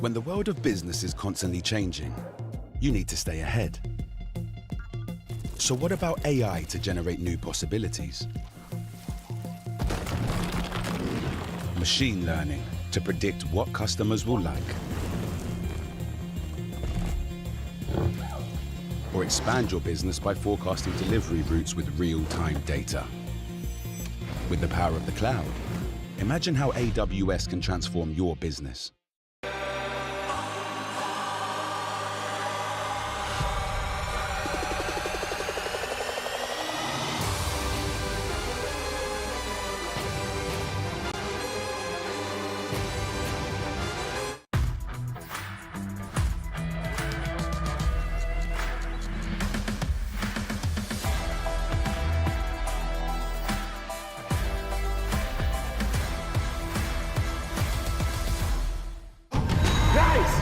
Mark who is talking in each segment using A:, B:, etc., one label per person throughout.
A: When the world of business is constantly changing, you need to stay ahead. So what about AI to generate new possibilities? Machine learning to predict what customers will like. Or expand your business by forecasting delivery routes with real-time data. With the power of the cloud, imagine how AWS can transform your business.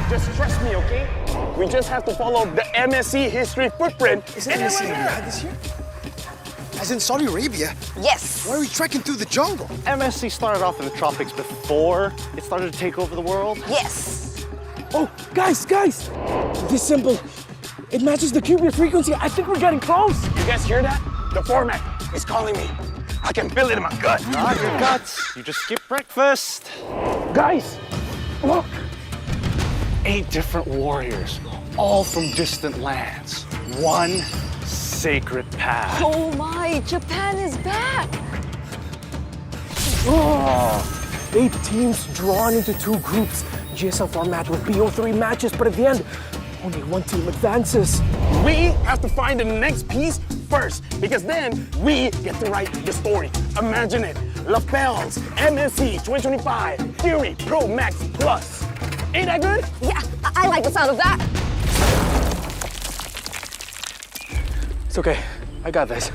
B: Just trust me, okay? We just have to follow the MSC history footprint.
C: Isn't MSC bad this year? As in Saudi Arabia?
D: Yes.
C: Why are we trekking through the jungle?
E: MSC started off in the tropics before it started to take over the world.
D: Yes.
F: Oh, guys! This symbol, it matches the QB frequency. I think we're getting close.
B: You guys hear that? The format is calling me. I can feel it in my gut.
E: Not your guts. You just skipped breakfast.
B: Guys, look.
E: 8 different warriors, all from distant lands. One sacred path.
D: Oh my, Japan is back.
F: Oh, 8 teams drawn into 2 groups. GSL format with BO3 matches, but at the end, only 1 team advances.
B: We have to find the next piece first, because then we get to write the story. Imagine it. LaFell's MSC 2025 Theory Pro Max Plus. Ain't that good?
D: Yeah, I like the sound of that.
F: It's okay, I got this.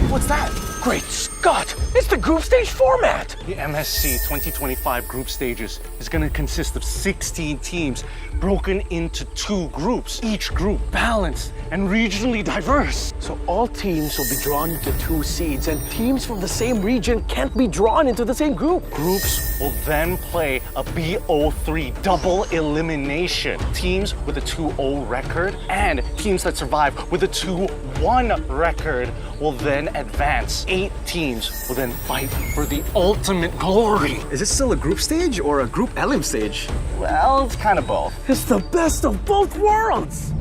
C: What's that?
F: Great Scott! It's the group stage format!
E: The MSC 2025 group stages is going to consist of 16 teams broken into 2 groups, each group balanced and regionally diverse.
F: So all teams will be drawn into 2 seeds, and teams from the same region can't be drawn into the same group.
E: Groups will then play a BO3 double elimination. Teams with a 2-0 record and teams that survive with a 2-1 record will then advance. 8 teams will then fight for the ultimate glory.
C: Is it still a group stage or a group elim stage?
E: Well, it's kind of both.
F: It's the best of both worlds!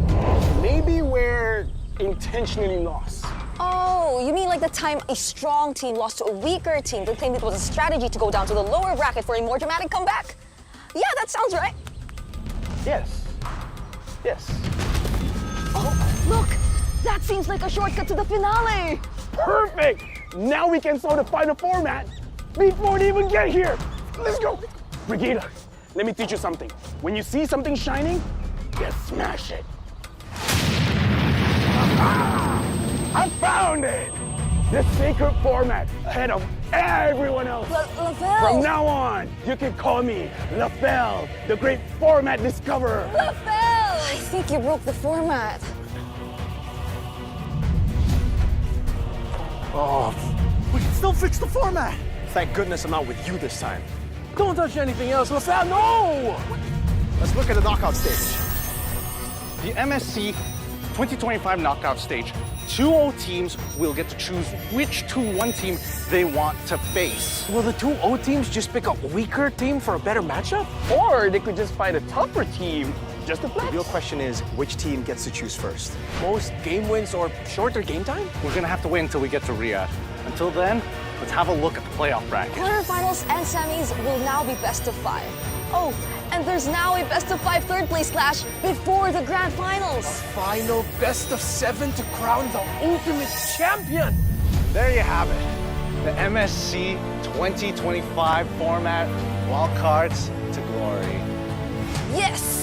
B: Maybe we're intentionally lost.
D: Oh, you mean like the time a strong team lost to a weaker team that claimed it was a strategy to go down to the lower bracket for a more dramatic comeback? Yeah, that sounds right.
B: Yes.
D: Oh, look! That seems like a shortcut to the finale!
B: Perfect! Now we can solidify the format before they even get here. Let's go. Brigida, let me teach you something. When you see something shining, you smash it. I found it! The sacred format ahead of everyone else.
D: LaFell!
B: From now on, you can call me LaFell, the great format discoverer.
D: LaFell! I think you broke the format.
C: Oh, we can still fix the format. Thank goodness I'm not with you this time.
F: Don't touch anything else, LaFell, no!
C: Let's look at the knockout stage.
E: The MSC 2025 knockout stage, 2-0 teams will get to choose which 2-1 team they want to face.
F: Will the 2-0 teams just pick a weaker team for a better matchup?
B: Or they could just fight a tougher team just to flex.
C: The real question is, which team gets to choose first?
F: Most game wins or shorter game time?
E: We're gonna have to wait until we get to Riyadh. Until then, let's have a look at the playoff bracket.
D: Quarterfinals and semis will now be best of 5. Oh, and there's now a best of 5 third place clash before the grand finals.
F: Final best of 7 to crown the ultimate champion.
E: There you have it. The MSC 2025 format, wildcards to glory.
D: Yes!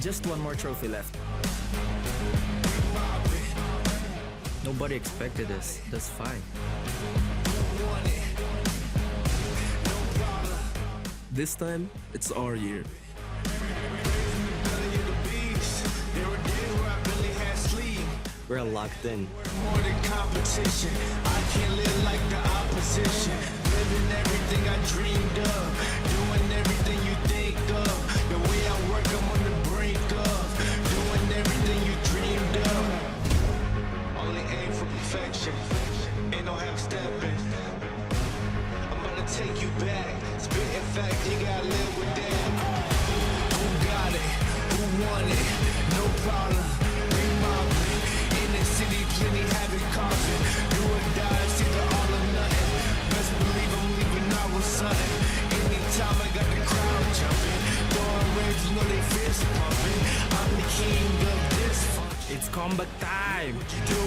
G: Just one more trophy left. Nobody expected this. That's fine. This time, it's our year. We're locked in.
H: More than competition, I can't live like the opposition. Living everything I dreamed of, doing everything you think of. The way I work, I'm on the brink of doing everything you dreamed of. Only aim for perfection, ain't no half stepping. I'm gonna take you back, spitting fact, you gotta live with that. Who got it? Who won it? No problem. Big mama. City, plenty havoc causing. Do or die, it's either all or nothing. Best believe I'm leaving out with something. Anytime I got the crowd jumping, throwing rage, you know they fist pumping. I'm the king of this function.
G: It's comeback time!
H: What you do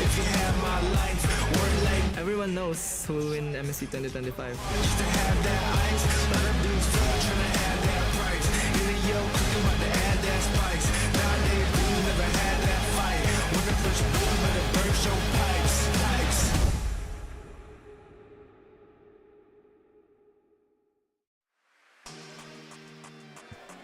H: if you have my life? Work like
G: Everyone knows who will win MSC 2025.
H: just to have that ice. Let them do stuff, trying to have that price. In a yo, cooking about to add that spice. Nowadays, we never had that fight. When the push boom, better burst your pipes.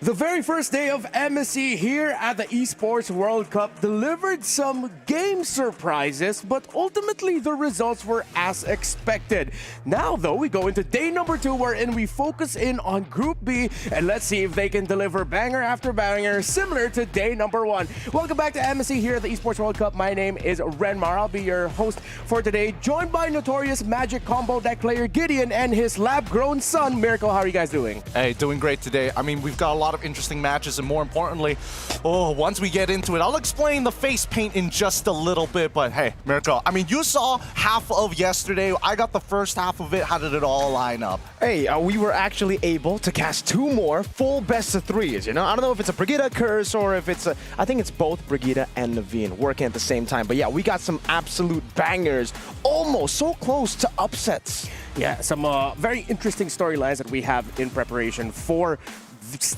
F: The very first day of MSC here at the Esports World Cup delivered some game surprises, but ultimately the results were as expected. Now, though, we go into day number 2, wherein we focus in on Group B, and let's see if they can deliver banger after banger, similar to day number 1. Welcome back to MSC here at the Esports World Cup. My name is Renmar. I'll be your host for today, joined by notorious Magic combo deck player Gideon and his lab-grown son, Miracle. How are you guys doing?
E: Hey, doing great today. I mean, we've got a lot of interesting matches, and more importantly, once we get into it, I'll explain the face paint in just a little bit. But hey, Mirko, I mean, you saw half of yesterday. I got the first half of it. How did it all line up?
C: Hey, we were actually able to cast 2 more full best of 3s, you know? I don't know if it's a Brigitte curse or if it's a... I think it's both Brigitte and Naveen working at the same time. But yeah, we got some absolute bangers, almost so close to upsets.
F: Yeah, some very interesting storylines that we have in preparation for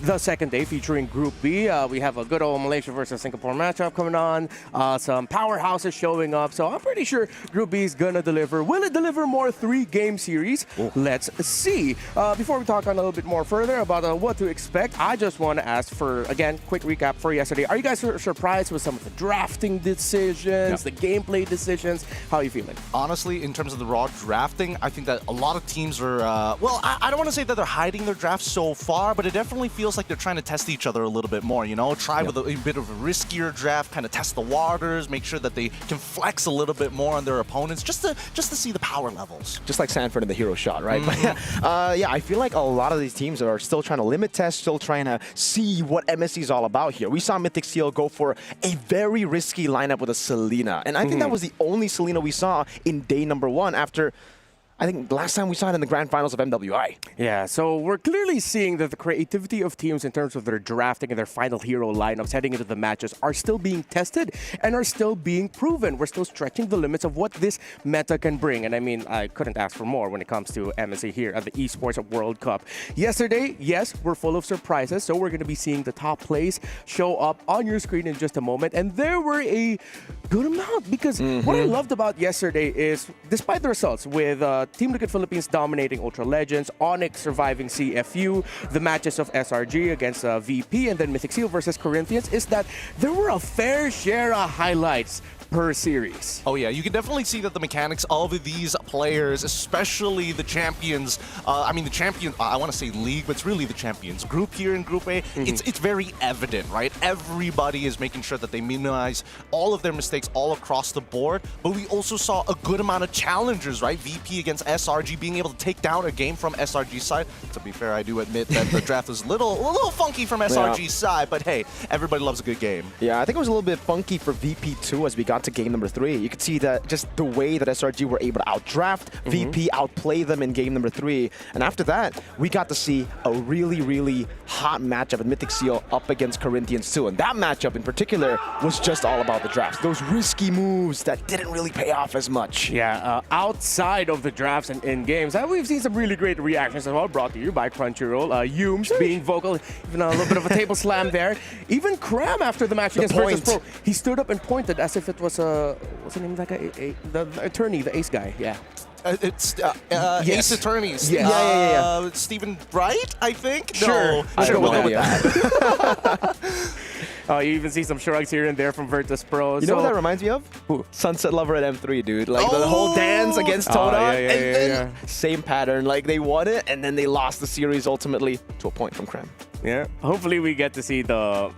F: the second day featuring Group B. We have a good old Malaysia versus Singapore matchup coming on. Some powerhouses showing up. So I'm pretty sure Group B is going to deliver. Will it deliver more 3-game series? Ooh. Let's see. Before we talk on a little bit more further about what to expect, I just want to ask for, again, quick recap for yesterday. Are you guys surprised with some of the drafting decisions, the gameplay decisions? How are you feeling?
E: Honestly, in terms of the raw drafting, I think that a lot of teams are, well, I don't want to say that they're hiding their drafts so far, but it definitely feels like they're trying to test each other a little bit more, you know? Try with a bit of a riskier draft, kind of test the waters, make sure that they can flex a little bit more on their opponents, just to see the power levels.
C: Just like Sanford in the hero shot, right? But yeah, I feel like a lot of these teams are still trying to limit test, still trying to see what MSC is all about here. We saw Mythic Seal go for a very risky lineup with a Selena, and I think that was the only Selena we saw in day number 1 after... I think last time we saw it in the grand finals of MWI.
F: Yeah, so we're clearly seeing that the creativity of teams in terms of their drafting and their final hero lineups heading into the matches are still being tested and are still being proven. We're still stretching the limits of what this meta can bring. And I mean, I couldn't ask for more when it comes to MSC here at the Esports World Cup. Yesterday, yes, we're full of surprises, so we're going to be seeing the top plays show up on your screen in just a moment. And there were a good amount, because what I loved about yesterday is, despite the results with Team Liquid Philippines dominating Ultra Legends, Onyx surviving CFU, the matches of SRG against VP, and then Mythic Seal versus Corinthians, is that there were a fair share of highlights per series.
E: Oh yeah, you can definitely see that the mechanics of these players, especially the champions, I mean the champion, I want to say league, but it's really the champions group here in Group A, it's very evident, right? Everybody is making sure that they minimize all of their mistakes all across the board, but we also saw a good amount of challengers, right? VP against SRG, being able to take down a game from SRG's side. To be fair, I do admit that the draft was a little funky from SRG's side, but hey, everybody loves a good game.
C: Yeah, I think it was a little bit funky for VP too, as we got got to game number 3. You could see that just the way that SRG were able to outdraft, VP outplay them in game number 3. And after that, we got to see a really, really hot matchup in Mythic Seal up against Corinthians 2. And that matchup in particular was just all about the drafts. Those risky moves that didn't really pay off as much.
F: Yeah, outside of the drafts and in games, we've seen some really great reactions as well, brought to you by Crunchyroll. Yooms being vocal, even a little bit of a table slam there. Even Cram after the match against Virtus Pro, he stood up and pointed as if it was what's the name of that guy? The attorney, the ace guy. Yeah.
I: It's
F: Yes.
I: Ace Attorneys.
F: Yes.
C: Yeah.
I: Stephen Bright, I think?
F: Sure.
I: No.
F: Sure,
C: we'll go with
F: that. You even see some shrugs here and there from Virtus Pro.
C: You know what that reminds me of?
F: Who?
C: Sunset Lover at M3, dude. Like the whole dance against Toda, and then same pattern. Like they won it, and then they lost the series ultimately to a point from Krem.
F: Yeah. Hopefully we get to see the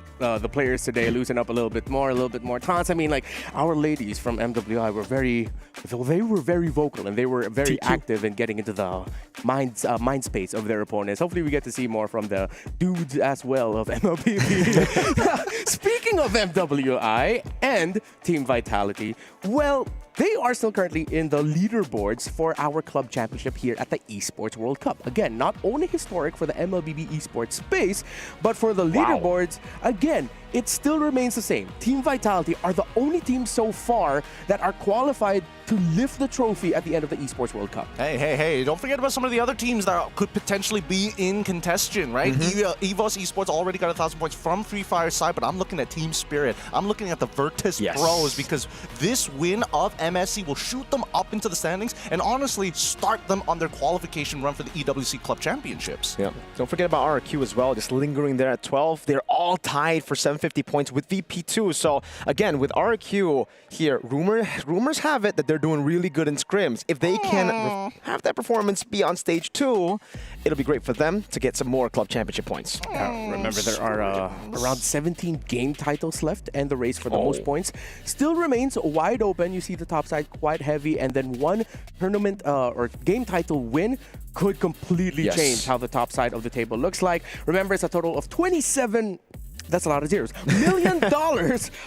F: players today loosen up a little bit more taunts. I mean, like our ladies from MWI were very vocal and they were very active in getting into the mind space of their opponents. Hopefully we get to see more from the dudes as well of MLBB. Speaking of MWI and Team Vitality, well, they are still currently in the leaderboards for our club championship here at the Esports World Cup. Again, not only historic for the MLBB esports space, but for the leaderboards, again, it still remains the same. Team Vitality are the only team so far that are qualified to lift the trophy at the end of the Esports World Cup.
I: Hey, don't forget about some of the other teams that could potentially be in contention, right? EVOS Esports already got 1,000 points from Free Fire side, but I'm looking at Team Spirit. I'm looking at the Virtus Pros because this win of MSC will shoot them up into the standings and honestly start them on their qualification run for the EWC Club Championships.
C: Yeah. Don't forget about RRQ as well, just lingering there at 12. They're all tied for 750 points with VP2. So again, with RRQ here, rumors have it that they're doing really good in scrims. If they can have that performance be on stage 2, it'll be great for them to get some more club championship points.
F: Remember, there are around 17 game titles left, and the race for the most points still remains wide open. You see the top side quite heavy, and then one tournament or game title win could completely change how the top side of the table looks like. Remember, it's a total of 27. That's a lot of zeros. $1 million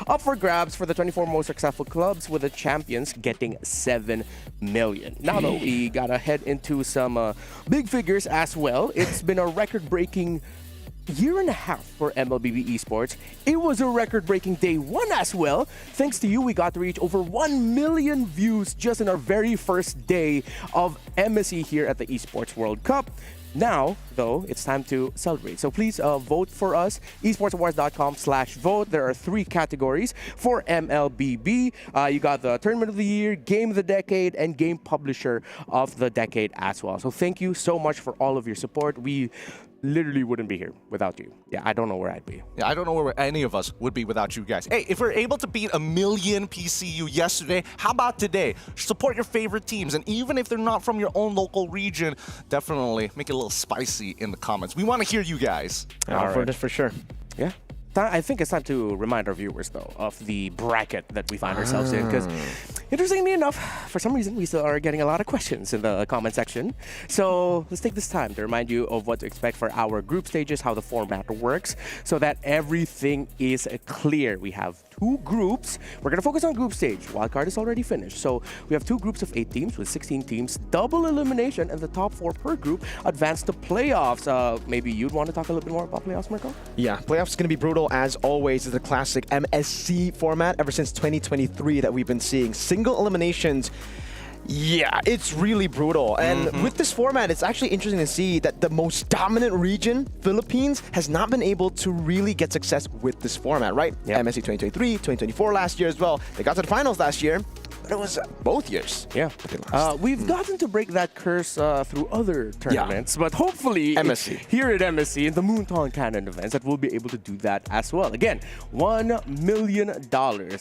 F: up for grabs for the 24 most successful clubs, with the champions getting $7 million. Now, though, we gotta head into some big figures as well. It's been a record-breaking year and a half for MLBB Esports. It was a record-breaking day 1 as well. Thanks to you, we got to reach over 1 million views just in our very first day of MSC here at the Esports World Cup. Now, though, it's time to celebrate. So please vote for us, esportsawards.com/vote. There are 3 categories for MLBB. You got the Tournament of the Year, Game of the Decade, and Game Publisher of the Decade as well. So thank you so much for all of your support. We literally wouldn't be here without you. Yeah, I don't know where I'd be.
I: Yeah, I don't know where any of us would be without you guys. Hey, if we're able to beat 1 million PCU yesterday, how about today? Support your favorite teams, and even if they're not from your own local region, definitely make it a little spicy in the comments. We want to hear you guys.
C: For sure.
F: Yeah. I think it's time to remind our viewers, though, of the bracket that we find ourselves in, because interestingly enough, for some reason, we still are getting a lot of questions in the comment section. So let's take this time to remind you of what to expect for our group stages, how the format works, so that everything is clear. We have 2 groups. We're going to focus on group stage. Wildcard is already finished. So we have 2 groups of 8 teams with 16 teams, double elimination, and the top 4 per group advance to playoffs. Maybe you'd want to talk a little bit more about playoffs, Mirko?
C: Yeah, playoffs is going to be brutal as always. It's the classic MSC format ever since 2023 that we've been seeing. Single eliminations. Yeah, it's really brutal. And with this format, it's actually interesting to see that the most dominant region, Philippines, has not been able to really get success with this format, right? MSC 2023, 2024 last year as well. They got to the finals last year, but it was both years.
F: Yeah. We've gotten to break that curse through other tournaments, but hopefully
C: MSC.
F: Here at MSC in the Moonton Cannon events that we'll be able to do that as well. Again, $1 million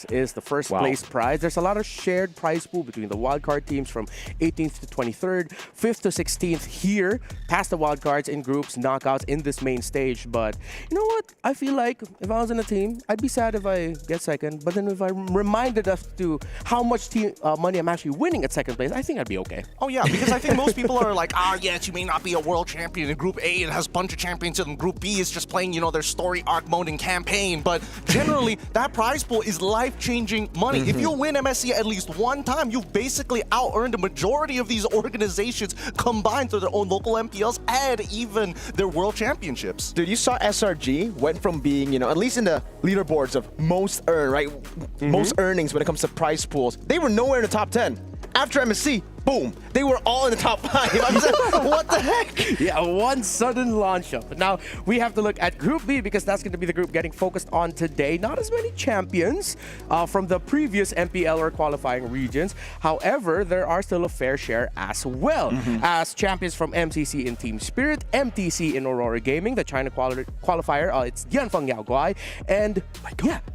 F: is the first place prize. There's a lot of shared prize pool between the wildcard teams from 18th to 23rd, 5th to 16th here, past the wildcards in groups, knockouts in this main stage. But you know what? I feel like if I was in a team, I'd be sad if I get second, but then if I'm reminded as to how much much money I'm actually winning at second place, I think I'd be okay.
I: Oh yeah, because I think most people are like, yes, you may not be a world champion in Group A. It has a bunch of champions, and Group B is just playing, their story arc mode and campaign. But generally, that prize pool is life-changing money. If you win MSC at least one time, you've basically out-earned a majority of these organizations combined through their own local MPLs and even their world championships.
C: Dude, you saw SRG went from being, at least in the leaderboards of most earned, right? Most earnings when it comes to prize pools. They were nowhere in the top 10. After MSC, boom, they were all in the top 5. I'm just, what the heck?
F: Yeah, one sudden launch up. But now we have to look at Group B because that's going to be the group getting focused on today. Not as many champions from the previous MPL or qualifying regions. However, there are still a fair share as well. As champions from MCC in Team Spirit, MTC in Aurora Gaming, the China qualifier, it's Dianfeng Yaoguai, and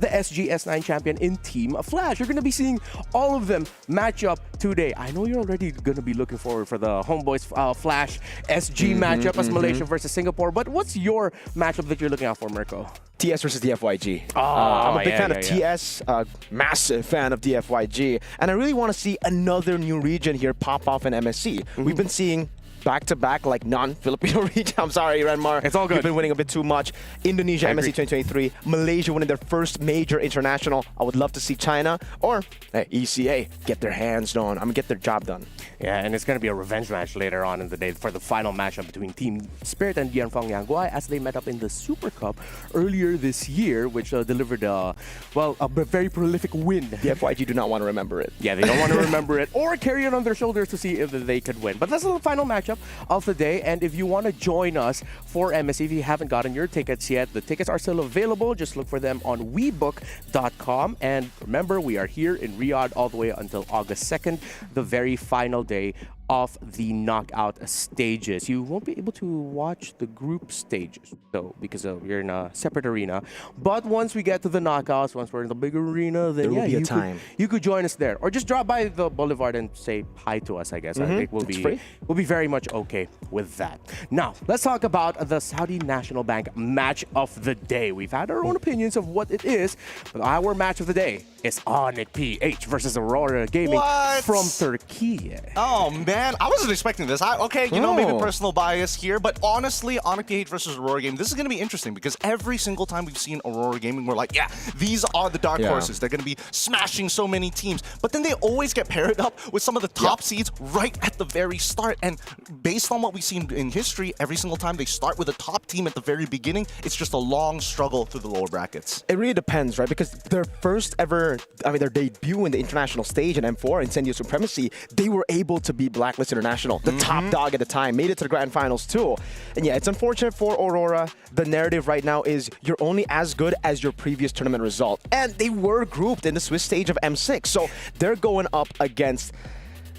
F: the SG-S9 champion in Team Flash. You're going to be seeing all of them match up today. I know you're already going to be looking forward for the Homeboys Flash SG matchup as Malaysia versus Singapore. But what's your matchup that you're looking out for, Mirko?
C: TS versus DFYG. I'm a big fan of TS, massive fan of DFYG, and I really want to see another new region here pop off in MSC. We've been seeing back-to-back like non-Filipino region. I'm sorry, Renmar.
F: It's all good.
C: We've been winning a bit too much. Indonesia, MSC 2023. Malaysia winning their first major international. I would love to see China or ECA get their hands on. Get their job done.
F: Yeah, and it's going to be a revenge match later on in the day for the final matchup between Team Spirit and Dianfeng Yaoguai as they met up in the Super Cup earlier this year, which delivered a very prolific win.
C: DFYG do not want to remember it.
F: Yeah, they don't want to remember it or carry it on their shoulders to see if they could win. But that's the final matchup of the day, and if you want to join us for MSC, if you haven't gotten your tickets yet, the tickets are still available. Just look for them on webook.com, and remember, we are here in Riyadh all the way until August 2nd, the very final day of the knockout stages. You won't be able to watch the group stages though because you're in a separate arena. But once we get to the knockouts, once we're in the big arena, then
C: there will be a time.
F: You could join us there, or just drop by the Boulevard and say hi to us. I guess I think we'll be very much okay with that. Now let's talk about the Saudi National Bank match of the day. We've had our own opinions of what it is, but our match of the day is Onyx PH versus Aurora Gaming from Turkey.
I: Oh man, I wasn't expecting this. Maybe personal bias here, but honestly, Onyx PH versus Aurora Gaming, this is going to be interesting because every single time we've seen Aurora Gaming, we're like, these are the dark horses. They're going to be smashing so many teams, but then they always get paired up with some of the top seeds right at the very start. And based on what we've seen in history, every single time they start with a top team at the very beginning, it's just a long struggle through the lower brackets.
C: It really depends, right? Because their first ever, their debut in the international stage in M4, Incendio Supremacy, they were able to beat Blacklist International, the top dog at the time, made it to the grand finals too. And yeah, it's unfortunate for Aurora. The narrative right now is you're only as good as your previous tournament result. And they were grouped in the Swiss stage of M6. So they're going up against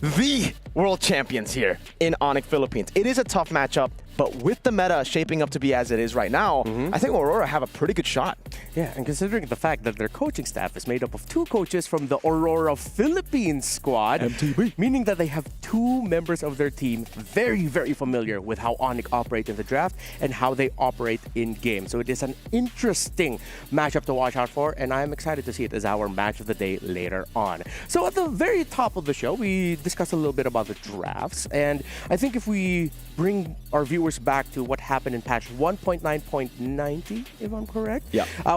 C: the world champions here in Onyx Philippines. It is a tough matchup, but with the meta shaping up to be as it is right now, I think Aurora have a pretty good shot.
F: Yeah, and considering the fact that their coaching staff is made up of 2 coaches from the Aurora Philippines squad,
C: MTB,
F: meaning that they have 2 members of their team very, very familiar with how Onyx operate in the draft and how they operate in game. So it is an interesting matchup to watch out for, and I'm excited to see it as our match of the day later on. So at the very top of the show, we discussed a little bit about the drafts, and I think if we bring our viewers back to what happened in patch 1.9.90, if I'm correct,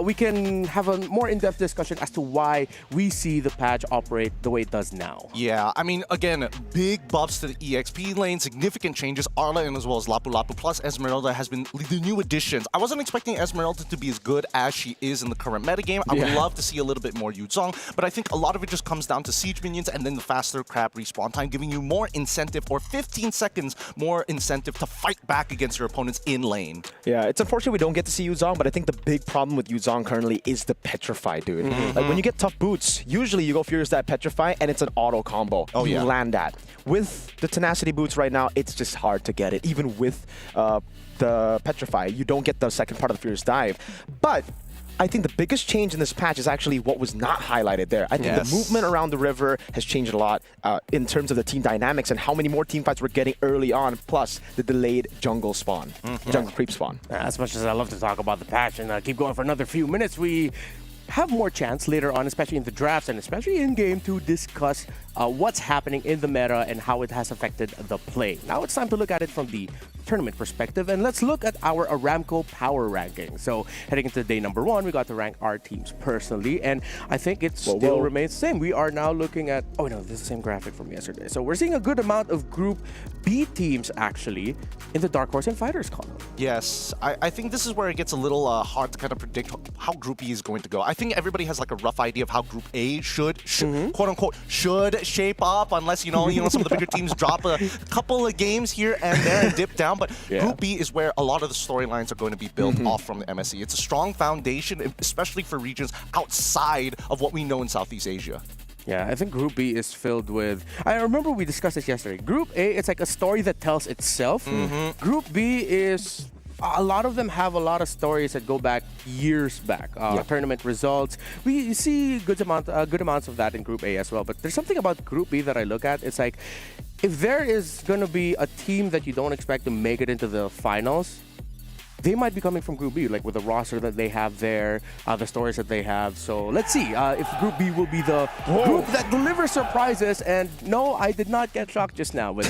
F: we can have a more in-depth discussion as to why we see the patch operate the way it does now.
I: Yeah, again, big buffs to the EXP lane, significant changes. Arla and as well as Lapu Lapu plus Esmeralda has been the new additions. I wasn't expecting Esmeralda to be as good as she is in the current metagame. I would love to see a little bit more Yuzong, but I think a lot of it just comes down to siege minions and then the faster crab respawn time, giving you more incentive, or 15 seconds more incentive to fight back against your opponents in lane.
C: Yeah, it's unfortunate we don't get to see Yuzong, but I think the big problem with Yuzong currently is the Petrify, dude. Like when you get tough boots, usually you go Furious that Petrify and it's an auto combo. You land that. With the Tenacity boots right now, it's just hard to get it. Even with the Petrify, you don't get the second part of the Furious Dive. But I think the biggest change in this patch is actually what was not highlighted there. I think the movement around the river has changed a lot in terms of the team dynamics and how many more team fights we're getting early on, plus the delayed jungle spawn, jungle creep spawn.
F: As much as I love to talk about the patch and keep going for another few minutes, we have more chance later on, especially in the drafts and especially in game, to discuss what's happening in the meta and how it has affected the play. Now it's time to look at it from the tournament perspective, and let's look at our Aramco power ranking. So heading into day number 1, we got to rank our teams personally, and I think it still remains the same. We are now looking at, oh no, this is the same graphic from yesterday. So we're seeing a good amount of Group B teams actually in the Dark Horse and Fighters column.
I: Yes, I think this is where it gets a little hard to kind of predict how Group E is going to go. I think everybody has like a rough idea of how Group A should quote unquote should shape up, unless you know some of the bigger teams drop a couple of games here and there and dip down. But Group B is where a lot of the storylines are going to be built off from the MSC. It's a strong foundation, especially for regions outside of what we know in Southeast Asia.
F: Yeah, I think Group B is filled with... I remember we discussed this yesterday. Group A, it's like a story that tells itself. Group B is... A lot of them have a lot of stories that go back years back. Tournament results. We see good amounts of that in Group A as well. But there's something about Group B that I look at. It's like, if there is going to be a team that you don't expect to make it into the finals, they might be coming from Group B, like with the roster that they have there, the stories that they have. So let's see if Group B will be the group that delivers surprises. And no, I did not get shocked just now. With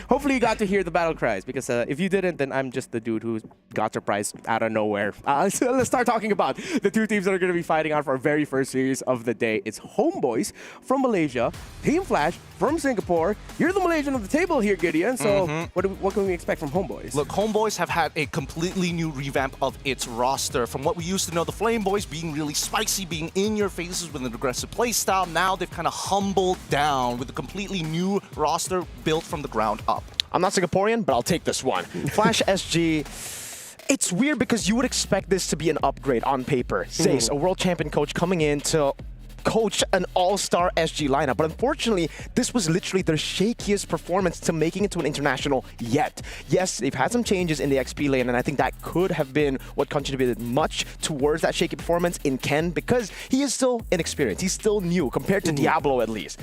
F: hopefully you got to hear the battle cries, because if you didn't, then I'm just the dude who got surprised out of nowhere. So let's start talking about the two teams that are going to be fighting out for our very first series of the day. It's Homeboys from Malaysia, Team Flash from Singapore. You're the Malaysian of the table here, Gideon. So what can we expect from Homeboys?
I: Look, Homeboys have had a completely new revamp of its roster. From what we used to know, the Flame Boys being really spicy, being in your faces with an aggressive play style, now they've kind of humbled down with a completely new roster built from the ground up.
C: I'm not Singaporean, but I'll take this one. Flash SG. It's weird because you would expect this to be an upgrade on paper. Zace, a world champion coach coming in to coach an all-star SG lineup, but unfortunately this was literally their shakiest performance to making it to an international yet. Yes, they've had some changes in the XP lane, and I think that could have been what contributed much towards that shaky performance in Ken, because he is still inexperienced, he's still new compared to Diablo at least.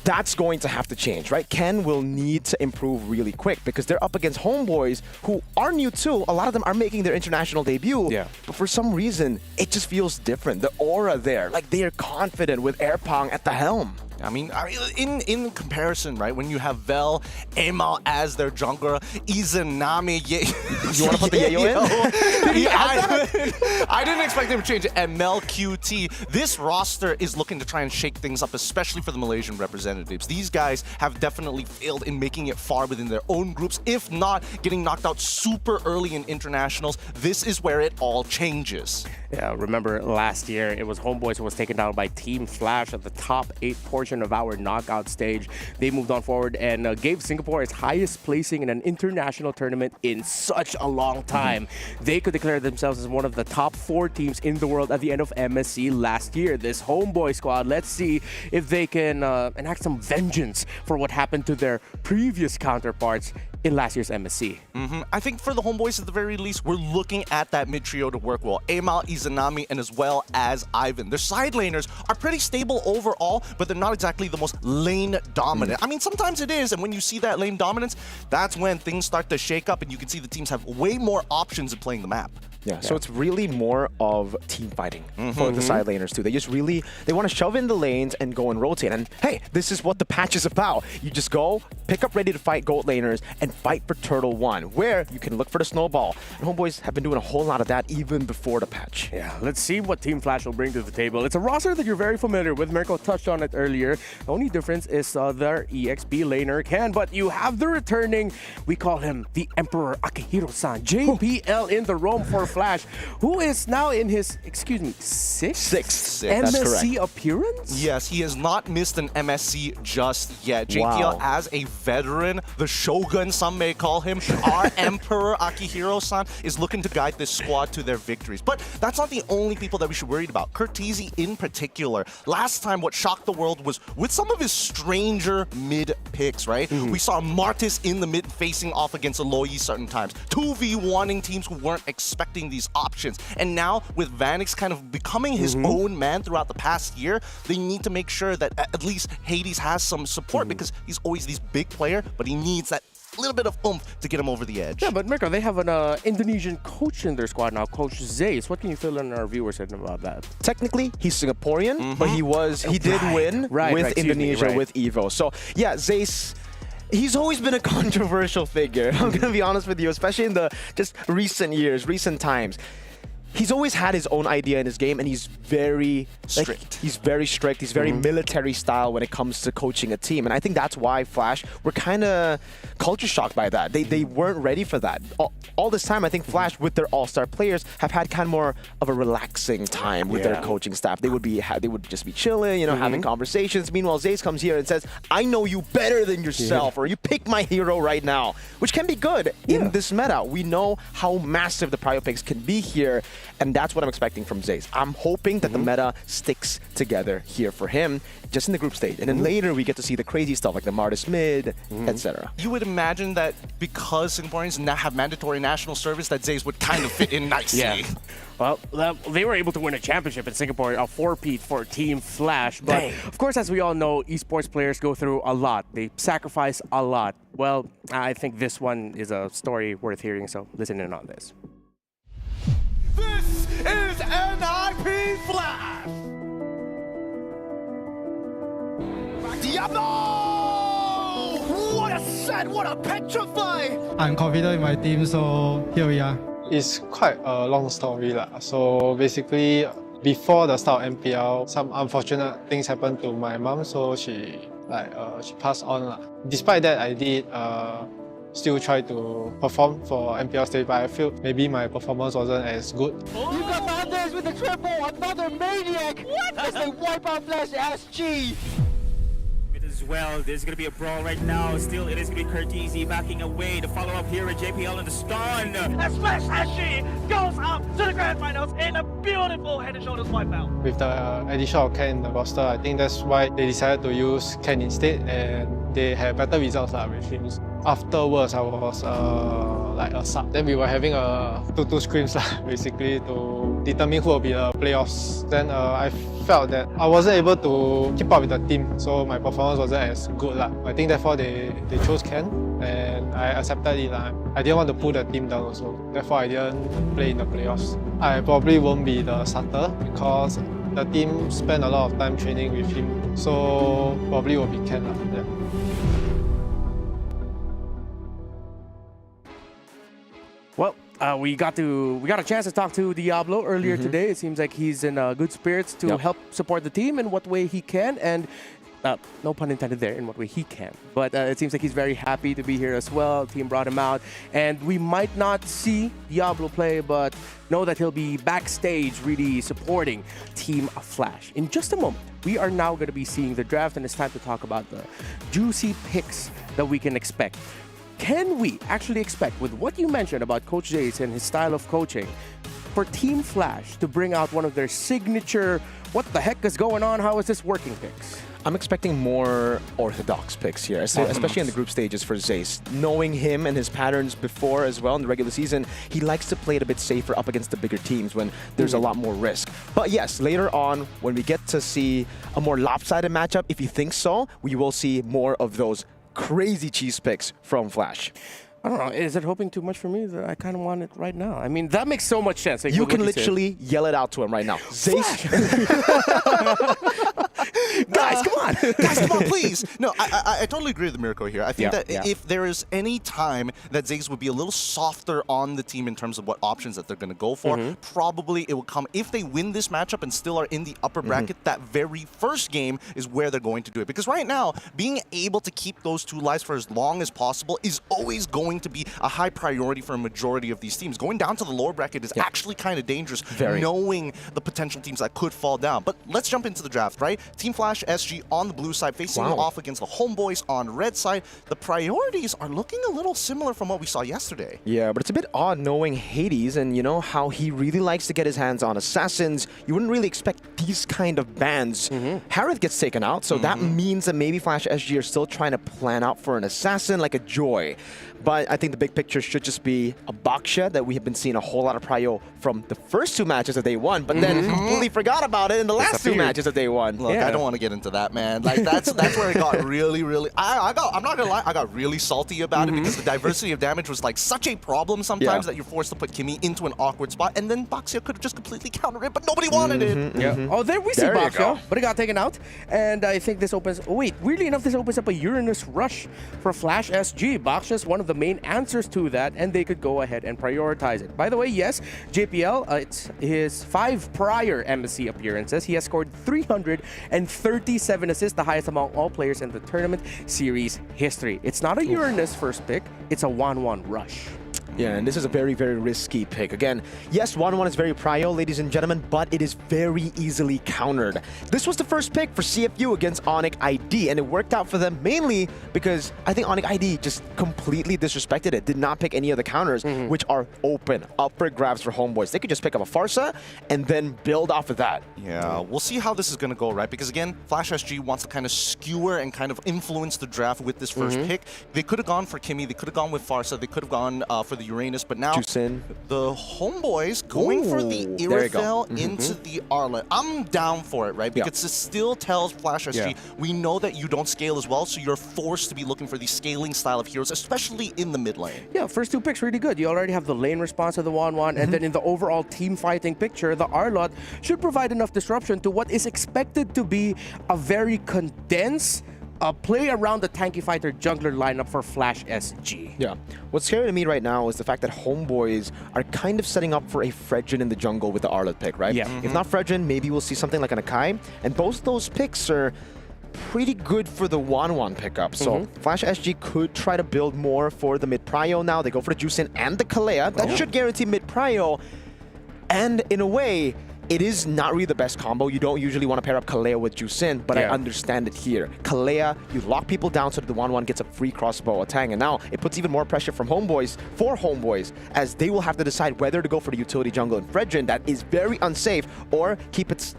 C: That's going to have to change, right? Ken will need to improve really quick because they're up against Homeboys who are new too. A lot of them are making their international debut. But for some reason, it just feels different. The aura there, like they are confident with Airpong at the helm.
I: I mean, in comparison, right, when you have Vel, Amal as their jungler, Izanami,
C: You want to put the Yayo in?
I: I didn't expect them to change it. And MLQT. This roster is looking to try and shake things up, especially for the Malaysian representatives. These guys have definitely failed in making it far within their own groups, if not getting knocked out super early in internationals. This is where it all changes.
F: Yeah, remember last year, it was Homeboys who was taken down by Team Flash at the top 8 portion of our knockout stage. They moved on forward and gave Singapore its highest placing in an international tournament in such a long time. They could declare themselves as one of the top 4 teams in the world at the end of MSC last year. This Homeboy squad, let's see if they can enact some vengeance for what happened to their previous counterparts in last year's MSC.
I: I think for the Homeboys, at the very least, we're looking at that mid trio to work well. Amal, Izanami, and as well as Ivan. Their side laners are pretty stable overall, but they're not exactly the most lane dominant. I mean, sometimes it is, and when you see that lane dominance, that's when things start to shake up, and you can see the teams have way more options in playing the map.
C: Yeah, so it's really more of team fighting for the side laners too. They just really, they want to shove in the lanes and go and rotate. And hey, this is what the patch is about. You just go, pick up ready to fight gold laners and fight for Turtle 1, where you can look for the snowball. And Homeboys have been doing a whole lot of that even before the patch.
F: Yeah, let's see what Team Flash will bring to the table. It's a roster that you're very familiar with. Mirko touched on it earlier. The only difference is their EXP laner Ken, but you have the returning, we call him the Emperor Akihiro-san, JPL in the roam for Flash, who is now in his, excuse me, sixth MSC appearance?
I: Yes, he has not missed an MSC just yet. JPL as a veteran, the Shogun, some may call him, our Emperor Akihiro-san is looking to guide this squad to their victories. But that's not the only people that we should worry about. Curtizi in particular. Last time, what shocked the world was with some of his stranger mid picks, right? We saw Martis in the mid facing off against Aloy certain times. 2v1ing teams who weren't expecting these options. And now, with Vanix kind of becoming his own man throughout the past year, they need to make sure that at least Hades has some support because he's always this big player, but he needs that little bit of oomph to get him over the edge.
F: Yeah, but Mirko, they have an Indonesian coach in their squad now, Coach Zace. What can you fill in our viewers in about that?
C: Technically, he's Singaporean, but he did win with Indonesia with Evo. So yeah, Zace. He's always been a controversial figure. I'm gonna be honest with you, especially in the just recent years, recent times. He's always had his own idea in his game, and he's very strict. He's very strict. He's very military style when it comes to coaching a team, and I think that's why Flash were kind of culture shocked by that. They weren't ready for that. All this time, I think Flash with their all-star players have had kind of more of a relaxing time with their coaching staff. They would just be chilling, you know, having conversations. Meanwhile, Zace comes here and says, "I know you better than yourself," or "You pick my hero right now," which can be good in this meta. We know how massive the prio picks can be here. And that's what I'm expecting from Zace. I'm hoping that the meta sticks together here for him, just in the group stage. And then later we get to see the crazy stuff like the Martis mid, etc.
I: You would imagine that because Singaporeans now have mandatory national service, that Zace would kind of fit in nicely.
F: Yeah. Well, they were able to win a championship in Singapore, a 4-peat for Team Flash. But of course, as we all know, esports players go through a lot. They sacrifice a lot. Well, I think this one is a story worth hearing, so listen in on this.
H: This is NIP Flash! Diablo! What a set! What a petrify!
J: I'm confident in my team, so here we are.
K: It's quite a long story lah. So basically, before the start of MPL, some unfortunate things happened to my mom, so she passed on lah. Despite that, I did still try to perform for MPL stage, but I feel maybe my performance wasn't as good.
H: You got Mondays with the triple, another maniac! What? As they wipe out Flash SG!
L: As well, there's going to be a brawl right now. Still, it is going to be Curtizi backing away. The follow-up here at JPL in the stun.
M: As Flash SG goes up to the grand finals in a beautiful head and shoulders wipeout.
K: With the addition of Ken in the roster, I think that's why they decided to use Ken instead, and they had better results with him. Afterwards, I was like a sub. Then we were having a 2-2 scrims basically to determine who will be the playoffs. Then I felt that I wasn't able to keep up with the team, so my performance wasn't as good. I think therefore they chose Ken, and I accepted it. I didn't want to pull the team down also. Therefore, I didn't play in the playoffs. I probably won't be the starter because the team spent a lot of time training with him, so probably will be Ken. Yeah.
F: Well, we got a chance to talk to Diablo earlier today. It seems like he's in good spirits to help support the team in what way he can, and no pun intended there, in what way he can. But it seems like he's very happy to be here as well. The team brought him out, and we might not see Diablo play, but know that he'll be backstage really supporting Team Flash. In just a moment, we are now going to be seeing the draft, and it's time to talk about the juicy picks that we can expect. Can we actually expect, with what you mentioned about Coach Zace and his style of coaching, for Team Flash to bring out one of their signature, what the heck is going on, how is this working picks?
C: I'm expecting more orthodox picks here, especially in the group stages for Zace. Knowing him and his patterns before as well in the regular season, he likes to play it a bit safer up against the bigger teams when there's a lot more risk. But yes, later on, when we get to see a more lopsided matchup, if you think so, we will see more of those crazy cheese picks from Flash.
F: I don't know. Is it hoping too much for me? I kind of want it right now. I mean, that makes so much sense. Like,
C: you can literally yell it out to him right now. Zace.
I: Guys, come on. Guys, come on, please. No, I totally agree with Mirko here. I think that if there is any time that Zace would be a little softer on the team in terms of what options that they're going to go for, probably it will come if they win this matchup and still are in the upper bracket. That very first game is where they're going to do it. Because right now, being able to keep those two lives for as long as possible is always going to be a high priority for a majority of these teams. Going down to the lower bracket is actually kind of dangerous, knowing the potential teams that could fall down. But let's jump into the draft, right? Team Flash SG on the blue side, facing off against the Homeboys on red side. The priorities are looking a little similar from what we saw yesterday.
C: Yeah, but it's a bit odd knowing Hades and, you know, how he really likes to get his hands on assassins. You wouldn't really expect these kind of bans. Harith gets taken out, so that means that maybe Flash SG are still trying to plan out for an assassin like a Joy. But I think the big picture should just be a Baksha that we have been seeing a whole lot of prio from the first two matches that they won, but then completely forgot about it in the last two matches that they won.
I: Look, I don't want want to get into that, man. Like that's where it got really. I'm not gonna lie, I got really salty about it because the diversity of damage was like such a problem sometimes that you're forced to put Kimmy into an awkward spot, and then Boxia could have just completely countered it, but nobody wanted it.
F: Yeah. Oh, there we see Boxia, but it got taken out, and I think this opens. Oh, wait, weirdly enough, this opens up a Uranus rush for Flash SG. Boxia is one of the main answers to that, and they could go ahead and prioritize it. By the way, yes, JPL, it's his 5 prior MSC appearances. He has scored 337 assists, the highest among all players in the tournament series history. It's not a Uranus first pick, it's a 1-1 rush.
C: Yeah, and this is a very risky pick. Again, yes, 1-1 is very prio, ladies and gentlemen, but it is very easily countered. This was the first pick for CFU against Onyx ID, and it worked out for them mainly because I think Onyx ID just completely disrespected it, did not pick any of the counters, which are open, up for grabs for Homeboys. They could just pick up a Farsa and then build off of that.
I: Yeah, we'll see how this is going to go, right? Because again, Flash SG wants to kind of skewer and kind of influence the draft with this first pick. They could have gone for Kimmy, they could have gone with Farsa, they could have gone for the Uranus, but now the Homeboys going for the Irithel into the Arlet. I'm down for it, right? Because it still tells Flash SG, we know that you don't scale as well, so you're forced to be looking for the scaling style of heroes, especially in the mid lane.
F: Yeah, first 2 picks really good. You already have the lane response to the 1-1, and then in the overall team fighting picture, the Arlot should provide enough disruption to what is expected to be a very condensed play around the tanky fighter jungler lineup for Flash SG.
C: Yeah. What's scary to me right now is the fact that Homeboys are kind of setting up for a Fredrin in the jungle with the Arlet pick, right?
F: Yeah.
C: If not Fredrin, maybe we'll see something like an Akai. And both those picks are pretty good for the 1-1 pickup. So Flash SG could try to build more for the mid-prio now. They go for the Juicin and the Kalea. That should guarantee mid-prio. And in a way, it is not really the best combo. You don't usually want to pair up Kalea with Juicin, but I understand it here. Kalea, you lock people down so that the 1-1 gets a free crossbow attack, and now it puts even more pressure from Homeboys, as they will have to decide whether to go for the utility jungle in Fredrin that is very unsafe, or keep it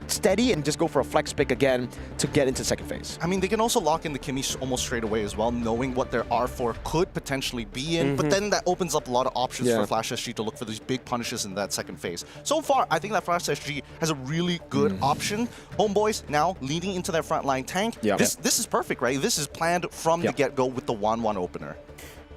C: steady and just go for a flex pick again to get into second phase.
I: I mean, they can also lock in the Kimmy almost straight away as well, knowing what their R4 could potentially be in, but then that opens up a lot of options for Flash SG to look for these big punishes in that second phase. So far, I think that Flash SG has a really good option. Homeboys now leading into their frontline tank. This is perfect, right? This is planned from the get-go with the 1-1 opener.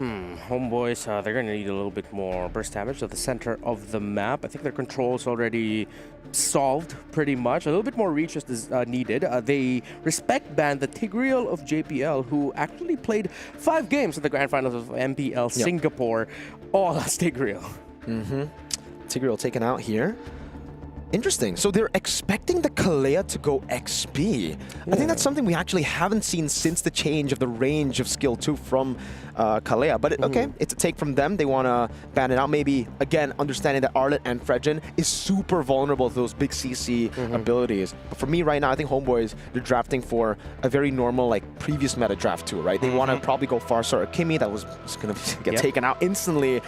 F: Homeboys, they're going to need a little bit more burst damage at the center of the map. I think their control's already solved pretty much. A little bit more reach is needed. They respect ban the Tigreal of JPL, who actually played 5 games in the grand finals of MPL Singapore, all as Tigreal.
C: Tigreal taken out here. Interesting. So they're expecting the Kalea to go XP. I think that's something we actually haven't seen since the change of the range of skill 2 from Kalea. But okay, it's a take from them. They want to ban it out. Maybe, again, understanding that Arlet and Fredrin is super vulnerable to those big CC abilities. But for me right now, I think Homeboys, they're drafting for a very normal, like, previous meta draft too, right? They want to probably go Farsa or Kimmy. That was going to get taken out instantly.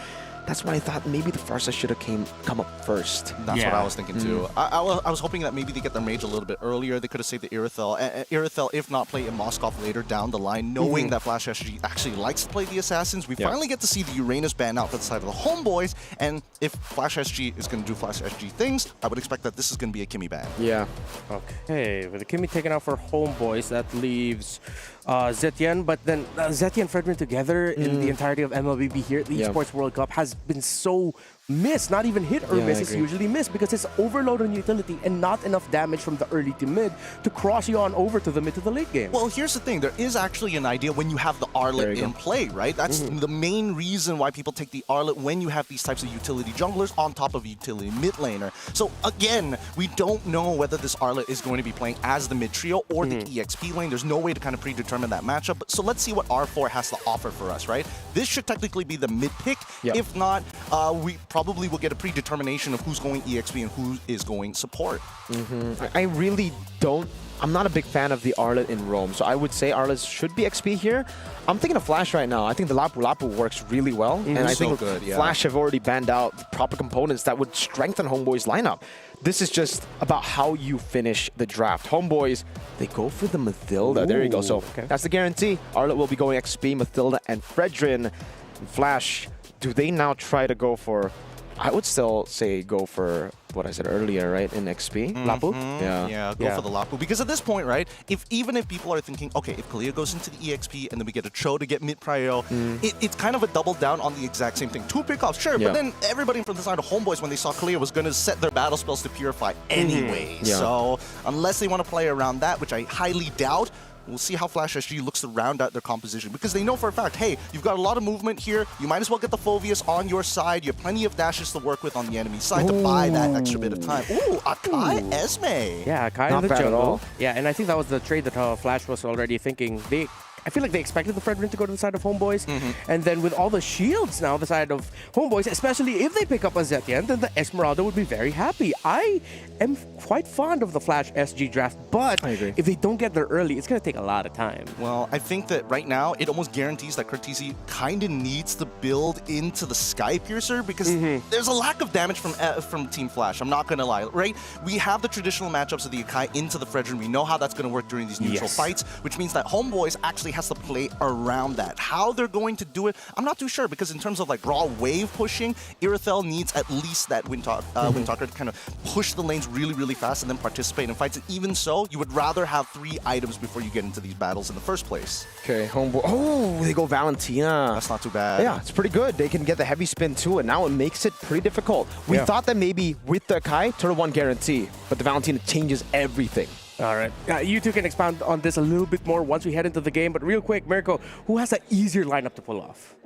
C: That's why I thought maybe the Farsa should have come up first.
I: That's what I was thinking too. I was hoping that maybe they get their mage a little bit earlier. They could have saved the Irithel. Irithel, if not, play in Moskov later down the line, knowing that Flash SG actually likes to play the Assassins. We finally get to see the Uranus ban out for the side of the Homeboys. And if Flash SG is going to do Flash SG things, I would expect that this is going to be a Kimmy ban.
C: Yeah.
F: Okay, with the Kimmy taken out for Homeboys, that leaves Zetian, but then Zetian and Fredrin together in the entirety of MLBB here at the Esports World Cup has been so missed, not even hit or miss, it's usually missed because it's overload on utility and not enough damage from the early to mid to cross you on over to the mid to the late game.
I: Well, here's the thing. There is actually an idea when you have the Arlet in play, right? That's the main reason why people take the Arlet when you have these types of utility junglers on top of a utility mid laner. So again, we don't know whether this Arlet is going to be playing as the mid trio or the EXP lane. There's no way to kind of predetermine that matchup. So let's see what R4 has to offer for us, right? This should technically be the mid pick. If not, we probably will get a predetermination of who's going EXP and who is going support.
C: I really don't. I'm not a big fan of the Arlet in Rome, so I would say Arlet should be XP here. I'm thinking of Flash right now. I think the Lapu Lapu works really well, and I think Flash have already banned out the proper components that would strengthen Homeboys' lineup. This is just about how you finish the draft. Homeboys, they go for the Mathilda. There you go. So that's the guarantee. Arlet will be going XP, Mathilda, and Fredrin. Flash, do they now try to go for... I would still say go for what I said earlier, right? In XP.
F: Lapu?
I: Yeah, go for the Lapu. Because at this point, right, even if people are thinking, okay, if Kalia goes into the EXP and then we get a Cho to get mid-prio, it's kind of a double down on the exact same thing. 2 pickoffs, sure, but then everybody from the side of Homeboys, when they saw Kalia, was going to set their battle spells to Purify anyway. So unless they want to play around that, which I highly doubt, we'll see how Flash SG looks to round out their composition, because they know for a fact, hey, you've got a lot of movement here. You might as well get the Phoveus on your side. You have plenty of dashes to work with on the enemy side to buy that extra bit of time. Ooh, Akai Esme.
F: Yeah, Akai in the jungle. Yeah, and I think that was the trade that Flash was already thinking. I feel like they expected the Fredrin to go to the side of Homeboys, and then with all the shields now, the side of Homeboys, especially if they pick up a Zetian, then the Esmeralda would be very happy. I am quite fond of the Flash SG draft, but if they don't get there early, it's going to take a lot of time.
I: Well, I think that right now, it almost guarantees that Curtisi kind of needs to build into the Sky Piercer, because there's a lack of damage from Team Flash, I'm not going to lie, right? We have the traditional matchups of the Akai into the Fredrin. We know how that's going to work during these neutral fights, which means that Homeboys actually has to play around that. How they're going to do it, I'm not too sure, because in terms of like raw wave pushing, Irithel needs at least that Windtalker to kind of push the lanes really, really fast and then participate in fights. And even so, you would rather have 3 items before you get into these battles in the first place.
C: Okay, Homeboy. Oh, they go Valentina.
I: That's not too bad.
C: Yeah, it's pretty good. They can get the heavy spin too, and now it makes it pretty difficult. We thought that maybe with the Kai, Turtle 1 guarantee, but the Valentina changes everything.
F: All right. You two can expound on this a little bit more once we head into the game. But real quick, Mirko, who has an easier lineup to pull off?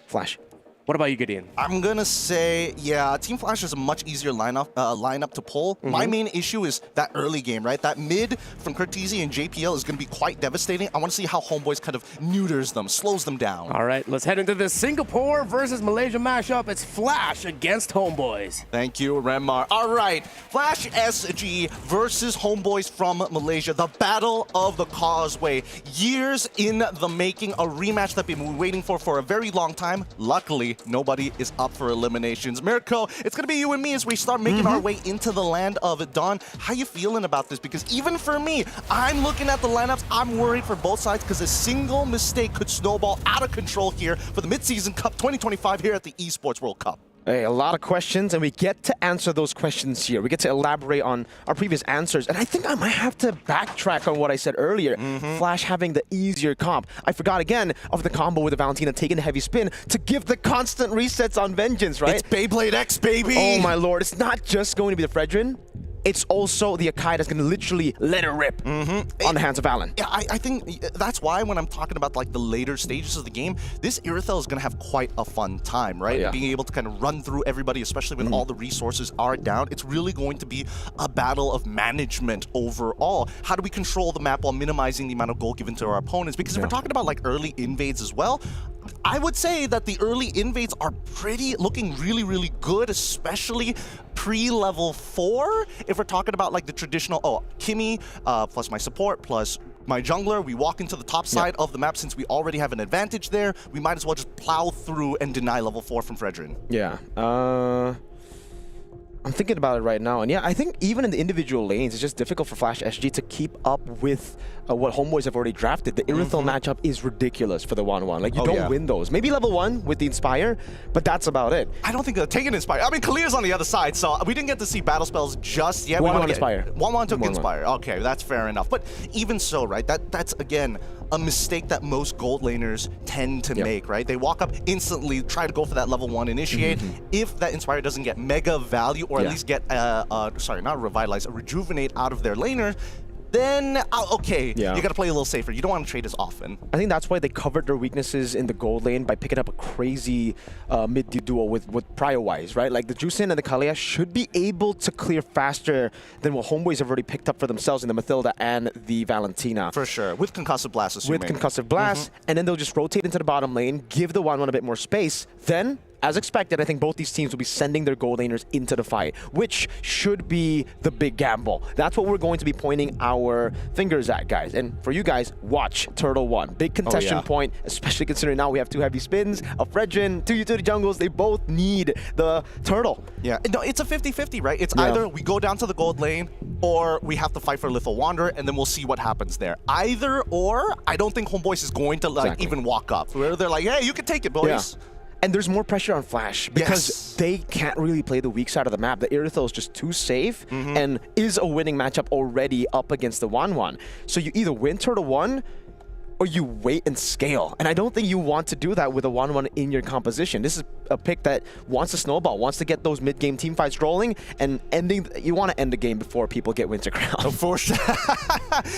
C: Flash.
F: What about you, Gideon?
I: I'm going to say, yeah, Team Flash is a much easier lineup to pull. My main issue is that early game, right? That mid from Curtisi and JPL is going to be quite devastating. I want to see how Homeboys kind of neuters them, slows them down.
F: All right, let's head into this Singapore versus Malaysia mashup. It's Flash against Homeboys.
I: Thank you, Renmar. All right, Flash SG versus Homeboys from Malaysia. The Battle of the Causeway. Years in the making, a rematch that we've been waiting for a very long time. Luckily, nobody is up for eliminations. Mirko, it's going to be you and me as we start making our way into the land of Dawn. How you feeling about this? Because even for me, I'm looking at the lineups. I'm worried for both sides because a single mistake could snowball out of control here for the Mid-Season Cup 2025 here at the Esports World Cup.
C: Hey, a lot of questions, and we get to answer those questions here. We get to elaborate on our previous answers, and I think I might have to backtrack on what I said earlier. Flash having the easier comp. I forgot again of the combo with the Valentina taking the heavy spin to give the constant resets on Vengeance, right?
I: It's Beyblade X, baby!
C: Oh my lord, it's not just going to be the Fredrin. It's also the Akai that's going to literally let it rip on the hands of Alan.
I: Yeah, I think that's why when I'm talking about like the later stages of the game, this Irithel is going to have quite a fun time, right? Being able to kind of run through everybody, especially when all the resources are down. It's really going to be a battle of management overall. How do we control the map while minimizing the amount of gold given to our opponents? Because if we're talking about like early invades as well, I would say that the early invades are looking really, really good, especially pre-level 4. If we're talking about like the traditional, Kimmy plus my support plus my jungler, we walk into the top side of the map. Since we already have an advantage there, we might as well just plow through and deny level 4 from Fredrin.
C: Yeah. I'm thinking about it right now, and yeah, I think even in the individual lanes, it's just difficult for Flash SG to keep up with what Homeboys have already drafted. The Irithel matchup is ridiculous for the 1-1. Like, you don't win those. Maybe level 1 with the Inspire, but that's about it.
I: I don't think they're taking Inspire. I mean, Kalia's on the other side, so we didn't get to see battle spells just yet.
C: 1-1 Inspire.
I: 1-1 took Inspire. Okay, that's fair enough. But even so, right, that's, again, a mistake that most gold laners tend to make, right? They walk up instantly, try to go for that level 1 initiate. If that Inspire doesn't get mega value, or at least get, sorry, not revitalize, rejuvenate out of their laner, then, you gotta play a little safer. You don't want to trade as often.
C: I think that's why they covered their weaknesses in the gold lane by picking up a crazy mid duo with prio-wise, right? Like the Juicin and the Kalia should be able to clear faster than what Homeboys have already picked up for themselves in the Mathilda and the Valentina.
I: For sure, with Concussive Blast, assuming.
C: With Concussive Blast, and then they'll just rotate into the bottom lane, give the 1-1 a bit more space, then as expected, I think both these teams will be sending their gold laners into the fight, which should be the big gamble. That's what we're going to be pointing our fingers at, guys. And for you guys, watch Turtle 1. Big contestation point, especially considering now we have 2 heavy spins, a Fredrin, 2 utility jungles. They both need the Turtle.
I: Yeah, no, it's a 50-50, right? It's either we go down to the gold lane or we have to fight for Lethal Wanderer, and then we'll see what happens there. Either or, I don't think Homeboys is going to like even walk up. Where they're like, hey, you can take it, boys.
C: And there's more pressure on Flash because they can't really play the weak side of the map. The Irithel is just too safe and is a winning matchup already up against the 1-1. So you either win Turtle 1 or you wait and scale. And I don't think you want to do that with a 1-1 in your composition. This is a pick that wants to snowball, wants to get those mid-game team fights rolling, and you want to end the game before people get Winter Crown.
I: For sure.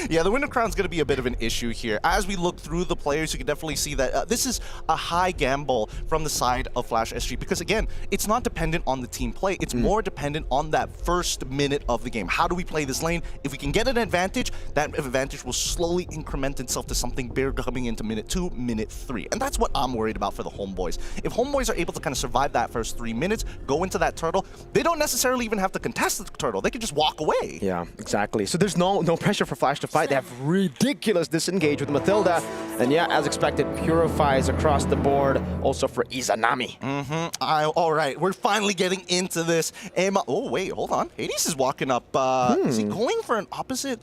I: Yeah, the Winter Crown's going to be a bit of an issue here. As we look through the players, you can definitely see that this is a high gamble from the side of Flash SG because, again, it's not dependent on the team play. It's more dependent on that first minute of the game. How do we play this lane? If we can get an advantage, that advantage will slowly increment itself to something bigger coming into minute 2, minute 3. And that's what I'm worried about for the Homeboys. If Homeboys are able to kind of survive that first 3 minutes, go into that turtle, they don't necessarily even have to contest the turtle. They can just walk away.
C: Yeah, exactly. So there's no pressure for Flash to fight. They have ridiculous disengage with Mathilda. And yeah, as expected, purifies across the board. Also for Izanami.
I: All right, we're finally getting into this. Oh, wait, hold on. Hades is walking up. Is he going for an opposite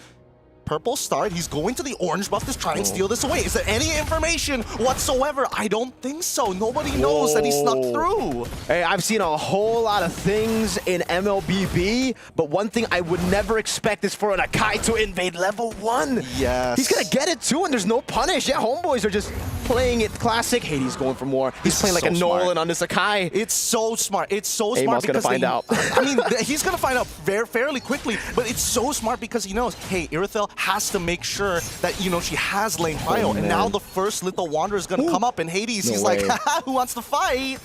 I: purple start? He's going to the orange buff to try and steal this away. Is there any information whatsoever? I don't think so. Nobody knows that he snuck through.
C: Hey, I've seen a whole lot of things in MLBB, but one thing I would never expect is for an Akai to invade level 1.
I: Yes.
C: He's gonna get it too, and there's no punish. Yeah, Homeboys are just playing it classic. Hades going for more. He's playing like a Nolan on this Akai.
I: It's so smart. It's so smart
C: Amal's
I: because
C: gonna find out.
I: I mean, he's gonna find out fairly quickly, but it's so smart because he knows, hey, Irithel has to make sure that, you know, she has lane prio, and now the first Little Wanderer is gonna come up, and Hades, he's like, haha, who wants to fight?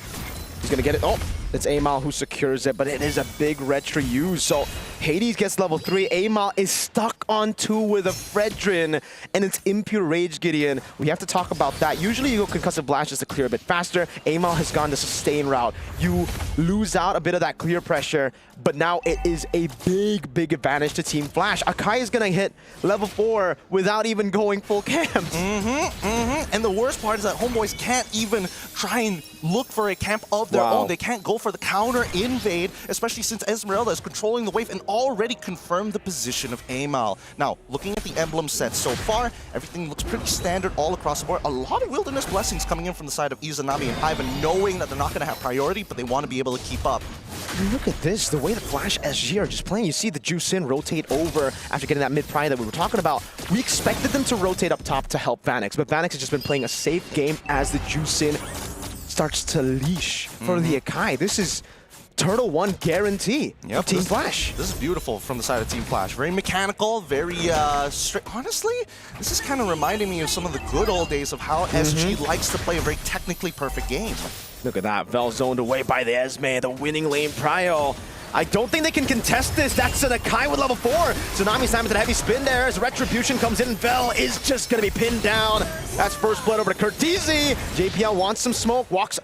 C: He's gonna get it. Oh, it's Amal who secures it, but it is a big retro use. So Hades gets level 3. Amal is stuck on 2 with a Fredrin, and it's Impure Rage Gideon. We have to talk about that. Usually you go Concussive Blast just to clear a bit faster. Amal has gone the sustain route. You lose out a bit of that clear pressure, but now it is a big advantage to Team Flash. Akai is gonna hit level 4 without even going full camps.
I: And the worst part is that Homeboys can't even try and look for a camp of their own. They can't go for the counter invade, especially since Esmeralda is controlling the wave and already confirmed the position of Amal. Now, looking at the emblem set so far, everything looks pretty standard all across the board. A lot of Wilderness Blessings coming in from the side of Izanami and Ivan, knowing that they're not going to have priority, but they want to be able to keep up.
C: Look at this, the way the Flash SG are just playing. You see the Juice in rotate over after getting that mid-pry that we were talking about. We expected them to rotate up top to help Vanix, but Vanix has just been playing a safe game as the Juice in starts to leash for the Akai. This is Turtle 1 guarantee of Team Flash.
I: This is beautiful from the side of Team Flash. Very mechanical, very straight. Honestly, this is kind of reminding me of some of the good old days of how SG likes to play a very technically perfect game.
C: Look at that, Vel zoned away by the Esme, the winning lane prio. I don't think they can contest this. That's an Akai with level 4. Tsunami Sam with a heavy spin there as Retribution comes in. Vel is just going to be pinned down. That's first blood over to Curtizi. JPL wants some smoke, walks.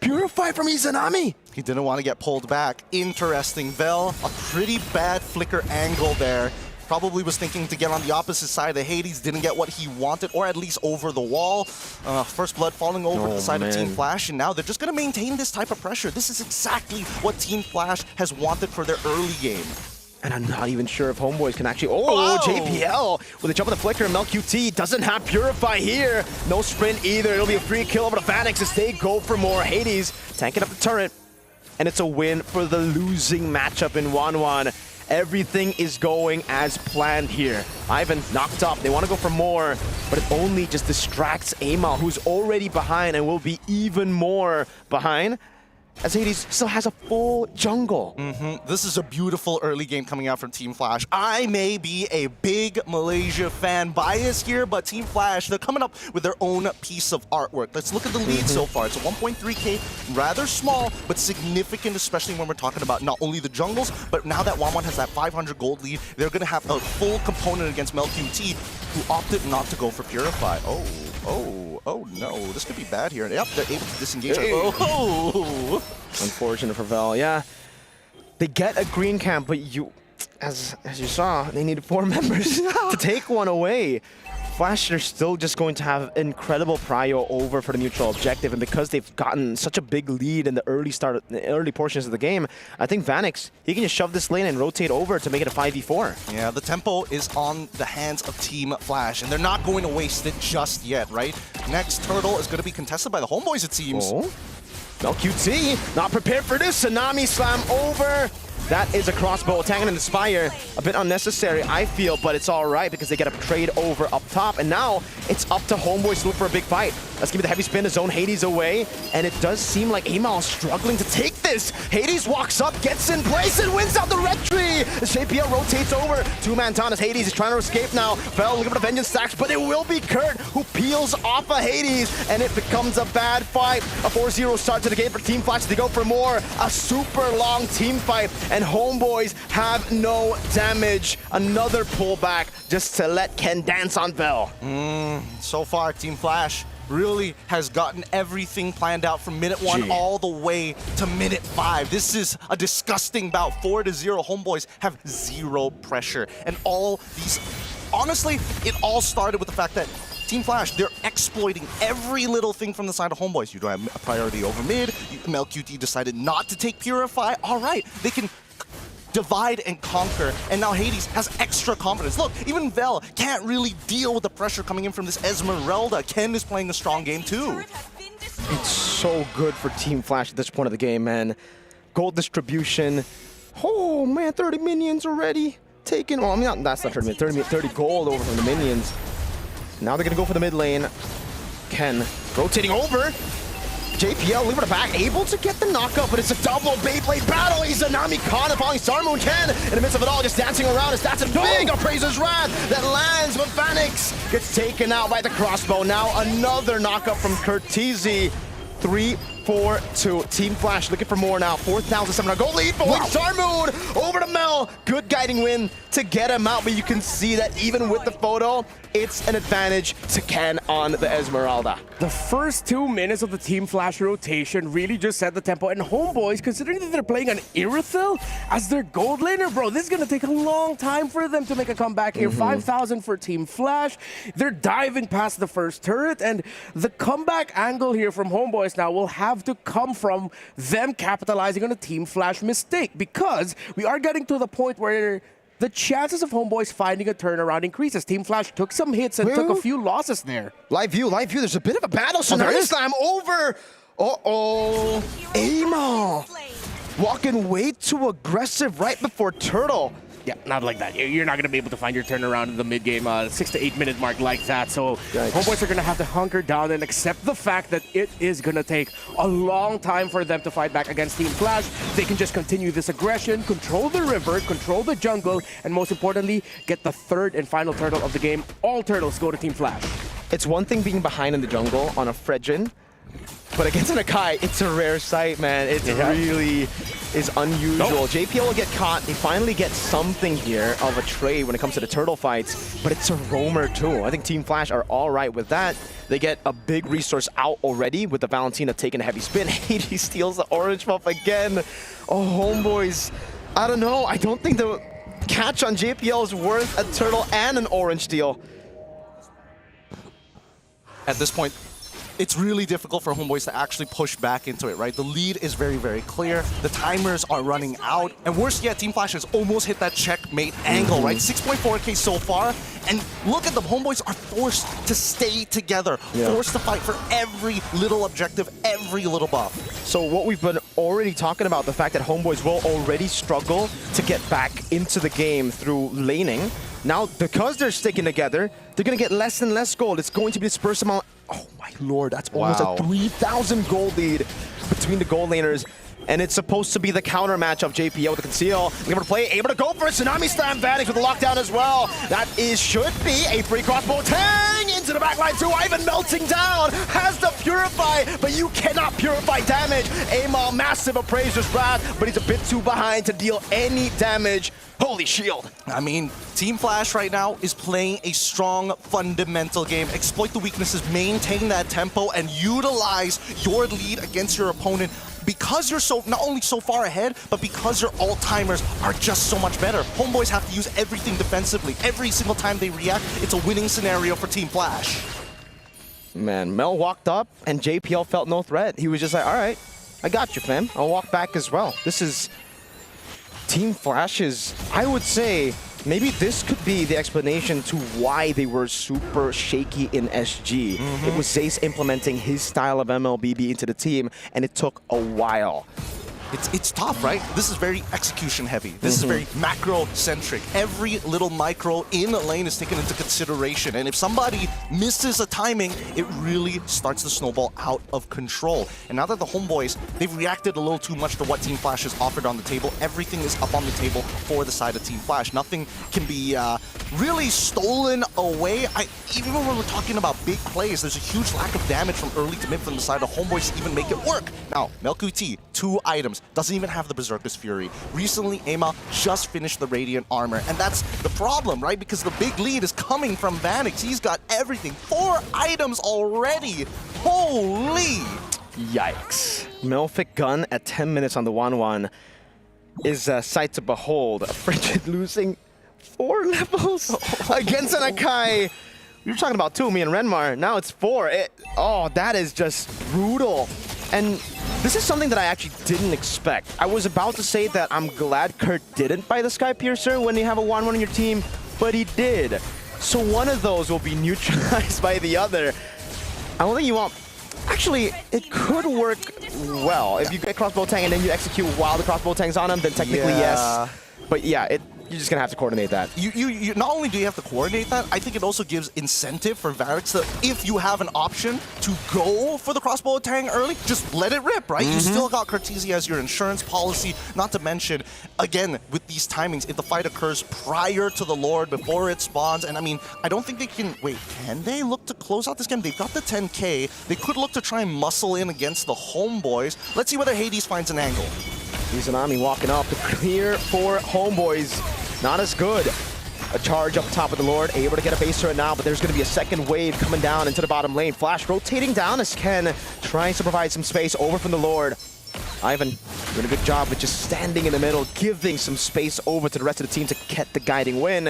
C: Purify from Izanami.
I: He didn't want to get pulled back. Interesting. Vel, a pretty bad flicker angle there. Probably was thinking to get on the opposite side of Hades, didn't get what he wanted, or at least over the wall. First blood falling over to the side of Team Flash, and now they're just going to maintain this type of pressure. This is exactly what Team Flash has wanted for their early game.
C: And I'm not even sure if Homeboys can actually... Oh, JPL with a jump of the flicker. MelQT doesn't have Purify here. No sprint either. It'll be a free kill over to Vanix as they go for more. Hades tanking up the turret. And it's a win for the losing matchup in 1-1. Everything is going as planned here. Ivan knocked up. They want to go for more, but it only just distracts Amal, who's already behind and will be even more behind, as Hades still has a full jungle.
I: This is a beautiful early game coming out from Team Flash. I may be a big Malaysia fan bias here, but Team Flash, they're coming up with their own piece of artwork. Let's look at the lead so far. It's a 1.3K, rather small, but significant, especially when we're talking about not only the jungles, but now that Wanwan has that 500 gold lead, they're going to have a full component against MelQT, who opted not to go for Purify. Oh no, this could be bad here. Yep, they're able to disengage.
C: Unfortunate for Vel, yeah. They get a green camp, but as you saw, they needed 4 members to take one away. Flash are still just going to have incredible prio over for the mutual objective, and because they've gotten such a big lead in the early portions of the game, I think Vanix, he can just shove this lane and rotate over to make it a 5v4.
I: Yeah, the tempo is on the hands of Team Flash, and they're not going to waste it just yet, right? Next turtle is going to be contested by the Homeboys, it seems.
C: Well, QT not prepared for this. Tsunami slam over. That is a crossbow attack and Inspire. A bit unnecessary, I feel, but it's all right because they get a trade over up top. And now it's up to Homeboys to look for a big fight. Let's give it the heavy spin to zone Hades away. And it does seem like Amal is struggling to take this. Hades walks up, gets in place, and wins out the red tree. The JPL rotates over. Two-man Thomas. Hades is trying to escape now. Fell looking for the vengeance stacks, but it will be Kurt who peels off of Hades. And it becomes a bad fight. A 4-0 start to the game for Team Flash. They go for more. A super long team fight. And Homeboys have no damage. Another pullback just to let Ken dance on Bell.
I: So far, Team Flash really has gotten everything planned out from minute 1 all the way to minute 5. This is a disgusting bout. 4-0. Homeboys have 0 pressure. And all these... Honestly, it all started with the fact that Team Flash, they're exploiting every little thing from the side of Homeboys. You don't have a priority over mid. MLQT decided not to take Purify. All right, they can divide and conquer, and now Hades has extra confidence. Look, even Vel can't really deal with the pressure coming in from this Esmeralda. Ken is playing a strong game too.
C: It's so good for Team Flash at this point of the game, man. Gold distribution. Oh, man, 30 minions already taken. Well, I mean, that's not 30 minions. 30 gold over from the minions. Now they're going to go for the mid lane. Ken rotating over. JPL, leave it back, able to get the knockup, but it's a double Beyblade battle. He's Tsunami Kana following Starmoon. Ken, in the midst of it all, just dancing around. That's a big Appraiser's Wrath that lands, but Phoenix gets taken out by the crossbow. Now another knockup from Curtizi. 3-4-2. Team Flash looking for more now. 4,700 gold lead for Starmoon. Over to Mel. Good guiding win to get him out, but you can see that even with the photo, it's an advantage to Ken on the Esmeralda.
F: The first 2 minutes of the Team Flash rotation really just set the tempo. And Homeboys, considering that they're playing an Irithyll as their gold laner, bro, this is going to take a long time for them to make a comeback here. 5,000 for Team Flash. They're diving past the first turret, and the comeback angle here from Homeboys now will have to come from them capitalizing on a Team Flash mistake, because we are getting to the point where the chances of Homeboys finding a turnaround increases. Team Flash took some hits and took a few losses there.
C: Live view. There's a bit of a battle. So there is slam over. Uh-oh. Amal walking way too aggressive right before Turtle.
F: Yeah, not like that. You're not going to be able to find your turnaround in the mid-game 6 to 8 minute mark like that. So Homeboys are going to have to hunker down and accept the fact that it is going to take a long time for them to fight back against Team Flash. They can just continue this aggression, control the river, control the jungle, and most importantly, get the third and final turtle of the game. All turtles go to Team Flash.
C: It's one thing being behind in the jungle on a Fredgen, but against an Akai, it's a rare sight, man. It really is unusual. JPL will get caught. They finally get something here of a trade when it comes to the turtle fights, but it's a roamer too. I think Team Flash are all right with that. They get a big resource out already with the Valentina taking a heavy spin. Hades steals the orange buff again. Oh, Homeboys. I don't know. I don't think the catch on JPL is worth a turtle and an orange steal.
I: At this point, it's really difficult for Homeboys to actually push back into it, right? The lead is very, very clear. The timers are running out. And worse yet, Team Flash has almost hit that checkmate angle, right? 6.4k so far. And look at them. Homeboys are forced to stay together, forced to fight for every little objective, every little buff.
C: So what we've been already talking about, the fact that Homeboys will already struggle to get back into the game through laning. Now, because they're sticking together, they're going to get less and less gold. It's going to be dispersed amount. Oh my lord, that's almost a 3,000 gold lead between the gold laners. And it's supposed to be the counter match of JPL with the conceal. Able to play, able to go for a Tsunami Slam Vanix with the lockdown as well. That should be a free crossbow. Tang into the backline too. Ivan melting down. Has the Purify, but you cannot purify damage. Amal, massive Appraiser's Wrath, but he's a bit too behind to deal any damage. Holy shield.
I: I mean, Team Flash right now is playing a strong fundamental game. Exploit the weaknesses, maintain that tempo, and utilize your lead against your opponent. Because you're not only so far ahead, but because your alt-timers are just so much better. Homeboys have to use everything defensively. Every single time they react, it's a winning scenario for Team Flash.
C: Man, Mel walked up and JPL felt no threat. He was just like, all right, I got you, fam. I'll walk back as well. This is Team Flash's, I would say, maybe this could be the explanation to why they were super shaky in SG. It was Zace implementing his style of MLBB into the team, and it took a while.
I: It's tough, right? This is very execution heavy. This is very macro-centric. Every little micro in a lane is taken into consideration. And if somebody misses a timing, it really starts to snowball out of control. And now that the Homeboys, they've reacted a little too much to what Team Flash has offered on the table. Everything is up on the table for the side of Team Flash. Nothing can be really stolen away. Even when we're talking about big plays, there's a huge lack of damage from early to mid from the side of Homeboys to even make it work. Now, Melkuti, 2 items. Doesn't even have the Berserker's Fury. Recently, Ama just finished the Radiant Armor, and that's the problem, right? Because the big lead is coming from Vanix. He's got everything. 4 items already. Holy!
C: Yikes. Melfic Gun at 10 minutes on the 1-1 is a sight to behold. Frigid losing 4 levels against an Akai. You're talking about 2, me and Renmar. Now it's 4. Oh, that is just brutal. And this is something that I actually didn't expect. I was about to say that I'm glad Kurt didn't buy the Sky Piercer when you have a 1-1 on your team, but he did. So one of those will be neutralized by the other. I don't think you want... Actually, it could work well. If you get Crossbow Tang and then you execute while the Crossbow Tang's on him, then technically yes. But yeah, you're just gonna have to coordinate that.
I: You not only do you have to coordinate that, I think it also gives incentive for Vanix that if you have an option to go for the crossbow tang early, just let it rip, right? You still got Cartesia as your insurance policy, not to mention, again, with these timings, if the fight occurs prior to the Lord, before it spawns, and I mean, I don't think they can, wait, can they look to close out this game? They've got the 10K. They could look to try and muscle in against the Homeboys. Let's see whether Hades finds an angle.
C: Izanami walking up the clear for Homeboys. Not as good. A charge up top of the Lord, able to get a base turret now, but there's going to be a second wave coming down into the bottom lane. Flash rotating down as Ken tries to provide some space over from the Lord. Ivan doing a good job with just standing in the middle, giving some space over to the rest of the team to get the guiding win.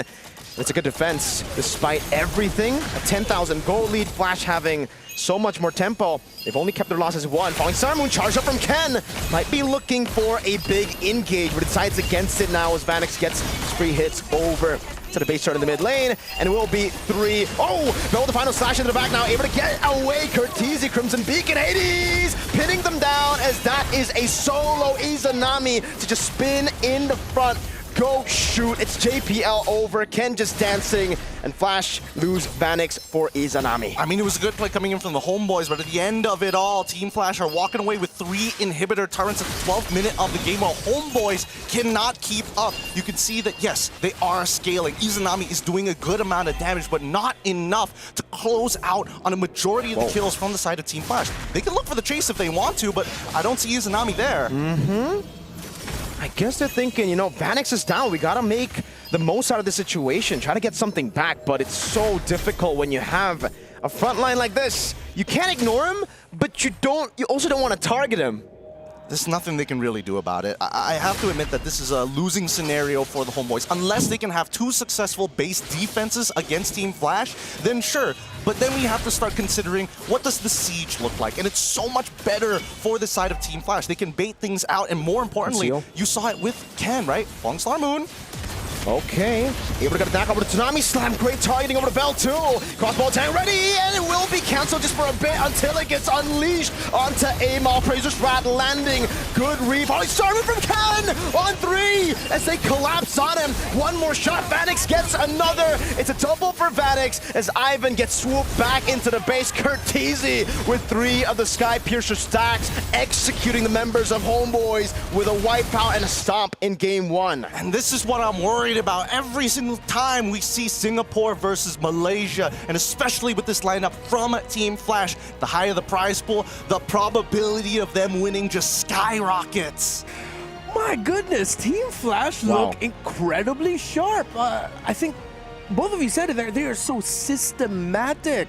C: It's a good defense despite everything. A 10,000 gold lead, Flash having so much more tempo. They've only kept their losses 1. Falling Star Moon charge up from Ken. Might be looking for a big engage, but decides against it now as Vanix gets free hits over to the base turret in the mid lane, and it will be 3. Oh, no, the final slash into the back now, able to get away. Curtizi, Crimson Beacon, Hades pinning them down as that is a solo Izanami to just spin in the front. Go shoot, it's JPL over, Ken just dancing, and Flash lose Vanix for Izanami.
I: I mean, it was a good play coming in from the Homeboys, but at the end of it all, Team Flash are walking away with 3 inhibitor turrets at the 12th minute of the game, while Homeboys cannot keep up. You can see that, yes, they are scaling. Izanami is doing a good amount of damage, but not enough to close out on a majority of the kills from the side of Team Flash. They can look for the chase if they want to, but I don't see Izanami there.
C: I guess they're thinking, you know, Vanix is down. We got to make the most out of the situation. Try to get something back, but it's so difficult when you have a front line like this. You can't ignore him, but you also don't want to target him.
I: There's nothing they can really do about it. I have to admit that this is a losing scenario for the Homeboys. Unless they can have 2 successful base defenses against Team Flash, then sure. But then we have to start considering, what does the siege look like? And it's so much better for the side of Team Flash. They can bait things out, and more importantly, you saw it with Ken, right? Falling Star Moon.
C: Okay, able to get a back over to Tsunami Slam. Great targeting over to Bell too. Crossbow Tang ready, and it will be cancelled just for a bit until it gets unleashed onto Amal. Praiser Strat landing. Good read. Falling Star Moon from Ken on 3 as they collapse on him. One more shot. Vanix gets another. It's a double for Vanix as Ivan gets swooped back into the base. Curtizi with 3 of the Sky Piercer stacks, executing the members of Homeboys with a wipeout and a stomp in game 1.
I: And this is what I'm worried about every single time we see Singapore versus Malaysia, and especially with this lineup from Team Flash. The higher the prize pool, the probability of them winning just skyrockets.
F: My goodness, Team Flash look incredibly sharp. I think both of you said it, they are so systematic.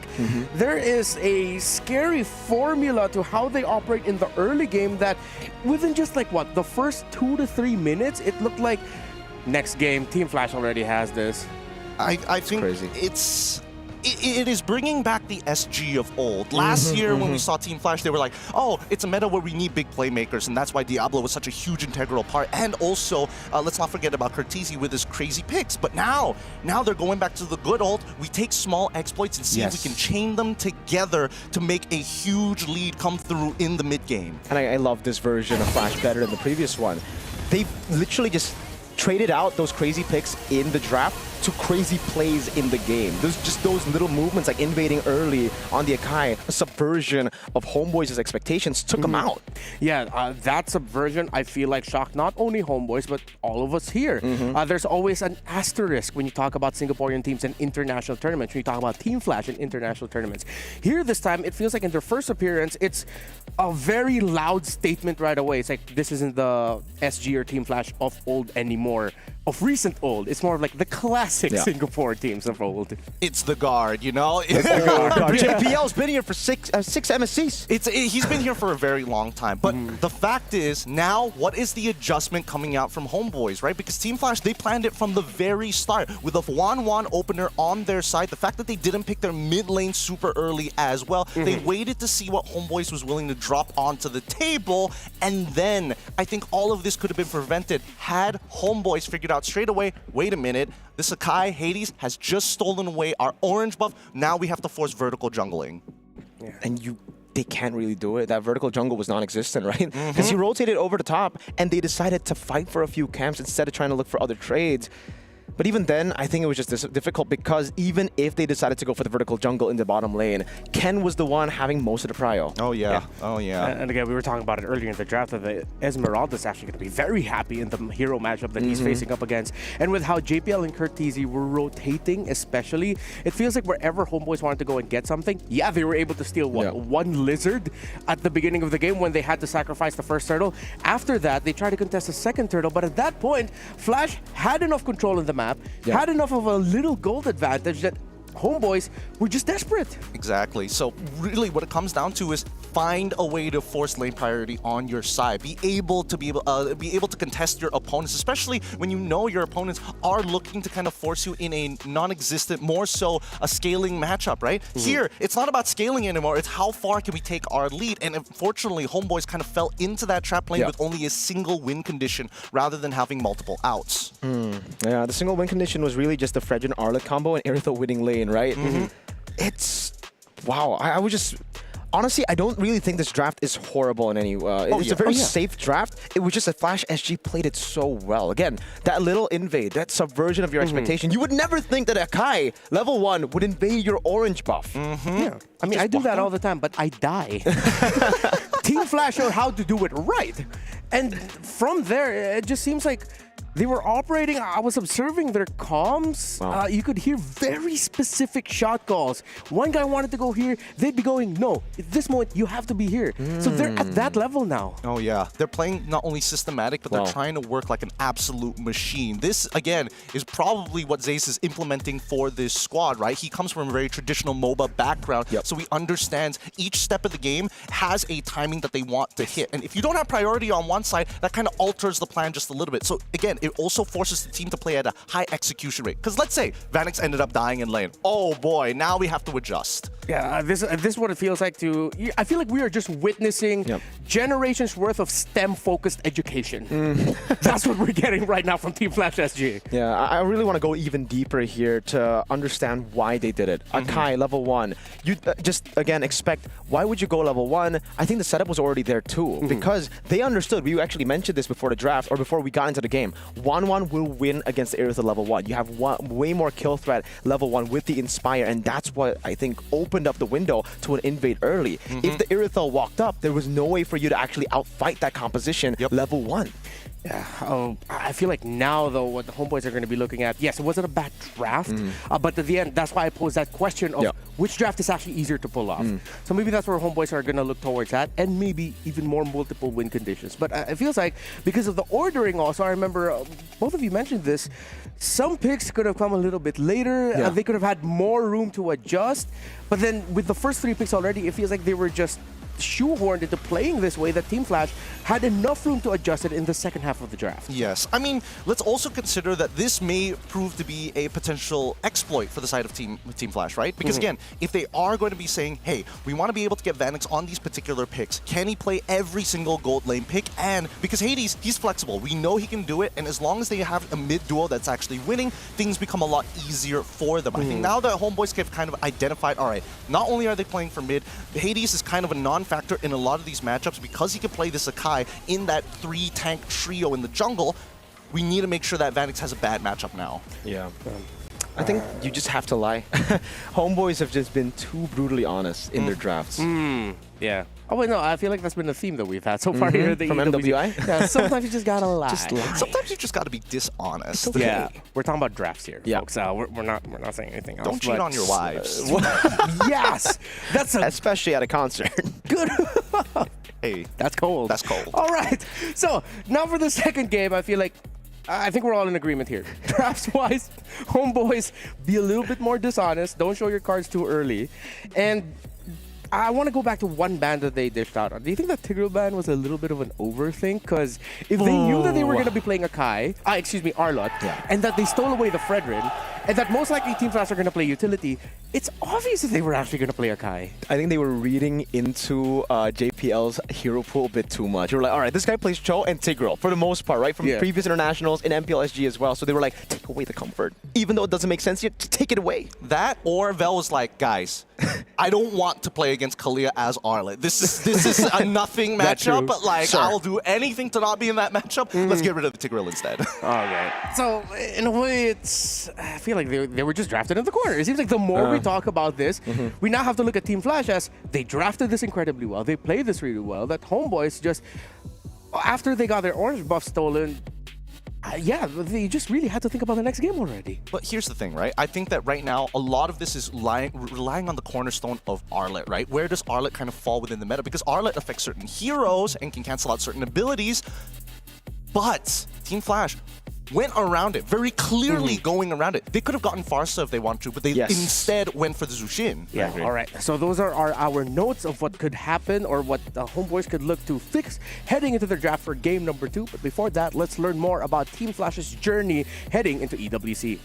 F: There is a scary formula to how they operate in the early game that within just like what, the first 2 to 3 minutes, it looked like next game, Team Flash already has this.
I: I think it's it is bringing back the SG of old. Last year when we saw Team Flash, they were like, oh, it's a meta where we need big playmakers, and that's why Diablo was such a huge integral part. And also, let's not forget about Curtizi with his crazy picks. But now they're going back to the good old, we take small exploits and see if we can chain them together to make a huge lead come through in the mid game.
C: And I love this version of Flash better than the previous one. They've literally just traded out those crazy picks in the draft to crazy plays in the game. There's just those little movements like invading early on the Akai, a subversion of Homeboys' expectations, took them out.
F: Yeah, that subversion, I feel like, shocked not only Homeboys, but all of us here. There's always an asterisk when you talk about Singaporean teams and international tournaments, when you talk about Team Flash and international tournaments. Here this time, it feels like in their first appearance, it's a very loud statement right away. It's like, this isn't the SG or Team Flash of old anymore. Of recent old. It's more of like the classic Singapore teams of old.
I: It's the guard, you know?
C: It's the guard. JPL's been here for six MSCs.
I: He's been here for a very long time. But the fact is, now, what is the adjustment coming out from Homeboys, right? Because Team Flash, they planned it from the very start. With a 1-1 opener on their side, the fact that they didn't pick their mid lane super early as well, they waited to see what Homeboys was willing to drop onto the table. And then, I think all of this could have been prevented had Homeboys figured out straight away, wait a minute, this Akai Hades has just stolen away our orange buff. Now we have to force vertical jungling.
C: And they can't really do it. That vertical jungle was non-existent, right? Because he rotated over the top and they decided to fight for a few camps instead of trying to look for other trades. But even then, I think it was just difficult because even if they decided to go for the vertical jungle in the bottom lane, Ken was the one having most of the prio.
I: Oh, yeah. Oh, yeah.
F: And again, we were talking about it earlier in the draft that the Esmeralda's actually going to be very happy in the hero matchup that he's facing up against. And with how JPL and Curtizi were rotating especially, it feels like wherever Homeboys wanted to go and get something, they were able to steal one lizard at the beginning of the game when they had to sacrifice the first turtle. After that, they tried to contest the second turtle, but at that point, Flash had enough control in the map, had enough of a little gold advantage that Homeboys were just desperate.
I: Exactly. So really what it comes down to is find a way to force lane priority on your side. Be able to contest your opponents, especially when you know your opponents are looking to kind of force you in a non-existent, more so a scaling matchup, right? Here, it's not about scaling anymore. It's how far can we take our lead? And unfortunately, Homeboys kind of fell into that trap lane with only a single win condition rather than having multiple outs.
C: Yeah, the single win condition was really just the Fredrin Arlet combo and Iritha winning lane, right? It's wow. I was just honestly, I don't really think this draft is horrible in any way. It's a very safe draft. It was just that Flash SG played it so well. Again, that little invade, that subversion of your expectation. You would never think that Akai, level 1, would invade your orange buff.
F: Yeah. I mean, I do that all the time, but I die. Team Flash showed how to do it right. And from there, it just seems like they were operating. I was observing their comms. You could hear very specific shot calls. One guy wanted to go here. They'd be going, no, at this moment, you have to be here. So they're at that level now.
I: Oh, yeah. They're playing not only systematic, but they're trying to work like an absolute machine. This, again, is probably what Zace is implementing for this squad, right? He comes from a very traditional MOBA background, so he understands each step of the game has a timing that they want to hit. And if you don't have priority on one side, that kind of alters the plan just a little bit. So, again, it also forces the team to play at a high execution rate. Because let's say Vanix ended up dying in lane. Oh boy, now we have to adjust.
F: Yeah, this is what it feels like to... I feel like we are just witnessing generations worth of STEM-focused education. That's what we're getting right now from Team Flash SG.
C: Yeah, I really want to go even deeper here to understand why they did it. Akai, level 1. You just, again, expect, why would you go level 1? I think the setup was already there too. Because they understood, we actually mentioned this before the draft, or before we got into the game. 1-1 will win against the Iritha level 1. You have way more kill threat level 1 with the Inspire, and that's what I think opened up the window to an invade early. If the Iritha walked up, there was no way for you to actually outfight that composition level 1.
F: Yeah, I feel like now, though, what the Homeboys are going to be looking at, yes, it wasn't a bad draft, but at the end, that's why I posed that question of which draft is actually easier to pull off. So maybe that's where Homeboys are going to look towards that, and maybe even more multiple win conditions. But it feels like, because of the ordering also, I remember both of you mentioned this, some picks could have come a little bit later, they could have had more room to adjust, but then with the first 3 picks already, it feels like they were just shoehorned into playing this way that Team Flash had enough room to adjust it in the second half of the draft.
I: Yes. I mean, let's also consider that this may prove to be a potential exploit for the side of Team Flash, right? Because again, if they are going to be saying, hey, we want to be able to get Vanix on these particular picks, can he play every single gold lane pick? And because Hades, he's flexible. We know he can do it. And as long as they have a mid duo that's actually winning, things become a lot easier for them. I think now that Homeboys have kind of identified, all right, not only are they playing for mid, Hades is kind of a non-factor in a lot of these matchups because he can play the Sakai in that 3-tank trio in the jungle. We need to make sure that Vanix has a bad matchup now.
C: Yeah. I think you just have to lie. Homeboys have just been too brutally honest in their drafts.
F: Yeah. Oh, wait, no, I feel like that's been a theme that we've had so far here at the
C: From
F: EWC.
C: MWI?
F: Yeah, sometimes you just gotta lie.
C: Just lie.
I: Sometimes you just got to be dishonest.
C: Okay.
F: Yeah, we're talking about drafts here, folks. We're not saying anything else.
I: Don't cheat on your wives.
F: Yes, that's
C: especially at a concert.
F: Good.
I: Hey,
F: that's cold.
I: That's cold.
F: All right. So now for the second game, I think we're all in agreement here. Drafts-wise, Homeboys, be a little bit more dishonest. Don't show your cards too early. And I want to go back to one ban that they dished out on. Do you think that Tigreal ban was a little bit of an overthink? Because if they knew that they were going to be playing Arlott, and that they stole away the Fredrin, and that most likely Team Flash are going to play utility, it's obvious that they were actually going to play Akai.
C: I think they were reading into JPL's hero pool a bit too much. They were like, all right, this guy plays Cho and Tigreal for the most part, right? From previous internationals in MPLSG as well. So they were like, take away the comfort. Even though it doesn't make sense yet, take it away.
I: That or Vel was like, guys, I don't want to play against Kalia as Arlott. This is a nothing matchup, but like I'll do anything to not be in that matchup. Let's get rid of the Tigreal instead.
F: Okay. So in a way, I feel like they were just drafted in the corner. It seems like the more we talk about this, we now have to look at Team Flash as they drafted this incredibly well. They played this really well. That Homeboys just, after they got their orange buff stolen, they just really had to think about the next game already.
I: But here's the thing, right? I think that right now, a lot of this is relying on the cornerstone of Arlott, right? Where does Arlott kind of fall within the meta? Because Arlott affects certain heroes and can cancel out certain abilities, but Team Flash went around it, very clearly going around it. They could have gotten Farsa if they wanted to, but they instead went for the Zushin.
F: Yeah, all right. So those are our notes of what could happen or what the Homeboys could look to fix heading into their draft for game number 2. But before that, let's learn more about Team Flash's journey heading into EWC.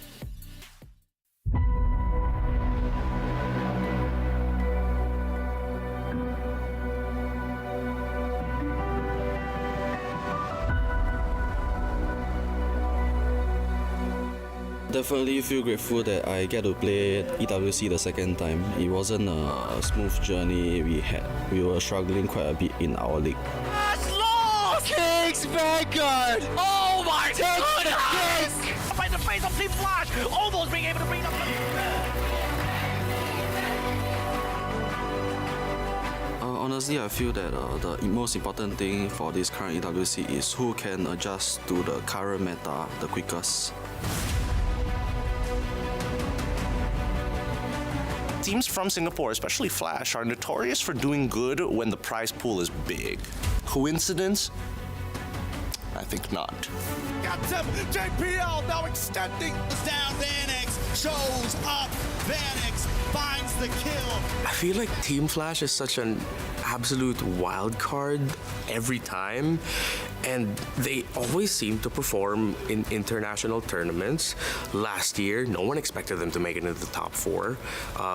N: Definitely feel grateful that I get to play EWC the second time. It wasn't a smooth journey we had. We were struggling quite a bit in our league.
M: King's Vanguard! Oh my goodness! By the face of Team Flash, almost being able to bring up
N: Honestly, I feel that the most important thing for this current EWC is who can adjust to the current meta the quickest.
E: Teams from Singapore, especially Flash, are notorious for doing good when the prize pool is big. Coincidence? I think not.
H: Got them. JPL now extending. Down Vanix. Shows up. Vanix finds the kill.
O: I feel like Team Flash is such an absolute wild card every time, and they always seem to perform in international tournaments. Last year, no one expected them to make it into the top 4,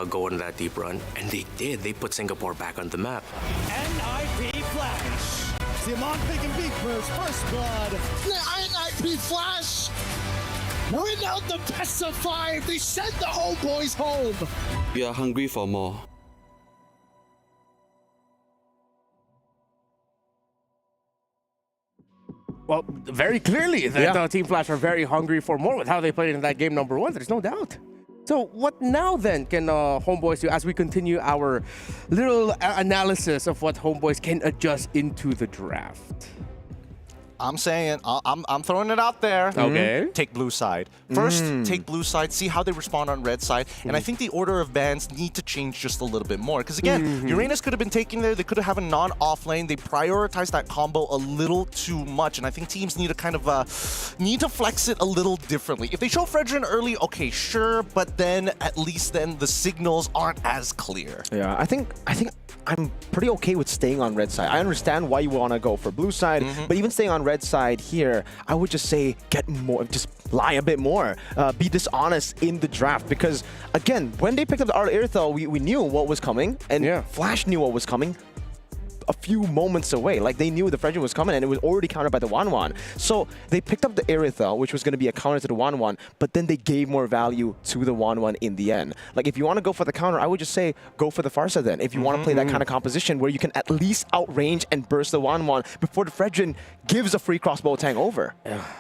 O: go on that deep run, and they did. They put Singapore back on the map.
H: NIP Flash. Simon picking big first blood. NIP Flash. Win out the best of 5. They send the Homeboys home.
N: We are hungry for more.
F: Well, very clearly that Team Flash are very hungry for more with how they played in that game number 1. There's no doubt. So what now then can Homeboys do as we continue our little analysis of what Homeboys can adjust into the draft?
I: I'm saying, I'm throwing it out there.
F: Okay.
I: Take blue side. First, take blue side, see how they respond on red side. And I think the order of bans need to change just a little bit more. Because again, Uranus could have been taken there. They could have a non-off lane. They prioritized that combo a little too much. And I think teams need to kind of need to flex it a little differently. If they show Fredrin early, okay, sure. But then at least then the signals aren't as clear.
C: Yeah, I think I'm pretty okay with staying on red side. I understand why you want to go for blue side, but even staying on red side here, I would just say get more, just lie a bit more, be dishonest in the draft. Because again, when they picked up the Irithyll, we knew what was coming, and Flash knew what was coming a few moments away. Like, they knew the Fredrin was coming and it was already countered by the 1-1. So they picked up the Irithyll, which was going to be a counter to the 1-1, but then they gave more value to the 1-1 in the end. Like, if you want to go for the counter, I would just say go for the Farsa then. If you want to play that kind of composition where you can at least outrange and burst the 1-1 before the Fredrin gives a free crossbow tank over.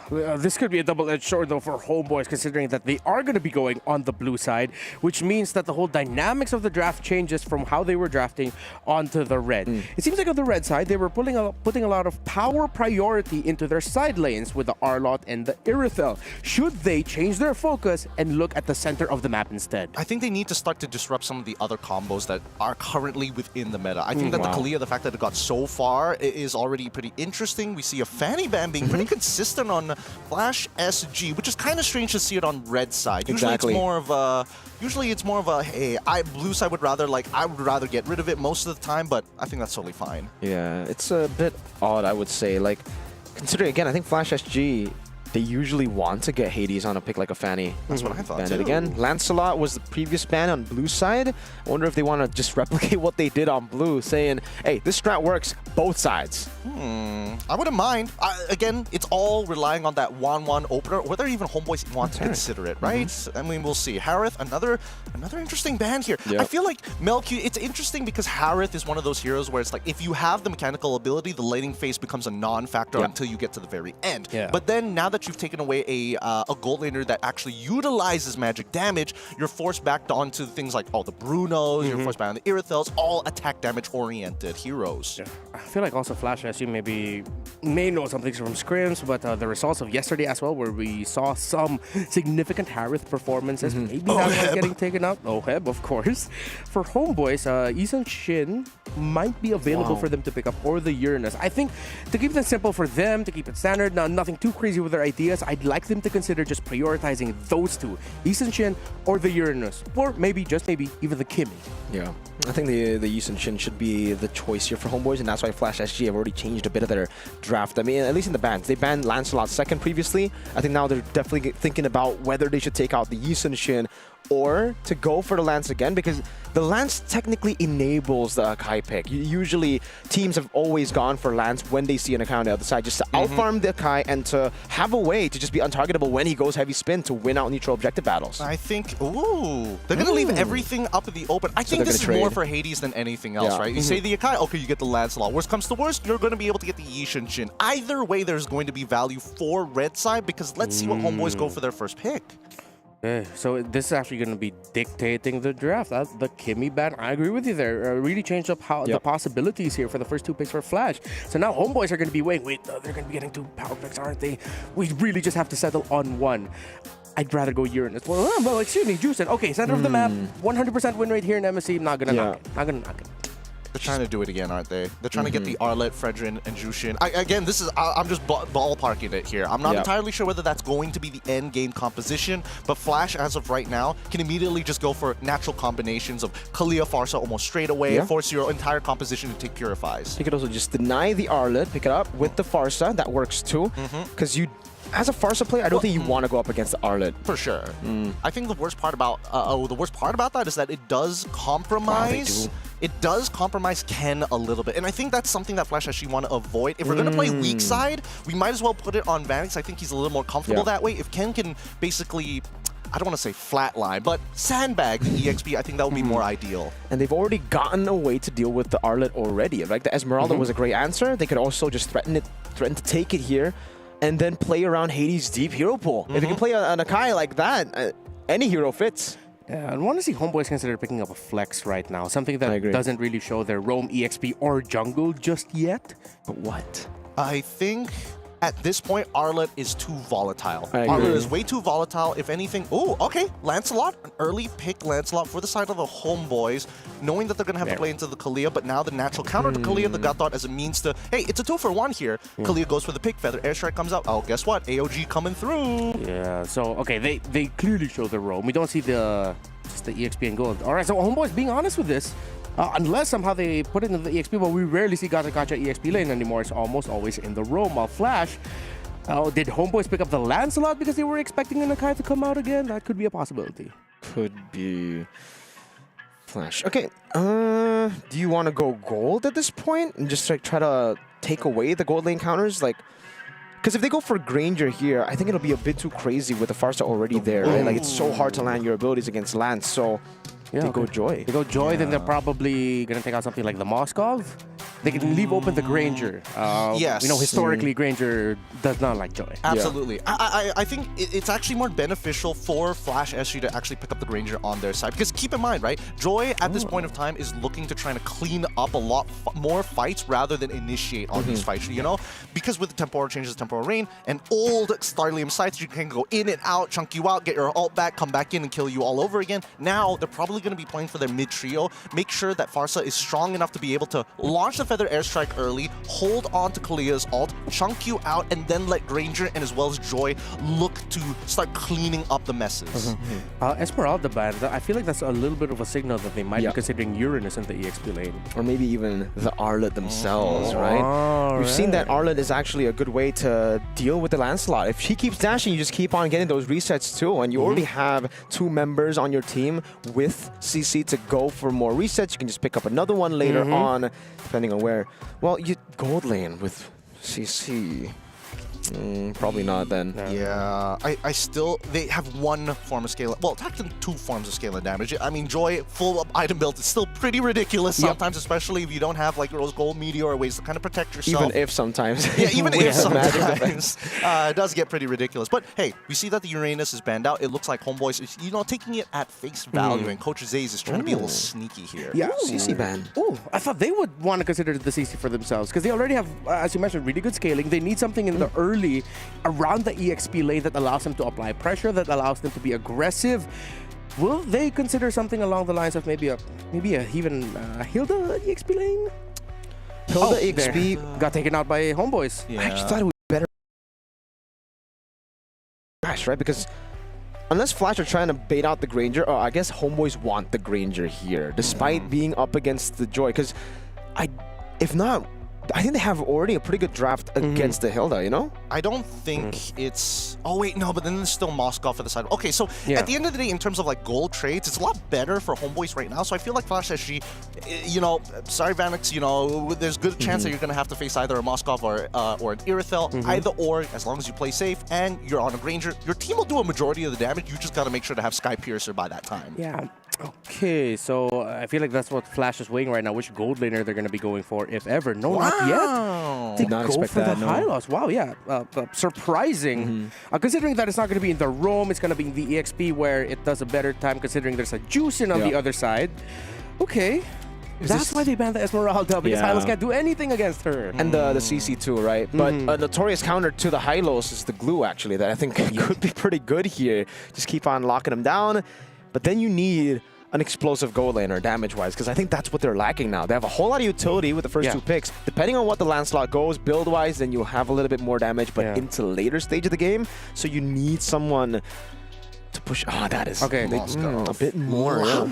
F: This could be a double-edged sword though for Homeboys, considering that they are going to be going on the blue side, which means that the whole dynamics of the draft changes from how they were drafting onto the red. It seems like on the red side, they were putting a lot of power priority into their side lanes with the Arlott and the Irithyll. Should they change their focus and look at the center of the map instead?
I: I think they need to start to disrupt some of the other combos that are currently within the meta. I think that the Kalia, the fact that it got so far, is already pretty interesting. We see a Fanny ban being pretty consistent on Flash SG, which is kind of strange to see it on red side. Usually it's more of a, hey, blue side I would rather get rid of it most of the time, but I think that's totally fine.
C: Yeah, it's a bit odd, I would say. Like, considering, again, I think Flash SG, they usually want to get Hades on a pick like a Fanny.
I: That's what I thought, too.
C: Again, Lancelot was the previous ban on blue side. I wonder if they want to just replicate what they did on blue, saying, hey, this strat works both sides.
I: I wouldn't mind. Again, it's all relying on that 1-1 opener, whether even Homeboys want to consider it, right? I mean, we'll see. Harith, another interesting ban here. I feel like Melq, it's interesting because Harith is one of those heroes where it's like, if you have the mechanical ability, the laning phase becomes a non-factor until you get to the very end. But then, now that you've taken away a gold laner that actually utilizes magic damage, you're forced back onto things like, the Brunos, you're forced back on the Irithylls, all attack damage-oriented heroes.
F: I feel like also Flash SG may know some things from scrims, but the results of yesterday as well, where we saw some significant Harith performances, maybe that one getting taken out. Heb, of course. For Homeboys, Eason Shin might be available for them to pick up, or the Uranus. I think to keep it simple for them, to keep it standard, nothing too crazy with their ideas, I'd like them to consider just prioritizing those two, Eason Shin or the Uranus, or maybe, just maybe, even the Kimmy.
C: Yeah, I think the Eason Shin should be the choice here for Homeboys, and that's why Flash SG have already changed a bit of their draft. I mean, at least in the bans. They banned Lancelot second previously. I think now they're definitely thinking about whether they should take out the Eason Shin or to go for the Lance again, because the Lance technically enables the Akai pick. Usually, teams have always gone for Lance when they see an Akai on the other side, just to outfarm the Akai and to have a way to just be untargetable when he goes heavy spin to win out neutral objective battles.
I: I think, they're going to leave everything up in the open. I think this is more for Hades than anything else, right? You say the Akai, okay, you get the Lancelot. Worst comes to worst, you're going to be able to get the Eason Shin. Either way, there's going to be value for red side, because let's see what Homeboys go for their first pick.
F: Okay, so this is actually going to be dictating the draft. The Kimmy ban, I agree with you there. Really changed up how the possibilities here for the first two picks for Flash. So now Homeboys are going to be wait, they're going to be getting two power picks, aren't they? We really just have to settle on one. I'd rather go Uranus. Well, excuse me, Juicen. Okay, center of the map, 100% win rate here in MSC. Not going to knock it. Not going to knock it.
I: They're trying to do it again, aren't they? They're trying to get the Arlott, Fredrin, and Jushin. Again, I'm just ballparking it here. I'm not entirely sure whether that's going to be the end game composition, but Flash, as of right now, can immediately just go for natural combinations of Kalia Farsa almost straight away, force your entire composition to take Purifies.
C: You could also just deny the Arlott, pick it up with the Farsa. That works too, because as a Farsa player, I don't think you want to go up against the Arlott.
I: For sure. I think the worst part about that is that it does compromise. It does compromise Ken a little bit, and I think that's something that Flash actually want to avoid. If we're going to play weak side, we might as well put it on Vanix. I think he's a little more comfortable that way. If Ken can basically, I don't want to say flatline, but sandbag the EXP, I think that would be more ideal.
C: And they've already gotten a way to deal with the Arlott already. Like the Esmeralda was a great answer. They could also just threaten to take it here, and then play around Hades' deep hero pool. If you can play an Akai like that, any hero fits.
F: Yeah, I want to see Homeboys consider picking up a flex right now. Something that doesn't really show their roam EXP or jungle just yet.
C: But what?
I: I think at this point, Arlet is too volatile.
C: I agree.
I: Arlet is way too volatile. If anything, oh, okay, Lancelot, an early pick Lancelot for the side of the Homeboys, knowing that they're going to have to play into the Kalia, but now the natural counter to Kalia, the God Thought as a means to, hey, it's a 2-for-1 here. Kalia goes for the pick, Feather Airstrike comes out. Oh, guess what? AOG coming through.
F: Yeah, so, okay, they clearly show the roam. We don't see just the EXP and gold. All right, so Homeboys being honest with this, unless somehow they put it in the EXP, but we rarely see Gacha EXP lane anymore. It's almost always in the roam. While Flash, did Homeboys pick up the Lancelot because they were expecting Nakai to come out again? That could be a possibility.
C: Could be. Flash. Okay, do you want to go gold at this point and just like try to take away the gold lane counters? Like, because if they go for Granger here, I think it'll be a bit too crazy with the Farsa already there, right? Like, it's so hard to land your abilities against Lance, so they go Joy.
F: They go Joy, then they're probably going to take out something like the Moskov. They can leave open the Granger.
I: Yes.
F: You know, historically, Granger does not like Joy.
I: Absolutely. I think it's actually more beneficial for Flash SG to actually pick up the Granger on their side. Because keep in mind, right, Joy at this point of time is looking to try to clean up a lot more fights rather than initiate on these fights, you know? Because with the temporal changes, temporal rain, and old Starlium sites, you can go in and out, chunk you out, get your ult back, come back in and kill you all over again. Now, they're probably going to be playing for their mid-trio. Make sure that Farsa is strong enough to be able to launch the Feather Airstrike early, hold on to Kalia's ult, chunk you out, and then let Granger and as well as Joy look to start cleaning up the messes.
F: Esmeralda ban, I feel like that's a little bit of a signal that they might be considering Uranus in the EXP lane.
C: Or maybe even the Arlet themselves, right? We've seen that Arlet is actually a good way to deal with the Lancelot. If she keeps dashing, you just keep on getting those resets too, and you already have 2 members on your team with CC to go for more resets. You can just pick up another one later on, depending on where. Well, you gold lane with CC. Probably not then.
I: Yeah, I still, they have 1 form of scale, well, technically 2 forms of scale of damage. I mean, Joy full up item build is still pretty ridiculous sometimes, especially if you don't have like those gold meteor or ways to kind of protect yourself.
C: Even if sometimes.
I: Yeah, even if sometimes. It does get pretty ridiculous. But hey, we see that the Uranus is banned out. It looks like Homeboys is, you know, taking it at face value, and Coach Zays is trying to be a little sneaky here.
F: Yeah,
C: CC ban.
F: Oh, I thought they would want to consider the CC for themselves because they already have, as you mentioned, really good scaling. They need something in the early around the EXP lane that allows them to apply pressure, that allows them to be aggressive. Will they consider something along the lines of maybe even Hilda EXP lane?
C: Hilda EXP
F: got taken out by Homeboys.
C: I actually thought it would be better. Flash, right? Because unless Flash are trying to bait out the Granger, I guess Homeboys want the Granger here, despite being up against the Joy. Because if not, I think they have already a pretty good draft against the Hilda, you know?
I: I don't think it's... Oh, wait, no, but then there's still Moskov at the side. Okay, so at the end of the day, in terms of like gold trades, it's a lot better for Homeboys right now. So I feel like Flash SG, you know, sorry, Vanix, you know, there's good chance that you're going to have to face either a Moskov or an Irithel. Either or, as long as you play safe and you're on a Granger, your team will do a majority of the damage. You just got to make sure to have Sky Piercer by that time.
F: Yeah. Okay, so I feel like that's what Flash is weighing right now. Which gold laner they're going to be going for, if ever. No, not yet. They
C: Did not
F: go
C: expect
F: for
C: that,
F: the
C: no.
F: Hylos. Wow, yeah. Surprising. Considering that it's not going to be in the roam, it's going to be in the EXP where it does a better time considering there's a juice in on the other side. Okay. That's why they banned the Esmeralda, because Hylos can't do anything against her.
C: And the CC too, right? But a notorious counter to the Hylos is the glue, actually, that I think could be pretty good here. Just keep on locking them down. But then you need an explosive gold laner damage-wise, because I think that's what they're lacking now. They have a whole lot of utility with the first 2 picks. Depending on what the Lancelot goes, build-wise, then you'll have a little bit more damage, but into later stage of the game, so you need someone to push. Oh, that is a bit more.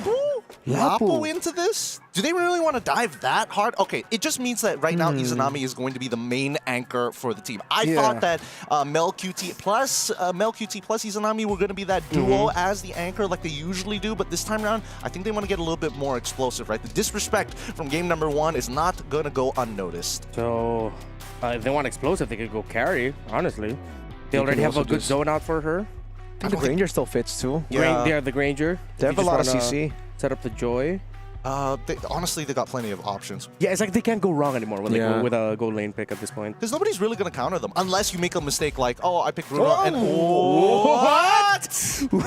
I: Lapo into this? Do they really want to dive that hard? Okay, it just means that right now Izanami is going to be the main anchor for the team. I thought that Mel QT plus Izanami were going to be that duo as the anchor like they usually do, but this time around, I think they want to get a little bit more explosive, right? The disrespect from game number 1 is not going to go unnoticed.
F: So, if they want explosive, they could go carry, honestly. They already have a good zone out for her.
C: I think the Granger still fits too.
F: They are the Granger.
C: They have a lot of CC.
F: Set up the Joy.
I: Honestly, they got plenty of options.
F: Yeah, it's like they can't go wrong anymore when they go with a gold lane pick at this point.
I: Because nobody's really going to counter them unless you make a mistake like, oh, I picked Runa and...
F: What?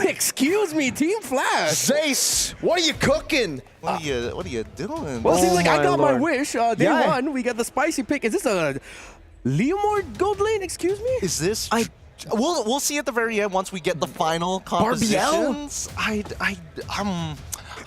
F: Excuse me, Team Flash.
C: Zace, what are you cooking?
I: What are you doing?
F: Well, it seems like I got my wish. Day 1, we got the spicy pick. Is this a Leomord gold lane, excuse me?
I: Is this... We'll see at the very end once we get the final compositions. How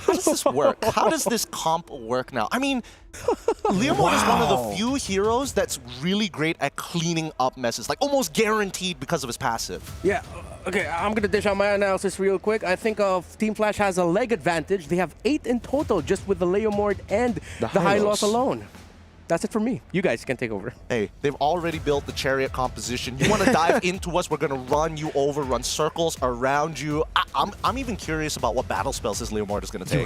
I: does this work? How does this comp work now? I mean, Leomord is one of the few heroes that's really great at cleaning up messes, like almost guaranteed because of his passive.
F: Yeah, okay, I'm gonna dish out my analysis real quick. I think Team Flash has a leg advantage. They have 8 in total just with the Leomord and the high loss alone. That's it for me. You guys can take over.
I: Hey, they've already built the chariot composition. You want to dive into us, we're going to run you over, run circles around you. I'm even curious about what battle spells this Leomord is going to take.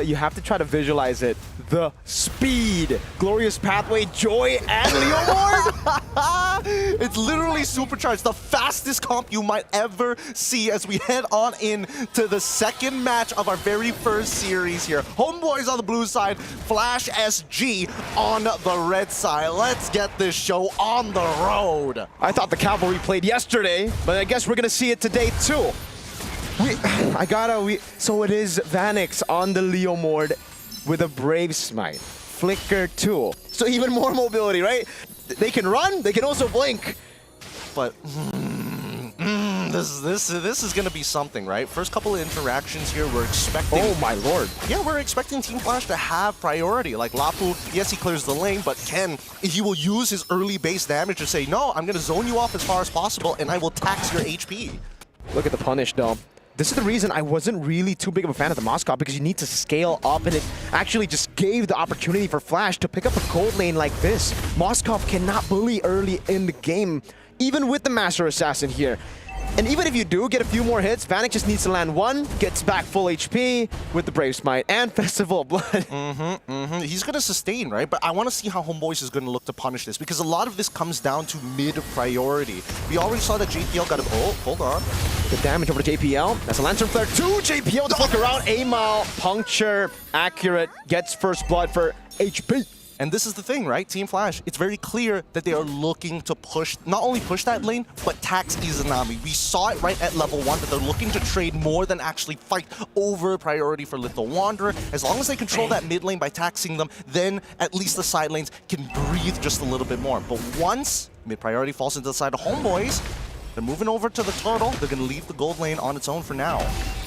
C: You have to try to visualize it. The speed, Glorious Pathway, Joy, and Leomord.
I: It's literally supercharged. The fastest comp you might ever see as we head on in to the second match of our very first series here. Homeboys on the blue side, Flash SG on the red side. Let's get this show on the road.
C: I thought the Cavalry played yesterday, but I guess we're gonna see it today too. So it is Vanix on the Leomord with a Brave Smite. Flicker too. So even more mobility, right? They can run, they can also blink.
I: But this is gonna be something, right? First couple of interactions here, we're expecting...
C: Oh my lord.
I: Yeah, we're expecting Team Flash to have priority. Like Lapu, yes, he clears the lane, but Ken, he will use his early base damage to say, no, I'm gonna zone you off as far as possible, and I will tax your HP.
C: Look at the punish though. This is the reason I wasn't really too big of a fan of the Moskov, because you need to scale up, and it actually just gave the opportunity for Flash to pick up a gold lane like this. Moskov cannot bully early in the game, even with the Master Assassin here. And even if you do get a few more hits, Vanek just needs to land one, gets back full HP with the Brave Smite and Festival of Blood.
I: He's going to sustain, right? But I want to see how Homeboys is going to look to punish this, because a lot of this comes down to mid-priority. We already saw that JPL got a... Oh, hold on.
C: The damage over to JPL. That's a Lantern Flare 2. JPL to flick around. A-Mile, puncture, accurate, gets first blood for HP.
I: And this is the thing, right? Team Flash, it's very clear that they are looking to push, not only push that lane, but tax Izanami. We saw it right at level 1 that they're looking to trade more than actually fight over priority for Lethal Wanderer. As long as they control that mid lane by taxing them, then at least the side lanes can breathe just a little bit more. But once mid priority falls into the side of Homeboys, they're moving over to the turtle. They're going to leave the gold lane on its own for now.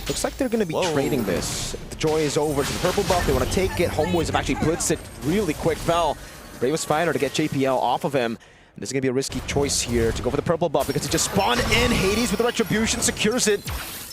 C: Looks like they're going to be trading this. The Joy is over to the purple buff. They want to take it. Homeboys have actually blitzed it really quick. Vel, bravest fighter to get JPL off of him. And this is going to be a risky choice here to go for the purple buff, because it just spawned in. Hades with the Retribution secures it.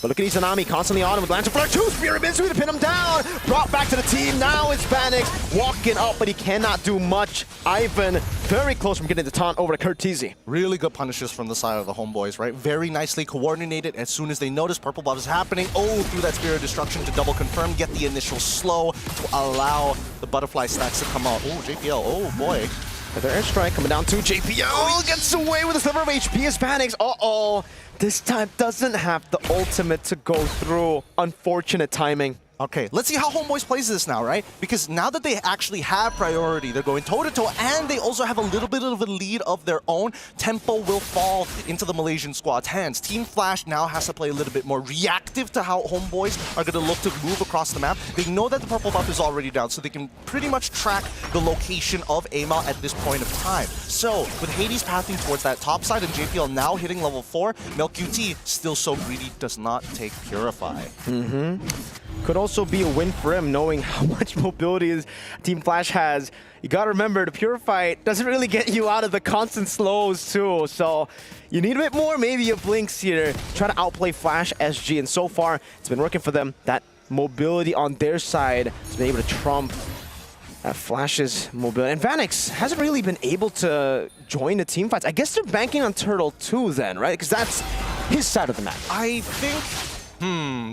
C: But look at Izanami constantly on him with Lantern Flare 2. Spirit Minsu to pin him down. Brought back to the team. Now it's Vanix walking up, but he cannot do much. Ivan very close from getting the taunt over to Curtizi.
I: Really good punishes from the side of the Homeboys, right? Very nicely coordinated. As soon as they notice purple buff is happening, through that Spirit of Destruction to double confirm, get the initial slow to allow the butterfly stacks to come out. Oh, JPL, oh boy.
C: Another airstrike coming down to JPL. He gets away with a sliver of HP as Vanix. This time doesn't have the ultimate to go through. Unfortunate timing.
I: Okay, let's see how Homeboys plays this now, right? Because now that they actually have priority, they're going toe-to-toe, and they also have a little bit of a lead of their own. Tempo will fall into the Malaysian squad's hands. Team Flash now has to play a little bit more reactive to how Homeboys are going to look to move across the map. They know that the purple buff is already down, so they can pretty much track the location of A-Mal at this point of time. So, with Hades pathing towards that top side and JPL now hitting level 4, MelQT, still so greedy, does not take Purify.
C: Could also be a win for him, knowing how much mobility Team Flash has. You gotta remember, the Purify doesn't really get you out of the constant slows too, so you need a bit more, maybe a Blinks here. Try to outplay Flash SG, and so far, it's been working for them. That mobility on their side has been able to trump Flash's mobility. And Vanix hasn't really been able to join the team fights. I guess they're banking on Turtle 2 then, right? Because that's his side of the map.
I: I think...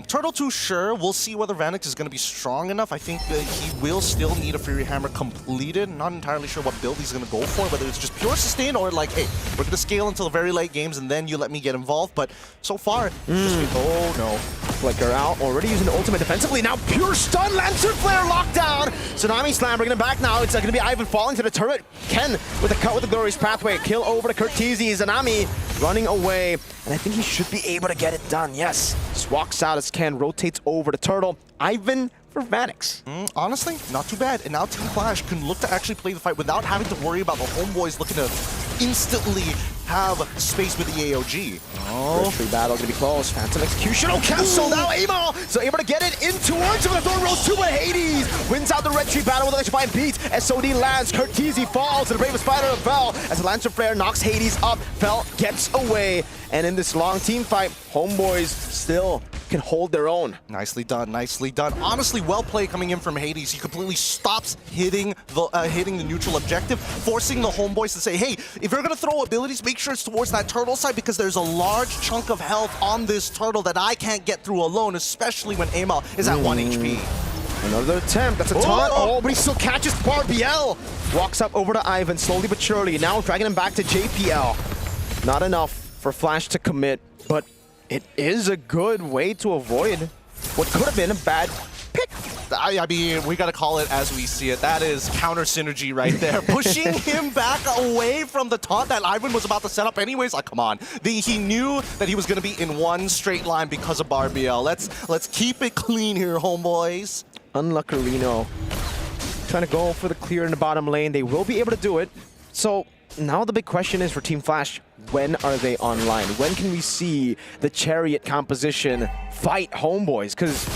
I: Turtle 2, sure. We'll see whether Vanix is going to be strong enough. I think that he will still need a Fury Hammer completed. Not entirely sure what build he's going to go for, whether it's just pure sustain or like, hey, we're going to scale until the very late games and then you let me get involved. But so far, oh no.
C: Flicker out, already using the ultimate defensively. Now pure stun, Lantern Flare locked down. Tsunami Slam bringing him back now. It's going to be Ivan falling to the turret. Ken with a cut with the Glorious Pathway. Kill over to Curtizi. Zanami running away. And I think he should be able to get it done. Yes. Just walks out as Ken rotates over to Turtle. Ivan for Vanix.
I: Honestly, not too bad. And now Team Flash can look to actually play the fight without having to worry about the Homeboys looking to instantly have space with the AOG.
C: Oh, tree battle gonna be close. Phantom execution. Oh, cancel now. Amal so able to get it in towards him with a thorn rose 2, but Hades wins out the red tree battle with electrifying beat. SOD lands. Curtizi falls to the bravest fighter of Vel as the Lancer Flare knocks Hades up. Vel gets away, and in this long team fight, Homeboys still can hold their own.
I: Nicely done, nicely done. Honestly, well played coming in from Hades. He completely stops hitting the neutral objective, forcing the Homeboys to say, hey, if you're gonna throw abilities, make sure it's towards that turtle side because there's a large chunk of health on this turtle that I can't get through alone, especially when Amal is at 1 HP.
C: Another attempt, that's a taunt. Oh, but he still catches Barbiel. Walks up over to Ivan, slowly but surely. Now dragging him back to JPL. Not enough for Flash to commit, but it is a good way to avoid what could have been a bad pick.
I: I mean, we gotta call it as we see it. That is counter synergy right there. Pushing him back away from the taunt that Ivan was about to set up anyways. Like, come on. He knew that he was gonna be in one straight line because of Barbiel. Let's keep it clean here, Homeboys.
C: Unlucky Reno. Trying to go for the clear in the bottom lane. They will be able to do it. So now the big question is for Team Flash, when are they online? When can we see the Chariot composition fight Homeboys? Because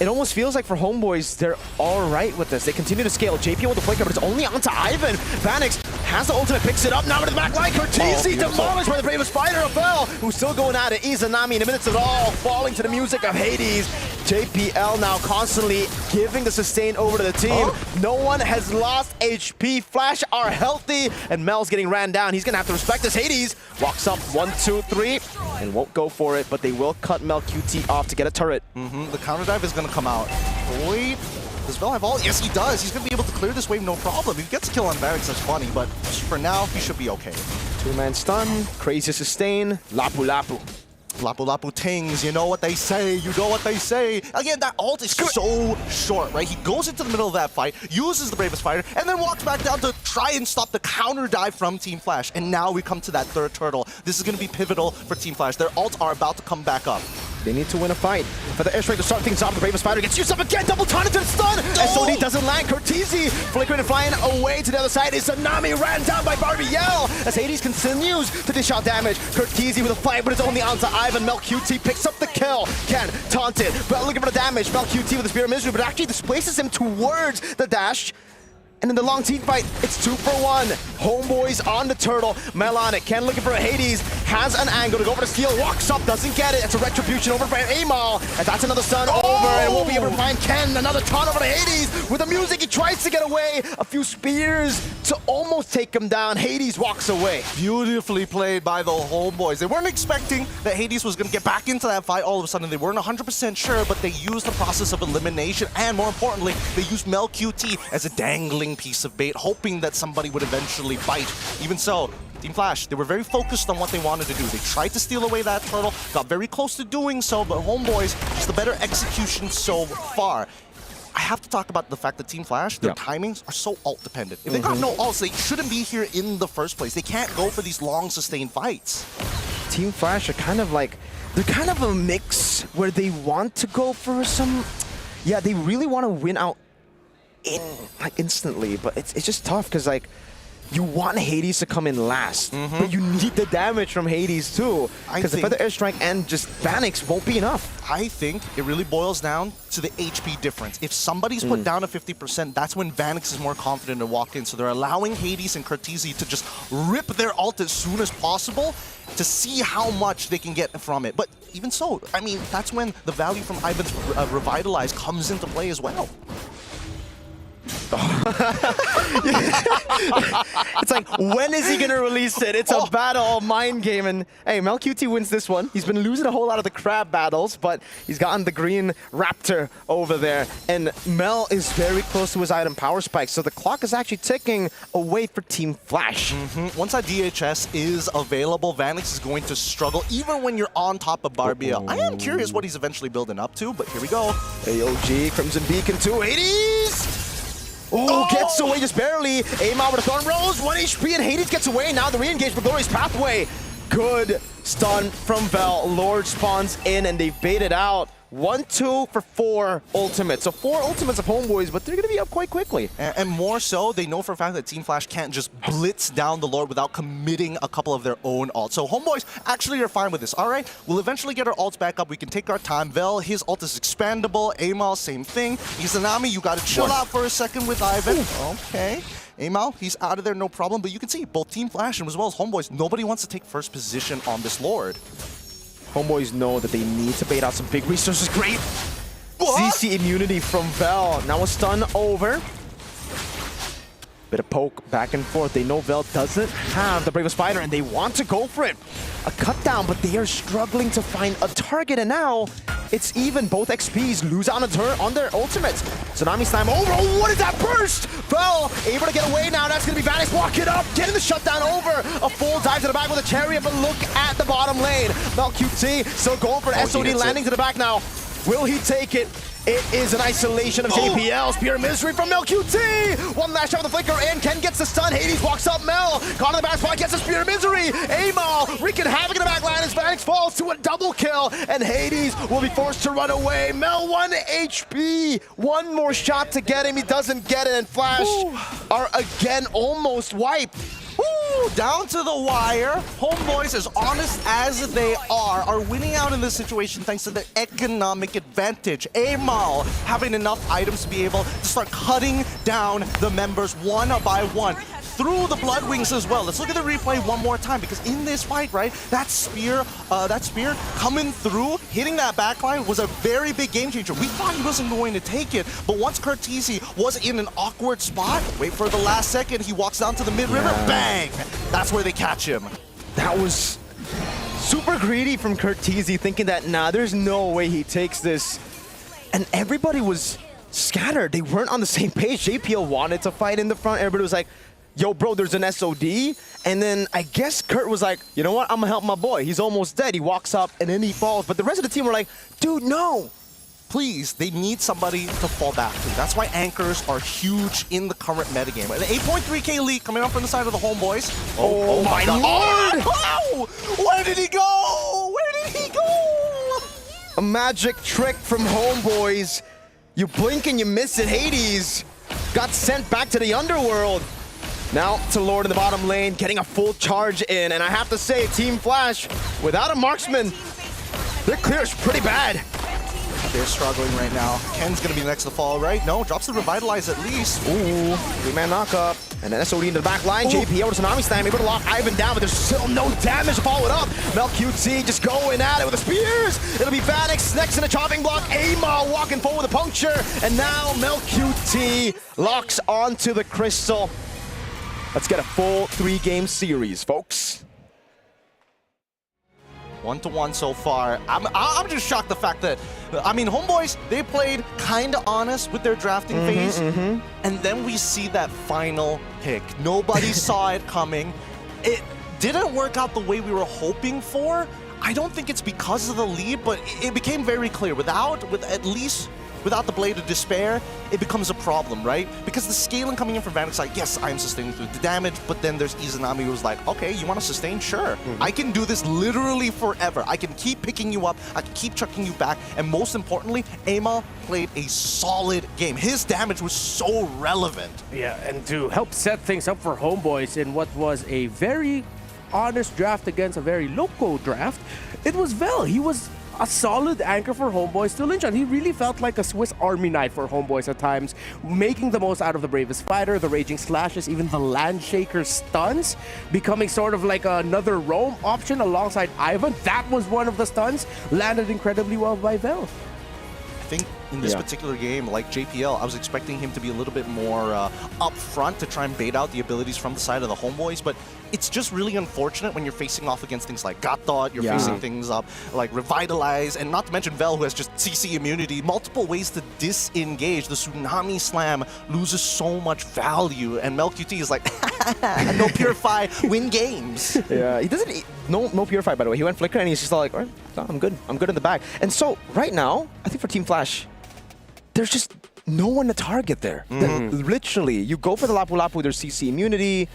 C: it almost feels like for Homeboys, they're all right with this. They continue to scale. JP with the flicker, but it's only onto Ivan. Vanix has the ultimate, picks it up, now to the back line. Curtizi demolished by the bravest fighter of Vel, who's still going at it. Izanami in the midst of it all, falling to the music of Hades. JPL now constantly giving the sustain over to the team. No one has lost HP. Flash are healthy, and Mel's getting ran down. He's gonna have to respect this. Hades walks up 1, 2, 3, and won't go for it, but they will cut Mel QT off to get a turret.
I: The counter dive is gonna come out. Wait, does Vel have all? Yes, he does. He's gonna be able to clear this wave no problem. If he gets a kill on Varix, that's funny, but for now, he should be okay.
C: 2-man stun, crazy sustain, Lapu Lapu.
I: Lapu Lapu Tings, you know what they say, you know what they say. Again, that ult is so short, right? He goes into the middle of that fight, uses the bravest fighter, and then walks back down to try and stop the counter dive from Team Flash. And now we come to that third turtle. This is going to be pivotal for Team Flash. Their ults are about to come back up.
C: They need to win a fight. For the airstrike to start things off, the bravest fighter gets used up again, double taunt into the stun! SOD doesn't land, Curtizi flickering and flying away to the other side. Izanami ran down by Barbiel as Hades continues to dish out damage. Curtizi with a fight, but it's only onto Ivan. Mel QT picks up the kill. Ken taunted, but looking for the damage. Mel QT with the Spear of Misery, but actually displaces him towards the dash. And in the long team fight, it's 2 for 1. Homeboys on the turtle. Mel on it. Ken looking for a Hades. Has an angle to go for the steal. Walks up, doesn't get it. It's a retribution over by Amal. And that's another stun over. And we'll be able to find Ken. Another taunt over to Hades. With the music, he tries to get away. A few spears to almost take him down. Hades walks away.
I: Beautifully played by the Homeboys. They weren't expecting that Hades was going to get back into that fight all of a sudden. They weren't 100% sure, but they used the process of elimination. And more importantly, they used Mel QT as a dangling piece of bait, hoping that somebody would eventually bite. Even so, Team Flash, they were very focused on what they wanted to do. They tried to steal away that turtle, got very close to doing so, but Homeboys, just the better execution so far. I have to talk about the fact that Team Flash, their timings are so ult dependent. If they got no ults, they shouldn't be here in the first place. They can't go for these long sustained fights.
C: Team Flash are kind of like, they're kind of a mix where they want to go for some, yeah, they really want to win out instantly, but it's just tough because like you want Hades to come in last, but you need the damage from Hades too, because the Feather Airstrike and just Vanix won't be enough.
I: I think it really boils down to the HP difference. If somebody's put down to 50%, that's when Vanix is more confident to walk in. So they're allowing Hades and Curtizi to just rip their ult as soon as possible to see how much they can get from it. But even so, I mean, that's when the value from Ivan's Revitalize comes into play as well.
C: It's like, when is he gonna release it? It's a battle of mind game, and hey, Mel QT wins this one. He's been losing a whole lot of the crab battles, but he's gotten the green raptor over there, and Mel is very close to his item power spike, so the clock is actually ticking away for Team Flash.
I: Once that DHS is available, Vanix is going to struggle, even when you're on top of Barbiel. I am curious what he's eventually building up to, but here we go.
C: AOG, Crimson Beacon to Hades! Gets away just barely. Amal with a Thorn Rose, 1 HP, and Hades gets away. Now the re-engage for Glorious Pathway. Good stun from Vel. Lord spawns in, and they bait it out 1-2 for 4 ultimates. So 4 ultimates of Homeboys, but they're going to be up quite quickly.
I: And more so, they know for a fact that Team Flash can't just blitz down the Lord without committing a couple of their own ults. So Homeboys actually are fine with this. All right, we'll eventually get our ults back up. We can take our time. Vel, his ult is expandable. Amal, same thing. Izanami, you got to chill out for a second with Ivan. Okay. Amal, he's out of there, no problem. But you can see both Team Flash and as well as Homeboys, nobody wants to take first position on this Lord.
C: Homeboys know that they need to bait out some big resources. Great CC immunity from Vel. Now a stun over. Bit of poke back and forth. They know Vel doesn't have the Bravest Spider and they want to go for it. A cut down, but they are struggling to find a target. And now it's even. Both XPs lose out on their ultimates. Tsunami Slam over. Oh, what is that burst? Vel able to get away now. That's going to be Vanix. Walk it up. Getting the shutdown over. A full dive to the back with a chariot, but look at the bottom lane. MLQT still going for an SOD landing to the back now. Will he take it? It is an isolation of JPL. Spear of Misery from MLQT. One last shot with the flicker in. Ken gets the stun. Hades walks up Mel. Caught in the back spot, gets the Spear of Misery. Amal wreaking havoc in the back line as Vanix falls to a double kill. And Hades will be forced to run away. Mel 1 HP. One more shot to get him. He doesn't get it. And Flash are again almost wiped.
I: Down to the wire. Homeboys, as honest as they are winning out in this situation thanks to their economic advantage. Amal having enough items to be able to start cutting down the members one by one. Through the Blood Wings as well. Let's look at the replay one more time because in this fight, right, that spear coming through, hitting that backline was a very big game changer. We thought he wasn't going to take it, but once Curtisi was in an awkward spot, wait for the last second, he walks down to the mid-river, bang! That's where they catch him.
C: That was super greedy from Curtisi, thinking that, nah, there's no way he takes this. And everybody was scattered. They weren't on the same page. JPL wanted to fight in the front. Everybody was like, yo, bro, there's an SOD. And then I guess Kurt was like, you know what? I'm gonna help my boy. He's almost dead. He walks up and then he falls. But the rest of the team were like, dude, no.
I: Please, they need somebody to fall back to. That's why anchors are huge in the current metagame. An 8.3k lead coming up from the side of the Homeboys.
C: Oh my lord!
I: Oh, where did he go? Where did he go?
C: A magic trick from Homeboys. You blink and you miss it. Hades got sent back to the underworld. Now to Lord in the bottom lane, getting a full charge in. And I have to say, Team Flash, without a marksman, their clear is pretty bad.
I: They're struggling right now. Ken's gonna be next to fall, right? No, drops the Revitalize at least.
C: Ooh, 3-man knockup. And then SOD into the back line. JP over to Tsunami Slam, able to lock Ivan down, but there's still no damage to follow it up. MLQT just going at it with the spears. It'll be Vanix next in the chopping block. Amal walking forward with a puncture. And now MLQT locks onto the crystal. Let's get a full 3-game series, folks.
I: 1-1 so far. I'm just shocked the fact that, I mean, Homeboys, they played kind of honest with their drafting phase, and then we see that final pick. Nobody saw it coming. It didn't work out the way we were hoping for. I don't think it's because of the lead, but it became very clear. Without the Blade of Despair, it becomes a problem, right? Because the scaling coming in from Vanix, like, yes, I am sustaining through the damage, but then there's Izanami who's like, okay, you want to sustain? Sure. I can do this literally forever. I can keep picking you up, I can keep chucking you back, and most importantly, Amal played a solid game. His damage was so relevant.
F: Yeah, and to help set things up for Homeboys in what was a very honest draft against a very loco draft, it was Vel. He was a solid anchor for Homeboys to lynch on. He really felt like a Swiss Army knife for Homeboys at times, making the most out of the Bravest Fighter, the Raging Slashes, even the Landshaker stuns, becoming sort of like another roam option alongside Ivan. That was one of the stuns, landed incredibly well by Vel.
I: I think in this particular game, like JPL, I was expecting him to be a little bit more up front to try and bait out the abilities from the side of the Homeboys, but it's just really unfortunate when you're facing off against things like God Thought, you're facing things up like Revitalize, and not to mention Vel, who has just CC immunity, multiple ways to disengage. The Tsunami Slam loses so much value, and MelQT is like, no Purify, win games.
C: Yeah, he doesn't, no Purify, by the way. He went Flicker, and he's just like, all right, no, I'm good in the bag. And so, right now, I think for Team Flash, there's just no one to target there. Literally, you go for the Lapu Lapu, there's CC immunity.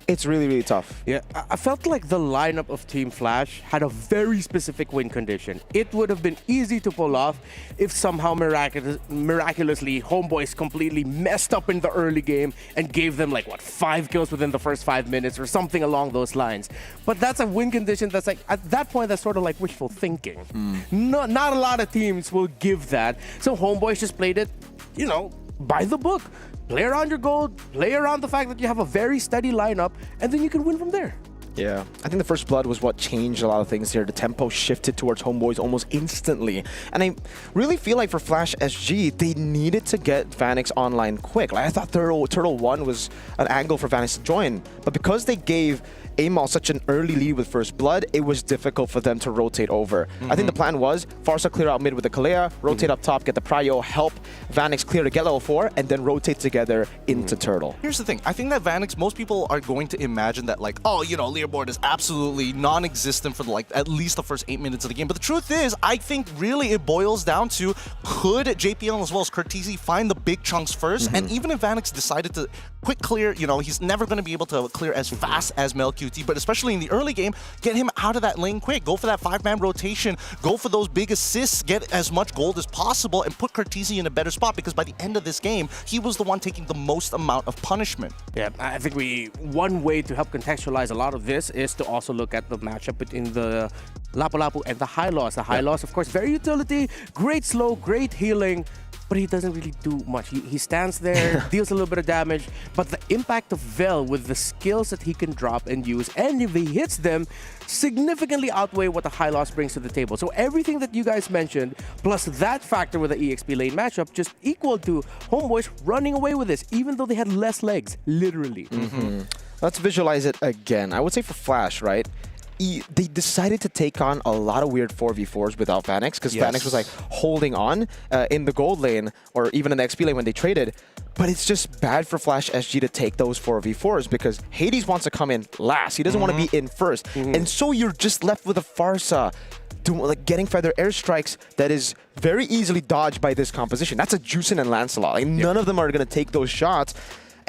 C: It's really, really tough.
F: Yeah, I felt like the lineup of Team Flash had a very specific win condition. It would have been easy to pull off if somehow miraculously Homeboys completely messed up in the early game and gave them like, what, 5 kills within the first 5 minutes or something along those lines. But that's a win condition that's like, at that point, that's sort of like wishful thinking. Not a lot of teams will give that. So Homeboys just played it, you know, by the book. Play around your gold, play around the fact that you have a very steady lineup, and then you can win from there.
C: Yeah, I think the first blood was what changed a lot of things here. The tempo shifted towards Homeboys almost instantly. And I really feel like for Flash SG, they needed to get Vanix online quick. Like I thought Turtle 1 was an angle for Vanix to join, but because they gave Amal such an early lead with first blood, it was difficult for them to rotate over. I think the plan was Farsa clear out mid with the Kalea, rotate up top, get the Prio, help Vanix clear to get level 4, and then rotate together into Turtle.
I: Here's the thing. I think that Vanix, most people are going to imagine that like, oh, you know, leaderboard is absolutely non-existent for like at least the first 8 minutes of the game. But the truth is, I think really it boils down to, could JPL as well as Curtisi find the big chunks first? And even if Vanix decided to quick clear, you know, he's never going to be able to clear as fast as MelQT, but especially in the early game, get him out of that lane quick. Go for that 5-man rotation. Go for those big assists. Get as much gold as possible and put Curtisi in a better spot, because by the end of this game, he was the one taking the most amount of punishment.
F: Yeah, I think one way to help contextualize a lot of this is to also look at the matchup between the Lapu-Lapu and the High Loss. The High Loss, of course, very utility, great slow, great healing, but he doesn't really do much. He stands there, deals a little bit of damage, but the impact of Vel with the skills that he can drop and use, and if he hits them, significantly outweigh what the High Loss brings to the table. So everything that you guys mentioned, plus that factor with the EXP lane matchup, just equal to Homeboys running away with this, even though they had less legs, literally.
C: Let's visualize it again. I would say for Flash, right? They decided to take on a lot of weird 4v4s without Vanix, because Vanix was like holding on in the gold lane or even in the XP lane when they traded. But it's just bad for Flash SG to take those 4v4s because Hades wants to come in last. He doesn't want to be in first. And so you're just left with a Farsa getting feather airstrikes that is very easily dodged by this composition. That's a Juicin and Lancelot. Like, none of them are going to take those shots.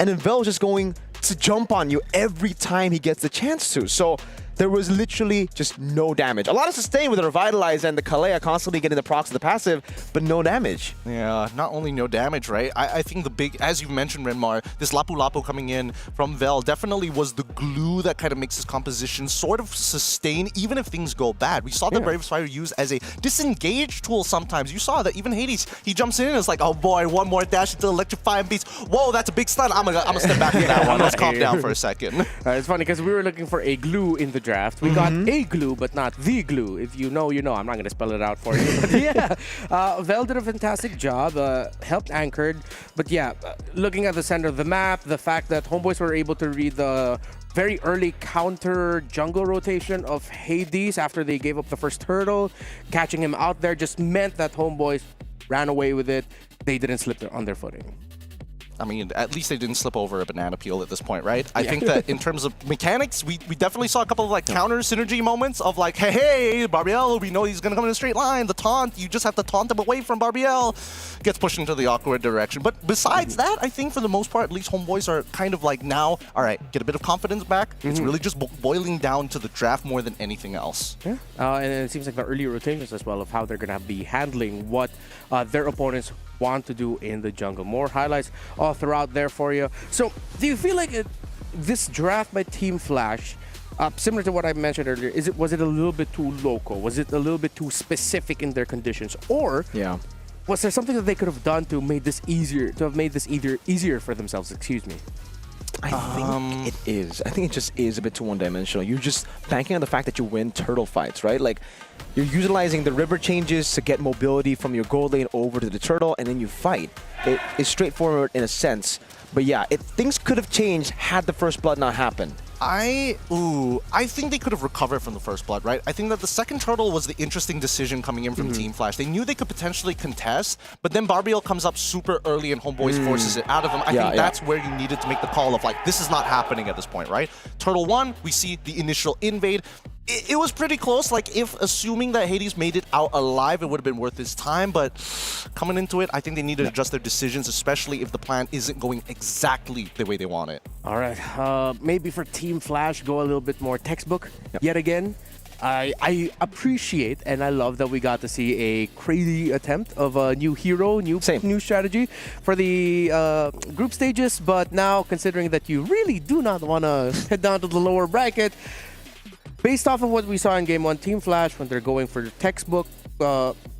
C: And then Vel is just going to jump on you every time he gets the chance to. So there was literally just no damage. A lot of sustain with the Revitalize and the Kalea constantly getting the procs of the passive, but no damage.
I: Yeah, not only no damage, right? I think the big, as you mentioned, Renmar, this Lapu-Lapu coming in from Vel definitely was the glue that kind of makes his composition sort of sustain, even if things go bad. We saw the Brave Fire used as a disengage tool sometimes. You saw that even Hades, he jumps in and it's like, oh boy, one more dash into Electrify and beats. Whoa, that's a big stun. I'm gonna step back from that one. Let's calm down for a second.
F: It's funny because we were looking for a glue in the draft. We got a glue, but not the glue. If you know, you know. I'm not going to spell it out for you. But yeah, Vel did a fantastic job, helped Anchored. But yeah, looking at the center of the map, the fact that Homeboys were able to read the very early counter jungle rotation of Hades after they gave up the first turtle, catching him out there just meant that Homeboys ran away with it. They didn't slip on their footing.
I: I mean, at least they didn't slip over a banana peel at this point, right? I think that in terms of mechanics, we definitely saw a couple of like counter synergy moments of like, hey, Barbiel, we know he's going to come in a straight line. The taunt, you just have to taunt him away from Barbiel. Gets pushed into the awkward direction. But besides that, I think for the most part, at least Homeboys are kind of like now, all right, get a bit of confidence back. It's really just boiling down to the draft more than anything else.
F: Yeah. And it seems like the early rotations as well of how they're going to be handling what their opponents want to do in the jungle. More highlights all throughout there for you. So do you feel like this draft by Team Flash, similar to what I mentioned earlier, was it a little bit too local? Was it a little bit too specific in their conditions? Or was there something that they could have done to make this easier, easier for themselves? Excuse me.
C: I think it is. I think it just is a bit too one-dimensional. You're just banking on the fact that you win turtle fights, right? Like, you're utilizing the river changes to get mobility from your gold lane over to the turtle, and then you fight. It is straightforward in a sense. But yeah, things could have changed had the first blood not happened.
I: I think they could have recovered from the first blood, right? I think that the second turtle was the interesting decision coming in from Team Flash. They knew they could potentially contest, but then Barbiel comes up super early and Homeboys forces it out of them. I think that's where you needed to make the call of like, this is not happening at this point, right? Turtle 1, we see the initial invade. It was pretty close. Like, if assuming that Hades made it out alive, it would have been worth his time. But coming into it, I think they need to adjust their decisions, especially if the plan isn't going exactly the way they want it.
F: All right. Maybe for Team Flash, go a little bit more textbook yet again. I appreciate and I love that we got to see a crazy attempt of a new hero, new strategy for the group stages. But now, considering that you really do not want to head down to the lower bracket, based off of what we saw in Game 1, Team Flash, when they're going for the textbook,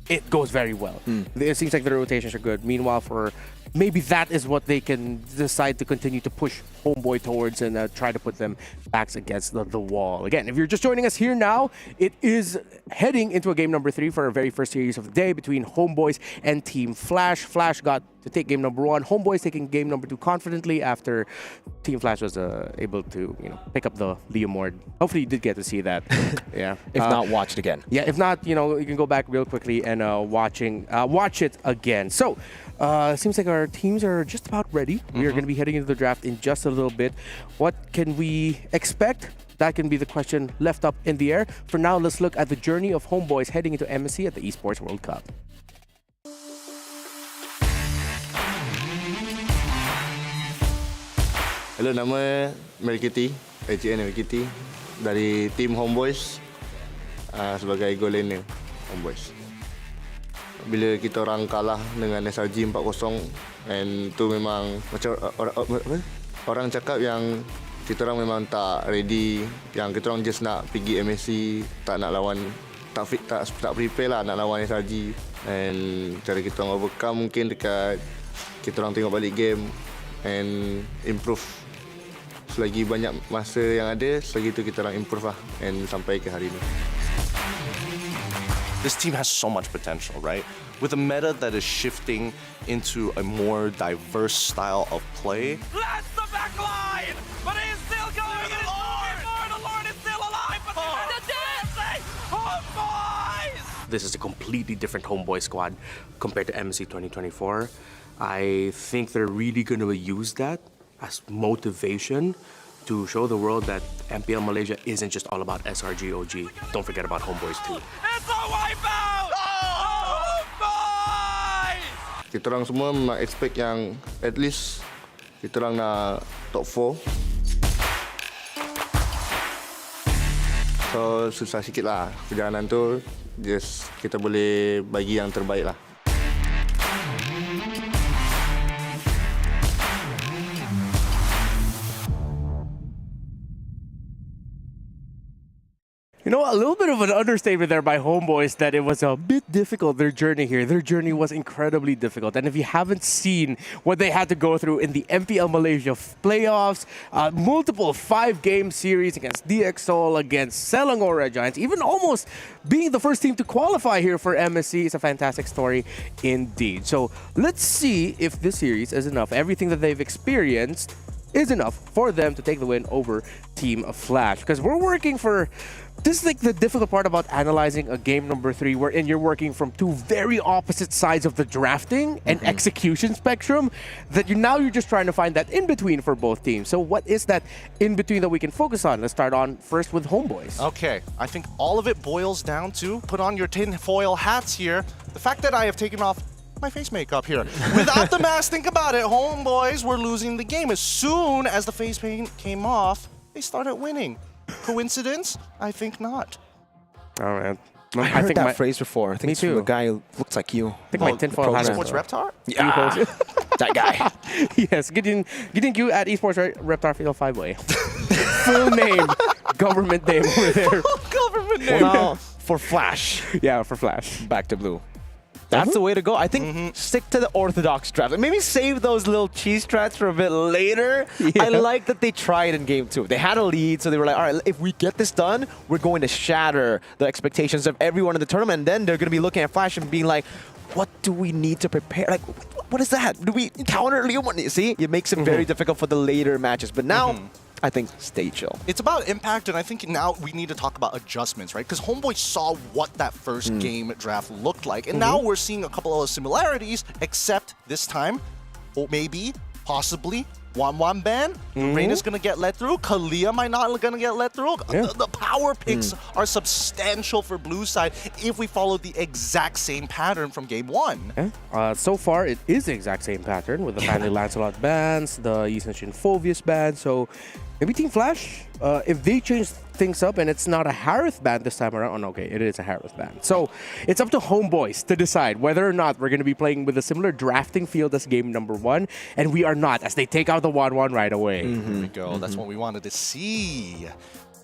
F: it goes very well. It seems like the rotations are good. Meanwhile, for maybe that is what they can decide to continue to push Homeboy towards and try to put them backs against the wall. Again, if you're just joining us here now, it is heading into a game number 3 for our very first series of the day between Homeboys and Team Flash. Flash got to take game number 1. Homeboys taking game number 2 confidently after Team Flash was able to, pick up the Leomord. Hopefully you did get to see that. Yeah.
C: If not, watch it again.
F: Yeah, if not, you can go back real quickly and watch it again. So, seems like our teams are just about ready. We are going to be heading into the draft in just a little bit. What can we expect? That can be the question left up in the air. For now, let's look at the journey of Homeboys heading into MSC at the Esports World Cup.
P: Hello, nama Melkiti, ACN Melkiti dari tim Homeboys sebagai goal laner Homeboys. Bila kita orang kalah dengan SRG 4-0 and tu memang macam orang cakap yang kita orang memang tak ready, yang kita orang just nak pergi MSC, tak nak lawan, tak prepare lah nak lawan SRG. And cara kita orang overcome mungkin dekat kita orang tengok balik game and improve. Selagi banyak masa yang ada, selagi itu kita orang improve lah and sampai ke hari ini.
I: This team has so much potential, right? With a meta that is shifting into a more diverse style of play.
M: That's the back line! But he's still going! The Lord is still alive! But the dancing! Homeboys!
O: This is a completely different Homeboy squad compared to MSC 2024. I think they're really going to use that as motivation to show the world that MPL Malaysia isn't just all about SRG OG. Don't forget about Homeboys too.
M: It's a wipeout! Homeboys!
P: Kita orang semua memang expect yang at least kita orang nak top 4. So susah sikit lah perjalanan tu. Just kita boleh bagi yang terbaik lah.
F: A little bit of an understatement there by Homeboys that it was a bit difficult, their journey here. Their journey was incredibly difficult. And if you haven't seen what they had to go through in the MPL Malaysia playoffs, multiple 5-game series against DXOL, against Selangor Red Giants, even almost being the first team to qualify here for MSC is a fantastic story indeed. So let's see if this series is enough. Everything that they've experienced is enough for them to take the win over Team Flash. Because we're working for... This is like the difficult part about analyzing a game number 3, wherein you're working from two very opposite sides of the drafting and execution spectrum, that you're just trying to find that in-between for both teams. So what is that in-between that we can focus on? Let's start on first with Homeboys.
I: Okay, I think all of it boils down to, put on your tinfoil hats here, the fact that I have taken off my face makeup here. Without the mask, think about it, Homeboys were losing the game. As soon as the face paint came off, they started winning. Coincidence? I think not.
F: All right.
C: I heard that phrase before. I think it's from a guy who looks like you.
F: I think my tinfoil hat.
I: Esports Reptar?
C: Yeah, that guy.
F: Yes, getting you at Esports Reptar Fatal 5-way. Full name, government name over there.
I: Government name.
C: Well, now, for Flash.
F: Yeah, for Flash.
C: Back to blue. That's the way to go. I think stick to the orthodox draft. Maybe save those little cheese strats for a bit later. Yeah. I like that they tried in game 2. They had a lead, so they were like, all right, if we get this done, we're going to shatter the expectations of everyone in the tournament. And then they're going to be looking at Flash and being like, what do we need to prepare? Like, what is that? Do we counter Leomord? See, it makes it very difficult for the later matches. But now, I think stay chill.
I: It's about impact, and I think now we need to talk about adjustments, right? Because Homeboy saw what that first game draft looked like, and now we're seeing a couple of similarities, except this time, or maybe, possibly, 1-1 ban. Raina's going to get let through. Kalia might not going to get let through. The power picks are substantial for blue side if we follow the exact same pattern from game 1.
F: So far, it is the exact same pattern with the Family Lancelot bans, the Yushin Phovius ban. So maybe Team Flash, if they change things up and it's not a Harith ban this time around, okay, it is a Harith ban. So it's up to Homeboys to decide whether or not we're going to be playing with a similar drafting field as game number 1, and we are not, as they take out the 1-1 right away.
I: There we go. That's what we wanted to see.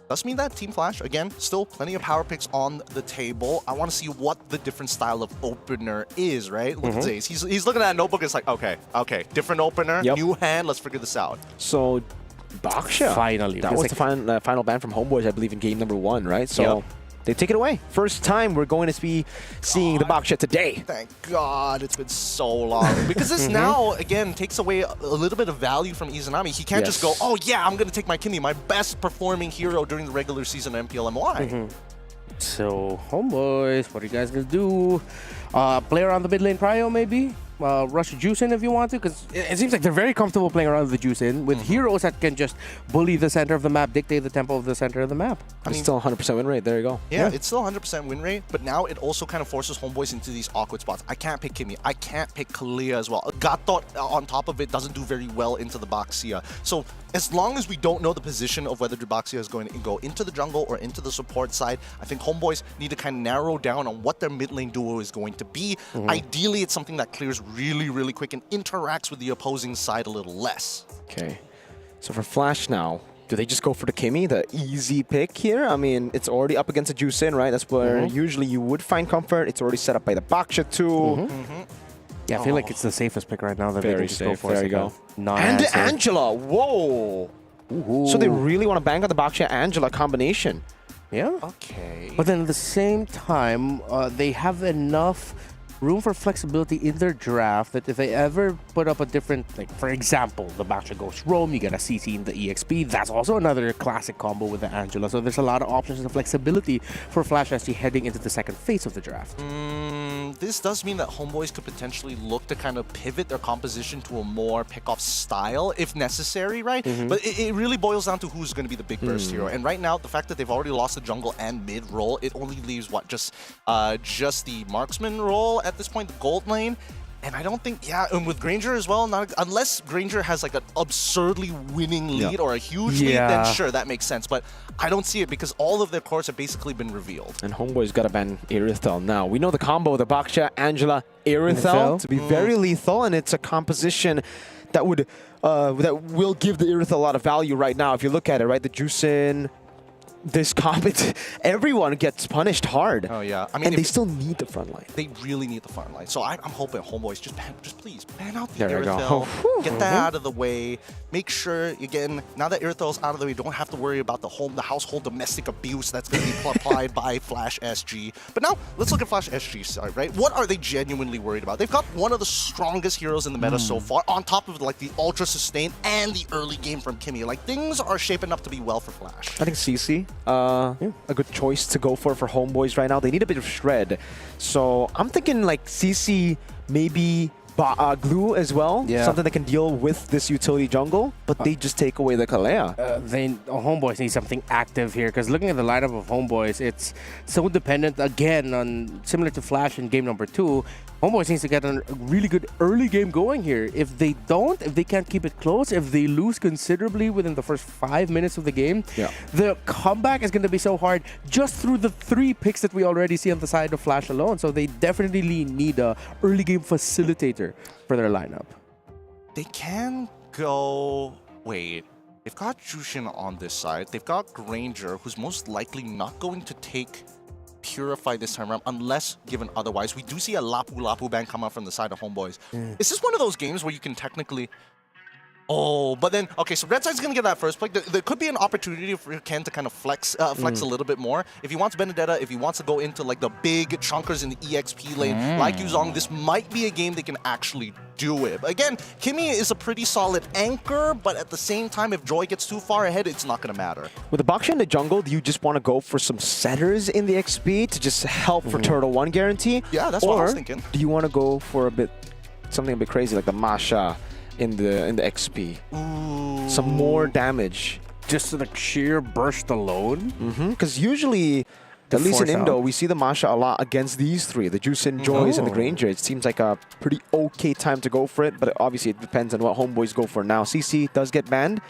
I: Does mean that Team Flash, again, still plenty of power picks on the table. I want to see what the different style of opener is, right? Look at Zaze. He's looking at a notebook. It's like, okay, different opener, new hand. Let's figure this out.
C: So, Baksha.
F: Finally.
C: That was the final ban from Homeboys, I believe, in game number 1, right? So they take it away. First time we're going to be seeing the Baksha today.
I: Thank God it's been so long. Because this now, again, takes away a little bit of value from Izanami. He can't just go, oh yeah, I'm going to take my Kimmy, my best performing hero during the regular season of MPLMY.
F: So, Homeboys, what are you guys going to do? Play around the mid lane prio, maybe? Rush Juice in if you want to, because it seems like they're very comfortable playing around the Juice in with heroes that can just bully the center of the map, dictate the tempo of the center of the map.
C: I mean, still 100% win rate. There you go.
I: Yeah, it's still 100% win rate, but now it also kind of forces Homeboys into these awkward spots. I can't pick Kimmy. I can't pick Kalia as well. Gatot on top of it doesn't do very well into the Baxia. So as long as we don't know the position of whether the Baxia is going to go into the jungle or into the support side, I think Homeboys need to kind of narrow down on what their mid lane duo is going to be. Ideally, it's something that clears really, really quick and interacts with the opposing side a little less.
C: Okay. So for Flash now, do they just go for the Kimmy, the easy pick here? I mean, it's already up against a Juice in, right? That's where usually you would find comfort. It's already set up by the Baksha too.
F: Yeah, I feel like it's the safest pick right now that they can just go for.
C: There you go. And the Angela. Whoa. So they really want to bang on the Baksha-Angela combination.
F: Yeah.
I: Okay.
F: But then at the same time, they have enough room for flexibility in their draft that if they ever put up a different, like for example, the Baksha goes roam, you get a CC in the EXP. That's also another classic combo with the Angela. So there's a lot of options and flexibility for Flash SG heading into the second phase of the draft.
I: This does mean that Homeboys could potentially look to kind of pivot their composition to a more pick-off style if necessary, right? But it really boils down to who's going to be the big burst hero. And right now, the fact that they've already lost the jungle and mid role, it only leaves what, just the marksman role at this point, the gold lane. And I don't think, and with Granger as well, unless Granger has like an absurdly winning lead or a huge lead, then sure, that makes sense. But I don't see it because all of their cores have basically been revealed.
C: And Homeboy's got to ban Irithel now. We know the combo, the Baksha, Angela, Irithel, to be very lethal, and it's a composition that would that will give the Irithel a lot of value right now. If you look at it, right, the Juicin, this comp, everyone gets punished hard.
I: Oh yeah, I mean,
C: and they still need the front line.
I: They really need the front line. So I'm hoping Homeboys just please ban out the
C: There we go.
I: Irithel. Get that out of the way. Make sure again, now that Irithel's out of the way, don't have to worry about the household domestic abuse that's going to be applied by Flash SG. But now let's look at Flash SG's side, right? What are they genuinely worried about? They've got one of the strongest heroes in the meta so far, on top of like the ultra sustain and the early game from Kimmy. Like things are shaping up to be well for Flash.
C: I think CC. A good choice to go for Homeboys right now. They need a bit of shred. So I'm thinking like CC, maybe glue as well. Something that can deal with this utility jungle, but they just take away the Kalea.
F: Homeboys need something active here because looking at the lineup of Homeboys, it's so dependent again on, similar to Flash in game number 2, Homeboys needs to get a really good early game going here. If they don't, if they can't keep it close, if they lose considerably within the first 5 minutes of the game, the comeback is going to be so hard just through the 3 picks that we already see on the side of Flash alone. So they definitely need a early game facilitator for their lineup.
I: They can go... Wait. They've got Jushin on this side. They've got Granger, who's most likely not going to take Purify this time around unless given otherwise. We do see a Lapu ban come out from the side of Homeboys. Is this one of those games where you can technically... Oh, but then, okay, so Red Side's going to get that first pick. There could be an opportunity for Ken to kind of flex a little bit more. If he wants Benedetta, if he wants to go into like the big chunkers in the EXP lane, like Yuzong, this might be a game they can actually do it. Again, Kimmy is a pretty solid anchor, but at the same time, if Joy gets too far ahead, it's not going to matter.
C: With the Baksha in the jungle, do you just want to go for some setters in the XP to just help for Turtle 1 guarantee?
I: Yeah, that's what I was thinking.
C: Do you want to go for something a bit crazy like the Masha in the XP. Some more damage.
F: Just the sheer burst alone?
C: Because usually, at least in Indo, we see the Masha a lot against these three, the Juicin, Joys, and the Granger. It seems like a pretty okay time to go for it, but obviously it depends on what Homeboys go for now. CC does get banned.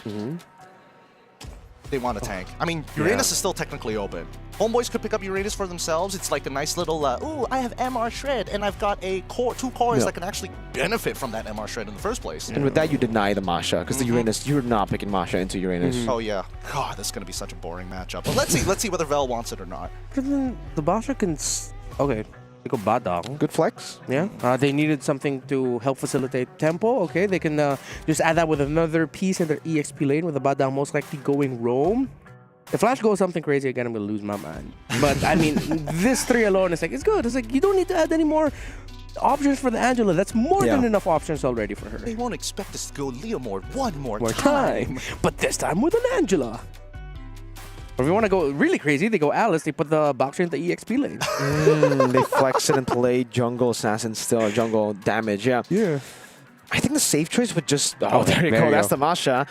I: They want to tank. I mean, Uranus is still technically open. Homeboys could pick up Uranus for themselves. It's like a nice little, ooh, I have MR Shred, and I've got a core, 2 cores that can actually benefit from that MR Shred in the first place.
C: And with that, you deny the Masha, because the Uranus, you're not picking Masha into Uranus.
I: Oh, yeah. God, this is going to be such a boring matchup. But let's see whether Vel wants it or not.
F: But then the Masha can... Okay. They go Badang.
C: Good flex.
F: Yeah. They needed something to help facilitate tempo. Okay. They can just add that with another piece in their EXP lane with the Badang most likely going roam. If Flash goes something crazy again, I'm going to lose my mind. But, I mean, this 3 alone is like, it's good. It's like, you don't need to add any more options for the Angela. That's more than enough options already for her.
I: They won't expect us to go Leomord one more
F: time. But this time with an Angela. Or if you want to go really crazy, they go Alice. They put the boxer in the EXP lane.
C: They flex it and play jungle assassin still, jungle damage. Yeah. I think the safe choice would just... Oh, there you go. That's the Masha.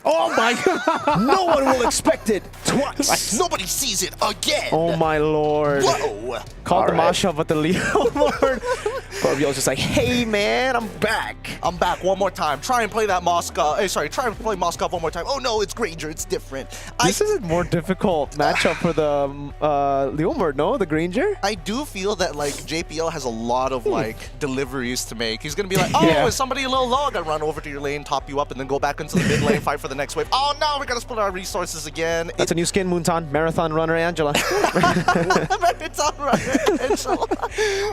C: Oh, my God. No one will expect it twice.
I: Nobody sees it again.
C: Oh, my Lord.
I: Whoa.
C: Called the Masha, but the Leomord. Corvio's just like, hey, man, I'm back.
I: I'm back one more time. Try and play that Moskov. Try and play Moskov one more time. Oh, no, it's Granger. It's different.
C: This is a more difficult matchup for the Leomord, no? The Granger?
I: I do feel that, like, JPL has a lot of, like, deliveries to make. He's going to be like, oh, is somebody a little low? I got to run over to your lane, top you up, and then go back into the mid lane, fight for the next wave. Oh, no, we got to split our resources again.
C: That's a new skin, Moonton. Marathon Runner Angela.
I: Marathon Runner Angela.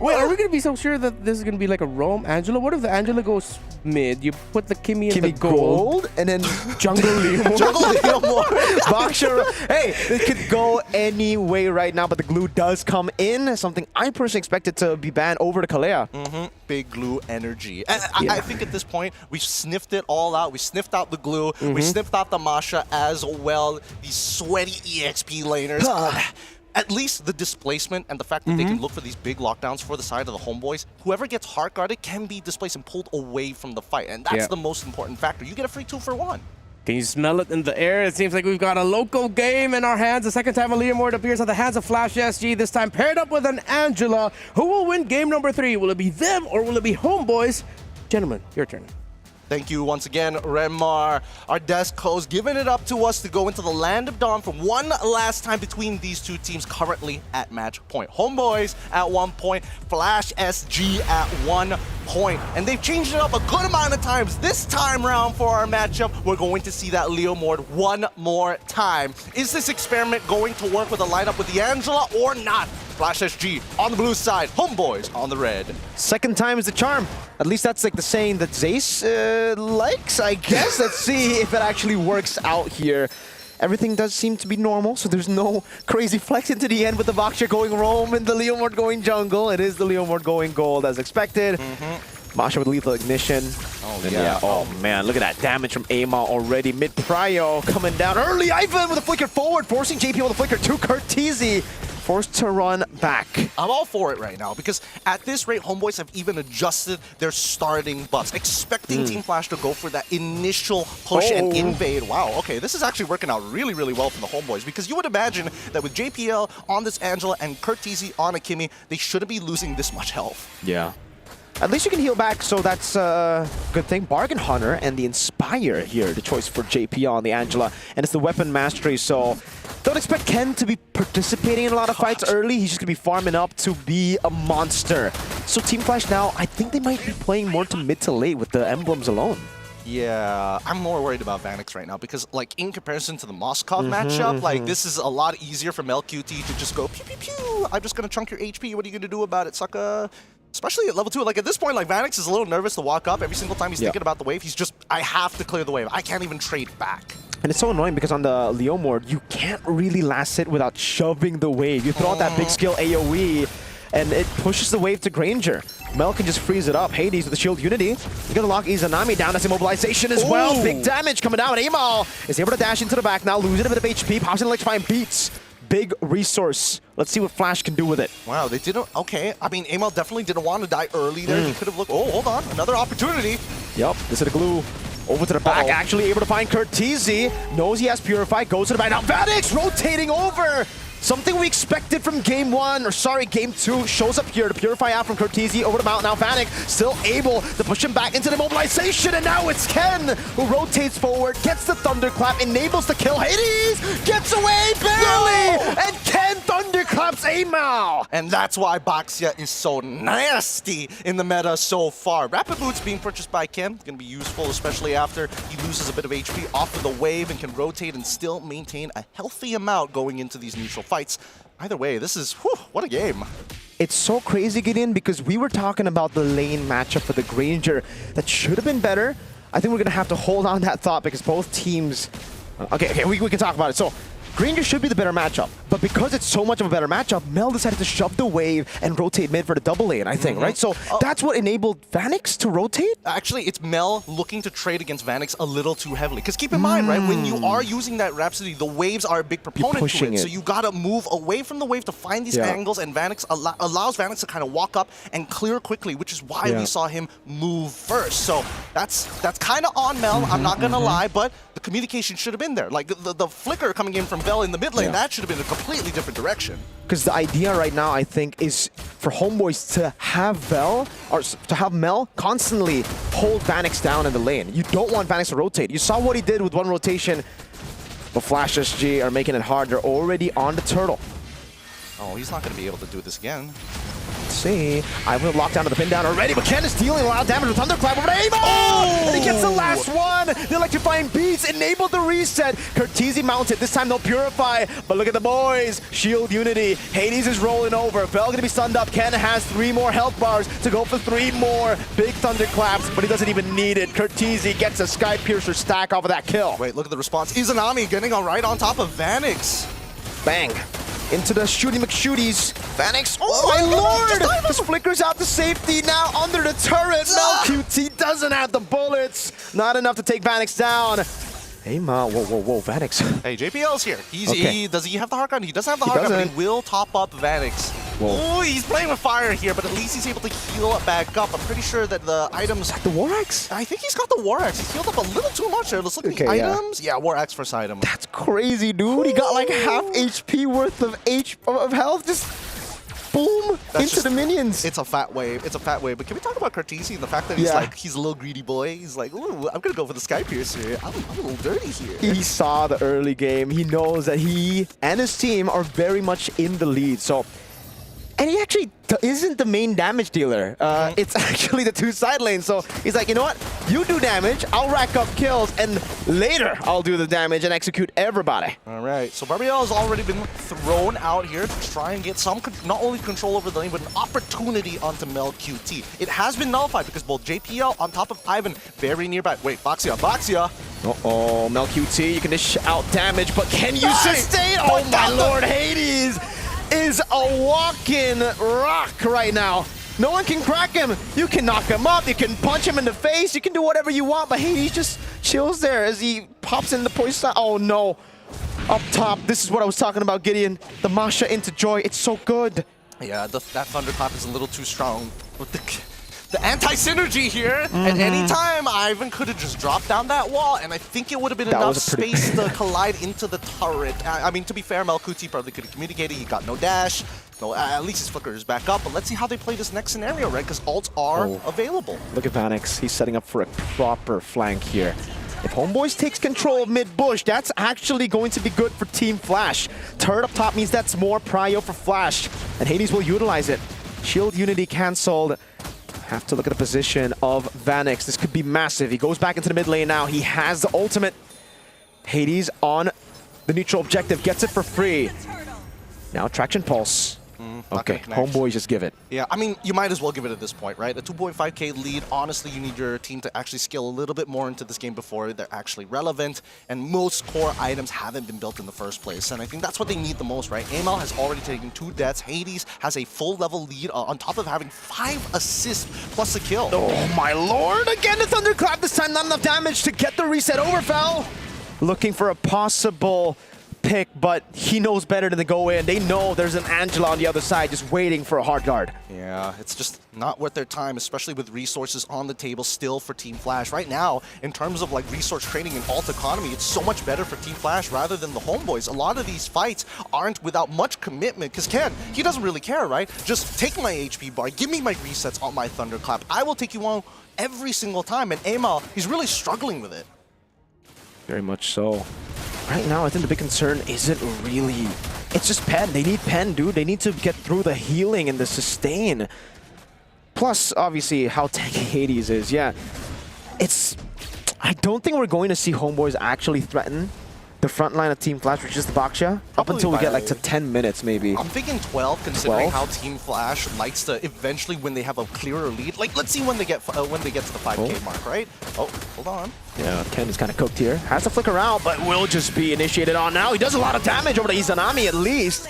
F: Wait, are we going to be so sure that this is going to be like a roam Angela? What if the Angela goes mid? You put the Kimmy in the gold,
C: and then
F: Jungle Leomord.
I: Jungle Leomord.
C: Boxer. Hey, it could go any way right now, but the glue does come in. Something I personally expected to be banned over to Kalea.
I: Big glue energy. And I think at this point, we've sniffed it all out. We sniffed out the glue. We sniffed out the Masha as well. These sweaty EXP laners. At least the displacement and the fact that they can look for these big lockdowns for the side of the Homeboys, whoever gets hard guarded can be displaced and pulled away from the fight. And that's the most important factor. You get a free 2-for-1.
F: Can you smell it in the air? It seems like we've got a local game in our hands. The second time a Leomord appears at the hands of Flash SG, this time paired up with an Angela. Who will win game number 3? Will it be them or will it be Homeboys? Gentlemen, your turn.
I: Thank you once again, Renmar. Our desk host giving it up to us to go into the Land of Dawn for one last time between these two teams currently at match point. Homeboys at 1 point, Flash SG at 1 point. And they've changed it up a good amount of times. This time round for our matchup, we're going to see that Leomord one more time. Is this experiment going to work with a lineup with the Angela or not? Flash SG on the blue side, Homeboys on the red.
C: Second time is the charm. At least that's like the saying that Zace likes, I guess. Let's see if it actually works out here. Everything does seem to be normal, so there's no crazy flex into the end with the Boxer going roam and the Leomord going jungle. It is the Leomord going gold as expected. Masha with lethal ignition.
I: Oh, yeah.
C: Oh, man, look at that damage from Ama already. Mid-prio coming down early. Ivan with a flicker forward, forcing JP with a flicker to Curtizi. Forced to run back.
I: I'm all for it right now because at this rate, Homeboys have even adjusted their starting buffs, expecting Team Flash to go for that initial push and invade. Wow, okay, this is actually working out really, really well for the Homeboys because you would imagine that with JPL on this Angela and Curtizi on a Kimmy, they shouldn't be losing this much health.
C: Yeah. At least you can heal back, so that's a good thing. Bargain Hunter and the Inspire here, the choice for JP on the Angela. And it's the Weapon Mastery, so don't expect Ken to be participating in a lot of fights early. He's just going to be farming up to be a monster. So Team Flash now, I think they might be playing more to mid to late with the emblems alone.
I: Yeah, I'm more worried about Vanix right now because, like, in comparison to the Moskov matchup, like, this is a lot easier for MLQT to just go pew, pew, pew. I'm just going to chunk your HP. What are you going to do about it, sucker? Especially at level 2. Like, at this point, like, Vanix is a little nervous to walk up. Every single time he's thinking about the wave, he's just, I have to clear the wave. I can't even trade back.
C: And it's so annoying because on the Leomord, you can't really last hit without shoving the wave. You throw out that big skill AoE, and it pushes the wave to Granger. Mel can just freeze it up. Hades with the shield unity. You're gonna lock Izanami down. That's immobilization as well. Big damage coming down. Amal is able to dash into the back now, losing a bit of HP. Pops in Electrify and beats. Big resource. Let's see what Flash can do with it.
I: Wow, they didn't... Okay, I mean, Amal definitely didn't want to die early there. He could have looked... Oh, hold on. Another opportunity.
C: Yup, this is the glue. Over to the back, actually able to find Curtizi. Knows he has Purify, goes to the back. Now Vanix rotating over! Something we expected from game 1, or sorry, game 2, shows up here to Purify out from Curtizi over the mountain. Now Vanek still able to push him back into the mobilization, and now it's Ken who rotates forward, gets the Thunderclap, enables the kill. Hades gets away barely, and Ken Thunderclaps Amao.
I: And that's why Baxia is so nasty in the meta so far. Rapid Boots being purchased by Ken, going to be useful, especially after he loses a bit of HP off of the wave and can rotate and still maintain a healthy amount going into these neutral fights. Either way, this is, whew, what a game.
C: It's so crazy, Gideon, because we were talking about the lane matchup for the Granger that should have been better. I think we're going to have to hold on that thought because both teams... Okay, we can talk about it. So, Granger should be the better matchup, but because it's so much of a better matchup, Mel decided to shove the wave and rotate mid for the double lane, I think, right? So that's what enabled Vanix to rotate?
I: Actually, it's Mel looking to trade against Vanix a little too heavily. Because keep in mind, right, when you are using that Rhapsody, the waves are a big proponent to it. So you gotta move away from the wave to find these angles, and Vanix allows Vanix to kind of walk up and clear quickly, which is why we saw him move first. So that's kind of on Mel, I'm not gonna lie, but the communication should have been there. Like the flicker coming in from Vel in the mid lane, that should have been a completely different direction.
C: Because the idea right now, I think, is for Homeboys to have Vel, or to have Mel constantly hold Vanix down in the lane. You don't want Vanix to rotate. You saw what he did with one rotation, but Flash SG are making it hard. They're already on the turtle.
I: Oh, he's not going to be able to do this again.
C: Let's see. I will lock down to the pin down already, but Ken is dealing a lot of damage with Thunderclap over to Amo! Oh! And he gets the last one! The electrifying beats enabled the reset. Curtizi mounted, this time no Purify, but look at the boys. Shield Unity. Hades is rolling over. Bell gonna be stunned up. Ken has 3 more health bars to go for 3 more big Thunderclaps, but he doesn't even need it. Curtizi gets a Sky Piercer stack off of that kill.
I: Wait, look at the response. Izanami getting right on top of Vanix.
C: Bang. Into the Shooty McShooties. Vanix, oh my lord! Just flickers out to safety now under the turret. Mel QT doesn't have the bullets. Not enough to take Vanix down. Hey, Ma, whoa, Vanix.
I: Hey, JPL's here. Does he have the hard gun? He doesn't have the hard gun, but he will top up Vanix. Oh, he's playing with fire here, but at least he's able to heal it back up. I'm pretty sure that the items...
C: The War Axe?
I: I think he's got the War Axe. He's healed up a little too much there. Let's look at the items. Yeah, War Axe first item.
C: That's crazy, dude. He got like half HP worth of health. Just boom into the minions.
I: It's a fat wave. It's a fat wave. But can we talk about Curtizi and the fact that he's a little greedy boy? He's like, ooh, I'm gonna go for the Sky Piercer. I'm a little dirty here.
C: He saw the early game. He knows that he and his team are very much in the lead. So, and he actually isn't the main damage dealer. It's actually the 2 side lanes. So he's like, you know what? You do damage, I'll rack up kills, and later I'll do the damage and execute everybody.
I: All right, so Barbiel has already been thrown out here to try and get some, not only control over the lane, but an opportunity onto Mel QT. It has been nullified because both JPL on top of Ivan very nearby. Wait, Baxia.
C: Uh-oh, Mel QT, you can dish out damage, but can you sustain? Oh my lord, Hades is a walking rock right now. No one can crack him. You can knock him up, you can punch him in the face, you can do whatever you want, but Hades just chills there as he pops in the poison. Oh no. Up top, this is what I was talking about, Gideon. The Masha into Joy, it's so good.
I: Yeah, that Thunderclap is a little too strong. But the anti-synergy here, at any time, Ivan could have just dropped down that wall, and I think it would have been enough space to collide into the turret. I mean, to be fair, Melkuti probably could have communicated. He got no dash. No, at least his flicker is back up, but let's see how they play this next scenario, right? Because ults are available.
C: Look at Vanix. He's setting up for a proper flank here. If Homeboys takes control of mid-bush, that's actually going to be good for Team Flash. Turret up top means that's more prio for Flash, and Hades will utilize it. Shield Unity cancelled. Have to look at the position of Vanix. This could be massive. He goes back into the mid lane now. He has the ultimate. Hades on the neutral objective. Gets it for free. Now Traction Pulse. Okay, Homeboys just give it.
I: Yeah, I mean, you might as well give it at this point, right? A 2.5k lead, honestly, you need your team to actually scale a little bit more into this game before they're actually relevant, and most core items haven't been built in the first place, and I think that's what they need the most, right? Amal has already taken 2 deaths. Hades has a full level lead on top of having 5 assists plus a kill.
C: Oh my lord, again the Thunderclap, this time not enough damage to get the reset over, Fel. Looking for a possible pick, but he knows better than to go in. They know there's an Angela on the other side just waiting for a hard guard.
I: Yeah, it's just not worth their time, especially with resources on the table still for Team Flash. Right now, in terms of like resource trading and alt economy, it's so much better for Team Flash rather than the Homeboys. A lot of these fights aren't without much commitment, because Ken, he doesn't really care, right? Just take my HP bar, give me my resets on my Thunderclap. I will take you on every single time, and Amal, he's really struggling with it.
C: Very much so. Right now, I think the big concern isn't really... It's just Pen. They need Pen, dude. They need to get through the healing and the sustain. Plus, obviously, how tanky Hades is. Yeah, it's... I don't think we're going to see Homeboys actually threaten the front line of Team Flash, which is the Baksha, up until we get like to 10 minutes, maybe.
I: I'm thinking 12, considering how Team Flash likes to eventually, when they have a clearer lead. Like, let's see when they get to the 5K mark, right? Oh, hold on.
C: Yeah, Ken is kind of cooked here. Has to flicker out, but will just be initiated on now. He does a lot of damage over to Izanami, at least.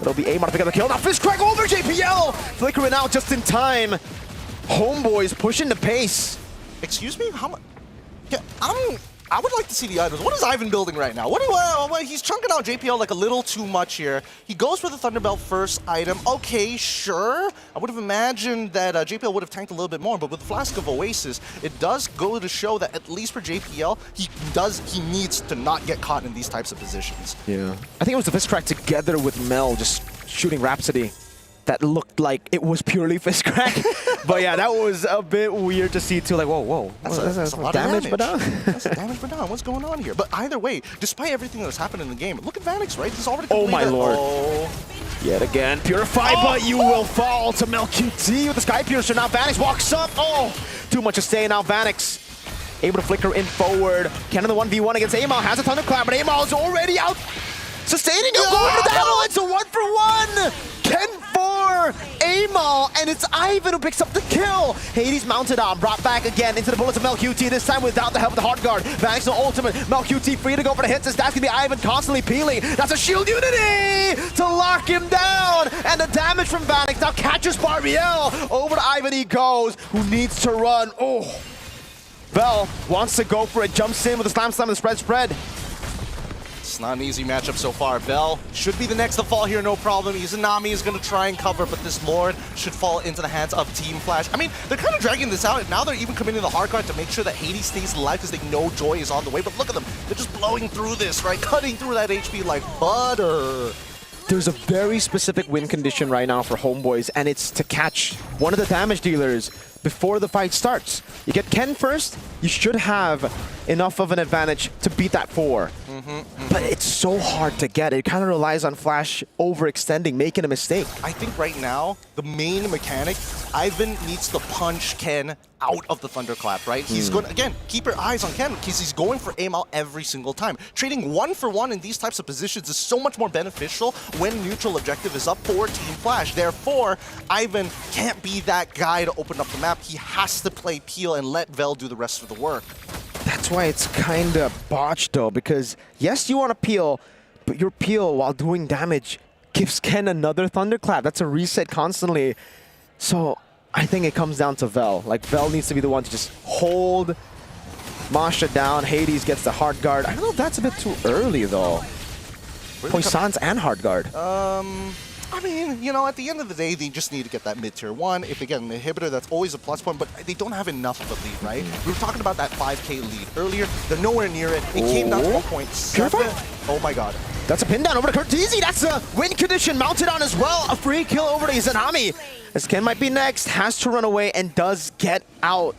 C: It'll be Amar to pick up the kill. Now Fist Crack over JPL! Flickering out just in time. Homeboys pushing the pace.
I: Excuse me? How much? Yeah, I would like to see the items. What is Ivan building right now? He's chunking out JPL like a little too much here. He goes for the Thunderbelt first item. Okay, sure. I would have imagined that JPL would have tanked a little bit more, but with the Flask of Oasis, it does go to show that at least for JPL, he needs to not get caught in these types of positions.
C: Yeah. I think it was the Fist Crack together with Mel just shooting Rhapsody that looked like it was purely Fist Crack. But yeah, that was a bit weird to see too. Like, whoa.
I: That's a lot of damage. That's damage per down. What's going on here? But either way, despite everything that's happened in the game, look at Vanix, right? He's already
C: Oh my
I: completed.
C: lord.
I: Oh.
C: Yet again, Purify, but you will fall to MelQT with the Sky Piercer. Now Vanix walks up. Oh, too much to stay. Now Vanix able to flicker in forward. Ken in the 1v1 against Amal. Has a Thunderclap, but Amal is already out. Sustaining him, going to the battle. It's a 1-for-1. Ken for Amal, and it's Ivan who picks up the kill. Hades mounted on, brought back again into the bullets of MelQT, this time without the help of the hard guard. Vanix no ultimate. MelQT free to go for the hits. That's going to be Ivan constantly peeling. That's a shield unity to lock him down. And the damage from Vanix now catches Barbiel. Over to Ivan he goes, who needs to run. Oh, Bell wants to go for it. Jumps in with a slam and the spread.
I: It's not an easy matchup so far. Bell should be the next to fall here, no problem. Izanami is going to try and cover, but this Lord should fall into the hands of Team Flash. I mean, they're kind of dragging this out, and now they're even committing the hard guard to make sure that Hades stays alive because they know Joy is on the way. But look at them. They're just blowing through this, right? Cutting through that HP like butter.
C: There's a very specific win condition right now for Homeboys, and it's to catch one of the damage dealers before the fight starts. You get Ken first, you should have enough of an advantage to beat that 4. But it's so hard to get. It kind of relies on Flash overextending, making a mistake.
I: I think right now, the main mechanic, Ivan needs to punch Ken out of the Thunderclap, right? He's going to, again, keep your eyes on Ken because he's going for Amal every single time. Trading 1-for-1 in these types of positions is so much more beneficial when neutral objective is up for Team Flash. Therefore, Ivan can't be that guy to open up the map. He has to play Peel and let Vel do the rest of the work.
C: That's why it's kind of botched though, because yes, you want to peel, but your peel while doing damage gives Ken another Thunderclap. That's a reset constantly. So I think it comes down to Vel. Like, Vel needs to be the one to just hold Masha down. Hades gets the hard guard. I don't know if that's a bit too early though. Poissons and hard guard.
I: I mean, you know, at the end of the day, they just need to get that mid-tier 1. If they get an inhibitor, that's always a plus point, but they don't have enough of a lead, right? We were talking about that 5K lead earlier. They're nowhere near it. It came down to 1.7. Oh my god.
C: That's a pin down over to Kurtizi. That's a win condition mounted on as well. A free kill over to Izanami. As Ken might be next, has to run away and does get out.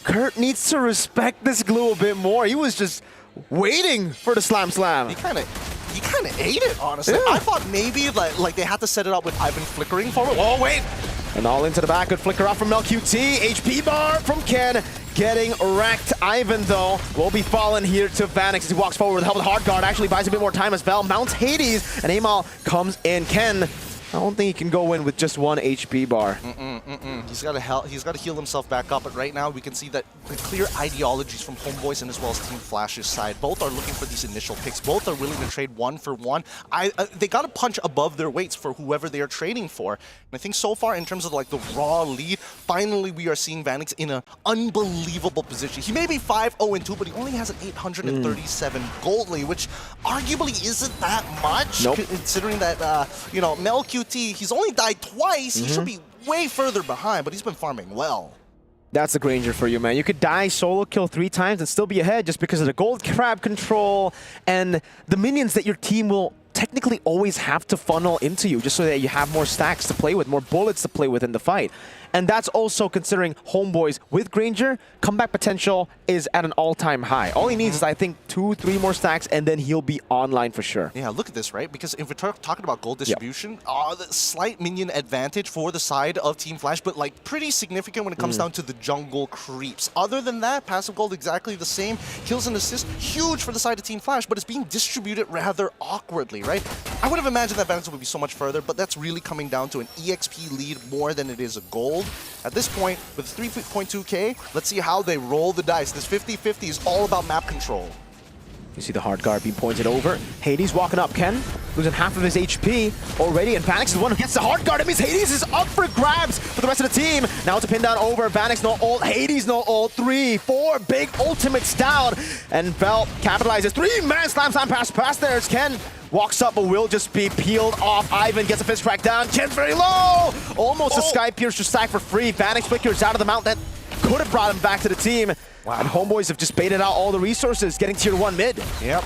C: Kurt needs to respect this glue a bit more. He was just waiting for the slam.
I: He kind of ate it, honestly. Yeah. I thought maybe like they had to set it up with Ivan flickering forward. Oh, wait.
C: And all into the back. Good flicker off from MelQT. HP bar from Ken. Getting wrecked. Ivan, though, will be falling here to Vanix as he walks forward with the help of the hard guard. Actually buys a bit more time as Vel mounts Hades. And Amal comes in. Ken I don't think he can go in with just 1 HP bar.
I: He's got to heal himself back up. But right now, we can see that the clear ideologies from Homeboys and as well as Team Flash's side. Both are looking for these initial picks. Both are willing to trade 1 for 1. They got to punch above their weights for whoever they are trading for. And I think so far, in terms of like the raw lead, finally we are seeing Vanix in an unbelievable position. He may be 5-0-2, but he only has an 837 gold lead, which arguably isn't that much, considering that you know, Mel QT, he's only died twice. He should be way further behind, but he's been farming well.
C: That's the Granger for you, man. You could die solo kill 3 times and still be ahead just because of the gold crab control and the minions that your team will technically always have to funnel into you just so that you have more stacks to play with, more bullets to play with in the fight. And that's also considering Homeboys with Granger, comeback potential is at an all-time high. All he needs is, I think, 2-3 more stacks, and then he'll be online for sure.
I: Yeah, look at this, right? Because if we're talking about gold distribution, the slight minion advantage for the side of Team Flash, but like pretty significant when it comes down to the jungle creeps. Other than that, passive gold exactly the same. Kills and assists, huge for the side of Team Flash, but it's being distributed rather awkwardly, right? I would have imagined that Vanix would be so much further, but that's really coming down to an EXP lead more than it is a gold. At this point, with 3.2k, let's see how they roll the dice. This 50-50 is all about map control.
C: You see the hard guard being pointed over. Hades walking up. Ken losing half of his HP already, and Vanix is the one who gets the hard guard. It means Hades is up for grabs for the rest of the team. Now it's a pin down over. Vanix no ult. Hades no ult. 3, 4 big ultimates down, and Vel capitalizes. 3-man slam past there. It's Ken. Walks up, but will just be peeled off. Ivan gets a fist crack down. Ken's very low! Almost a Sky Piercer stack for free. Vanix flickers out of the mount that could have brought him back to the team. Wow. And Homeboys have just baited out all the resources, getting tier 1 mid.
I: Yep.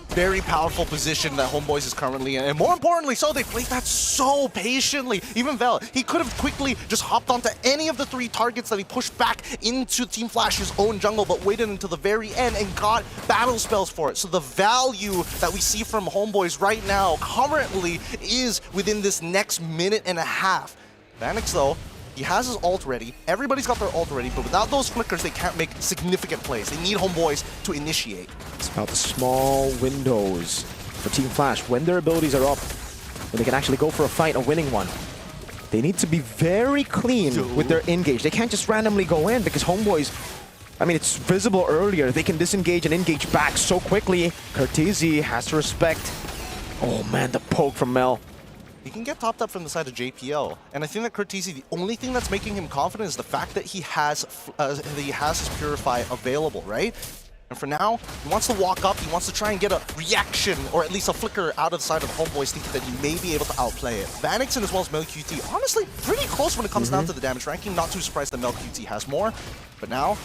I: Very powerful position that Homeboys is currently in. And more importantly, so they played that so patiently. Even Vel, he could have quickly just hopped onto any of the 3 targets that he pushed back into Team Flash's own jungle, but waited until the very end and got battle spells for it. So the value that we see from Homeboys right now currently is within this next minute and a half. Vanix, though, he has his ult ready. Everybody's got their ult ready, but without those flickers, they can't make significant plays. They need Homeboys to initiate.
C: It's about the small windows for Team Flash. When their abilities are up, when they can actually go for a fight, a winning one, they need to be very clean with their engage. They can't just randomly go in because Homeboys, I mean, it's visible earlier. They can disengage and engage back so quickly. Cortese has to respect. Oh man, the poke from Mel.
I: He can get topped up from the side of JPL, and I think that Cortese, the only thing that's making him confident is the fact that he has his Purify available, right? And for now, he wants to walk up, he wants to try and get a reaction, or at least a flicker out of the side of Homeboys, thinking that he may be able to outplay it. Vanix and as well as MelQT, honestly, pretty close when it comes down to the damage ranking. Not too surprised that MelQT has more, but now,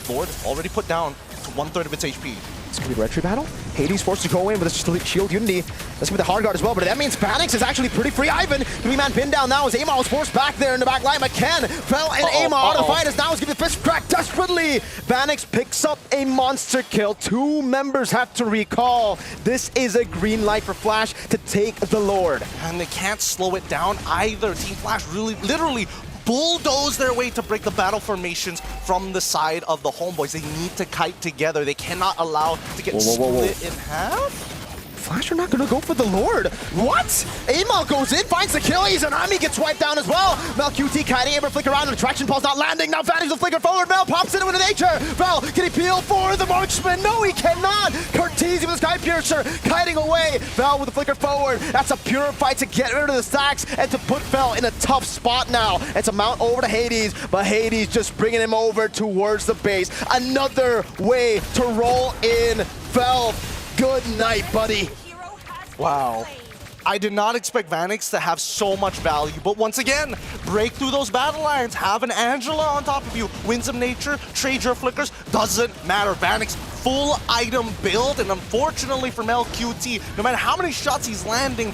I: Lord already put down to 1/3 of its HP.
C: It's going to be a retry battle. Hades forced to go in with a shield unity. That's going to be the hard guard as well, but that means Vanix is actually pretty free. Ivan, 3-man pin down now as Amal was forced back there in the back line. McKen fell and Amal out of the fight as now is giving the fist crack desperately. Vanix picks up a monster kill. 2 members have to recall. This is a green light for Flash to take the Lord.
I: And they can't slow it down either. Team Flash really, literally bulldoze their way to break the battle formations from the side of the Homeboys. They need to kite together. They cannot allow to get split in half.
C: Flash are not going to go for the Lord. What? Amal goes in, finds the kill. Izanami gets wiped down as well. Mel QT kiting, able to flicker around. The traction pulse not landing. Now Vanix will flicker forward. Mel pops into nature. Vel, can he peel for the marksman? No, he cannot. Cortese with a Sky Piercer kiting away. Vel with the flicker forward. That's a purify to get rid of the stacks and to put Vel in a tough spot now. It's a mount over to Hades, but Hades just bringing him over towards the base. Another way to roll in. Vel, good night, buddy.
I: Wow. I did not expect Vanix to have so much value, but once again, break through those battle lines, have an Angela on top of you, win some nature, trade your flickers, doesn't matter. Vanix, full item build, and unfortunately for MelQT, no matter how many shots he's landing,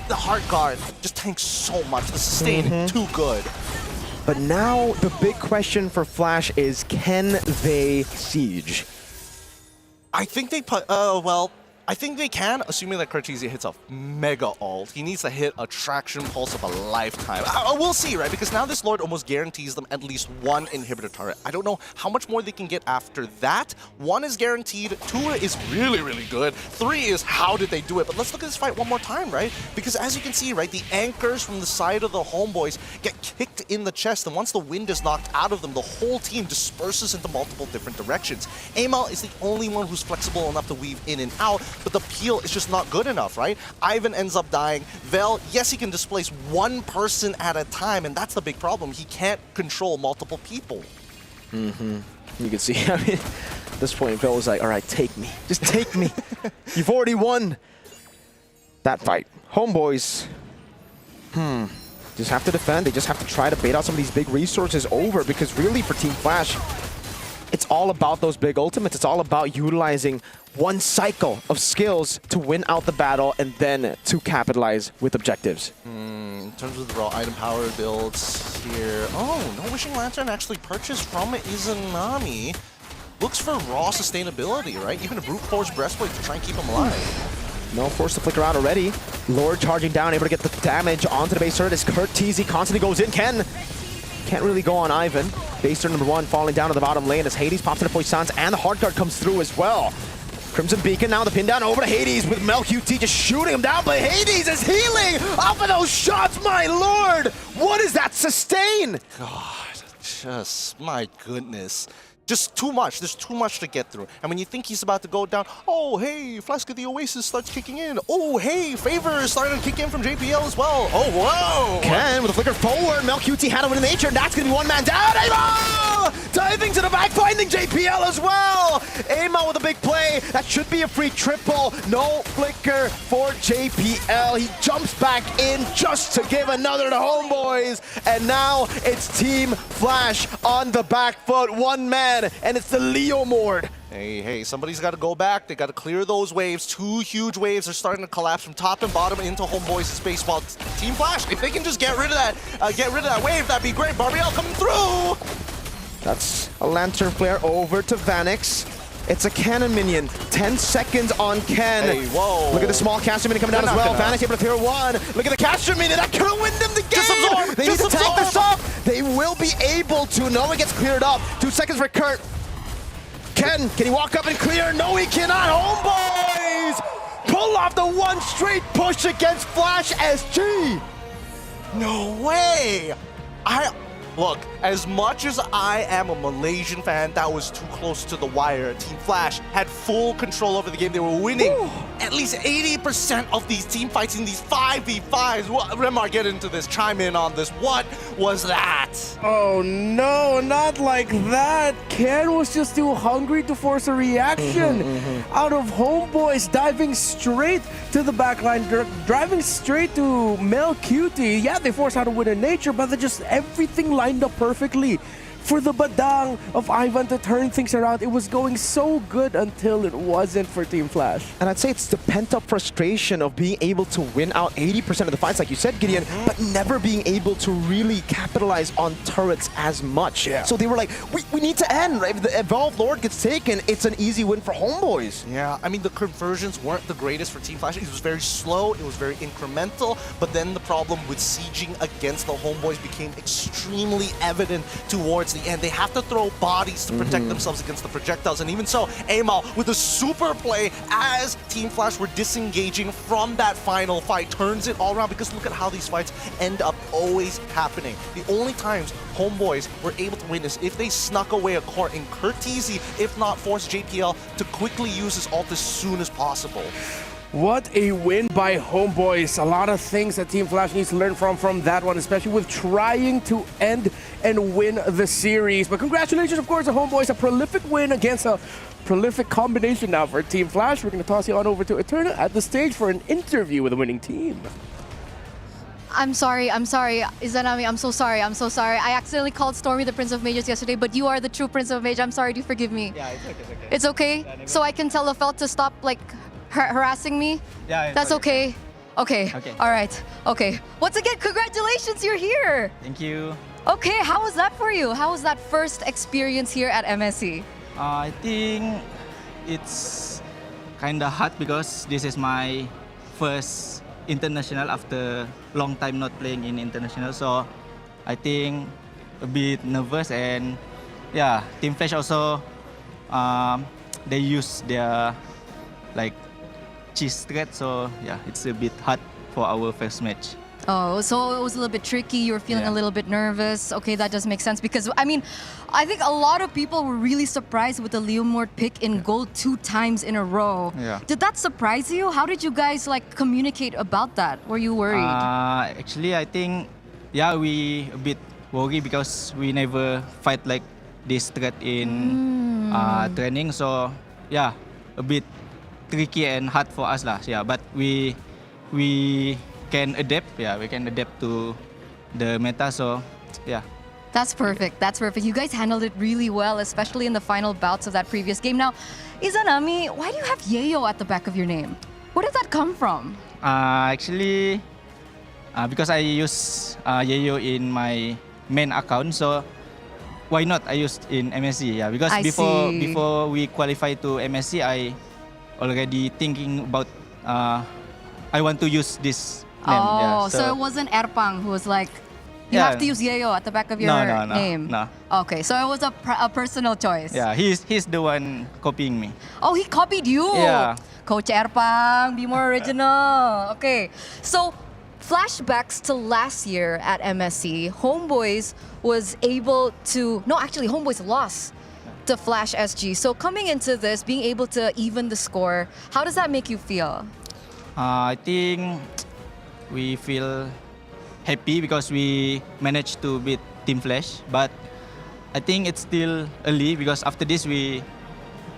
I: the heart guard just tanks so much. The sustain, too good.
C: But now the big question for Flash is, can they siege?
I: I think they put, well, I think they can, assuming that Cartesia hits a mega ult. He needs to hit a traction pulse of a lifetime. We'll see, right? Because now this Lord almost guarantees them at least one inhibitor turret. I don't know how much more they can get after that. 1 is guaranteed, 2 is really, really good. 3 is how did they do it? But let's look at this fight one more time, right? Because as you can see, right, the anchors from the side of the Homeboys get kicked in the chest, and once the wind is knocked out of them, the whole team disperses into multiple different directions. Amal is the only one who's flexible enough to weave in and out, but the peel is just not good enough, right? Ivan ends up dying. Vel, yes, he can displace one person at a time, and that's the big problem. He can't control multiple people.
C: You can see, I mean, at this point, Vel was like, all right, take me. Just take me. You've already won that fight. Homeboys, just have to defend. They just have to try to bait out some of these big resources over, because really for Team Flash, it's all about those big ultimates. It's all about utilizing one cycle of skills to win out the battle and then to capitalize with objectives.
I: In terms of the raw item power builds here, oh, no Wishing Lantern actually purchased from Izanami. Looks for raw sustainability, right? Even a brute force breastplate to try and keep him alive.
C: No force to flicker out already. Lord charging down, able to get the damage onto the base turret as Cartesia constantly goes in. Can't really go on Ivan. Base turret number 1 falling down to the bottom lane as Hades pops into Poissons, and the hard guard comes through as well. Crimson Beacon now the pin down over to Hades with MLQT just shooting him down, but Hades is healing off of those shots, my lord! What is that sustain?
I: God, just, my goodness. Just too much. There's too much to get through. And when you think he's about to go down, oh, hey, Flask of the Oasis starts kicking in. Oh, hey, Favor is starting to kick in from JPL as well. Oh, whoa!
C: Ken with a flicker forward. MelQT had him in nature. That's going to be one man down. Amal! Diving to the back, finding JPL as well. Amal with a big play. That should be a free triple. No flicker for JPL. He jumps back in just to give another to Homeboys. And now it's Team Flash on the back foot. One man. And it's the Leo Mord.
I: Hey, somebody's got to go back. They got to clear those waves. 2 huge waves are starting to collapse from top and bottom into Homeboys' space. While Team Flash, if they can just get rid of that wave, that'd be great. Barbiel coming through.
C: That's a Lantern Flare over to Vanix. It's a cannon minion. 10 seconds on Ken.
I: Hey, whoa.
C: Look at the small caster minion coming down as well. Vanix able to clear 1. Look at the caster minion. That could have win them the game. They need to tank this up. They will be able to. No one gets cleared up. 2 seconds for Kurt. Ken, can he walk up and clear? No, he cannot. Homeboys pull off the 1 straight push against Flash SG.
I: No way. Look, as much as I am a Malaysian fan, that was too close to the wire. Team Flash had full control over the game. They were winning at least 80% of these team fights in these 5v5s. Remar, get into this. Chime in on this. What was that?
F: Oh no, not like that. Ken was just too hungry to force a reaction. Out of Homeboys, diving straight to the backline, driving straight to MelQT. Yeah, they forced how to win in nature, but they just everything lined up perfectly for the badang of Ivan to turn things around. It was going so good until it wasn't for Team Flash.
C: And I'd say it's the pent-up frustration of being able to win out 80% of the fights, like you said, Gideon, but never being able to really capitalize on turrets as much. So they were like, we need to end, right? If the Evolved Lord gets taken, it's an easy win for Homeboys.
I: Yeah, I mean, the conversions weren't the greatest for Team Flash. It was very slow, it was very incremental, but then the problem with sieging against the Homeboys became extremely evident towards the end. They have to throw bodies to protect themselves against the projectiles, and even so, Amal with a super play as Team Flash were disengaging from that final fight turns it all around, because look at how these fights end up always happening. The only times Homeboys were able to win is if they snuck away a core in Cartesia, if not force JPL to quickly use his ult as soon as possible.
F: What a win by Homeboys. A lot of things that Team Flash needs to learn from that one, especially with trying to end and win the series. But congratulations, of course, to Homeboys. A prolific win against a prolific combination now for Team Flash. We're going to toss you on over to Eterna at the stage for an interview with the winning team.
Q: I'm sorry. Izanami, I'm so sorry. I accidentally called Stormy the Prince of Mages yesterday, but you are the true Prince of Mages. I'm sorry, do forgive me.
R: Yeah, it's okay.
Q: It's okay?
R: Yeah,
Q: so I can tell Lafelt to stop, like, harassing me?
R: Yeah,
Q: that's okay. Okay. All right. Okay. Once again, congratulations, you're here.
R: Thank you.
Q: Okay, how was that for you? How was that first experience here at MSC?
R: I think it's
G: kind of hard because this is my first international after long time not playing in international. So I think a bit nervous, and yeah, Team Flash also they use their like cheese threat. So yeah, it's a bit hard for our first match.
Q: Oh, so it was a little bit tricky. You were feeling a little bit nervous. Okay, that does make sense because, I mean, I think a lot of people were really surprised with the Leomord pick in gold 2 times in a row.
G: Yeah.
Q: Did that surprise you? How did you guys like communicate about that? Were you worried?
G: Actually, I think, yeah, we a bit worried because we never fight like this threat in training. So, yeah, a bit tricky and hard for us lah. Yeah, but we can adapt. Yeah, we can adapt to the meta. So, yeah.
Q: That's perfect. That's perfect. You guys handled it really well, especially in the final bouts of that previous game. Now, Izanami, why do you have Yayo at the back of your name? Where did that come from?
G: Actually, because I use Yayo in my main account, so why not I used in MSC? Yeah, because before we qualify to MSC, I already thinking about I want to use this name.
Q: Oh,
G: yeah,
Q: so it wasn't Erpang who was like, you have to use Yayo at the back of your name?
G: No.
Q: Okay, so it was a personal choice.
G: Yeah, he's the one copying me.
Q: Oh, he copied you?
G: Yeah.
Q: Coach Erpang, be more original. Okay, so flashbacks to last year at MSC, Homeboys was able to, no, actually Homeboys lost to Flash SG. So coming into this, being able to even the score, how does that make you feel?
G: I think we feel happy because we managed to beat Team Flash, but I think it's still early because after this we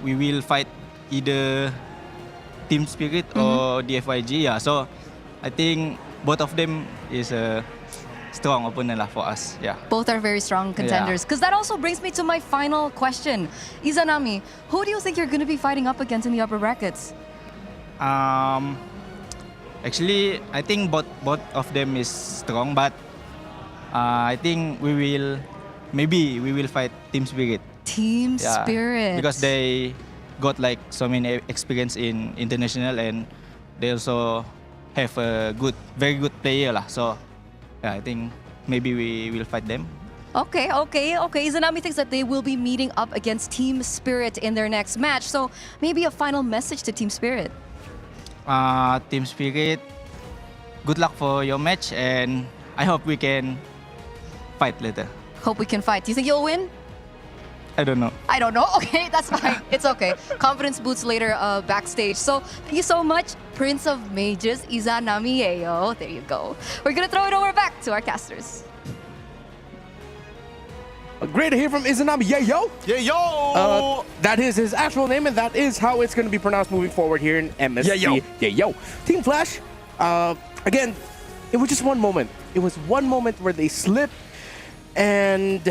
G: will fight either Team Spirit or DFYG. Yeah, so I think both of them is a strong opponent for us. Yeah.
Q: Both are very strong contenders. Because that also brings me to my final question. Izanami, who do you think you're going to be fighting up against in the upper brackets?
G: Actually, I think both of them is strong, but I think we will fight Team Spirit.
Q: Team Spirit.
G: Because they got like so many experience in international, and they also have a very good player lah. So yeah, I think maybe we will fight them.
Q: Okay. Izanami thinks that they will be meeting up against Team Spirit in their next match. So maybe a final message to Team Spirit.
G: Team Spirit, good luck for your match, and I hope we can fight later.
Q: Hope we can fight. Do you think you'll win?
G: I don't know.
Q: I don't know. Okay, that's fine. It's okay. Confidence boosts later backstage. So thank you so much, Prince of Mages, Izanami Yayo. There you go. We're going to throw it over back to our casters.
F: Great to hear from Izanami Yayo.
I: Yayo!
F: That is his actual name, and that is how it's going to be pronounced moving forward here in MSC. Yayo. Team Flash, again, it was just one moment. It was one moment where they slipped, and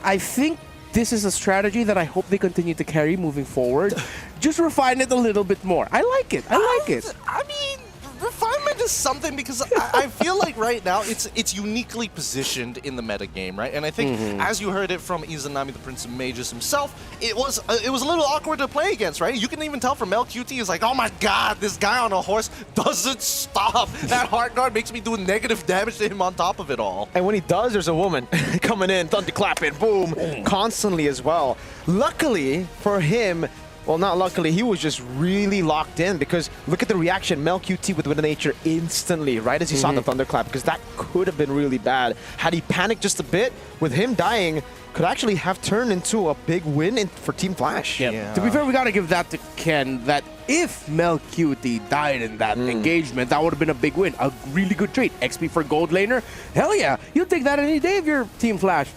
F: I think this is a strategy that I hope they continue to carry moving forward. Just refine it a little bit more. I like it.
I: I mean, refinement is something because I feel like right now it's uniquely positioned in the meta game, right? And I think as you heard it from Izanami, the Prince of Mages himself, it was a little awkward to play against, right? You can even tell from LQT is like, oh my god, this guy on a horse doesn't stop. That hard guard makes me do negative damage to him on top of it all.
C: And when he does, there's a woman coming in, thunderclapping, boom, constantly as well. Luckily for him, well, not luckily, he was just really locked in because look at the reaction. MelQT with Wind of Nature instantly, right as he saw the thunderclap, because that could have been really bad. Had he panicked just a bit, with him dying, could actually have turned into a big win for Team Flash.
F: Yeah. To be fair, we got to give that to Ken, that if MelQT died in that engagement, that would have been a big win. A really good trade. XP for gold laner. Hell yeah. You'll take that any day if you're Team Flash.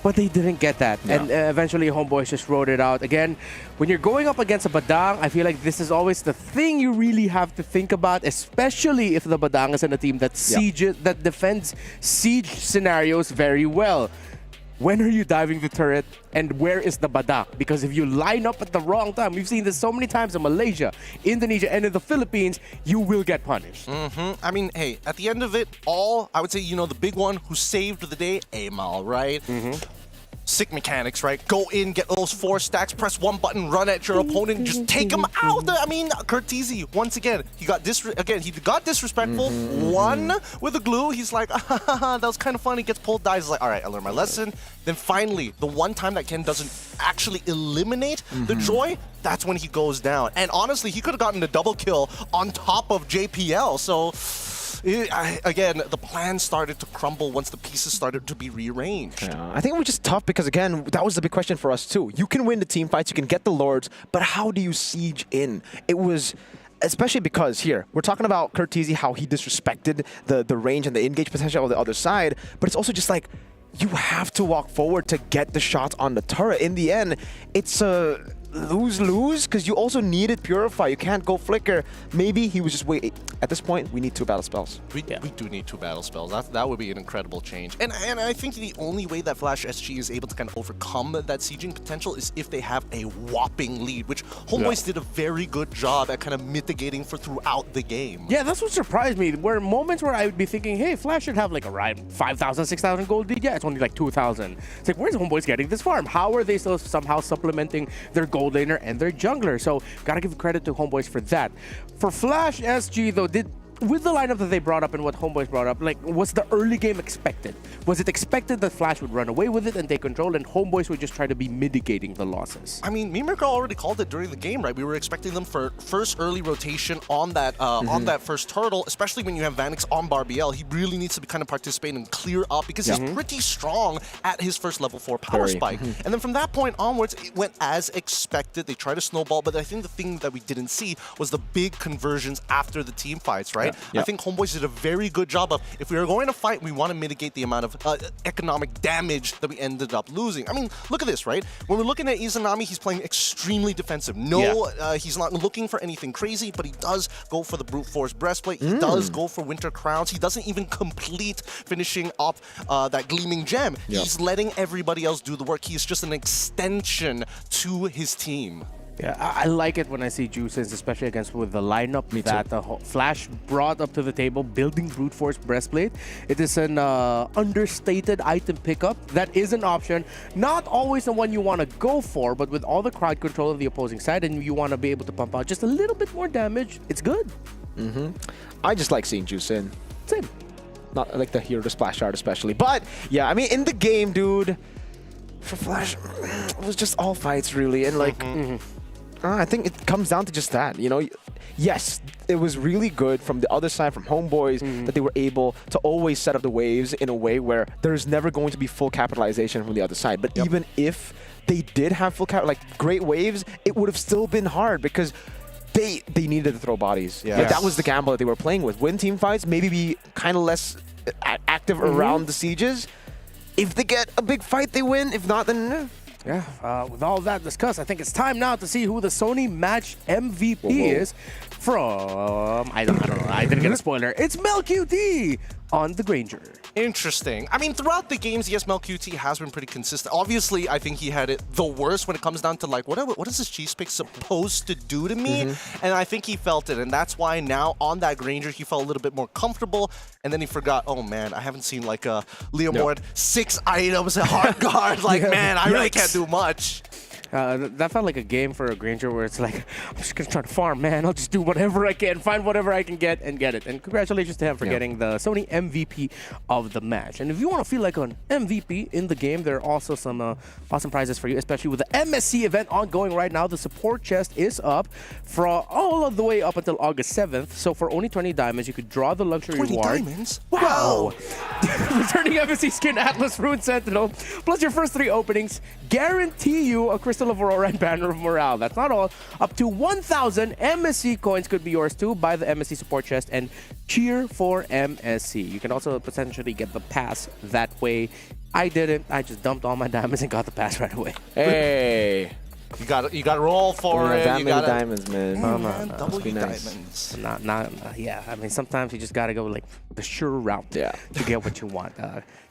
F: But they didn't get that. No. And eventually, Homeboys just wrote it out. Again, when you're going up against a Badang, I feel like this is always the thing you really have to think about, especially if the Badang is in a team that that defends siege scenarios very well. When are you diving the turret, and where is the Badang? Because if you line up at the wrong time, we've seen this so many times in Malaysia, Indonesia, and in the Philippines, you will get punished.
I: I mean, hey, at the end of it all, I would say, the big one who saved the day, Amal, right? Sick mechanics, right? Go in, get those 4 stacks, press 1 button, run at your opponent, and just take him out. I mean, Curtizi, once again, he got disrespectful. One with the glue. He's like, that was kind of funny. Gets pulled, dies. He's like, all right, I learned my lesson. Then finally, the one time that Ken doesn't actually eliminate the Joy, that's when he goes down. And honestly, he could have gotten a double kill on top of JPL. So again, the plan started to crumble once the pieces started to be rearranged.
C: Yeah, I think it was just tough because, again, that was the big question for us too. You can win the team fights, you can get the Lords, but how do you siege in? It was... Especially because here, we're talking about Curtizi, how he disrespected the range and the engage potential of the other side, but it's also just like, you have to walk forward to get the shots on the turret. In the end, it's a lose-lose because you also needed Purify. You can't go Flicker. Maybe he was just waiting. At this point, we need 2 battle spells.
I: We do need 2 battle spells. That would be an incredible change. And I think the only way that Flash SG is able to kind of overcome that sieging potential is if they have a whopping lead, which Homeboys did a very good job at kind of mitigating for throughout the game.
F: Yeah, that's what surprised me. Were moments where I would be thinking, hey, Flash should have like around 5,000, 6,000 gold lead. Yeah, it's only like 2,000. It's like, where's Homeboys getting this farm? How are they still somehow supplementing their gold laner and their jungler? So gotta give credit to Homeboys for that. For Flash SG though, with the lineup that they brought up and what Homeboys brought up, like, was the early game expected? Was it expected that Flash would run away with it and take control, and Homeboys would just try to be mitigating the losses?
I: I mean, Mimirka already called it during the game, right? We were expecting them for first early rotation on that first turtle, especially when you have Vanix on Barbiel. He really needs to be kind of participate and clear up because he's pretty strong at his first level 4 power spike. And then from that point onwards, it went as expected. They tried to snowball, but I think the thing that we didn't see was the big conversions after the team fights, right? I think Homeboys did a very good job of, if we are going to fight, we want to mitigate the amount of economic damage that we ended up losing. I mean, look at this, right? When we're looking at Izanami, he's playing extremely defensive. He's not looking for anything crazy, but he does go for the brute force breastplate. He does go for winter crowns. He doesn't even complete finishing up that gleaming gem. He's letting everybody else do the work. He's just an extension to his team.
F: Yeah, I like it when I see Juices, especially against with the lineup that Flash brought up to the table, building Brute Force Breastplate. It is an understated item pickup. That is an option. Not always the one you want to go for, but with all the crowd control of the opposing side and you want to be able to pump out just a little bit more damage, it's good.
C: I just like seeing Juice in.
F: Same.
C: Not like the hero to splash art especially. But, yeah, I mean, in the game, dude, for Flash, it was just all fights, really. And, like... I think it comes down to just that, you know. Yes, it was really good from the other side, from Homeboys, that they were able to always set up the waves in a way where there's never going to be full capitalization from the other side. But even if they did have full like great waves, it would have still been hard because they needed to throw bodies. Like, that was the gamble that they were playing with. Win team fights, maybe be kind of less active around the sieges. If they get a big fight, they win. If not, then...
F: Yeah, with all that discussed, I think it's time now to see who the Sony match MVP is from... I don't know. I didn't get a spoiler. It's MLQT on the Granger.
I: Interesting. I mean, throughout the games, yes, MLQT has been pretty consistent. Obviously, I think he had it the worst when it comes down to, like, what is this cheese pick supposed to do to me? And I think he felt it, and that's why now on that Granger, he felt a little bit more comfortable, and then he forgot, oh, man, I haven't seen, like, a Leomord 6 items at hard guard. Like, man, I really can't do much.
F: That felt like a game for a Granger where it's like, I'm just going to try to farm, man. I'll just do whatever I can, find whatever I can get, and get it. And congratulations to him for getting the Sony MVP of the match. And if you want to feel like an MVP in the game, there are also some awesome prizes for you, especially with the MSC event ongoing right now. The support chest is up for all of the way up until August 7th. So for only 20 diamonds, you could draw the luxury
I: 20
F: reward.
I: diamonds?
F: Wow! Returning MSC skin, Atlas, Rune Sentinel, plus your first 3 openings guarantee you a Crystal of Aurora and Banner of Morale. That's not all. Up to 1,000 MSC coins could be yours too. Buy the MSC support chest and cheer for MSC. You can also potentially get the pass that way. I didn't. I just dumped all my diamonds and got the pass right away.
C: Hey.
I: You got to roll for it.
C: That
I: you
C: many
I: gotta,
C: diamonds, man.
I: double your
C: nice.
I: diamonds.
F: Yeah. I mean, sometimes you just gotta go like the sure route to get what you want.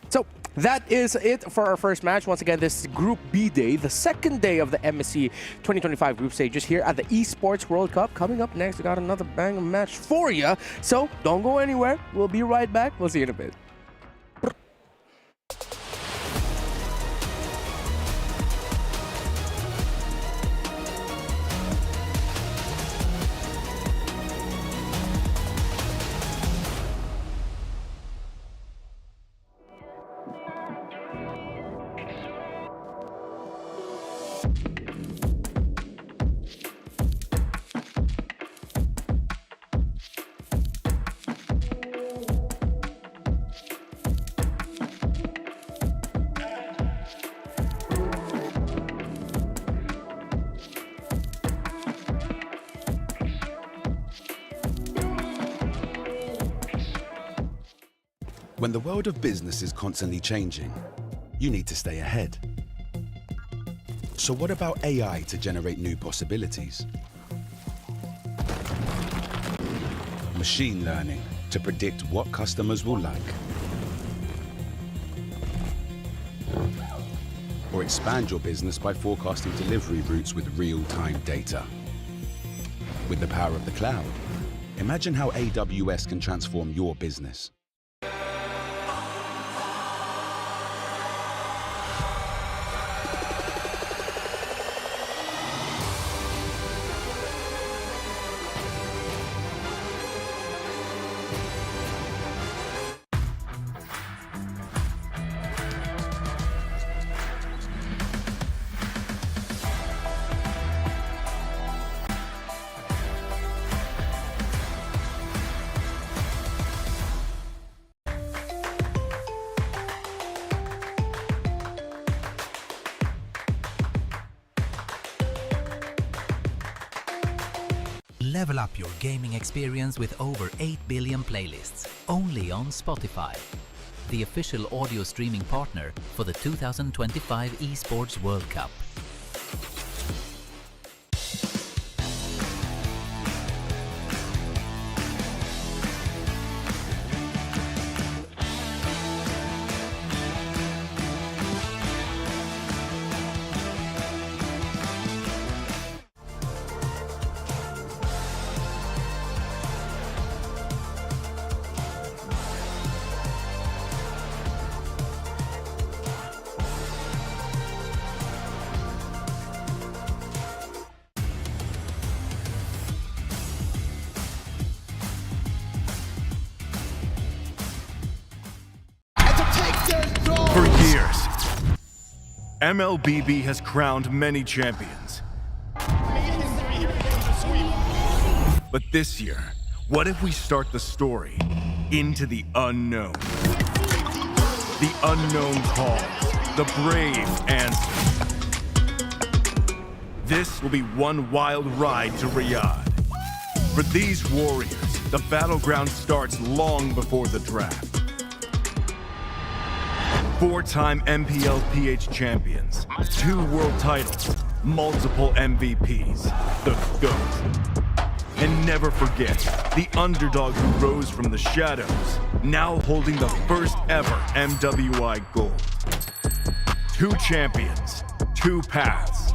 F: So that is it for our first match. Once again, this is Group B Day, the second day of the MSC 2025 group stages here at the Esports World Cup. Coming up next, we got another banger match for you. So don't go anywhere. We'll be right back. We'll see you in a bit.
A: When the world of business is constantly changing, you need to stay ahead. So what about AI to generate new possibilities? Machine learning to predict what customers will like. Or expand your business by forecasting delivery routes with real-time data. With the power of the cloud, imagine how AWS can transform your business.
R: Level up your gaming experience with over 8 billion playlists, only on Spotify, the official audio streaming partner for the 2025 Esports World Cup.
S: For years, MLBB has crowned many champions. But this year, what if we start the story into the unknown? The unknown call, the brave answer. This will be one wild ride to Riyadh. For these warriors, the battleground starts long before the draft. 4-time MPL PH champions, 2 world titles, multiple MVPs, the GOAT. And never forget, the underdog who rose from the shadows, now holding the first ever MWI gold. 2 champions, 2 paths,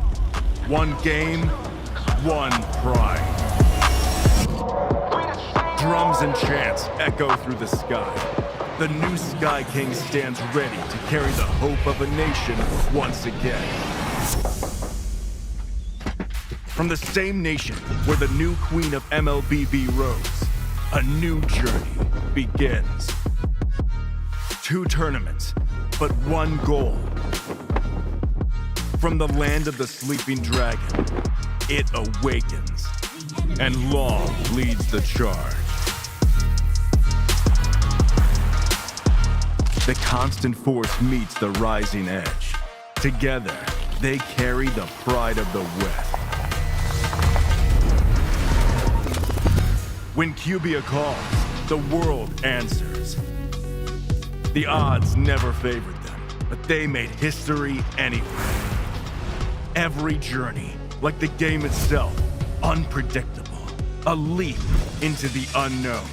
S: 1 game, 1 pride. Drums and chants echo through the sky. The new Sky King stands ready to carry the hope of a nation once again. From the same nation where the new queen of MLBB rose, a new journey begins. 2 tournaments, but 1 goal. From the land of the sleeping dragon, it awakens, and Long leads the charge. The constant force meets the rising edge. Together, they carry the pride of the West. When Cubia calls, the world answers. The odds never favored them, but they made history anyway. Every journey, like the game itself, unpredictable. A leap into the unknown.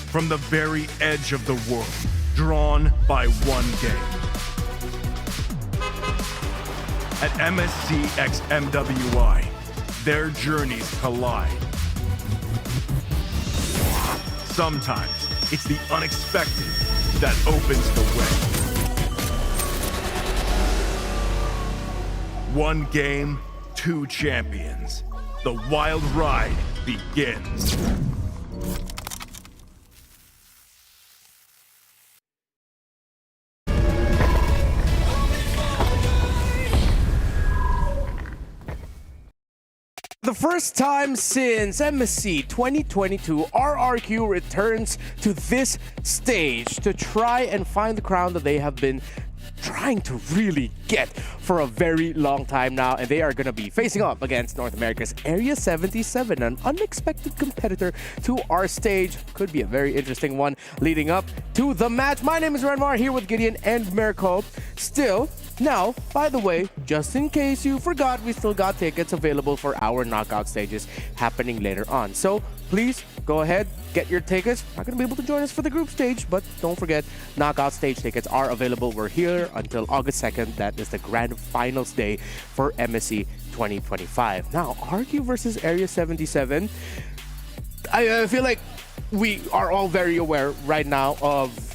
S: From the very edge of the world, drawn by 1 game. At MSC x MWI, their journeys collide. Sometimes it's the unexpected that opens the way. 1 game, 2 champions. The wild ride begins.
F: The first time since MSC 2022, RRQ returns to this stage to try and find the crown that they have been trying to really get for a very long time now, and they are going to be facing up against North America's Area 77, an unexpected competitor to our stage. Could be a very interesting one leading up to the match. My name is Renmar, here with Gideon and Mirko. Still, now, by the way, just in case you forgot, we still got tickets available for our knockout stages happening later on. So please go ahead, get your tickets. Not going to be able to join us for the group stage, but don't forget, knockout stage tickets are available. We're here until August 2nd. That is the grand finals day for MSC 2025. Now, RQ versus Area 77. I feel like we are all very aware right now of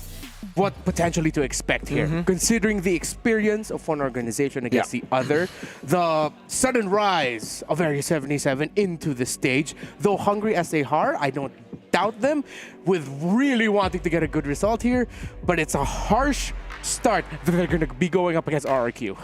F: what potentially to expect here, considering the experience of one organization against the other, the sudden rise of Area 77 into the stage. Though hungry as they are, I don't doubt them with really wanting to get a good result here, but it's a harsh start that they're going to be going up against RRQ.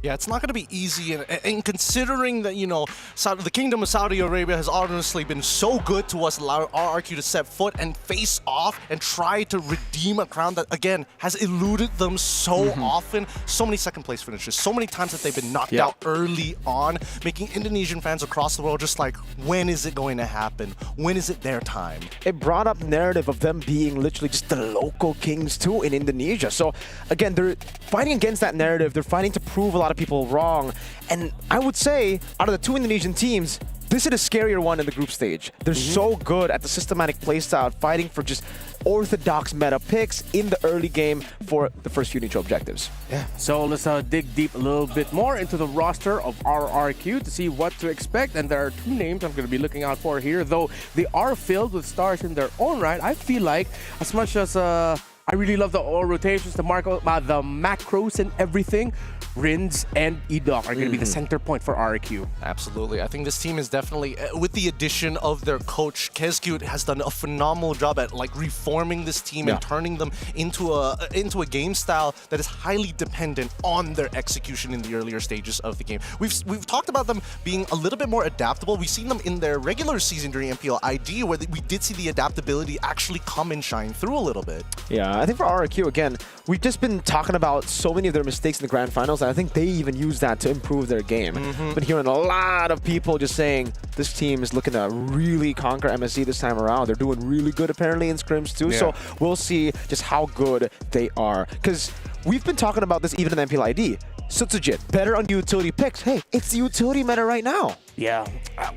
I: Yeah, it's not going to be easy, and considering that, you know, the Kingdom of Saudi Arabia has honestly been so good to us, allow RRQ to set foot and face off and try to redeem a crown that, again, has eluded them so often. So many second place finishes, so many times that they've been knocked out early on, making Indonesian fans across the world just like, when is it going to happen? When is it their time?
C: It brought up narrative of them being literally just the local kings too in Indonesia. So again, they're fighting against that narrative. They're fighting to prove a lot of people wrong, and I would say out of the two Indonesian teams, this is the scarier one in the group stage. They're so good at the systematic playstyle, fighting for just orthodox meta picks in the early game for the first few neutral objectives.
F: Yeah, so let's dig deep a little bit more into the roster of RRQ to see what to expect, and there are two names I'm going to be looking out for here, though they are filled with stars in their own right. I feel like, as much as I really love the all rotations, the macros and everything, Rins and Edok are going to be the center point for RQ.
I: Absolutely. I think this team is definitely, with the addition of their coach, Kezcute has done a phenomenal job at like reforming this team and turning them into a game style that is highly dependent on their execution in the earlier stages of the game. We've talked about them being a little bit more adaptable. We've seen them in their regular season during MPL ID, where we did see the adaptability actually come and shine through a little bit.
C: Yeah, I think for RRQ, again, we've just been talking about so many of their mistakes in the grand finals, and I think they even use that to improve their game. Been hearing a lot of people just saying this team is looking to really conquer MSC this time around. They're doing really good apparently in scrims too, so we'll see just how good they are. Because we've been talking about this even in MPL ID. Sutsujit, better on utility picks. Hey, it's the utility meta right now.
F: Yeah.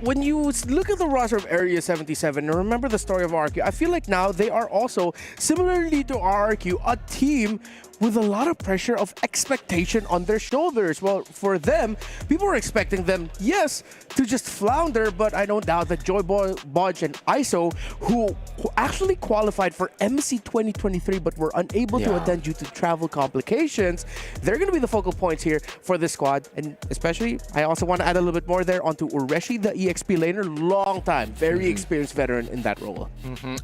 F: When you look at the roster of Area 77 and remember the story of RRQ, I feel like now they are also, similarly to RRQ, a team with a lot of pressure of expectation on their shoulders. Well, for them, people were expecting them, yes, to just flounder, but I don't doubt that Joy Bodge and ISO, who actually qualified for MSC 2023 but were unable to attend due to travel complications, they're going to be the focal points here for this squad. And especially, I also want to add a little bit more there onto Ureshi, the EXP laner, long time, very experienced veteran in that role.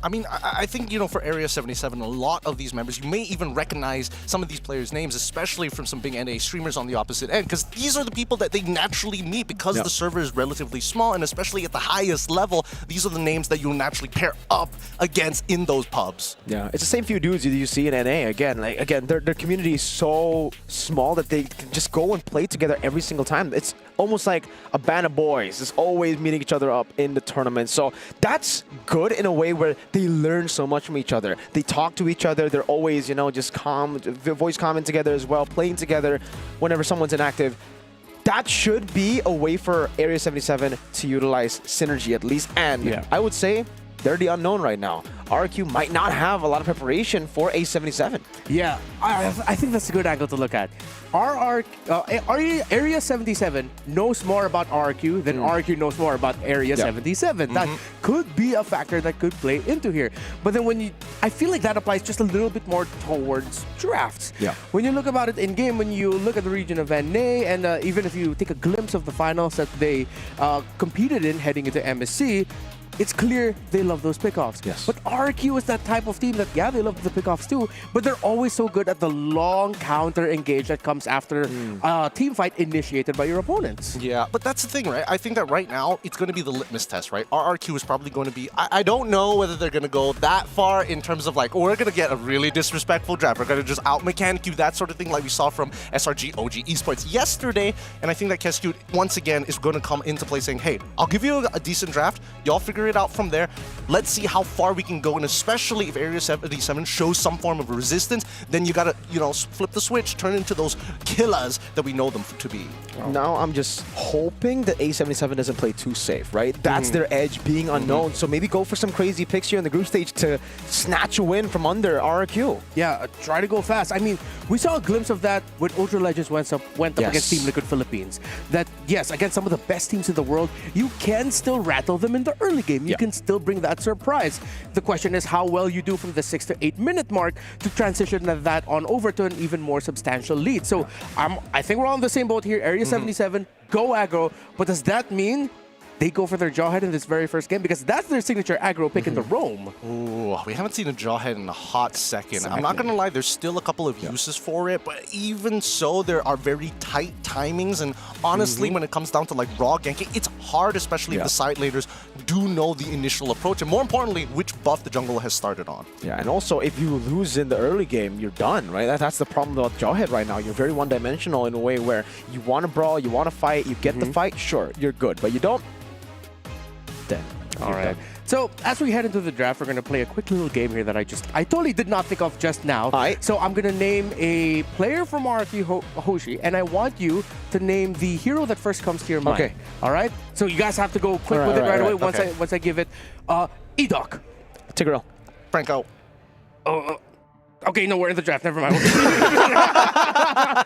I: I mean, I think, you know, for Area 77, a lot of these members, you may even recognize some of these players' names, especially from some big NA streamers on the opposite end, because these are the people that they naturally meet because the server is relatively small, and especially at the highest level, these are the names that you'll naturally pair up against in those pubs.
C: Yeah, it's the same few dudes you see in NA. Again, their community is so small that they can just go and play together every single time. It's almost like a band of boys. It's always meeting each other up in the tournament. So that's good in a way where they learn so much from each other. They talk to each other. They're always, you know, just calm, voice comment together as well, playing together whenever someone's inactive. That should be a way for Area 77 to utilize synergy at least. And I would say they're the unknown right now. RQ might not have a lot of preparation for A77.
F: Yeah, I think that's a good angle to look at. Area 77 knows more about RQ than RQ knows more about Area 77. That could be a factor that could play into here. But then I feel like that applies just a little bit more towards drafts.
C: Yeah.
F: When you look about it in game, when you look at the region of NA, and even if you take a glimpse of the finals that they competed in heading into MSC, it's clear they love those pickoffs.
C: Yes.
F: But RQ is that type of team that, yeah, they love the pickoffs too, but they're always so good at the long counter engage that comes after a team fight initiated by your opponents.
I: Yeah, but that's the thing, right? I think that right now, it's going to be the litmus test, right? RRQ is probably going to be... I don't know whether they're going to go that far in terms of like, we're going to get a really disrespectful draft. We're going to just out-mechanic you, that sort of thing like we saw from SRG OG Esports yesterday. And I think that KSQ, once again, is going to come into play saying, hey, I'll give you a decent draft. Y'all figure it out from there. Let's see how far we can go. And especially if Area 77 shows some form of resistance, then you got to, you know, flip the switch, turn into those killers that we know them to be.
C: Now I'm just hoping that A77 doesn't play too safe, right? That's their edge, being unknown. So maybe go for some crazy picks here in the group stage to snatch a win from under RRQ.
F: Yeah, try to go fast. I mean, we saw a glimpse of that when Ultra Legends went up against Team Liquid Philippines. That, yes, against some of the best teams in the world, you can still rattle them in the early game. You can still bring that surprise. The question is how well you do from the 6 to 8 minute mark to transition that on over to an even more substantial lead. So I think we're all on the same boat here. Area 77, go aggro. But does that mean they go for their Jawhead in this very first game? Because that's their signature aggro pick in the roam.
I: Ooh, we haven't seen a Jawhead in a hot second. I'm not going to lie, there's still a couple of uses for it, but even so, there are very tight timings, and honestly, when it comes down to like raw ganking, it's hard, especially if the side laners do know the initial approach, and more importantly, which buff the jungle has started on.
C: Yeah, and also, if you lose in the early game, you're done, right? That's the problem about Jawhead right now. You're very one-dimensional in a way where you want to brawl, you want to fight, you get the fight, sure, you're good, but you don't.
F: All right. So as we head into the draft, we're going to play a quick little game here that I totally did not think of just now. So I'm going to name a player from RRQ Hoshi, and I want you to name the hero that first comes to your mind.
C: Okay.
F: All right? So you guys have to go quick with it right away once I give it. Edoc.
C: Tigreal.
I: Franco.
F: Okay, no, we're in the draft. Never mind.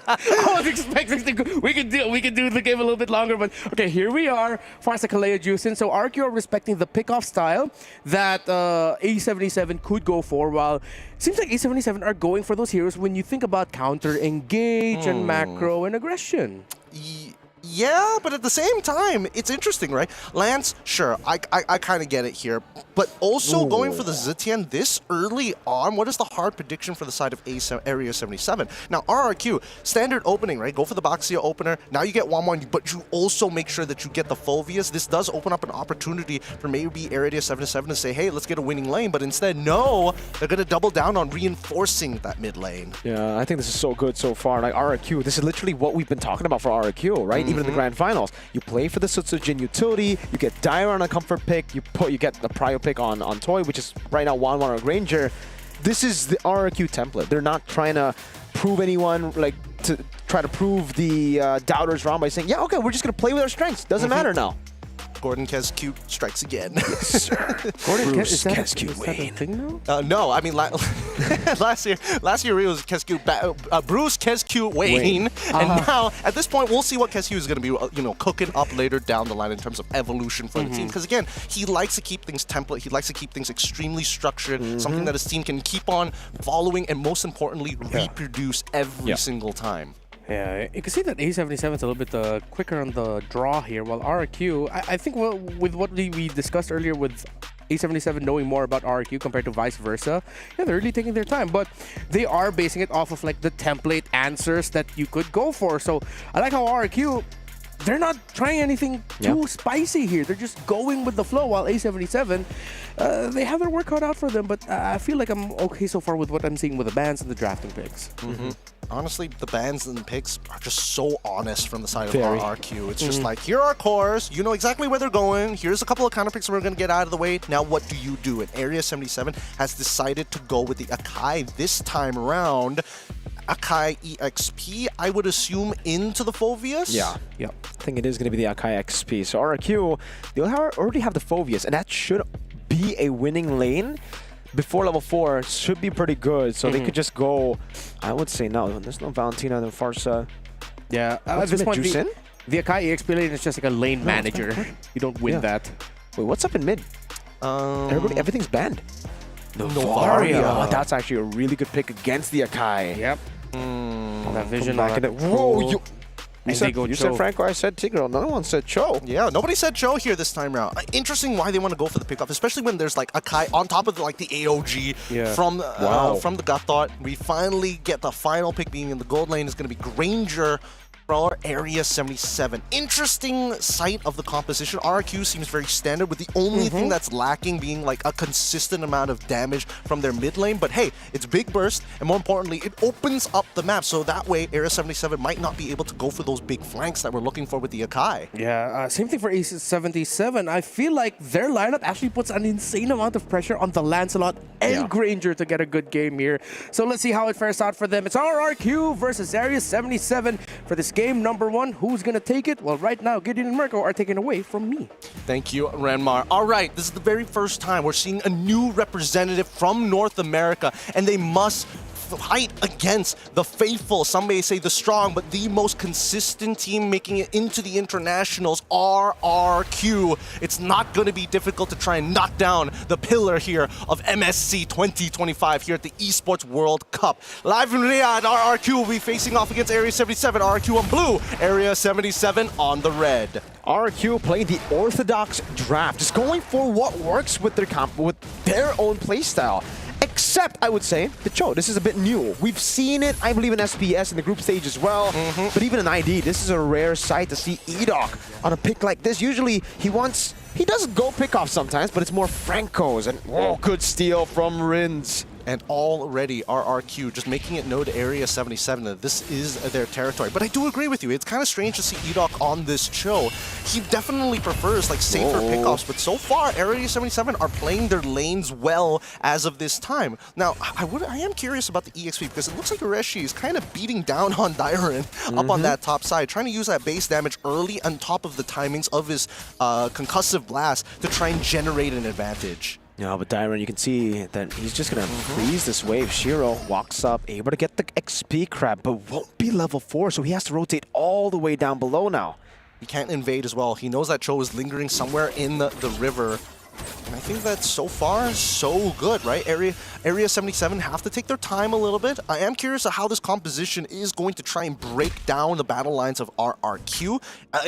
F: I was expecting we could do the game a little bit longer, but okay, here we are. Farsa Kalea Juicin. So RQ are respecting the pickoff style that A77 could go for, while it seems like A77 are going for those heroes when you think about counter engage and macro and aggression.
I: Yeah, but at the same time, it's interesting, right? Lance, sure, I kind of get it here. But also going for the Zitian this early on, what is the hard prediction for the side of Area 77? Now, RRQ, standard opening, right? Go for the Baxia opener. Now you get 1-1, but you also make sure that you get the Phoveus. This does open up an opportunity for maybe Area 77 to say, hey, let's get a winning lane. But instead, no, they're going to double down on reinforcing that mid lane.
C: Yeah, I think this is so good so far. Like RRQ, this is literally what we've been talking about for RRQ, right? Even in the grand finals, you play for the Sutsujin utility, you get Dire on a comfort pick, you get the prio pick on Toy, which is right now 1-1 on Granger. This is the RRQ template. They're not trying to prove anyone, like to try to prove the doubters wrong by saying, yeah, okay, we're just gonna play with our strengths. Doesn't matter now.
I: Gordon KSQ strikes again.
C: Yes, sir.
F: Gordon
C: KSQ
F: Wayne.
I: No, I mean last year it was KSQ Bruce KSQ Wayne, and now at this point we'll see what KSQ is going to be cooking up later down the line in terms of evolution for the team. Because again, he likes to keep things template. He likes to keep things extremely structured, something that his team can keep on following, and most importantly, reproduce every single time.
F: Yeah, you can see that A77 is a little bit quicker on the draw here, while RRQ, I think with what we discussed earlier with A77 knowing more about RRQ compared to vice versa, yeah, they're really taking their time, but they are basing it off of like the template answers that you could go for. So I like how RRQ, they're not trying anything too spicy here. They're just going with the flow, while A77, they have their work cut out for them, but I feel like I'm okay so far with what I'm seeing with the bans and the drafting picks.
I: Honestly, the bans and the picks are just so honest from the side of RRQ. It's just like, here are cores, you know exactly where they're going, here's a couple of counter picks we're going to get out of the way, now what do you do? And Area 77 has decided to go with the Akai this time around. Akai EXP, I would assume, into the Phoveus?
C: Yeah. I think it is going to be the Akai XP. So RRQ, they already have the Phoveus, and that should be a winning lane. Before level 4 should be pretty good, so they could just go. I would say no. There's no Valentina, no Farsa.
F: Yeah, at this point, the Akai EXP lane is just like a lane manager. You don't win that.
C: Wait, what's up in mid? Everything's banned. Novaria. That's actually a really good pick against the Akai.
F: Yep. That vision.
C: Whoa, You said Franco, I said Tigreal. No one said Cho.
I: Yeah, nobody said Cho here this time around. Interesting why they want to go for the pickoff, especially when there's like a Kai on top of the AOG from the gut thought. We finally get the final pick being in the gold lane is going to be Granger for Area 77. Interesting sight of the composition. RRQ seems very standard, with the only thing that's lacking being like a consistent amount of damage from their mid lane. But hey, it's big burst, and more importantly, it opens up the map. So that way, Area 77 might not be able to go for those big flanks that we're looking for with the Akai.
F: Yeah, same thing for Area 77. I feel like their lineup actually puts an insane amount of pressure on the Lancelot and Granger to get a good game here. So let's see how it fares out for them. It's RRQ versus Area 77 for this game number 1. Who's going to take it? Well, right now, Gideon and Mirko are taking away from me.
I: Thank you, Ranmar. All right, this is the very first time we're seeing a new representative from North America, and they must fight against the faithful, some may say the strong, but the most consistent team making it into the internationals, RRQ. It's not going to be difficult to try and knock down the pillar here of MSC 2025 here at the Esports World Cup. Live from Riyadh, RRQ will be facing off against Area 77. RRQ on blue, Area 77 on the red.
C: RRQ playing the orthodox draft, just going for what works with their own playstyle. Except, I would say, the Cho. This is a bit new. We've seen it, I believe, in SPS in the group stage as well. But even in ID, this is a rare sight to see EDOC on a pick like this. Usually, he does go pick off sometimes, but it's more Francos. And good steal from Rins.
I: And already RRQ just making it known to Area 77 that this is their territory. But I do agree with you. It's kind of strange to see EDOC on this Cho. He definitely prefers like safer pickoffs, but so far Area 77 are playing their lanes well as of this time. Now, I am curious about the EXP because it looks like Ureshi is kind of beating down on Dairon up on that top side, trying to use that base damage early on top of the timings of his concussive blast to try and generate an advantage.
C: No, but Dairon, you can see that he's just going to freeze this wave. Shiro walks up, able to get the XP crab, but won't be level 4, so he has to rotate all the way down below now.
I: He can't invade as well. He knows that Cho is lingering somewhere in the river. And I think that so far, so good, right? Area 77 have to take their time a little bit. I am curious of how this composition is going to try and break down the battle lines of RRQ.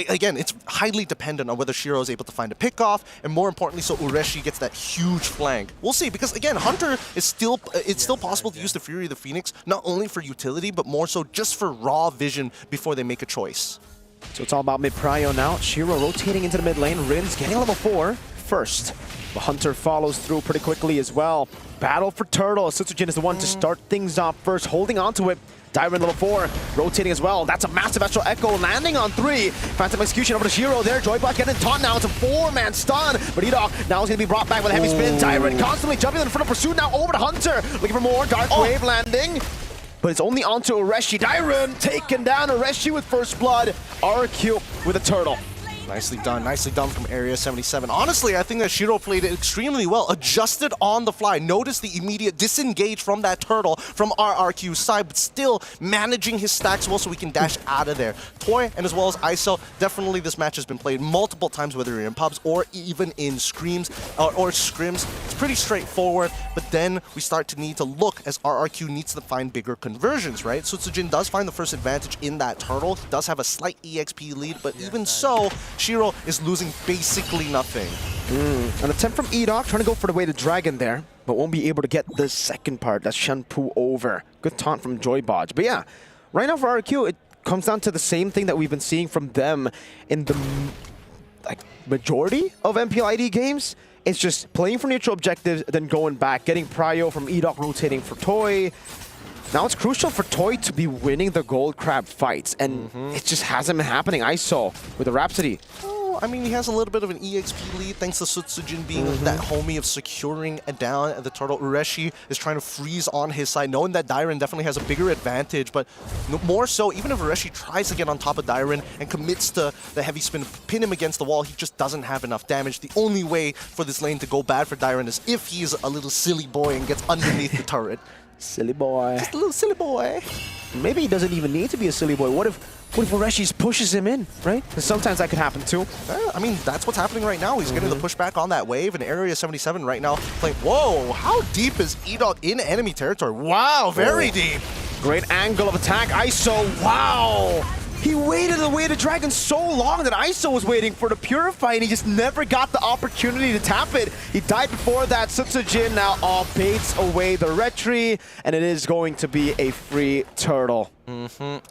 I: Again, it's highly dependent on whether Shiro is able to find a pickoff, and more importantly, so Ureshi gets that huge flank. We'll see, because again, Hunter is still possible to use the Fury of the Phoenix, not only for utility, but more so just for raw vision before they make a choice.
C: So it's all about mid-prio now. Shiro rotating into the mid lane. Rins getting level 4 first. The Hunter follows through pretty quickly as well. Battle for Turtle. Sutsujin is the one to start things off first, holding on to it. Dairon level 4, rotating as well. That's a massive Astral Echo landing on 3. Phantom Execution over to Shiro there. Joybot getting taunt now. It's a 4-man stun. But EDOC now is going to be brought back with a heavy spin. Dairon constantly jumping in front of pursuit now over to Hunter. Looking for more. Dark Wave landing. But it's only onto Ureshi. Dairon taking down Ureshi with first blood. RQ with a turtle.
I: Nicely done from Area 77. Honestly, I think that Shiro played it extremely well, adjusted on the fly, noticed the immediate disengage from that turtle from RRQ's side, but still managing his stacks well so we can dash out of there. Toy and as well as ISO, definitely this match has been played multiple times, whether you're in pubs or even in screams or scrims. It's pretty straightforward, but then we start to need to look as RRQ needs to find bigger conversions, right? Sutsujin does find the first advantage in that turtle. He does have a slight EXP lead, but even so, Shiro is losing basically nothing.
C: An attempt from EDOC, trying to go for the way to Dragon there, but won't be able to get the second part. That's Shenpu over. Good taunt from Joybodge. But yeah, right now for RQ, it comes down to the same thing that we've been seeing from them in the majority of MPLID games. It's just playing for neutral objectives, then going back, getting prio from EDOC, rotating for Toy. Now it's crucial for Toy to be winning the gold crab fights, and it just hasn't been happening. ISO with the Rhapsody.
I: Oh, I mean, he has a little bit of an EXP lead thanks to Sutsujin being that homie of securing down the turtle. Ureshi is trying to freeze on his side, knowing that Dairon definitely has a bigger advantage, but more so, even if Ureshi tries to get on top of Dairon and commits to the heavy spin, pin him against the wall, he just doesn't have enough damage. The only way for this lane to go bad for Dairon is if he's a little silly boy and gets underneath the turret.
C: Silly boy.
I: Just a little silly boy.
C: Maybe he doesn't even need to be a silly boy. What if Ureshi pushes him in, right? Because sometimes that could happen too.
I: I mean, that's what's happening right now. He's getting the pushback on that wave, and Area 77 right now playing. Whoa, how deep is EDOC in enemy territory? Wow, very deep.
C: Great angle of attack. ISO, wow. He waited away the dragon so long that ISO was waiting for the Purify, and he just never got the opportunity to tap it. He died before that. Sutsujin now all baits away the retry, and it is going to be a free turtle.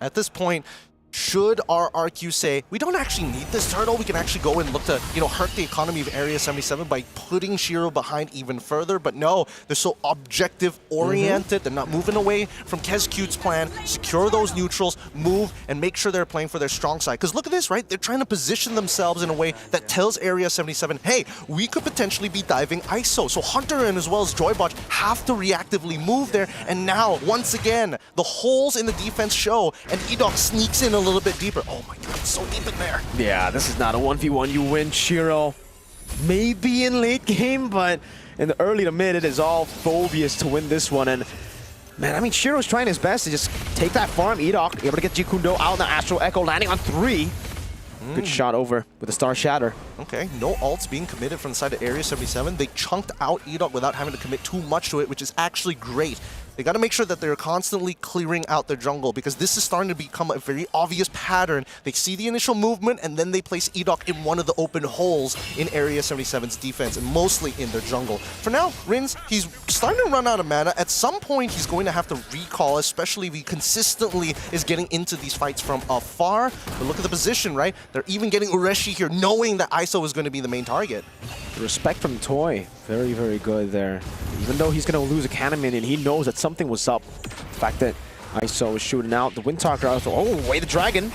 I: At this point, should RRQ say, we don't actually need this turtle, we can actually go and look to, hurt the economy of Area 77 by putting Shiro behind even further, but no, they're so objective-oriented, they're not moving away from KezCute's plan, secure those neutrals, move, and make sure they're playing for their strong side. Because look at this, right? They're trying to position themselves in a way that tells Area 77, hey, we could potentially be diving ISO. So Hunter and as well as Joybotch have to reactively move there, and now, once again, the holes in the defense show, and Edok sneaks in a little bit deeper. Oh my god, it's so deep in there.
C: Yeah, this is not a 1v1 you win, Shiro. Maybe in late game, but in the early to mid, it is all Phobius to win this one. And man, I mean, Shiro's trying his best to just take that farm. Edok able to get Jikundo out in the Astral Echo, landing on 3. Good shot over with the Star Shatter.
I: Okay, no ults being committed from the side of Area 77. They chunked out Edok without having to commit too much to it, which is actually great. They got to make sure that they're constantly clearing out their jungle, because this is starting to become a very obvious pattern. They see the initial movement, and then they place Edok in one of the open holes in Area 77's defense, and mostly in their jungle. For now, Rins, he's starting to run out of mana. At some point, he's going to have to recall, especially if he consistently is getting into these fights from afar. But look at the position, right? They're even getting Ureshi here, knowing that ISO is going to be the main target.
C: Respect from Toy. Very, very good there. Even though he's going to lose a cannon minion, he knows that something was up. The fact that ISO was shooting out the Windtalker also. Oh, way the dragon.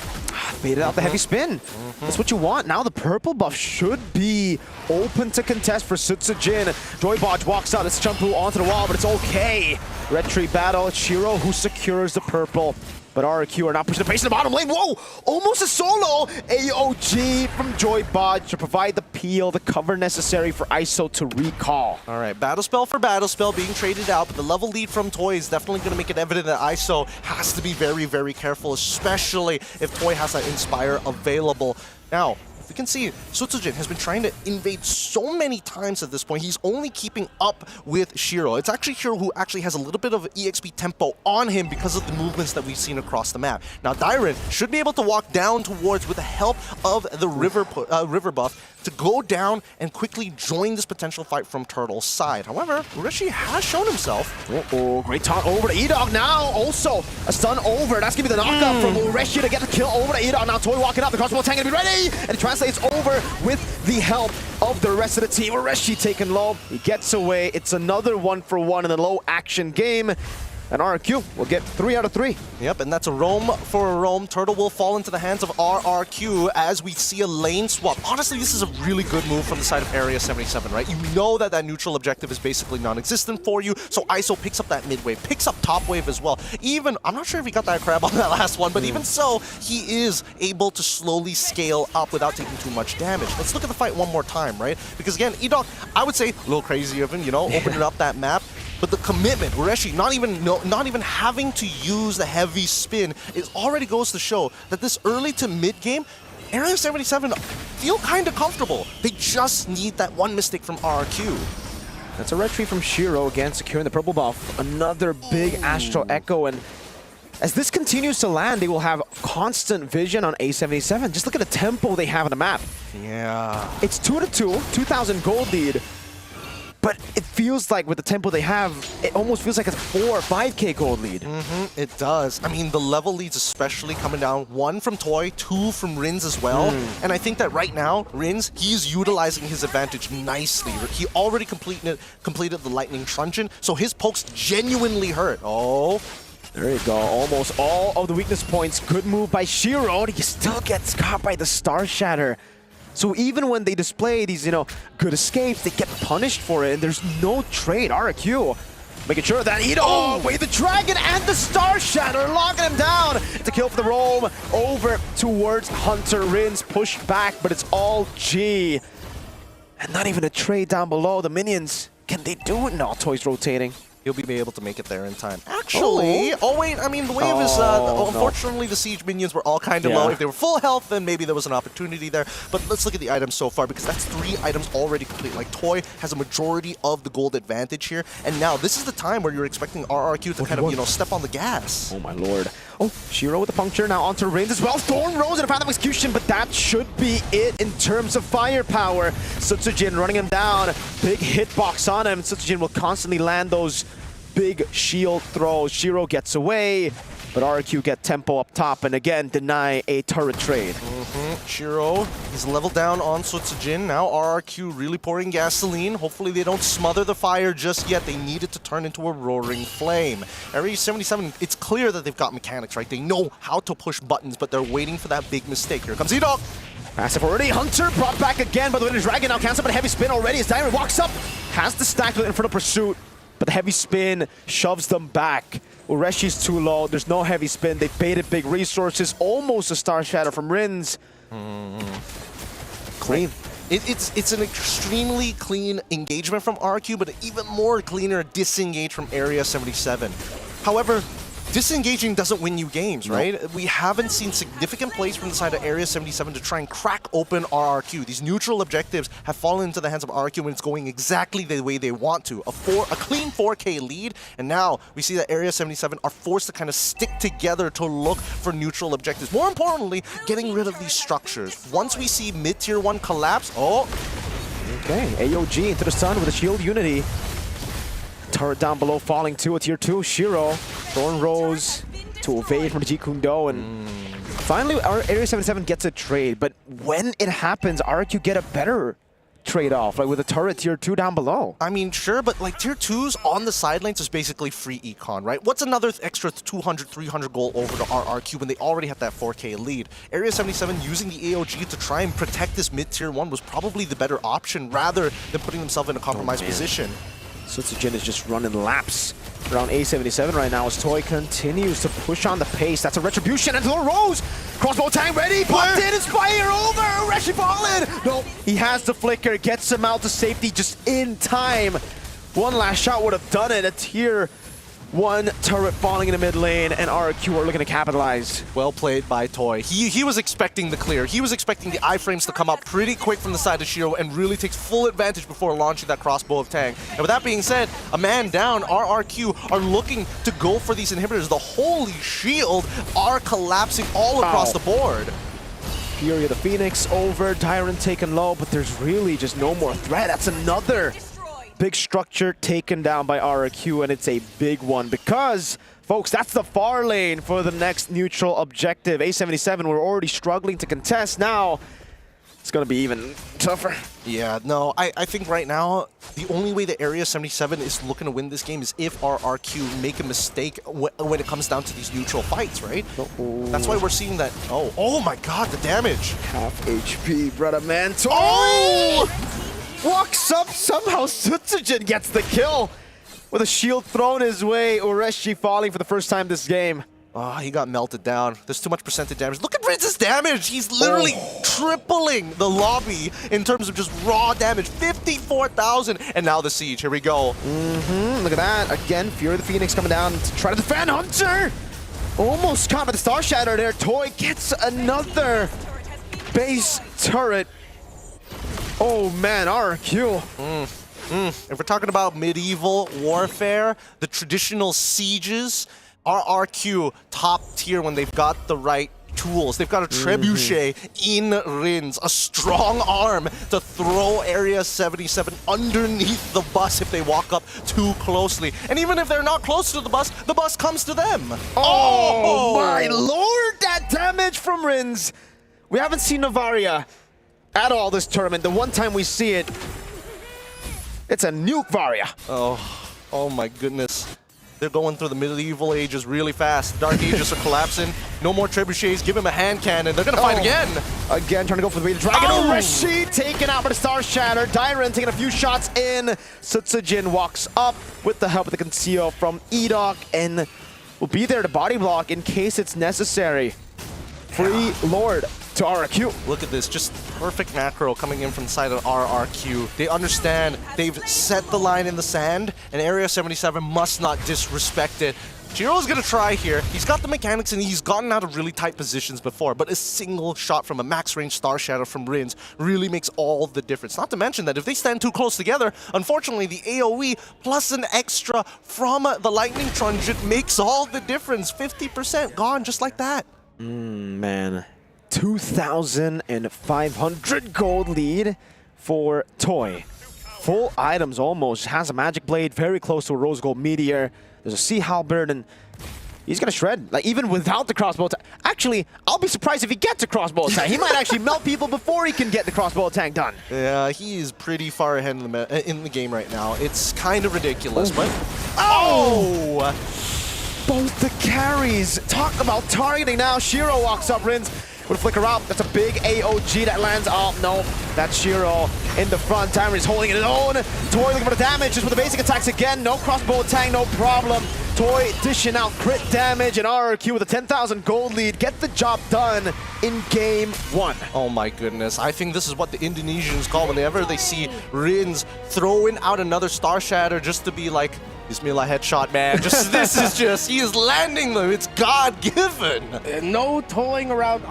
C: Baited out the heavy spin. That's what you want. Now the purple buff should be open to contest for Sutsujin. Joybotch walks out. It's Champu onto the wall, but it's okay. Red Tree battle. It's Shiro who secures the purple. But RRQ are not pushing the base in the bottom lane. Whoa! Almost a solo! AOG from Joybotch to provide the peel, the cover necessary for ISO to recall.
I: All right, battle spell for battle spell being traded out, but the level lead from Toy is definitely going to make it evident that ISO has to be very, very careful, especially if Toy has that Inspire available. Now, we can see Sutsujin has been trying to invade so many times at this point. He's only keeping up with Shiro. It's actually Shiro who actually has a little bit of EXP tempo on him because of the movements that we've seen across the map. Now, Dairen should be able to walk down towards, with the help of the river buff, to go down and quickly join this potential fight from Turtle's side. However, Ureshi has shown himself.
C: Oh, great taunt over to Edok now. Also, a stun over. That's going to be the knockup from Ureshi to get the kill over to Edok. Now Toy walking up. The crossbow tank going to be ready. And it translates over with the help of the rest of the team. Ureshi taken low. He gets away. It's another 1-for-1 in the low action game. And RRQ will get 3 out of 3.
I: Yep, and that's a roam for a roam. Turtle will fall into the hands of RRQ as we see a lane swap. Honestly, this is a really good move from the side of Area 77, right? You know that that neutral objective is basically non-existent for you, so ISO picks up that mid wave, picks up top wave as well. Even, I'm not sure if he got that crab on that last one, but even so, he is able to slowly scale up without taking too much damage. Let's look at the fight one more time, right? Because again, Edok, I would say a little crazy of him, opening up that map. But the commitment, Ureshi not even having to use the heavy spin, it already goes to show that this early to mid game, Area 77 feel kind of comfortable. They just need that one mistake from RRQ.
C: That's a red tree from Shiro again, securing the purple buff. Another big Astral Echo, and as this continues to land, they will have constant vision on A77. Just look at the tempo they have on the map.
I: Yeah.
C: It's 2-2, 2,000 gold lead. But it feels like with the tempo they have, it almost feels like it's 4 or 5k gold lead.
I: It does. I mean, the level leads especially coming down. 1 from Toy, 2 from Rins as well. And I think that right now, Rins, he's utilizing his advantage nicely. He already completed the Lightning Truncheon, so his pokes genuinely hurt. Oh.
C: There you go. Almost all of the weakness points. Good move by Shiro. He still gets caught by the Star Shatter. So even when they display these, good escapes, they get punished for it, and there's no trade. RRQ making sure that wait, the dragon and the Star Shatter locking him down. It's a kill for the roam over towards Hunter. Rins pushed back, but it's all G. And not even a trade down below. The minions, can they do it? No, Toy's rotating.
I: He'll be able to make it there in time. Actually, Actually, oh wait, I mean the wave is, unfortunately the siege minions were all kind of low. If they were full health, then maybe there was an opportunity there. But let's look at the items so far, because that's 3 items already complete. Like, Toy has a majority of the gold advantage here, and now this is the time where you're expecting RRQ to kind of, you know, step on the gas.
C: Oh my lord. Oh, Shiro with the puncture, now onto Rins as well. Thorn Rose and a Path of Execution, but that should be it in terms of firepower. Sutsujin running him down, big hitbox on him. Sutsujin will constantly land those big shield throws. Shiro gets away, but RRQ get tempo up top and again deny a turret trade.
I: Shiro is leveled down on Sutsujin. Now RRQ really pouring gasoline. Hopefully they don't smother the fire just yet. They need it to turn into a roaring flame. Area 77, it's clear that they've got mechanics, right? They know how to push buttons, but they're waiting for that big mistake. Here comes E-Dog.
C: Massive already. Hunter brought back again by the way. The Dragon now cancelled, but a heavy spin already as Diamond walks up. Has the stack in front of pursuit, but the heavy spin shoves them back. Ureshi's too low. There's no heavy spin. They baited big resources. Almost a Star Shatter from Rins. Clean.
I: It's an extremely clean engagement from RQ, but an even more cleaner disengage from Area 77. However, disengaging doesn't win you games, right? We haven't seen significant plays from the side of Area 77 to try and crack open RRQ. These neutral objectives have fallen into the hands of RRQ when it's going exactly the way they want to. A clean 4K lead, and now we see that Area 77 are forced to kind of stick together to look for neutral objectives. More importantly, getting rid of these structures. Once we see mid-tier 1 collapse,
C: okay, AOG into the sun with a shield unity. Turret down below falling to a tier 2. Shiro, Thorn Rose to evade from the Jeet Kune Do, and finally our Area 77 gets a trade. But when it happens, RQ get a better trade-off, like with a turret tier 2 down below.
I: I mean, sure, but like tier 2s on the sidelines is basically free econ, right? What's another extra 200, 300 gold over to RRQ when they already have that 4K lead? Area 77 using the AOG to try and protect this mid-tier 1 was probably the better option rather than putting themselves in a compromised position.
C: Sutsujin is just running laps around A77 right now as Toy continues to push on the pace. That's a retribution and Thorn Rose! Crossbow tank ready, but did inspire over! Reshi fallen! No, he has the flicker, gets him out to safety just in time. One last shot would have done it. A tier 1 turret falling in the mid lane, and RQ are looking to capitalize.
I: Well played by Toy. He was expecting the clear. He was expecting the iframes to come up pretty quick from the side of Shiro and really takes full advantage before launching that crossbow of Tang. And with that being said, a man down, RRQ are looking to go for these inhibitors. The Holy Shield are collapsing all across the board.
C: Fury of the Phoenix over, Tyrant taken low, but there's really just no more threat. That's another big structure taken down by RRQ, and it's a big one because, folks, that's the far lane for the next neutral objective. A77 were already struggling to contest. Now it's going to be even tougher.
I: Yeah, no, I think right now the only way that Area 77 is looking to win this game is if RRQ make a mistake when it comes down to these neutral fights, right? That's why we're seeing that. Oh my god, the damage.
C: Half HP, brother man. Walks up, somehow Sutsujin gets the kill with a shield thrown his way. Ureshi falling for the first time this game.
I: Oh, he got melted down. There's too much percentage damage. Look at Ritz's damage! He's literally tripling the lobby in terms of just raw damage. 54,000, and now the siege. Here we go.
C: Look at that. Again, Fury of the Phoenix coming down to try to defend Hunter. Almost caught by the Star Shatter there. Toy gets another base turret. Oh man, RQ.
I: If we're talking about medieval warfare, the traditional sieges, RRQ top tier when they've got the right tools. They've got a trebuchet in Rins, a strong arm to throw Area 77 underneath the bus if they walk up too closely. And even if they're not close to the bus comes to them.
C: Oh my lord, that damage from Rins. We haven't seen Novaria at all this tournament. The one time we see it, it's a nuke Varia.
I: Oh my goodness. They're going through the medieval ages really fast. Dark ages are collapsing. No more trebuchets. Give him a hand cannon. They're gonna fight again.
C: Again, trying to go for the Wheel Dragon. Ureshi taken out by the Star Shatter. Dairen taking a few shots in. Sutsujin walks up with the help of the conceal from E-Dog and will be there to body block in case it's necessary. Free Lord to RRQ.
I: Look at this, just perfect macro coming in from the side of RRQ. They understand they've set the line in the sand, and Area 77 must not disrespect it. Jiro's gonna try here. He's got the mechanics and he's gotten out of really tight positions before, but a single shot from a max range Star Shadow from Rins really makes all the difference. Not to mention that if they stand too close together, unfortunately the AoE plus an extra from the Lightning Truncheon makes all the difference. 50% gone just like that.
C: Man, 2,500 gold lead for Toy. Full items almost. Has a Magic Blade, very close to a Rose Gold Meteor. There's a Sea Halberd, and he's gonna shred. Like, even without the crossbow attack. Actually, I'll be surprised if he gets a crossbow attack. He might actually melt people before he can get the crossbow attack done.
I: Yeah, he is pretty far ahead in the game right now. It's kind of ridiculous, but...
C: Oh! Both the carries. Talk about targeting now. Shiro walks up, Rins. Would flicker out. That's a big AOG that lands. Oh, no. That's Shiro in the front. Diamond is holding it alone. Toy looking for the damage just with the basic attacks again. No crossbow attack, no problem. Toy dishing out crit damage, and RRQ with a 10,000 gold lead get the job done in game 1.
I: Oh my goodness. I think this is what the Indonesians call whenever they see Rins throwing out another Star Shatter just to be like, Bismillah headshot, man. He is landing them. It's God-given.
F: No toying around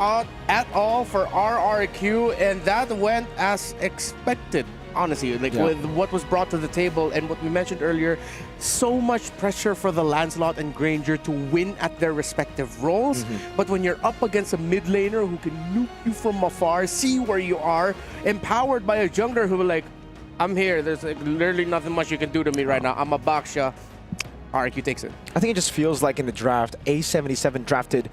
F: at all for RRQ, and that went as expected. Honestly, like with what was brought to the table and what we mentioned earlier, so much pressure for the Lancelot and Granger to win at their respective roles. But when you're up against a mid laner who can nuke you from afar, see where you are, empowered by a jungler who will like, I'm here, there's like literally nothing much you can do to me right now. I'm a Baksha. RRQ takes it.
C: I think it just feels like in the draft, A77 drafted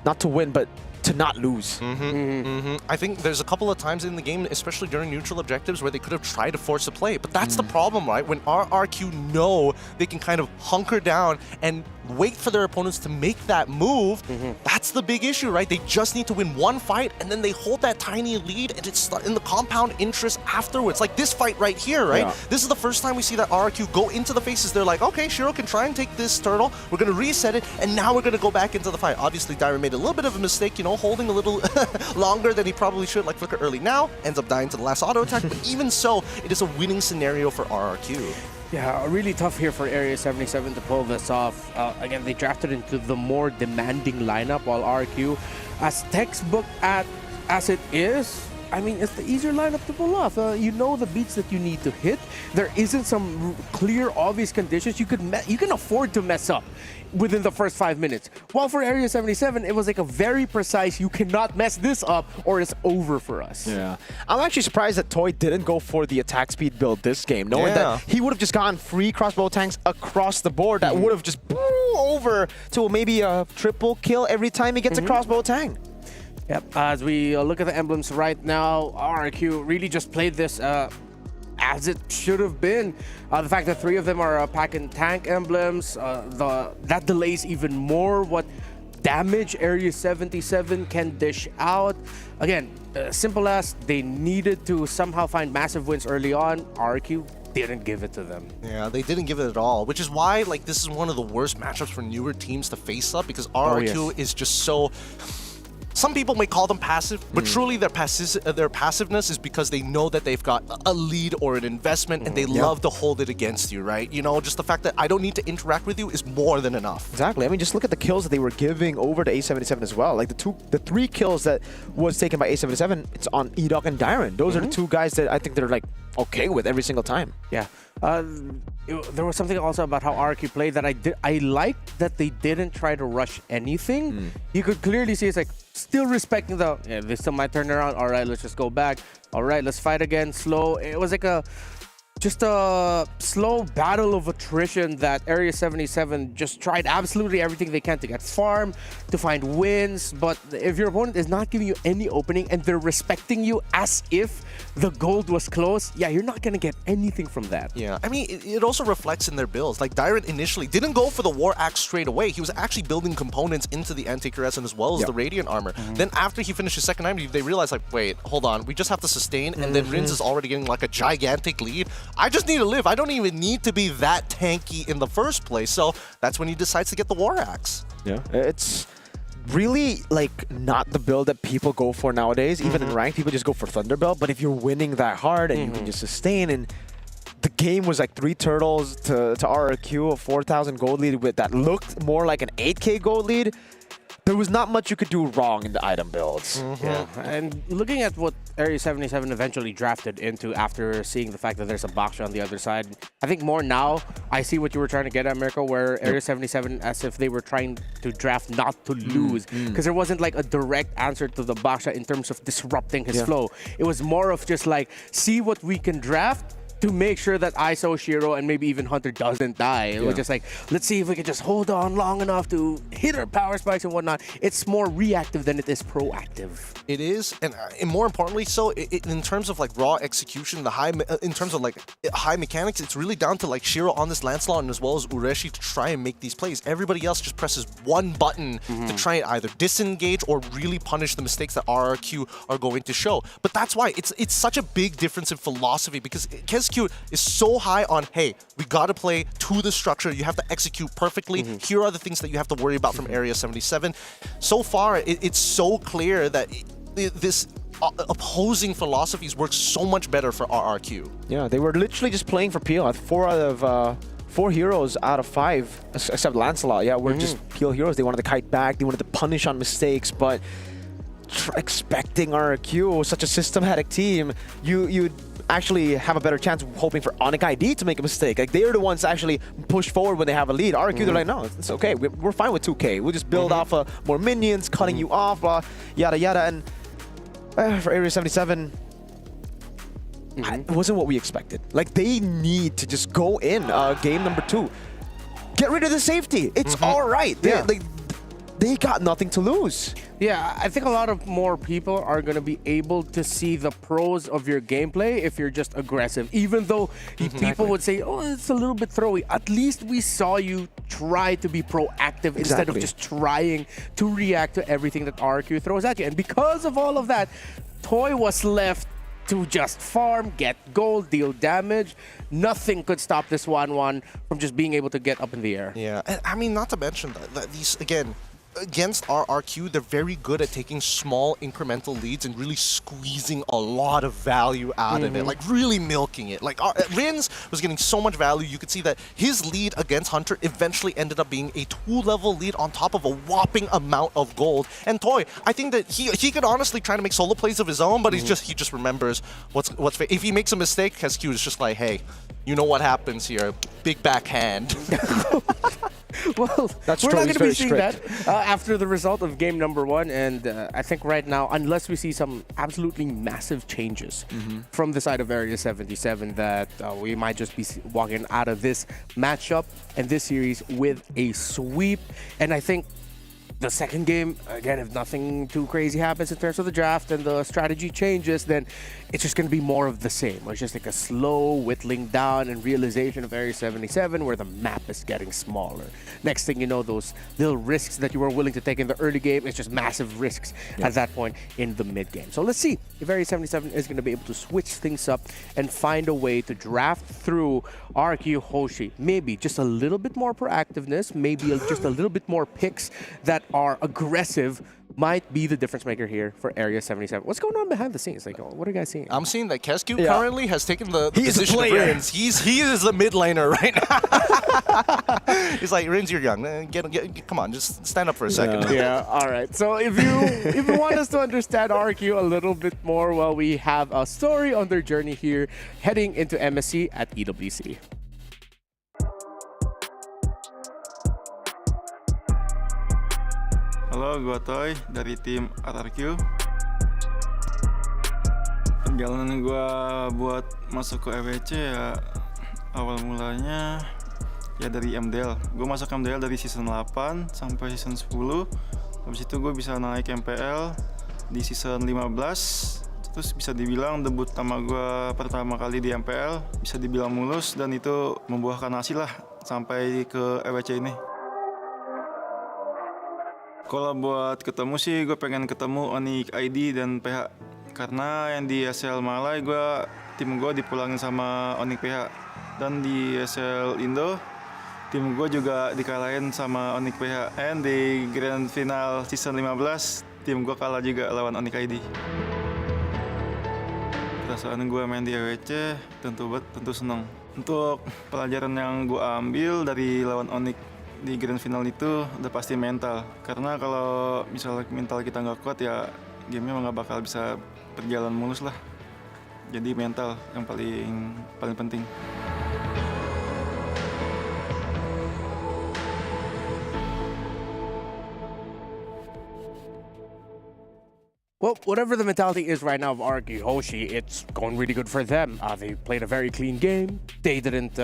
C: not to win, but to not lose.
I: I think there's a couple of times in the game, especially during neutral objectives, where they could have tried to force a play. But that's the problem, right? When RRQ know they can kind of hunker down and wait for their opponents to make that move, that's the big issue, right? They just need to win one fight, and then they hold that tiny lead, and it's in the compound interest afterwards. Like this fight right here, right?
C: Yeah.
I: This is the first time we see that RRQ go into the faces. They're like, okay, Shiro can try and take this turtle. We're going to reset it, and now we're going to go back into the fight. Obviously, Dyron made a little bit of a mistake, you know, holding a little longer than he probably should, like Flicker early now. Ends up dying to the last auto attack, but even so, it is a winning scenario for RRQ.
F: Yeah, really tough here for Area 77 to pull this off. Again, they drafted into the more demanding lineup, while RRQ, as textbook as it is, I mean, it's the easier lineup to pull off. You know the beats that you need to hit. There isn't some clear, obvious conditions you can afford to mess up within the first 5 minutes. While for Area 77, it was like a very precise, you cannot mess this up or it's over for us.
C: Yeah. I'm actually surprised that Toy didn't go for the attack speed build this game, knowing that he would have just gotten free crossbow tanks across the board that would have just over to maybe a triple kill every time he gets a crossbow tank.
F: Yep, as we look at the emblems right now, RRQ really just played this as it should have been. The fact that 3 of them are pack and tank emblems, that delays even more what damage Area 77 can dish out. Again, simple as they needed to somehow find massive wins early on. RRQ didn't give it to them.
I: Yeah, they didn't give it at all, which is why like this is one of the worst matchups for newer teams to face up, because RRQ is just so... Some people may call them passive, but truly their passiveness is because they know that they've got a lead or an investment, and they love to hold it against you, right? You know, just the fact that I don't need to interact with you is more than enough.
C: Exactly. I mean, just look at the kills that they were giving over to A77 as well. Like the 3 kills that was taken by A77, it's on Edok and Dyron. Those are the 2 guys that I think they're like okay with every single time.
F: Yeah. There was something also about how RRQ played that I liked that they didn't try to rush anything. You could clearly see it's like still respecting the, this still might turn around. All right, let's just go back. All right, let's fight again. Slow. It was like just a slow battle of attrition that Area 77 just tried absolutely everything they can to get farm, to find wins. But if your opponent is not giving you any opening and they're respecting you as if the gold was close, yeah, you're not going to get anything from that.
I: Yeah, I mean, it also reflects in their builds. Like, Dyron initially didn't go for the War Axe straight away. He was actually building components into the Anti-Cuirass as well as the Radiant Armor. Then after he finished his second item, they realized, like, wait, hold on, we just have to sustain, and then Rins is already getting, like, a gigantic lead. I just need to live. I don't even need to be that tanky in the first place. So that's when he decides to get the War Axe.
C: Yeah, it's really like not the build that people go for nowadays. Even in ranked, people just go for Thunderbelt. But if you're winning that hard and you can just sustain, and the game was like 3 turtles to RRQ, a 4,000 gold lead with that looked more like an 8K gold lead. There was not much you could do wrong in the item builds.
F: Yeah, and looking at what Area 77 eventually drafted into after seeing the fact that there's a Baksha on the other side, I think more now, I see what you were trying to get at, Mirko, where Area 77, as if they were trying to draft not to lose, because there wasn't like a direct answer to the Baksha in terms of disrupting his flow. It was more of just like, see what we can draft to make sure that ISO, Shiro, and maybe even Hunter doesn't die. It was just like, let's see if we can just hold on long enough to hit our power spikes and whatnot. It's more reactive than it is proactive.
I: It is, and more importantly, so in terms of like raw execution, in terms of like high mechanics, it's really down to like Shiro on this Lancelot and as well as Ureshi to try and make these plays. Everybody else just presses one button to try and either disengage or really punish the mistakes that RRQ are going to show. But that's why it's such a big difference in philosophy, because KSQ is so high on, hey, we gotta play to the structure, you have to execute perfectly, here are the things that you have to worry about from Area 77. So far, it's so clear that this opposing philosophies work so much better for RRQ.
C: Yeah, they were literally just playing for PL. 4 out of 4 heroes out of 5, except Lancelot, were just PL heroes. They wanted to kite back, they wanted to punish on mistakes, but expecting RRQ, such a systematic team, you'd actually have a better chance of hoping for Onyx ID to make a mistake. Like, they're the ones that actually push forward when they have a lead. RRQ, they're like, no, it's okay. We're fine with 2K. We'll just build off more minions, cutting you off, blah, yada, yada. And for Area 77, it wasn't what we expected. Like, they need to just go in game number 2. Get rid of the safety. It's all right. They got nothing to lose.
F: Yeah, I think a lot of more people are going to be able to see the pros of your gameplay if you're just aggressive. Even though people would say, oh, it's a little bit throwy. At least we saw you try to be proactive instead of just trying to react to everything that RQ throws at you. And because of all of that, Toy was left to just farm, get gold, deal damage. Nothing could stop this 1-1 from just being able to get up in the air.
I: Yeah, and I mean, not to mention that these, again, against RRQ, they're very good at taking small incremental leads and really squeezing a lot of value out of it, like really milking it. Like Rins was getting so much value. You could see that his lead against Hunter eventually ended up being a 2-level lead on top of a whopping amount of gold. And Toy, I think that he could honestly try to make solo plays of his own, but he just remembers what's if he makes a mistake, KSQ is just like, hey, you know what happens here? Big backhand.
F: Well, we're not going to be seeing that after the result of game number 1, and I think right now, unless we see some absolutely massive changes from the side of Area 77, that we might just be walking out of this matchup and this series with a sweep. And I think the second game, again, if nothing too crazy happens in terms of the draft and the strategy changes, then it's just going to be more of the same. It's just like a slow whittling down and realization of Area 77 where the map is getting smaller. Next thing you know, those little risks that you were willing to take in the early game, it's just massive risks at that point in the mid game. So let's see if Area 77 is going to be able to switch things up and find a way to draft through RQ Hoshi. Maybe just a little bit more proactiveness, maybe just a little bit more picks that are aggressive might be the difference maker here for Area 77. What's going on behind the scenes? Like, what are you guys seeing?
I: I'm seeing that KSQ currently has taken the position of
C: player.
I: Rins. He is the mid laner right now. He's like, Rins, you're young. Come on, just stand up for a second.
F: Yeah, all right. So if you want us to understand RQ a little bit more, well, we have a story on their journey here heading into MSC at EWC.
T: Halo, gue Toy dari tim RRQ. Perjalanan gue buat masuk ke EWC ya awal mulanya ya dari MDL. Gue masuk MDL dari season 8 sampai season 10. Habis itu gue bisa naik MPL di season 15. Terus bisa dibilang debut pertama kali di MPL bisa dibilang mulus dan itu membuahkan hasil lah sampai ke EWC ini. Kalau buat ketemu sih, gue pengen ketemu Onyx ID dan PH. Karena yang di SL Malai, tim gue dipulangin sama Onyx PH. Dan di SL Indo, Tim gue juga dikalahin sama Onyx PHN di Grand Final Season 15. Tim gue kalah juga lawan Onyx ID. Perasaan gue main di EWC tentu senang. Untuk pelajaran yang gue ambil dari lawan Onyx di Grand Final itu udah pasti mental. Karena kalau misalnya mental kita nggak kuat ya gamenya nggak bakal bisa berjalan mulus lah. Jadi mental yang paling penting.
F: Well, whatever the mentality is right now of RRQ Hoshi, it's going really good for them. They played a very clean game. They didn't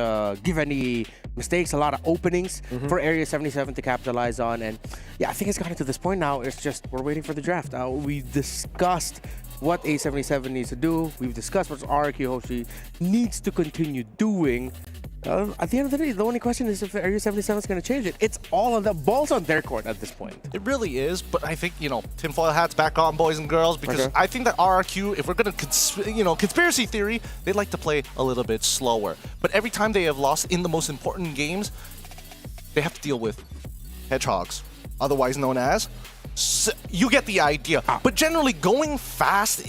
F: give any mistakes, a lot of openings for Area 77 to capitalize on. And yeah, I think it's gotten to this point now. It's just we're waiting for the draft. We discussed what A77 needs to do. We've discussed what RRQ Hoshi needs to continue doing. At the end of the day, the only question is if Area 77 is going to change it. It's all on the balls on their court at this point.
I: It really is, but I think, tinfoil hats back on, boys and girls, because I think that RRQ, if we're going to, conspiracy theory, they like to play a little bit slower. But every time they have lost in the most important games, they have to deal with hedgehogs, otherwise known as. You get the idea. But generally, going fast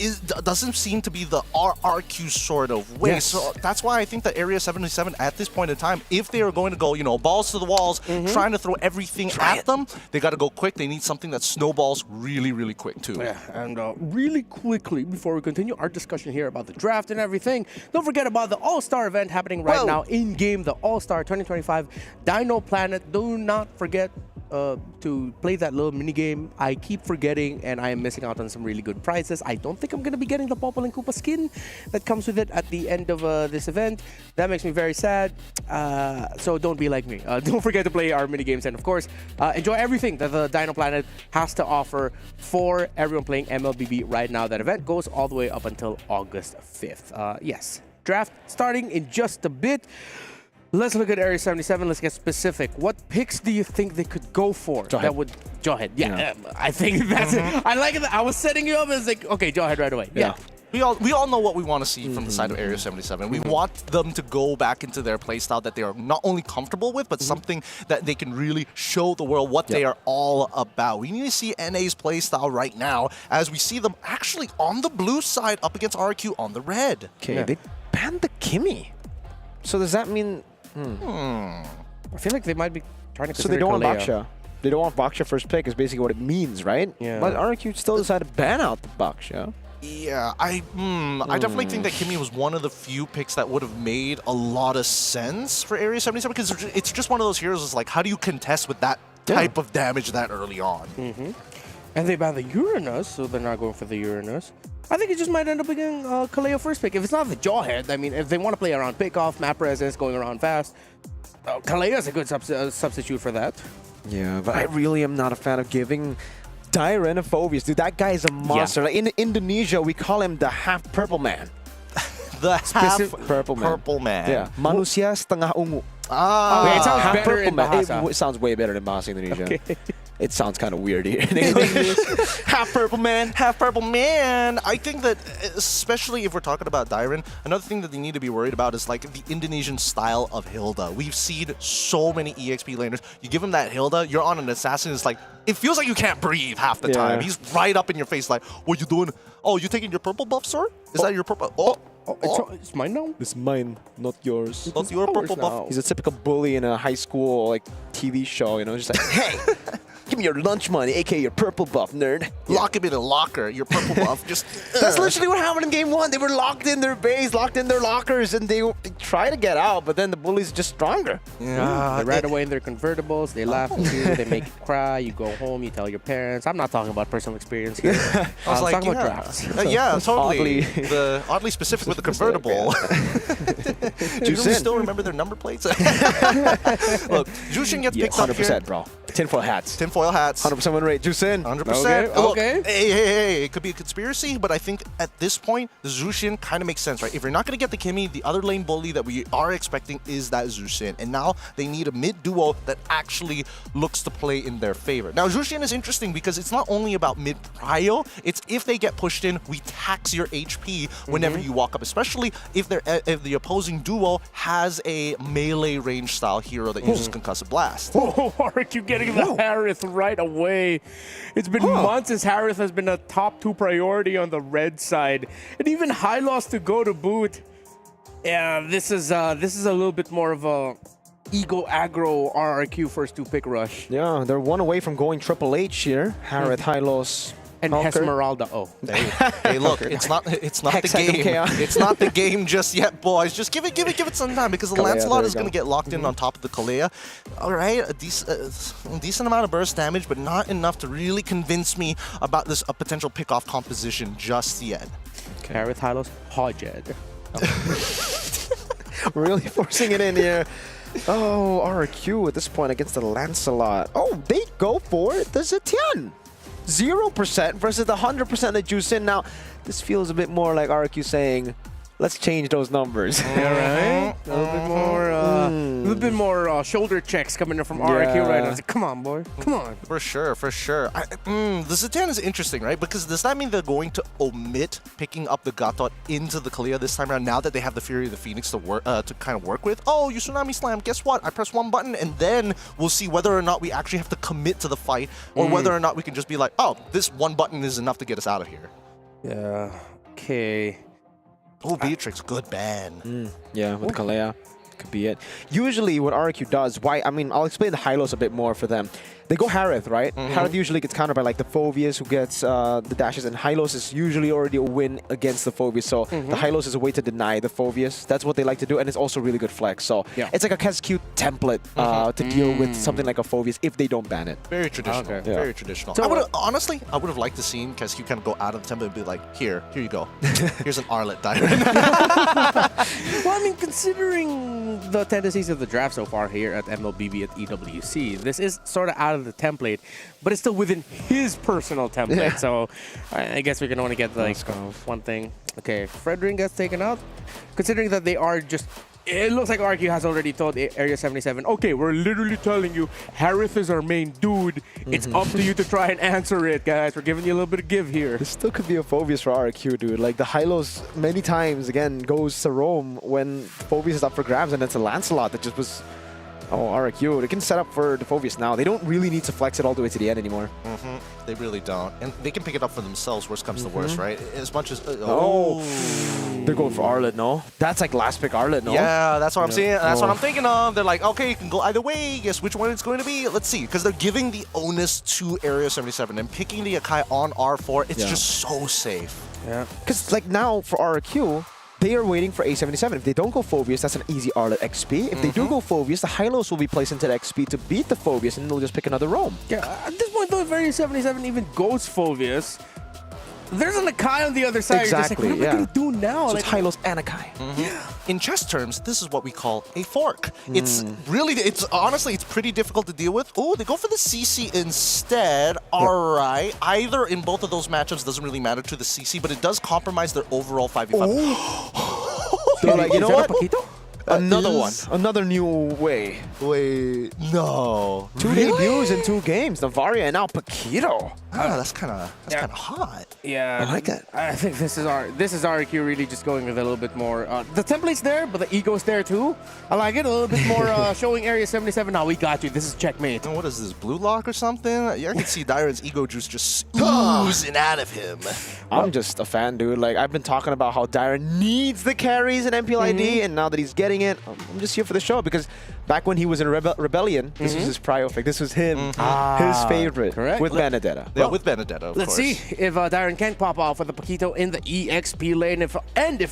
I: doesn't seem to be the RRQ sort of way.
F: Yes.
I: So that's why I think that Area 77 at this point in time, if they are going to go, balls to the walls, trying to throw everything at them, they got to go quick. They need something that snowballs really, really quick too.
F: Yeah, and really quickly, before we continue our discussion here about the draft and everything, don't forget about the All-Star event happening right now in-game, the All-Star 2025 Dino Planet. Do not forget to play that little mini game. I keep forgetting and I am missing out on some really good prizes. I don't think I'm going to be getting the Popol and Koopa skin that comes with it at the end of this event. That makes me very sad. So don't be like me. Don't forget to play our mini games, and of course, enjoy everything that the Dino Planet has to offer for everyone playing MLBB right now. That event goes all the way up until August 5th. Yes, draft starting in just a bit. Let's look at Area 77. Let's get specific. What picks do you think they could go for?
C: Jawhead.
F: That would Jawhead. Yeah, I think that's it. I like it. I was setting you up as like, okay, Jawhead right away. Yeah.
I: We all know what we want to see from the side of Area 77. We want them to go back into their playstyle that they are not only comfortable with, but something that they can really show the world what they are all about. We need to see NA's playstyle right now as we see them actually on the blue side up against RQ on the red.
C: Okay, they banned the Kimmy. So does that mean...
F: I feel like they might be trying to consider
C: So they don't want
F: Kalea.
C: Baksha. They don't want Baksha first pick is basically what it means, right?
F: Yeah.
C: But RQ still decided to ban out the Baksha.
I: Yeah, I definitely think that Kimmy was one of the few picks that would have made a lot of sense for Area 77 because it's just one of those heroes. It's like, how do you contest with that type of damage that early on?
F: And they ban the Uranus, so they're not going for the Uranus. I think it just might end up being Kaleo first pick. If it's not the Jawhead, I mean, if they want to play around pickoff, map presence, going around fast, Kaleo is a good substitute for that.
C: Yeah, but I really am not a fan of giving Dyren a Phobius. Dude, that guy is a monster. Like in Indonesia, we call him the half purple man.
I: The half
C: purple man. Yeah. Manusia setengah ungu.
F: Okay, it sounds
C: half
F: better
C: purple
F: in
C: man.
F: Bahasa.
C: It sounds way better in Bahasa Indonesia.
F: Okay.
C: It sounds kind of weird here in English.
I: Half purple man. I think that, especially if we're talking about Dyren, another thing that they need to be worried about is like the Indonesian style of Hilda. We've seen so many EXP laners. You give him that Hilda, you're on an assassin. It's like, it feels like you can't breathe half the time. He's right up in your face like, what you doing? Oh, you taking your purple buff, sir? Is that your purple?
F: It's mine now?
C: It's mine, not yours.
I: Not your purple buff.
C: He's a typical bully in a high school like TV show, just like, hey, give me your lunch money, aka your purple buff, nerd.
I: Lock him in a locker, your purple buff. Just
C: That's literally what happened in game 1. They were locked in their base, locked in their lockers, and they try to get out, but then the bully's just stronger.
F: They ride away in their convertibles, they laugh at you, they make you cry, you go home, you tell your parents. I'm not talking about personal experience here. I was talking about drafts.
I: Yeah, totally. Oddly specific with the convertible. Do you still remember their number plates? Look, Jushin gets picked up here.
C: 100%, bro. Tinfoil hats.
I: tinfoil hats.
C: 100% win rate. Jusin.
I: 100%.
F: Okay,
I: Look,
F: okay.
I: hey, it could be a conspiracy, but I think at this point, the Zushin kind of makes sense, right? If you're not going to get the Kimmy, the other lane bully that we are expecting is that Zushin. And now they need a mid duo that actually looks to play in their favor. Now, Zushin is interesting because it's not only about mid prio, it's if they get pushed in, we tax your HP whenever you walk up, especially if the opposing duo has a melee range style hero that uses Concussive Blast.
F: Oh, RQ getting the Harith right away. It's been months since Harith has been a top 2 priority on the red side. And even Hylos to go to boot. Yeah, this is a little bit more of a ego aggro RRQ first 2 pick rush.
C: Yeah, they're one away from going Triple H here. Harith, Hylos,
F: and Esmeralda. Oh,
I: hey, look, it's not the game. It's not the game just yet, boys. Just give it some time because the
C: Kalea,
I: Lancelot
C: there
I: is going to get locked in on top of the Kalea. All right, a decent amount of burst damage, but not enough to really convince me about this potential pick-off composition just yet.
F: Harith, Hylos, Hodged.
C: Really forcing it in here. Oh, RQ at this point against the Lancelot. Oh, they go for it. The Zetian. 0% versus the 100% that Jusin. Now, this feels a bit more like RQ saying, let's change those numbers.
F: Yeah, right? A little bit more shoulder checks coming in from RQ right now. It's like, come on, boy. Come on.
I: For sure. The Zetian is interesting, right? Because does that mean they're going to omit picking up the Gatot into the Kalea this time around now that they have the Fury of the Phoenix to work to kind of work with? Oh, you Tsunami Slam. Guess what? I press one button and then we'll see whether or not we actually have to commit to the fight or whether or not we can just be like, oh, this one button is enough to get us out of here.
F: Yeah. Okay.
I: Oh, Beatrix, good ban.
C: Yeah, with Kalea. Could be it. Usually what RQ does, I'll explain the Hylos a bit more for them. They go Harith, right? Harith usually gets countered by like the Phoveus who gets the dashes, and Hylos is usually already a win against the Phoveus. So the Hylos is a way to deny the Phoveus. That's what they like to do, and it's also really good flex. So it's like a KESQ template to deal with something like a Phoveus if they don't ban it.
I: Very traditional.
C: Okay.
I: Very traditional.
C: So
I: Honestly, I would have liked to see KESQ kind of go out of the template and be like, here you go. Here's an Arlet Diamond.
F: Well, considering the tendencies of the draft so far here at MLBB at EWC, this is sort of out of the template, but it's still within his personal template.
C: Yeah.
F: So I guess we can only get like one thing. Okay, Fredrin gets taken out. Considering that they are just, it looks like RQ has already told Area 77, okay, we're literally telling you Harith is our main dude. It's up to you to try and answer it, guys. We're giving you a little bit of give here.
C: This still could be a Phoveus for RQ, dude. Like the Hylos many times again goes to Rome when Phoveus is up for grabs, and it's a Lancelot that just was. Oh, RQ, they can set up for the Phoveus now. They don't really need to flex it all the way to the end anymore.
I: They really don't. And they can pick it up for themselves, worst comes to worst, right? As much as...
C: They're going for Arlet, no? That's like last pick Arlet, no?
I: Yeah, that's what I'm saying. That's what I'm thinking of. They're like, okay, you can go either way. Guess which one it's going to be? Let's see. Because they're giving the onus to Area 77 and picking the Akai on R4. It's just so safe.
C: Yeah. Because like now for RQ, they are waiting for A77. If they don't go Phoveus, that's an easy Arlet XP. If they do go Phoveus, the Hylos will be placed into the XP to beat the Phoveus, and they'll just pick another Rome.
F: Yeah, at this point though, if Area 77 even goes Phoveus, there's an Akai on the other side.
C: Exactly,
F: You're just like, what are we going to do now?
C: So
F: like,
C: it's Hylos and Akai.
I: Yeah. In chess terms, this is what we call a fork. It's honestly, it's pretty difficult to deal with. Oh, they go for the CC instead. All right. Either in both of those matchups doesn't really matter to the CC, but it does compromise their overall 5v5.
C: So like, you know what? Another one. Another new way.
I: Wait, no.
C: 2 debuts in 2 games. Navaria and now Paquito.
I: That's kind of hot.
F: Yeah,
C: I like that.
F: I think this is RQ really just going with a little bit more. The template's there, but the ego's there too. I like it a little bit more. Showing Area 77. Now we got you. This is checkmate.
I: And what is this, blue lock or something? Yeah, I can see Dyron's ego juice just oozing out of him.
C: I'm just a fan, dude. Like I've been talking about how Dyron needs the carries in MPLID, and now that he's getting it, I'm just here for the show because back when he was in Rebellion, this was his prio pick. This was him, his favorite, with Benedetta.
I: Yeah, with Benedetta, of
F: Let's
I: course.
F: see if Dyron can pop off with the Paquito in the EXP lane, if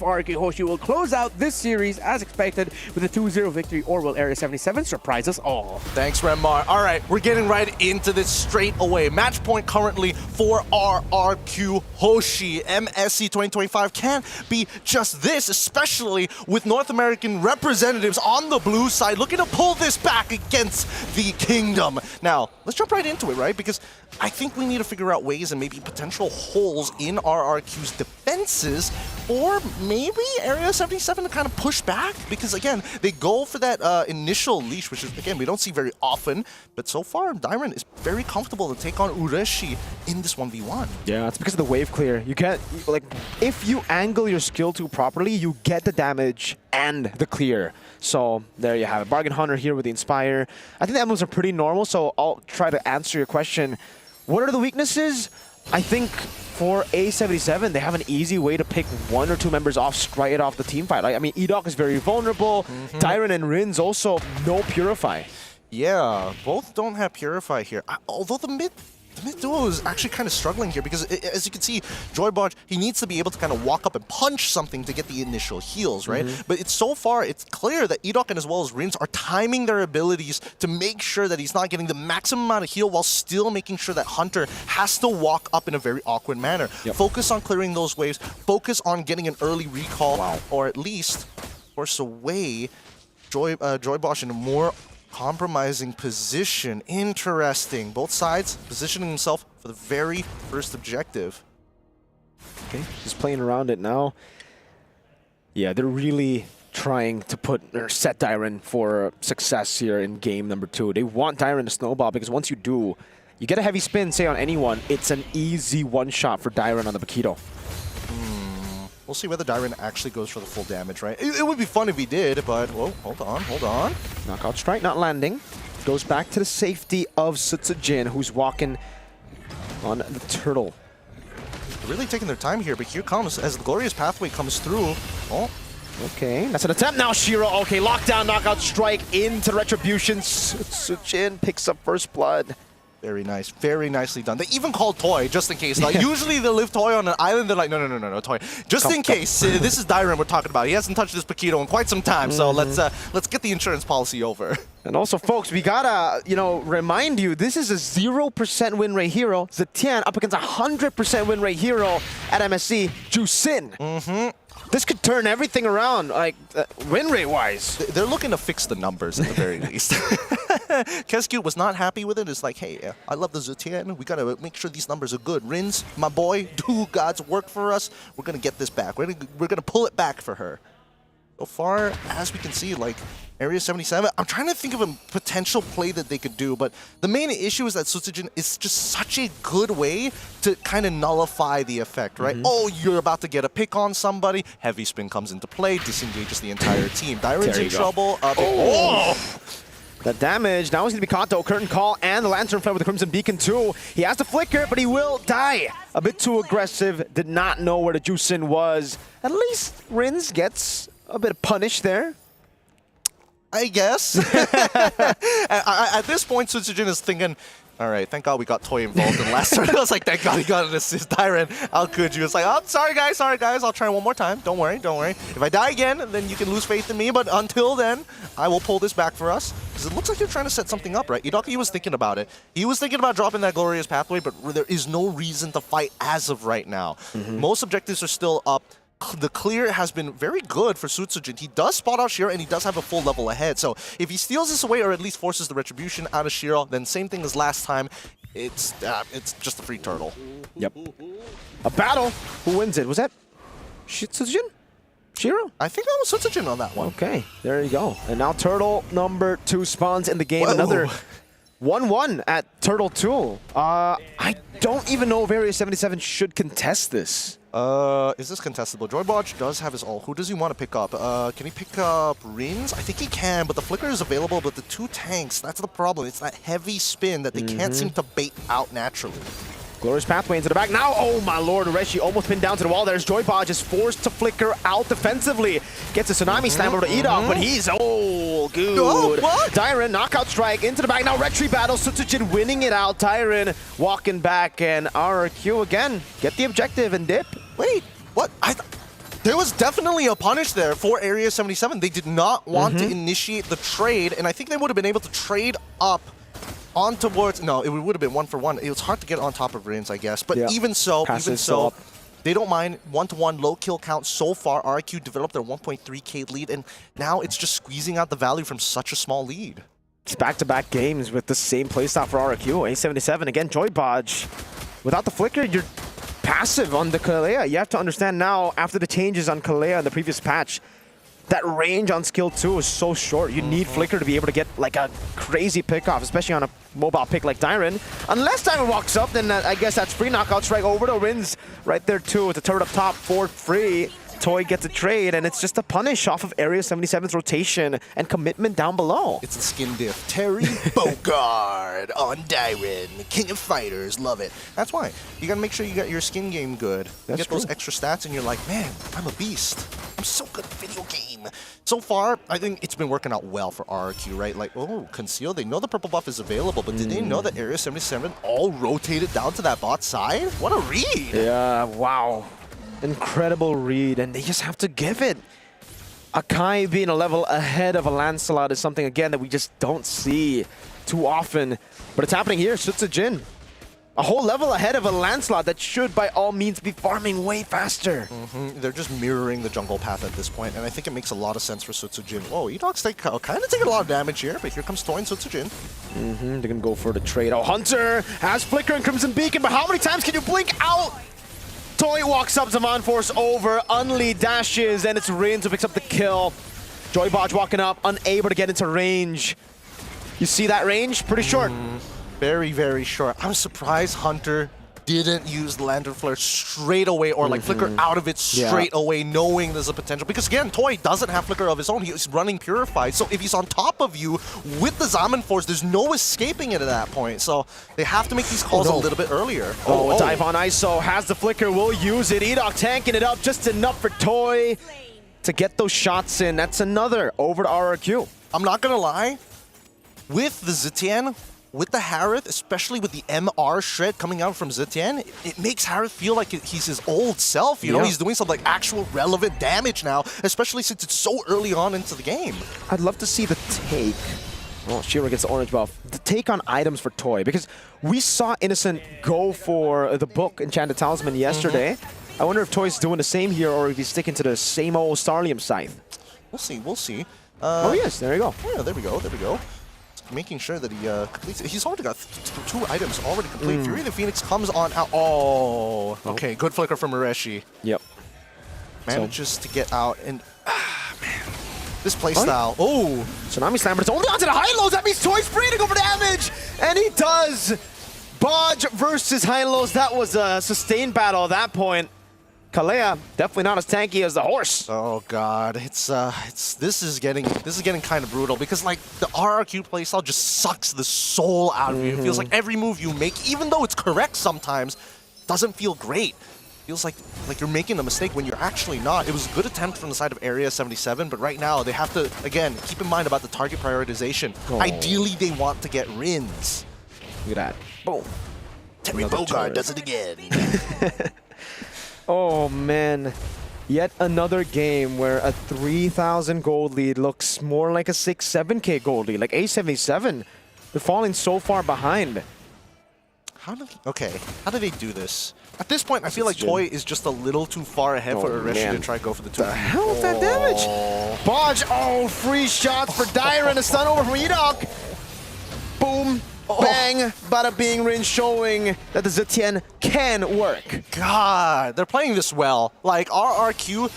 F: RK Hoshi will close out this series as expected with a 2-0 victory, or will Area 77 surprise us all?
I: Thanks, Renmar. All right, we're getting right into this straight away. Match point currently for RRQ Hoshi. MSC 2025 can't be just this, especially with North American representatives on the blue side looking to pull this back against the Kingdom. Now, let's jump right into it, right? Because I think we need to figure out ways and maybe potential holes in RRQ's defenses, or maybe Area 77 to kind of push back, because again, they go for that initial leash, which is, again, we don't see very often, but so far, Dyron is very comfortable to take on Ureshi in this 1v1.
C: Yeah, it's because of the wave clear. You get, like, if you angle your skill 2 properly, you get the damage and the clear. So there you have it. Bargain Hunter here with the Inspire. I think the emblems are pretty normal, so I'll try to answer your question. What are the weaknesses? I think for A77, they have an easy way to pick 1 or 2 members off straight off the team fight. I mean, Edok is very vulnerable. Dyron and Rin's also no Purify.
I: Yeah, both don't have Purify here. Although the mid duo is actually kind of struggling here because, as you can see, Joybotch, he needs to be able to kind of walk up and punch something to get the initial heals, right? But it's so far, it's clear that Edok and as well as Rins are timing their abilities to make sure that he's not getting the maximum amount of heal while still making sure that Hunter has to walk up in a very awkward manner. Focus on clearing those waves, focus on getting an early recall, or at least force away Joybotch in a more compromising position. Interesting. Both sides positioning himself for the very first objective.
C: Okay, just playing around it now. Yeah, they're really trying to put or set Dyron for success here in game number 2. They want Dyron to snowball because once you do, you get a heavy spin, say on anyone, it's an easy one-shot for Dyron on the Bakito.
I: We'll see whether Dyron actually goes for the full damage, right? It would be fun if he did, but, whoa, hold on.
C: Knockout strike not landing. Goes back to the safety of Sutsujin, who's walking on the turtle.
I: They're really taking their time here, but here comes, as the Glorious Pathway comes through. Oh.
C: Okay, that's an attempt now, Shiro. Okay, lockdown, knockout strike into the Retribution. Sutsujin picks up first blood.
I: Very nice. Very nicely done. They even called Toy, just in case. Like, usually they leave Toy on an island. They're like, no, Toy. Just in case. This is Dyron we're talking about. He hasn't touched this Paquito in quite some time, so let's get the insurance policy over.
C: And also, folks, we gotta, remind you, this is a 0% win rate hero. Zetian up against a 100% win rate hero at MSC, Jusin. This could turn everything around, like, win rate-wise.
I: They're looking to fix the numbers, at the very least. Kescue was not happy with it. It's like, hey, I love the Zetian. We gotta make sure these numbers are good. Rins, my boy, do God's work for us. We're gonna get this back. We're gonna pull it back for her. So far, as we can see, like, Area 77, I'm trying to think of a potential play that they could do, but the main issue is that Sutsujin is just such a good way to kind of nullify the effect, right? Oh, you're about to get a pick on somebody, heavy spin comes into play, disengages the entire team. Dyron's in trouble.
C: The damage, now he's going to be caught though. Curtain Call and the Lantern Flare with the Crimson Beacon too. He has to flicker, but he will die. A bit too aggressive, did not know where the Jusin was. At least Rins gets a bit of punish there.
I: I guess. At this point, Sutsujin is thinking, all right, thank God we got Toy involved in the last turn. I was like, thank God he got an assist. Dyron, how could you? It's like, oh, sorry guys, I'll try one more time. Don't worry. If I die again, then you can lose faith in me, but until then, I will pull this back for us. Because it looks like you're trying to set something up, right? Idaki was thinking about it. He was thinking about dropping that Glorious Pathway, but there is no reason to fight as of right now. Most objectives are still up. The clear has been very good for Sutsujin. He does spot out Shiro, and he does have a full level ahead. So if he steals this away, or at least forces the Retribution out of Shiro, then same thing as last time. It's just a free turtle.
C: Yep. A battle. Who wins it? Was that Sutsujin? Shiro?
I: I think that was Sutsujin on that one.
C: Okay, there you go. And now turtle number 2 spawns in the game. Whoa. Another 1-1 at turtle 2. I don't even know if Area 77 should contest this.
I: Is this contestable? Joybotch does have his ult. Who does he want to pick up? Can he pick up Rins? I think he can, but the flicker is available, but the 2 tanks, that's the problem. It's that heavy spin that they can't seem to bait out naturally.
C: Glorious Pathway into the back. Now, oh my lord, Ureshi almost pinned down to the wall. There's Joybotch is forced to flicker out defensively. Gets a Tsunami Slam over to Edok, but he's good.
I: Oh, what?
C: Dyron, knockout strike into the back. Now, Retri battle. Sutsujin winning it out. Dyron walking back, and RRQ again. Get the objective and dip.
I: Wait, what? There was definitely a punish there for Area 77. They did not want to initiate the trade, and I think they would have been able to trade up on towards. No, it would have been 1-for-1. It was hard to get on top of Rins, I guess. But even so, They don't mind 1-to-1 low kill count so far. RQ developed their 1.3k lead, and now it's just squeezing out the value from such a small lead.
C: It's back-to-back games with the same playstyle for RQ. A77 again, Joy Bodge. Without the flicker, you're passive on the Kalea. You have to understand now, after the changes on Kalea in the previous patch, that range on skill 2 is so short. You need flicker to be able to get like a crazy pick-off, especially on a mobile pick like Dyron. Unless Dyron walks up, then I guess that's free knockout strike over to Rins right there too with the turret up top for free. Toy gets a trade, and it's just a punish off of Area 77's rotation and commitment down below.
I: It's a skin diff. Terry Bogard on Dyron, king of fighters, love it. That's why. You gotta make sure you got your skin game good. You get those extra stats and you're like, man, I'm a beast. I'm so good at video game. So far, I think it's been working out well for RRQ, right? Like, oh, Conceal, they know the purple buff is available, but did they know that Area 77 all rotated down to that bot side? What a read!
C: Yeah, wow. Incredible read, and they just have to give it. Akai being a level ahead of a Lancelot is something, again, that we just don't see too often. But it's happening here, Sutsujin. A whole level ahead of a Lancelot that should, by all means, be farming way faster.
I: They're just mirroring the jungle path at this point, and I think it makes a lot of sense for Sutsujin. Whoa, Edog's kind of taking a lot of damage here, but here comes Toy and Sutsujin.
C: They're going to go for the trade. Oh, Hunter has Flicker and Crimson Beacon, but how many times can you blink out? Toy walks up, Zaman Force over, Unli dashes, and it's Rins who picks up the kill. Joy Bodge walking up, unable to get into range. You see that range? Pretty short.
I: Very, very short. I'm surprised Hunter didn't use the Lantern Flare straight away or like flicker out of it straight away, knowing there's a potential. Because again, Toy doesn't have flicker of his own. He's running Purified. So if he's on top of you with the Zaman Force, there's no escaping it at that point. So they have to make these calls a little bit earlier.
C: Dive on ISO, has the flicker, will use it. Edog tanking it up, just enough for Toy to get those shots in. That's another over to RRQ.
I: I'm not gonna lie, with the Zitian, with the Harith, especially with the MR shred coming out from Zitian, it makes Harith feel like he's his old self. You know, he's doing some like actual relevant damage now, especially since it's so early on into the game.
C: I'd love to see the take. Oh, Shiro gets the orange buff. The take on items for Toy, because we saw Innocent go for the book Enchanted Talisman yesterday. I wonder if Toy's doing the same here or if he's sticking to the same old Starlium Scythe.
I: We'll see, we'll see.
C: Oh yes, there you go.
I: Yeah, there we go, there we go. Making sure that he completes it. He's already got two items already complete. Fury the Phoenix comes on out. Oh, okay, good flicker from Ureshi.
C: Yep.
I: Manages to get out and man, this playstyle. Oh,
C: Tsunami Slam, but it's only onto the high lows. That means Toy's free to go for damage, and he does. Bodge versus high lows. That was a sustained battle at that point. Kalea definitely not as tanky as the horse.
I: Oh god, this is getting kind of brutal because like the RRQ playstyle just sucks the soul out of you. It feels like every move you make, even though it's correct sometimes, doesn't feel great. Feels like you're making a mistake when you're actually not. It was a good attempt from the side of Area 77, but right now they have to again keep in mind about the target prioritization. Ideally, they want to get Rins.
C: Look at that. Boom.
I: Terry Bogard does it again.
C: Oh man, yet another game where a 3,000 gold lead looks more like a 6-7K gold lead. Like A77, they're falling so far behind.
I: How do they do this? At this point, I feel like Toy is just a little too far ahead for Ureshi to try to go for the 2.
C: The hell is that damage? Bodge, free shots for Dyron, a stun over from Edog. Boom. Bang! Bada bing, Rin showing that the Zetian can work.
I: God, they're playing this well. Like RRQ,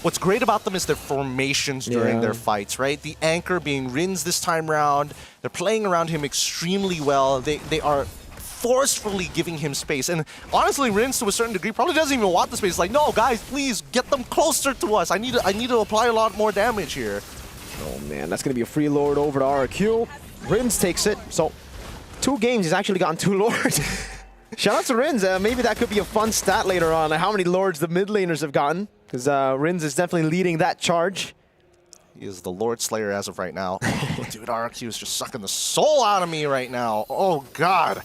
I: what's great about them is their formations during their fights, right? The anchor being Rins this time round. They're playing around him extremely well. They are forcefully giving him space. And honestly, Rins to a certain degree probably doesn't even want the space. Like, no, guys, please get them closer to us. I need to apply a lot more damage here.
C: Oh man, that's gonna be a free lord over to RRQ. Rins takes it. So 2 games, he's actually gotten 2 lords. Shout out to Rins. Maybe that could be a fun stat later on, how many lords the mid laners have gotten, because Rins is definitely leading that charge.
I: He is the Lord Slayer as of right now. Oh, dude, RRQ is just sucking the soul out of me right now. Oh, God.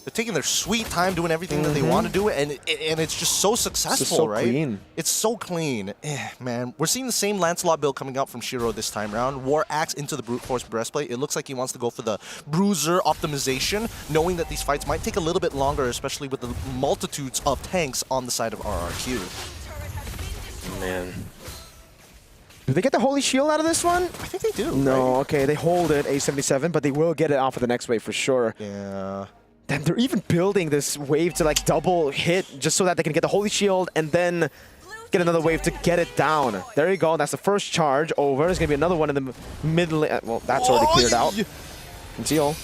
I: They're taking their sweet time doing everything that they want to do, and it's just so successful,
C: so
I: right?
C: clean.
I: It's so clean. Man, we're seeing the same Lancelot build coming out from Shiro this time around. War Axe into the Brute Force Breastplate. It looks like he wants to go for the Bruiser optimization, knowing that these fights might take a little bit longer, especially with the multitudes of tanks on the side of RRQ.
C: Man. Do they get the Holy Shield out of this one?
I: I think they do.
C: No,
I: right?
C: okay, they hold it, A77, but they will get it off of the next wave for sure.
I: Yeah.
C: Damn, they're even building this wave to like double hit just so that they can get the Holy Shield and then get another wave to get it down. There you go, that's the first charge over. There's gonna be another one in the mid lane. Well, that's already cleared out. Conceal.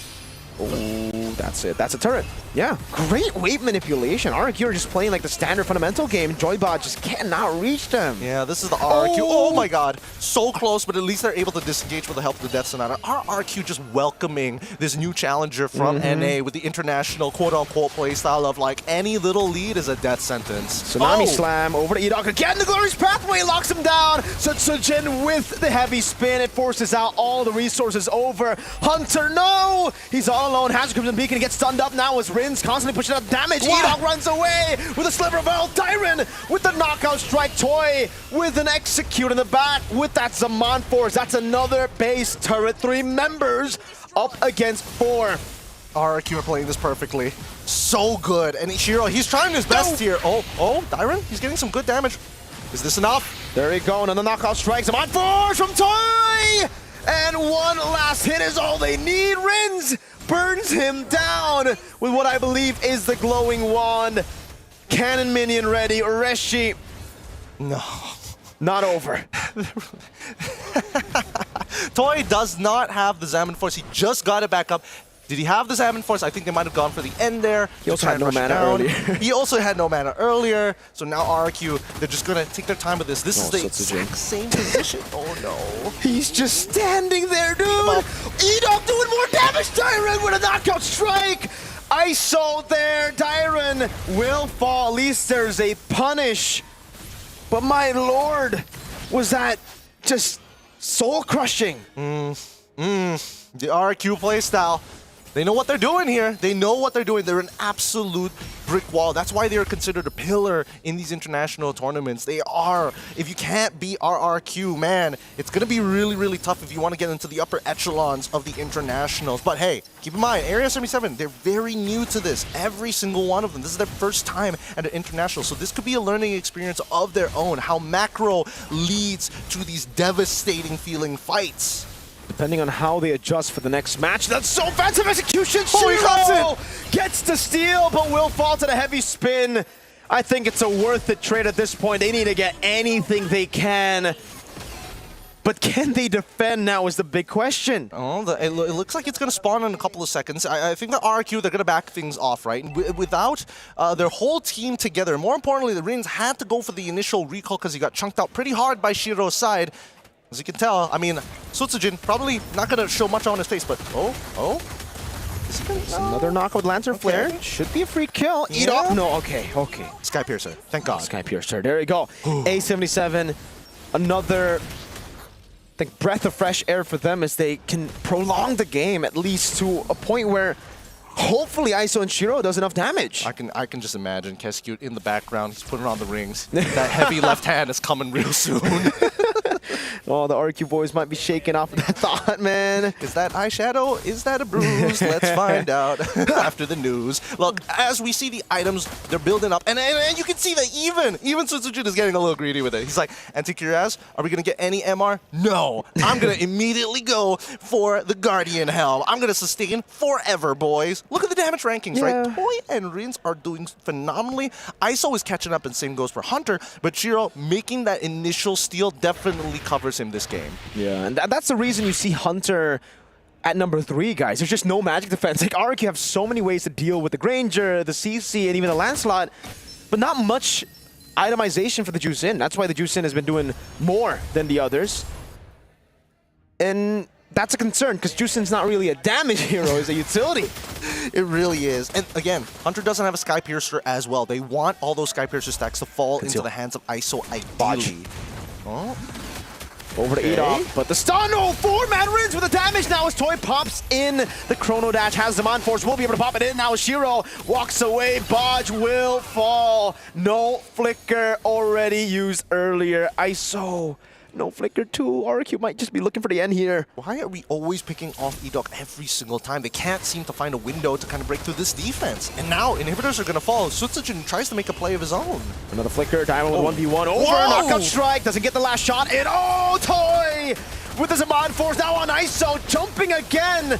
C: Oh, that's it. That's a turret. Yeah, great wave manipulation. RRQ are just playing like the standard fundamental game. Joybot just cannot reach them.
I: Yeah, this is the RRQ. Oh my god. So close, but at least they're able to disengage with the help of the Death Sonata. RRQ just welcoming this new challenger from NA with the international quote-unquote playstyle of like any little lead is a death sentence.
C: Tsunami Slam over to Edok again. The Glorious Pathway locks him down. Sutsujin with the heavy spin. It forces out all the resources over. Hunter, no! He's all alone. Has Crimson Beacon. He gets stunned up now as Rin's constantly pushing out damage. Edok runs away with a sliver of Earl. Dyron with the knockout strike. Toy with an execute in the back with that Zaman Force. That's another base turret. 3 members up against 4.
I: RRQ are playing this perfectly. So good. And Shiro, he's trying his best here. Oh, Dyron, he's getting some good damage. Is this enough?
C: There you go. Another knockout strike. Zaman Force from Toy! And one last hit is all they need. Rins burns him down with what I believe is the glowing wand. Cannon minion ready. Ureshi.
I: No.
C: Not over.
I: Toy does not have the Zaman Force. He just got it back up. Did he have the Zaman Force? I think they might have gone for the end there.
C: He also had no mana earlier.
I: He also had no mana earlier. So now RRQ, they're just going to take their time with this. This is the exact same position. Oh no.
C: He's just standing there, dude. Edok doing more damage. Dyron with a knockout strike. ISO there. Dyron will fall. At least there's a punish. But my lord, was that just soul crushing?
I: The RRQ playstyle. They know what they're doing here. They know what they're doing. They're an absolute brick wall. That's why they're considered a pillar in these international tournaments. They are. If you can't beat RRQ, man, it's going to be really, really tough if you want to get into the upper echelons of the internationals. But hey, keep in mind, Area 77, they're very new to this. Every single one of them. This is their first time at an international. So this could be a learning experience of their own. How macro leads to these devastating feeling fights.
C: Depending on how they adjust for the next match. That's so offensive execution.
I: Shiro
C: gets to steal, but will fall to the heavy spin. I think it's a worth it trade at this point. They need to get anything they can. But can they defend now is the big question.
I: Oh, it looks like it's going to spawn in a couple of seconds. I think the RRQ, they're going to back things off, right? Without their whole team together. More importantly, the Rins had to go for the initial recall because he got chunked out pretty hard by Shiro's side. As you can tell, I mean, Sutsujin probably not going to show much on his face, but is he gonna,
C: another knock with Lancer Flare. Should be a free kill.
I: Yeah.
C: Eat up. No, okay.
I: Sky Piercer, thank God.
C: Sky Piercer, there you go. A77, another, I think, breath of fresh air for them as they can prolong the game at least to a point where hopefully ISO and Shiro does enough damage.
I: I can just imagine Keskute in the background. He's putting on the rings. That heavy left hand is coming real soon.
C: Oh, the RQ boys might be shaking off that thought, man.
I: Is that eyeshadow? Is that a bruise? Let's find out after the news. Look, as we see the items, they're building up. And you can see that even Sutsujin is getting a little greedy with it. He's like, Anti-Curaz, are we going to get any MR? No. I'm going to immediately go for the Guardian Helm. I'm going to sustain forever, boys. Look at the damage rankings, right? Toy and Rins are doing phenomenally. ISO is catching up, and same goes for Hunter. But Shiro making that initial steal definitely covers him this game.
C: Yeah, and that's the reason you see Hunter at number 3, guys. There's just no magic defense. Like, RRQ have so many ways to deal with the Granger, the CC, and even the Lancelot, but not much itemization for the Juicin. That's why the Juicin has been doing more than the others. And that's a concern, because Juicin's not really a damage hero, he's a utility.
I: It really is. And again, Hunter doesn't have a Sky Piercer as well. They want all those Sky Piercer stacks to fall into the hands of ISO ideally. Oh.
C: Over to Edok, but the stun, 4-man Rins with the damage. advantage now as Toy pops in the Chrono Dash, has the Mind Force, will be able to pop it in now. Shiro walks away, Bodge will fall. No flicker already used earlier. ISO. No flicker too. RQ might just be looking for the end here.
I: Why are we always picking off E-Dog every single time? They can't seem to find a window to kind of break through this defense. And now inhibitors are going to fall. Sutsujin tries to make a play of his own.
C: Another flicker, Diamond with 1v1 over. Knockout strike, doesn't get the last shot in. Oh, Toy with the Zaman Force now on ISO, jumping again.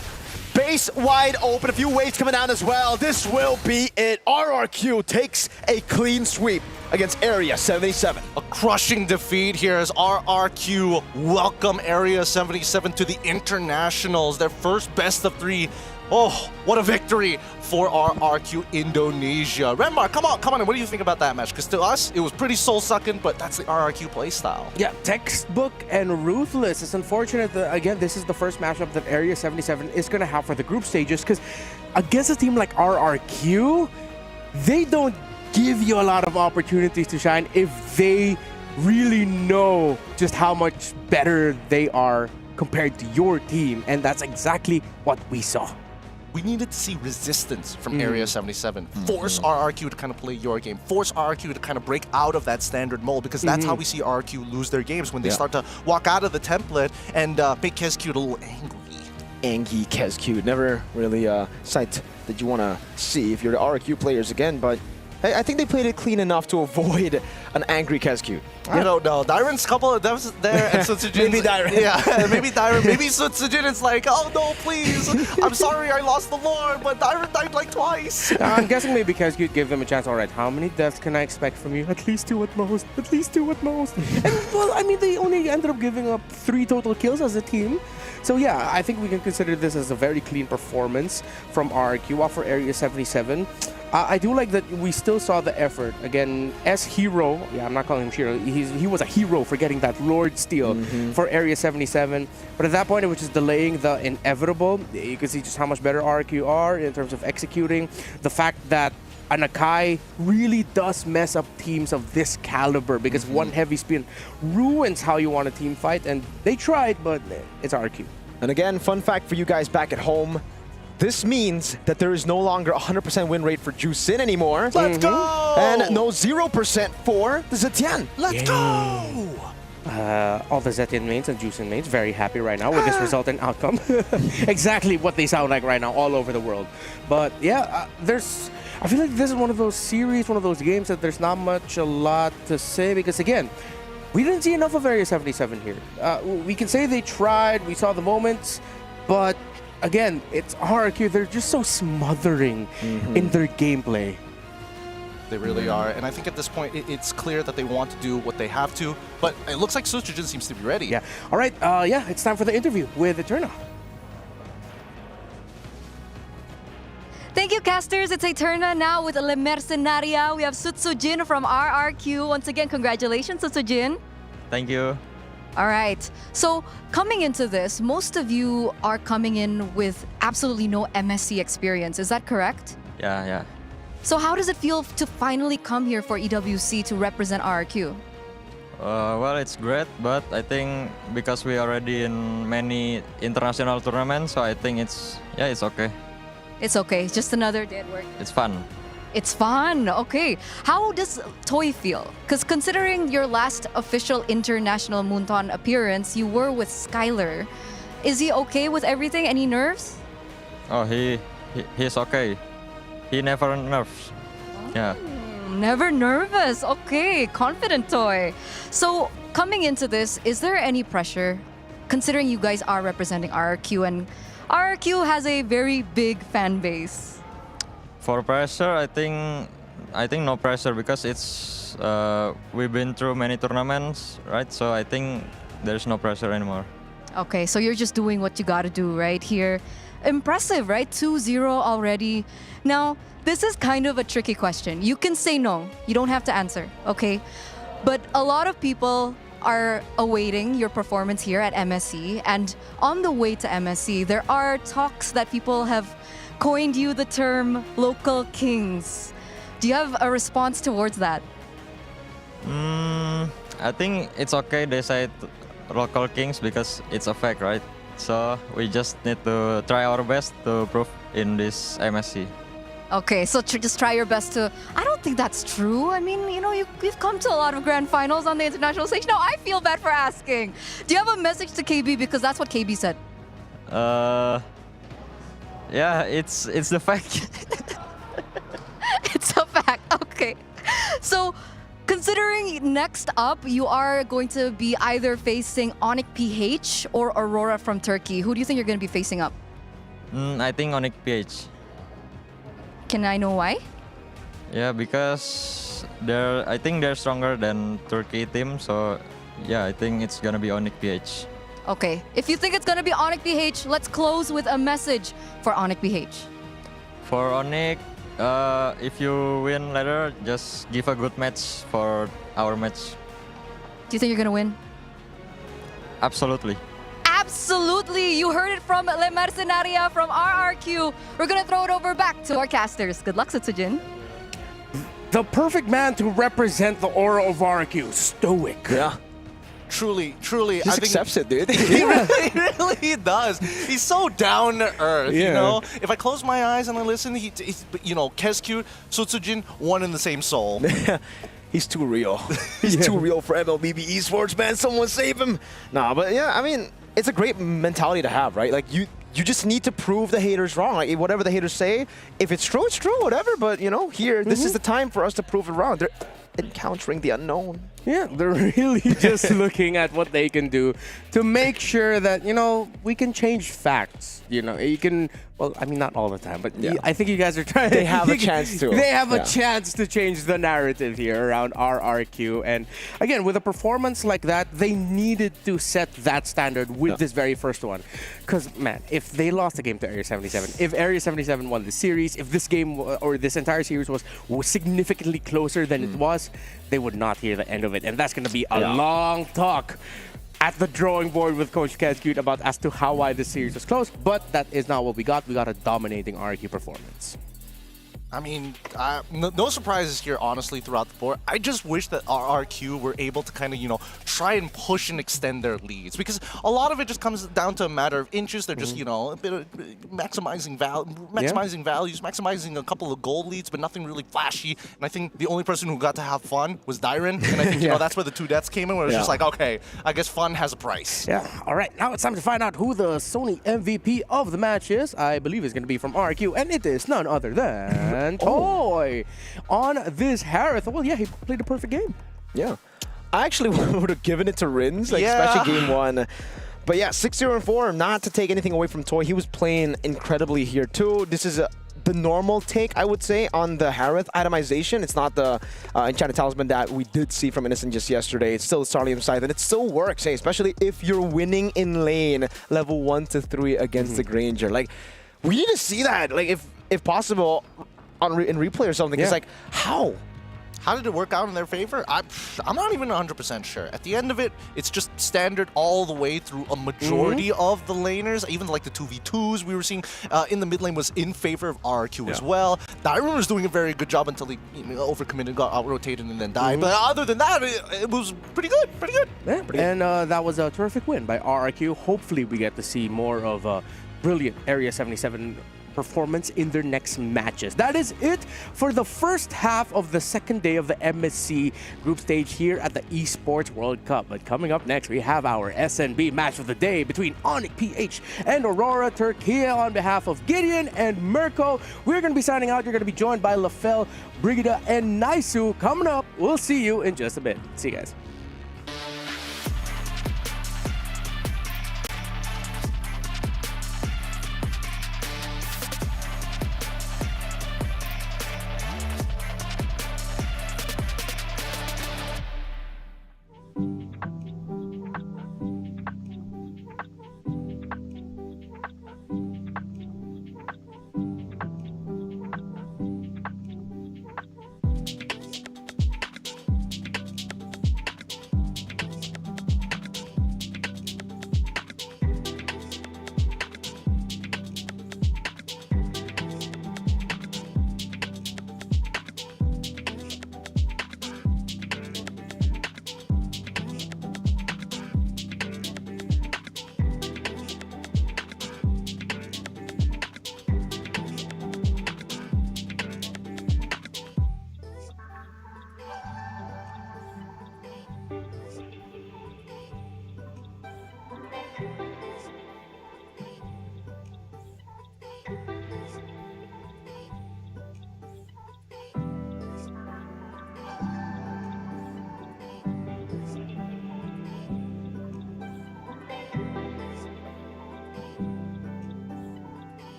C: Base wide open, a few waves coming down as well. This will be it. RRQ takes a clean sweep against Area 77.
I: A crushing defeat here as RRQ welcome Area 77 to the Internationals, their first best of 3. Oh, what a victory for RRQ Indonesia. Renmar, come on, what do you think about that match? Because to us, it was pretty soul-sucking, but that's the RRQ playstyle.
F: Yeah, textbook and ruthless. It's unfortunate that, again, this is the first matchup that Area 77 is going to have for the group stages, because against a team like RRQ, they don't give you a lot of opportunities to shine if they really know just how much better they are compared to your team, and that's exactly what we saw.
I: We needed to see resistance from Area 77. Force RRQ to kind of play your game. Force RRQ to kind of break out of that standard mold, because that's how we see RRQ lose their games, when they start to walk out of the template and make KezQ a little angry.
C: Angie KezQ, never really a sight that you want to see if you're the RRQ players again, but I think they played it clean enough to avoid an angry KezQ.
I: I don't know. Dyron's couple of devs there, and Sutsujin.
C: Maybe Dyron.
I: Yeah, maybe Dyron. Maybe Sutsujin is like, oh no, please. I'm sorry I lost the Lord, but Dyron died like twice.
F: I'm guessing maybe KezQ gave them a chance. All right, how many deaths can I expect from you? At least 2 at most. At least 2 at most. And, well, I mean, they only ended up giving up 3 total kills as a team. So yeah, I think we can consider this as a very clean performance from RRQ for Area 77. I do like that we still saw the effort. Again, as hero, yeah, I'm not calling him hero, he was a hero for getting that Lord steal for Area 77. But at that point, it was just delaying the inevitable. You can see just how much better RRQ are in terms of executing. The fact that Anakai really does mess up teams of this caliber, because one heavy spin ruins how you want a team fight, and they tried, but it's RRQ.
C: And again, fun fact for you guys back at home, this means that there is no longer 100% win rate for Juicin anymore.
I: Let's go!
C: And no 0% for the Zetian.
I: Let's go!
F: All the Zetian mains and Juicin mains very happy right now with this result and outcome. Exactly what they sound like right now all over the world. But yeah, I feel like this is one of those series, one of those games that there's not much a lot to say, because again, we didn't see enough of Area 77 here. We can say they tried, we saw the moments, but again, it's RRQ. They're just so smothering in their gameplay.
I: They really are. And I think at this point, it's clear that they want to do what they have to. But it looks like Sutsujin seems to be ready.
F: Yeah. All right. Yeah, it's time for the interview with Eterna.
Q: Thank you, casters. It's Eterna now with Le Mercenaria. We have Sutsujin from RRQ. Once again, congratulations, Sutsujin.
G: Thank you.
Q: All right. So coming into this, most of you are coming in with absolutely no MSC experience. Is that correct?
G: Yeah.
Q: So how does it feel to finally come here for EWC to represent RRQ?
G: Well, it's great, but I think because we already in many international tournaments, so I think it's okay.
Q: It's okay. It's just another day at work.
G: It's fun.
Q: It's fun. Okay. How does Toy feel? Because considering your last official international Moonton appearance, you were with Skylar. Is he okay with everything? Any nerves?
G: Oh, he's okay. He never nerves. Yeah.
Q: Never nervous. Okay. Confident Toy. So coming into this, is there any pressure? Considering you guys are representing RRQ, and RRQ has a very big fan base.
G: For pressure, I think no pressure, because it's we've been through many tournaments, right? So I think there's no pressure anymore.
Q: Okay, so you're just doing what you got to do right here. Impressive, right? 2-0 already. Now, this is kind of a tricky question. You can say no. You don't have to answer, okay? But a lot of people are awaiting your performance here at MSC, and on the way to MSC, there are talks that people have coined you the term local kings. Do you have a response towards that?
G: I think it's okay they say local kings, because it's a fact, right?
U: So we just need to try our best to prove in this MSC.
Q: Okay, so just try your best to. I don't think that's true. I mean, you've come to a lot of grand finals on the international stage. No, I feel bad for asking. Do you have a message to KB? Because that's what KB said.
U: Yeah, it's the fact.
Q: It's a fact. Okay. So, considering next up, you are going to be either facing Onyx PH or Aurora from Turkey. Who do you think you're going to be facing up?
U: I think Onyx PH.
Q: Can I know why?
U: Yeah, because I think they're stronger than Turkey team. So yeah, I think it's gonna be Onyx PH.
Q: Okay. If you think it's going to be Onyx PH, let's close with a message for Onyx PH.
U: For Onyx, if you win later, just give a good match for our match.
Q: Do you think you're going to win?
U: Absolutely.
Q: Absolutely. You heard it from Le Mercenaria from RRQ. We're going to throw it over back to our casters. Good luck, Setsujin.
F: The perfect man to represent the aura of RRQ. Stoic.
C: Yeah.
I: Truly,
C: He just accepts it, dude.
I: He really does. He's so down to earth, you know? If I close my eyes and I listen, he's Keskyut, Setsujin, one in the same soul.
C: He's too real. He's too real for MLBB esports, man. Someone save him. Nah, but yeah, I mean, it's a great mentality to have, right? Like, you just need to prove the haters wrong. Like, whatever the haters say, if it's true, it's true, whatever. But, here, this is the time for us to prove it wrong. They're encountering the unknown.
F: Yeah, they're really just looking at what they can do to make sure that, we can change facts. You can, well, I mean, not all the time, but I think you guys are trying.
C: They have a chance to.
F: They have a chance to change the narrative here around RRQ. And again, with a performance like that, they needed to set that standard with this very first one. Because, man, if they lost the game to Area 77, if Area 77 won the series, if this game or this entire series was significantly closer than it was, they would not hear the end of it. And that's going to be a long talk at the drawing board with Coach Keskyut about as to why this series was close. But that is not what we got. We got a dominating RRQ performance.
I: I mean, no surprises here, honestly, throughout the board. I just wish that RRQ were able to kind of, try and push and extend their leads. Because a lot of it just comes down to a matter of inches. They're just, a bit of maximizing values, maximizing a couple of gold leads, but nothing really flashy. And I think the only person who got to have fun was Dyron. And I think, that's where the two deaths came in, where it was just like, okay, I guess fun has a price.
F: Yeah, all right. Now it's time to find out who the Sony MVP of the match is. I believe it's going to be from RRQ, and it is none other than... And Toy on this Harith. Well, yeah, he played a perfect game.
C: Yeah. I actually would have given it to Rins, especially game one. But yeah, 6-0-4, not to take anything away from Toy. He was playing incredibly here too. This is the normal take, I would say, on the Harith itemization. It's not the Enchanted Talisman that we did see from Innocent just yesterday. It's still Starlium Scythe, and it still works, especially if you're winning in lane level 1 to 3 against the Granger. Like, we need to see that, like, if possible, in replay or something. It's like, how?
I: How did it work out in their favor? I'm not even 100% sure. At the end of it, it's just standard all the way through a majority of the laners. Even like the 2v2s we were seeing in the mid lane was in favor of RRQ as well. Dyron was doing a very good job until he overcommitted, got out-rotated, and then died. But other than that, it was pretty good.
F: Yeah, and that was a terrific win by RRQ. Hopefully we get to see more of a brilliant Area 77 performance in their next matches. That is it for the first half of the second day of the MSC group stage here at the Esports World Cup. But coming up next, we have our SNB match of the day between Onyx PH and Aurora Turkey on behalf of Gideon and Mirko. We're going to be signing out. You're going to be joined by Lafel, Brigida, and Naisu. Coming up, we'll see you in just a bit. See you guys.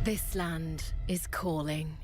B: This land is calling.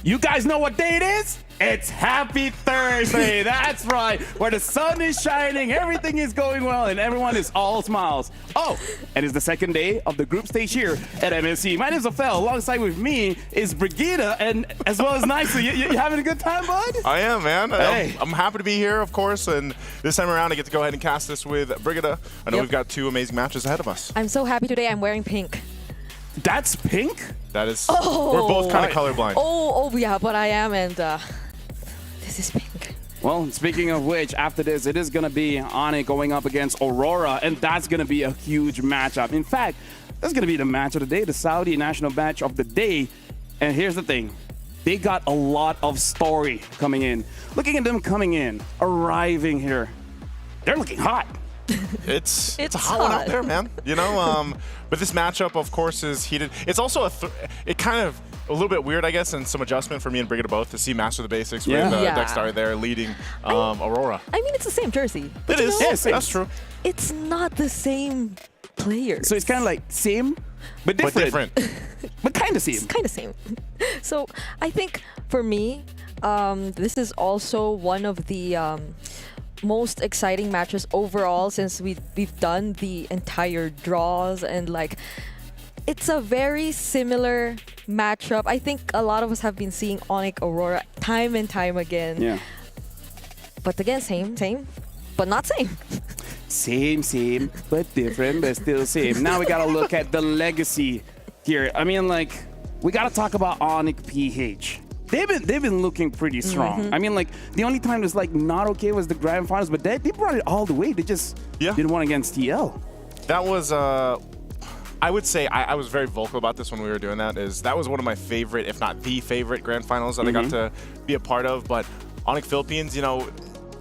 F: You guys know what day it is? It's Happy Thursday. That's right. Where the sun is shining, everything is going well, and everyone is all smiles. Oh, and it's the second day of the group stage here at MSC. My name is Ophel. Alongside with me is Brigida, and as well as Nisa. You having a good time, bud?
V: I am, man.
F: Hey.
V: I'm happy to be here, of course, and this time around I get to go ahead and cast this with Brigida. I know we've got two amazing matches ahead of us.
W: I'm so happy today. I'm wearing pink.
F: That's pink?
V: That is.
W: Oh.
V: We're both kind of colorblind.
W: Oh, yeah, but I am, and this is pink.
F: Well, speaking of which, after this, it is going to be Onyx going up against Aurora, and that's going to be a huge matchup. In fact, that's going to be the match of the day, the Saudi national match of the day. And here's the thing. They got a lot of story coming in. Looking at them coming in, arriving here, they're looking hot.
V: It's a hot one out there, man. You know, but this matchup, of course, is heated. It's also it kind of a little bit weird, I guess, and some adjustment for me and Brigida both to see Master the Basics with Dexter there leading Aurora.
W: I mean, it's the same jersey.
V: It is.
W: Yes,
V: that's true.
W: It's not the same players.
F: So it's kind of like same, but different. But kind of same.
W: It's kind of same. So I think for me, this is also one of the most exciting matches overall since we've done the entire draws, and like it's a very similar matchup. I think a lot of us have been seeing Onyx Aurora time and time again.
F: Yeah.
W: But again, same, but not same.
F: Same, but different, but still same. Now we gotta look at the legacy here. I mean, like, we got to talk about Onyx PH. They've been looking pretty strong. I mean, like, the only time it's like not okay was the grand finals, but they brought it all the way. They just didn't win against TL.
V: That was I would say I was very vocal about this when we were doing that. That was one of my favorite, if not the favorite, grand finals that I got to be a part of. But Onyx Philippines, you know,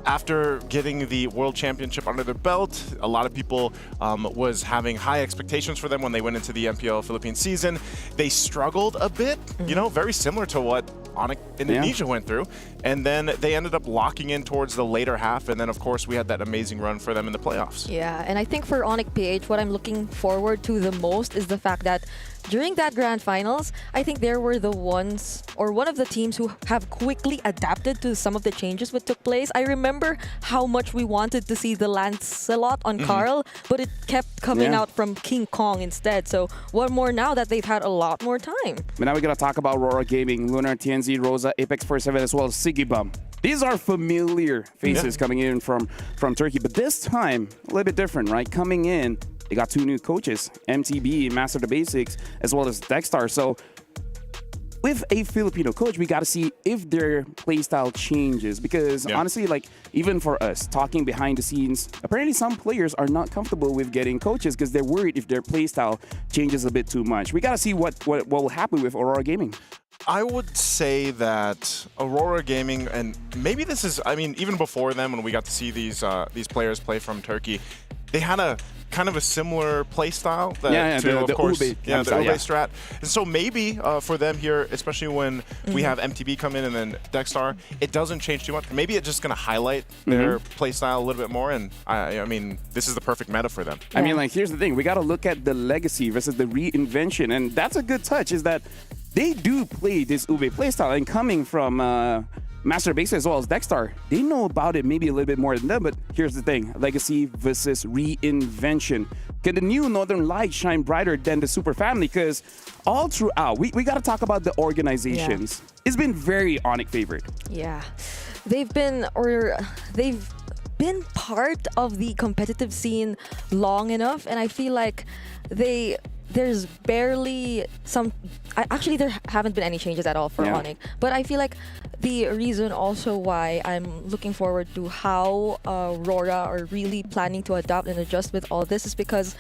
V: after getting the World Championship under their belt, a lot of people was having high expectations for them when they went into the MPL Philippines season. They struggled a bit, you know, very similar to what Onyx Indonesia went through. And then they ended up locking in towards the later half. And then, of course, we had that amazing run for them in the playoffs.
W: Yeah, and I think for Onyx PH, what I'm looking forward to the most is the fact that during that grand finals, I think there were the ones or one of the teams who have quickly adapted to some of the changes that took place. I remember how much we wanted to see the Lancelot on Carl, but it kept coming out from King Kong instead. So what more now that they've had a lot more time?
F: But now we're going to talk about Aurora Gaming, Lunar, TNZ, Rosa, Apex 47, as well as Sigibum. These are familiar faces coming in from Turkey, but this time a little bit different, right? Coming in, they got two new coaches, MTB, Master of the Basics, as well as Dexstar. So with a Filipino coach, we got to see if their playstyle changes. Because honestly, like, even for us, talking behind the scenes, apparently some players are not comfortable with getting coaches because they're worried if their playstyle changes a bit too much. We got to see what will happen with Aurora Gaming.
V: I would say that Aurora Gaming, and maybe this is, I mean, even before them, when we got to see these players play from Turkey, they had a kind of a similar play style to, of course, the Ube strat. And so maybe for them here, especially when we have MTB come in and then Dexstar, it doesn't change too much. Maybe it's just going to highlight their play style a little bit more. And I mean, this is the perfect meta for them.
F: I mean, like, here's the thing. We got to look at the legacy versus the reinvention. And that's a good touch, is that they do play this Ube playstyle, and coming from Master Base as well as Dexstar, they know about it maybe a little bit more than them. But here's the thing: legacy versus reinvention. Can the new Northern Light shine brighter than the Super Family? Because all throughout, we got to talk about the organizations. It's been very Onyx favorite.
W: Yeah, they've been part of the competitive scene long enough, and I feel like there's barely some. Actually, there haven't been any changes at all for Onyx. But I feel like the reason also why I'm looking forward to how Aurora are really planning to adapt and adjust with all this is because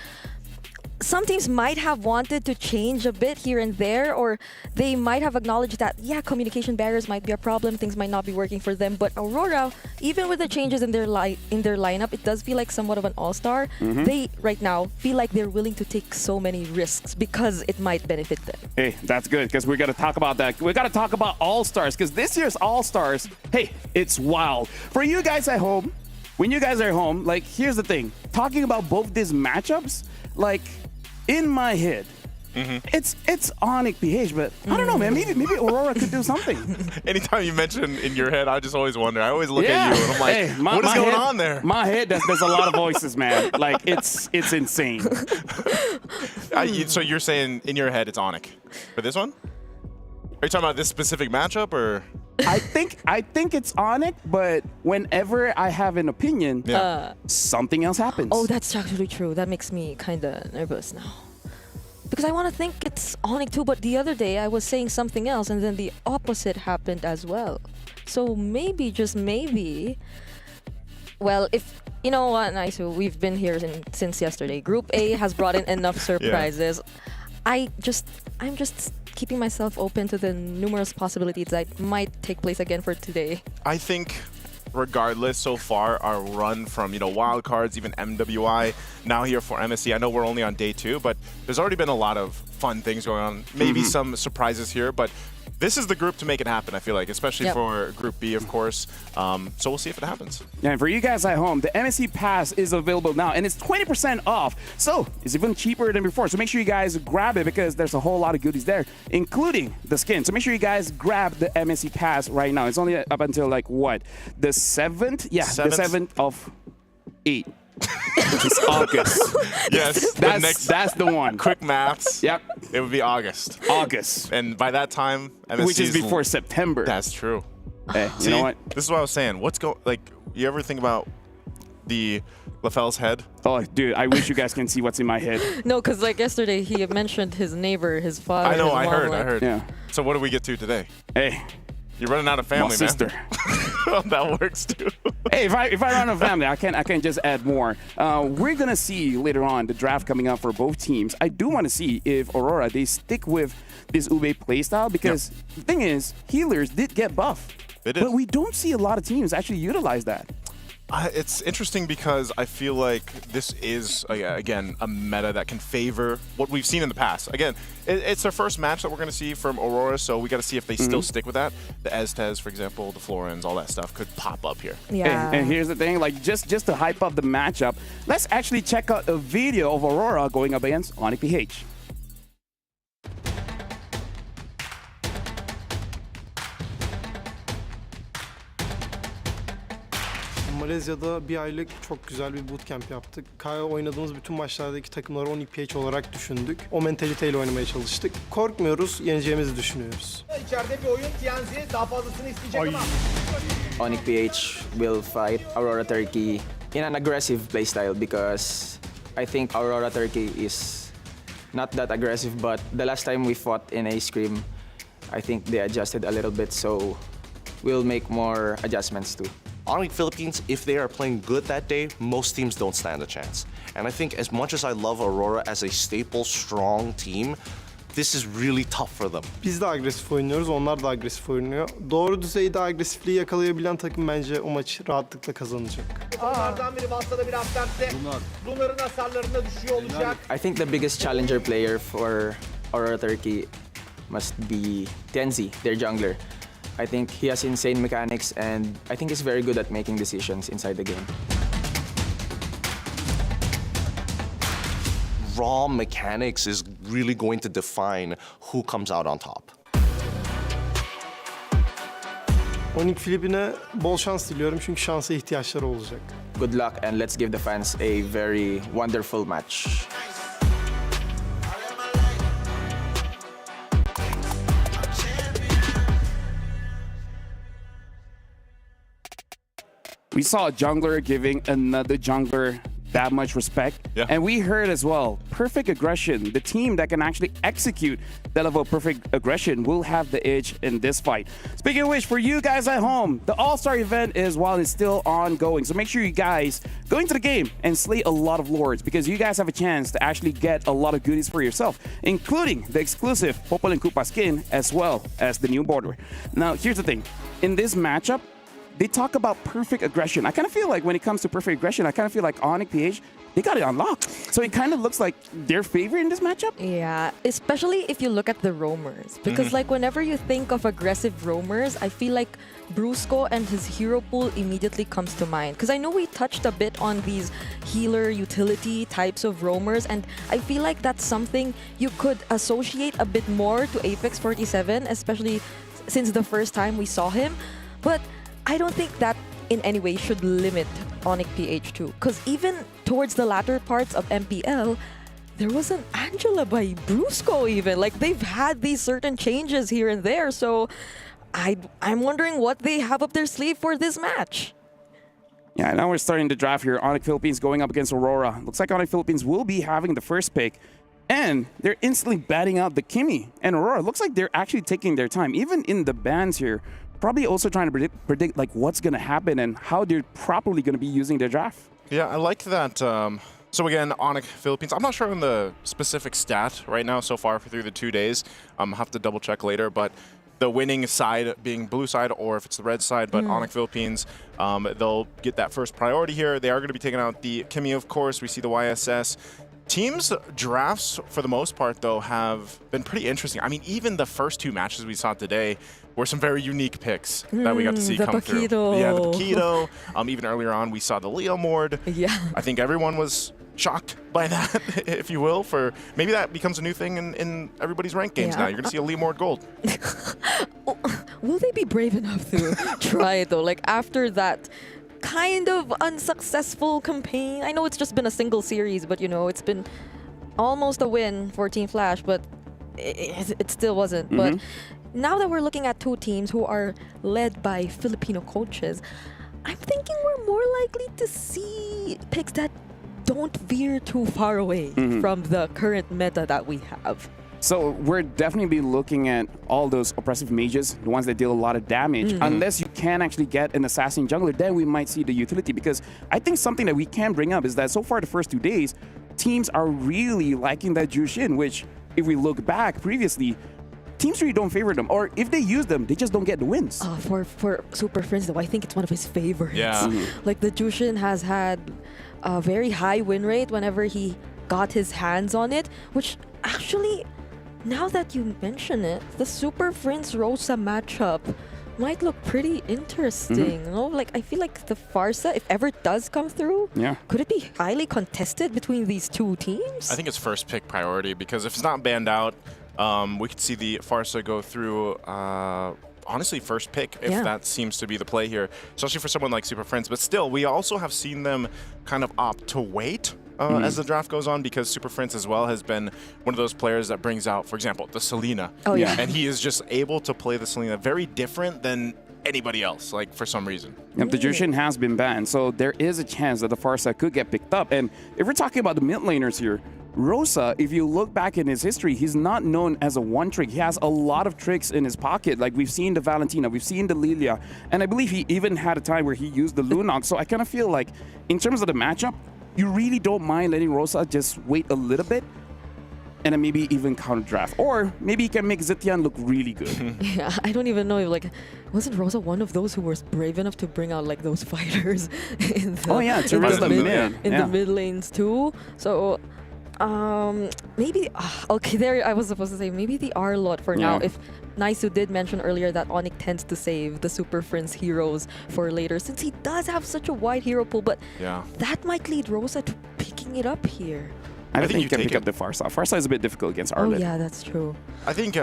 W: some teams might have wanted to change a bit here and there, or they might have acknowledged that, communication barriers might be a problem, things might not be working for them. But Aurora, even with the changes in their lineup, it does feel like somewhat of an all-star. They, right now, feel like they're willing to take so many risks because it might benefit them.
F: Hey, that's good, because we're going to talk about that. We got to talk about all-stars, because this year's all-stars, hey, it's wild. For you guys at home, when you guys are home, like, here's the thing. Talking about both these matchups, like, in my head, it's Onyx PH, but I don't know, man. Maybe Aurora could do something.
V: Anytime you mention in your head, I just always wonder. I always look at you and I'm like, hey, what is going on there?
F: My head, there's a lot of voices, man. Like, it's insane.
V: So you're saying in your head it's Onyx for this one? Are you talking about this specific matchup, or?
F: I think it's Onyx, but whenever I have an opinion, something else happens.
W: Oh, that's actually true. That makes me kind of nervous now. Because I want to think it's Onyx too, but the other day I was saying something else, and then the opposite happened as well. So maybe, just maybe, well, if, you know what, nice, we've been here since yesterday. Group A has brought in enough surprises. I'm just keeping myself open to the numerous possibilities that might take place again for today.
V: I think regardless, so far, our run from, wild cards, even MWI, now here for MSC, I know we're only on day 2, but there's already been a lot of fun things going on. Maybe some surprises here, but this is the group to make it happen, I feel like, especially for Group B, of course. So we'll see if it happens.
F: Yeah, and for you guys at home, the MSC Pass is available now, and it's 20% off. So it's even cheaper than before. So make sure you guys grab it, because there's a whole lot of goodies there, including the skin. So make sure you guys grab the MSC Pass right now. It's only up until, like, what? The 7th? Yeah, the 7th of 8. Which is August.
V: Yes,
F: that's the one.
V: Quick maths.
F: Yep.
V: It would be August.
F: And
V: by that time, MSC
F: which is before September.
V: That's true.
F: Hey,
V: See,
F: you know what?
V: This is what I was saying. You ever think about the LaFell's head?
F: Oh, dude, I wish you guys can see what's in my head.
W: No, because like yesterday he mentioned his neighbor, his father.
V: I know,
W: his
V: I
W: mom,
V: heard,
W: like-
V: I heard.
F: Yeah.
V: So what do we get to today?
F: Hey.
V: You're running out of family,
F: My sister.
V: man. That works too.
F: Hey, if I run out of family, I can just add more. We're gonna see later on the draft coming up for both teams. I do want to see if Aurora they stick with this Ube playstyle because the thing is, healers did get buff, but we don't see a lot of teams actually utilize that.
V: It's interesting because I feel like this is, again, a meta that can favor what we've seen in the past. Again, it's their first match that we're going to see from Aurora, so we got to see if they still stick with that. The Eztez, for example, the Florins, all that stuff could pop up here.
W: Yeah.
F: And here's the thing, like just to hype up the matchup, let's actually check out a video of Aurora going up against Onyx PH.
K: Malezya'da bir aylık çok güzel bir bootcamp yaptık. Kaya oynadığımız bütün maçlardaki takımları 10 PH olarak düşündük. O mentaliteyle oynamaya çalıştık. Korkmuyoruz, yeneceğimizi düşünüyoruz.
D: İçeride bir oyun TNZ daha fazlasını isteyecek ama.
J: Onyx PH will fight Aurora Turkey in an aggressive playstyle because I think Aurora Turkey is not that aggressive, but the last time we fought in a scrim, I think they adjusted a little bit, so we'll make more adjustments too.
E: Onyx Philippines, if they are playing good that day, most teams don't stand a chance. And I think as much as I love Aurora as a staple, strong team, this is really tough for them.
K: Biz de agresif oynuyoruz, onlar da agresif oynuyor. Doğru düzeyde agresifliği yakalayabilen takım bence o maçı rahatlıkla kazanacak.
D: Onlardan biri Basta'da biraz sertse bunların hasarlarına düşüyor olacak.
J: I think the biggest challenger player for Aurora Turkey must be Tenzi, their jungler. I think he has insane mechanics and I think he's very good at making decisions inside the game.
E: Raw mechanics is really going to define who comes out on top.
K: Onyx Filipin'e bol şans diliyorum çünkü şansa ihtiyaçları olacak.
J: Good luck and let's give the fans a very wonderful match.
F: We saw a jungler giving another jungler that much respect.
V: Yeah.
F: And we heard as well, perfect aggression, the team that can actually execute that level of perfect aggression will have the edge in this fight. Speaking of which, for you guys at home, the All-Star event is still ongoing. So make sure you guys go into the game and slay a lot of lords because you guys have a chance to actually get a lot of goodies for yourself, including the exclusive Popol and Koopa skin as well as the new border. Now, here's the thing. In this matchup, they talk about perfect aggression. I kind of feel like when it comes to perfect aggression, I kind of feel like Onyx PH, they got it unlocked. So it kind of looks like their favorite in this matchup.
W: Yeah, especially if you look at the roamers. Because like whenever you think of aggressive roamers, I feel like Brusco and his hero pool immediately comes to mind. Because I know we touched a bit on these healer utility types of roamers, and I feel like that's something you could associate a bit more to Apex 47, especially since the first time we saw him. But I don't think that in any way should limit Onyx PH too. Because even towards the latter parts of MPL, there was an Angela by Brusco even. Like they've had these certain changes here and there. So I'm wondering what they have up their sleeve for this match.
F: Yeah, now we're starting to draft here. Onyx Philippines going up against Aurora. Looks like Onyx Philippines will be having the first pick. And they're instantly batting out the Kimmy. And Aurora, looks like they're actually taking their time. Even in the bans here, probably also trying to predict like what's going to happen and how they're properly going to be using their draft.
V: Yeah, I like that. So again, Onyx Philippines, I'm not sure on the specific stat right now so far through the 2 days. I'll have to double check later, but the winning side being blue side or if it's the red side, but Onyx Philippines, they'll get that first priority here. They are going to be taking out the Kimmy, of course. We see the YSS. Teams' drafts, for the most part, though, have been pretty interesting. I mean, even the first two matches we saw today were some very unique picks that we got to see come through. Yeah, the Paquito. Even earlier on, we saw the Leo Mord.
W: Yeah.
V: I think everyone was shocked by that, if you will. For maybe that becomes a new thing in everybody's ranked games now. You're going to see a Leo Mord gold.
W: Will they be brave enough to try it, though? Like, after that kind of unsuccessful campaign. I know it's just been a single series, but you know, it's been almost a win for Team Flash, but it still wasn't. But now that we're looking at two teams who are led by Filipino coaches, I'm thinking we're more likely to see picks that don't veer too far away from the current meta that we have.
F: So we're definitely be looking at all those oppressive mages, the ones that deal a lot of damage. Unless you can actually get an assassin jungler, then we might see the utility. Because I think something that we can bring up is that so far the first 2 days, teams are really liking that Jushin, which if we look back previously, teams really don't favor them. Or if they use them, they just don't get the wins.
W: For Super Friends, though, I think it's one of his favorites.
V: Yeah.
W: Like the Jushin has had a very high win rate whenever he got his hands on it, which actually, now that you mention it, the Super Friends Rosa matchup might look pretty interesting. You know, like I feel like the Pharsa, if ever it does come through, could it be highly contested between these two teams?
V: I think it's first pick priority because if it's not banned out, we could see the Pharsa go through. Honestly, first pick if that seems to be the play here, especially for someone like Super Friends. But still, we also have seen them kind of opt to wait. As the draft goes on, because Super Friends as well has been one of those players that brings out, for example, the Selena. And he is just able to play the Selena very different than anybody else, like for some reason.
F: Yep, the Jushin has been banned, so there is a chance that the Pharsa could get picked up. And if we're talking about the mid laners here, Rosa, if you look back in his history, he's not known as a one trick. He has a lot of tricks in his pocket. Like we've seen the Valentina, we've seen the Lilia, and I believe he even had a time where he used the Lunox. So I kind of feel like in terms of the matchup, you really don't mind letting Rosa just wait a little bit and then maybe even counter draft. Or maybe he can make Zetian look really good.
W: Yeah, I don't even know if wasn't Rosa one of those who was brave enough to bring out like those fighters in the, in the mid lanes too. So maybe okay, there I was supposed to say maybe the R-Lot for now. If Naisu did mention earlier that Onyx tends to save the Super Friends heroes for later, since he does have such a wide hero pool, but that might lead Rosa to picking it up here.
F: I think you can pick up the Pharsa. Pharsa is a bit difficult against Arlet.
W: Oh yeah, that's true.
V: I think,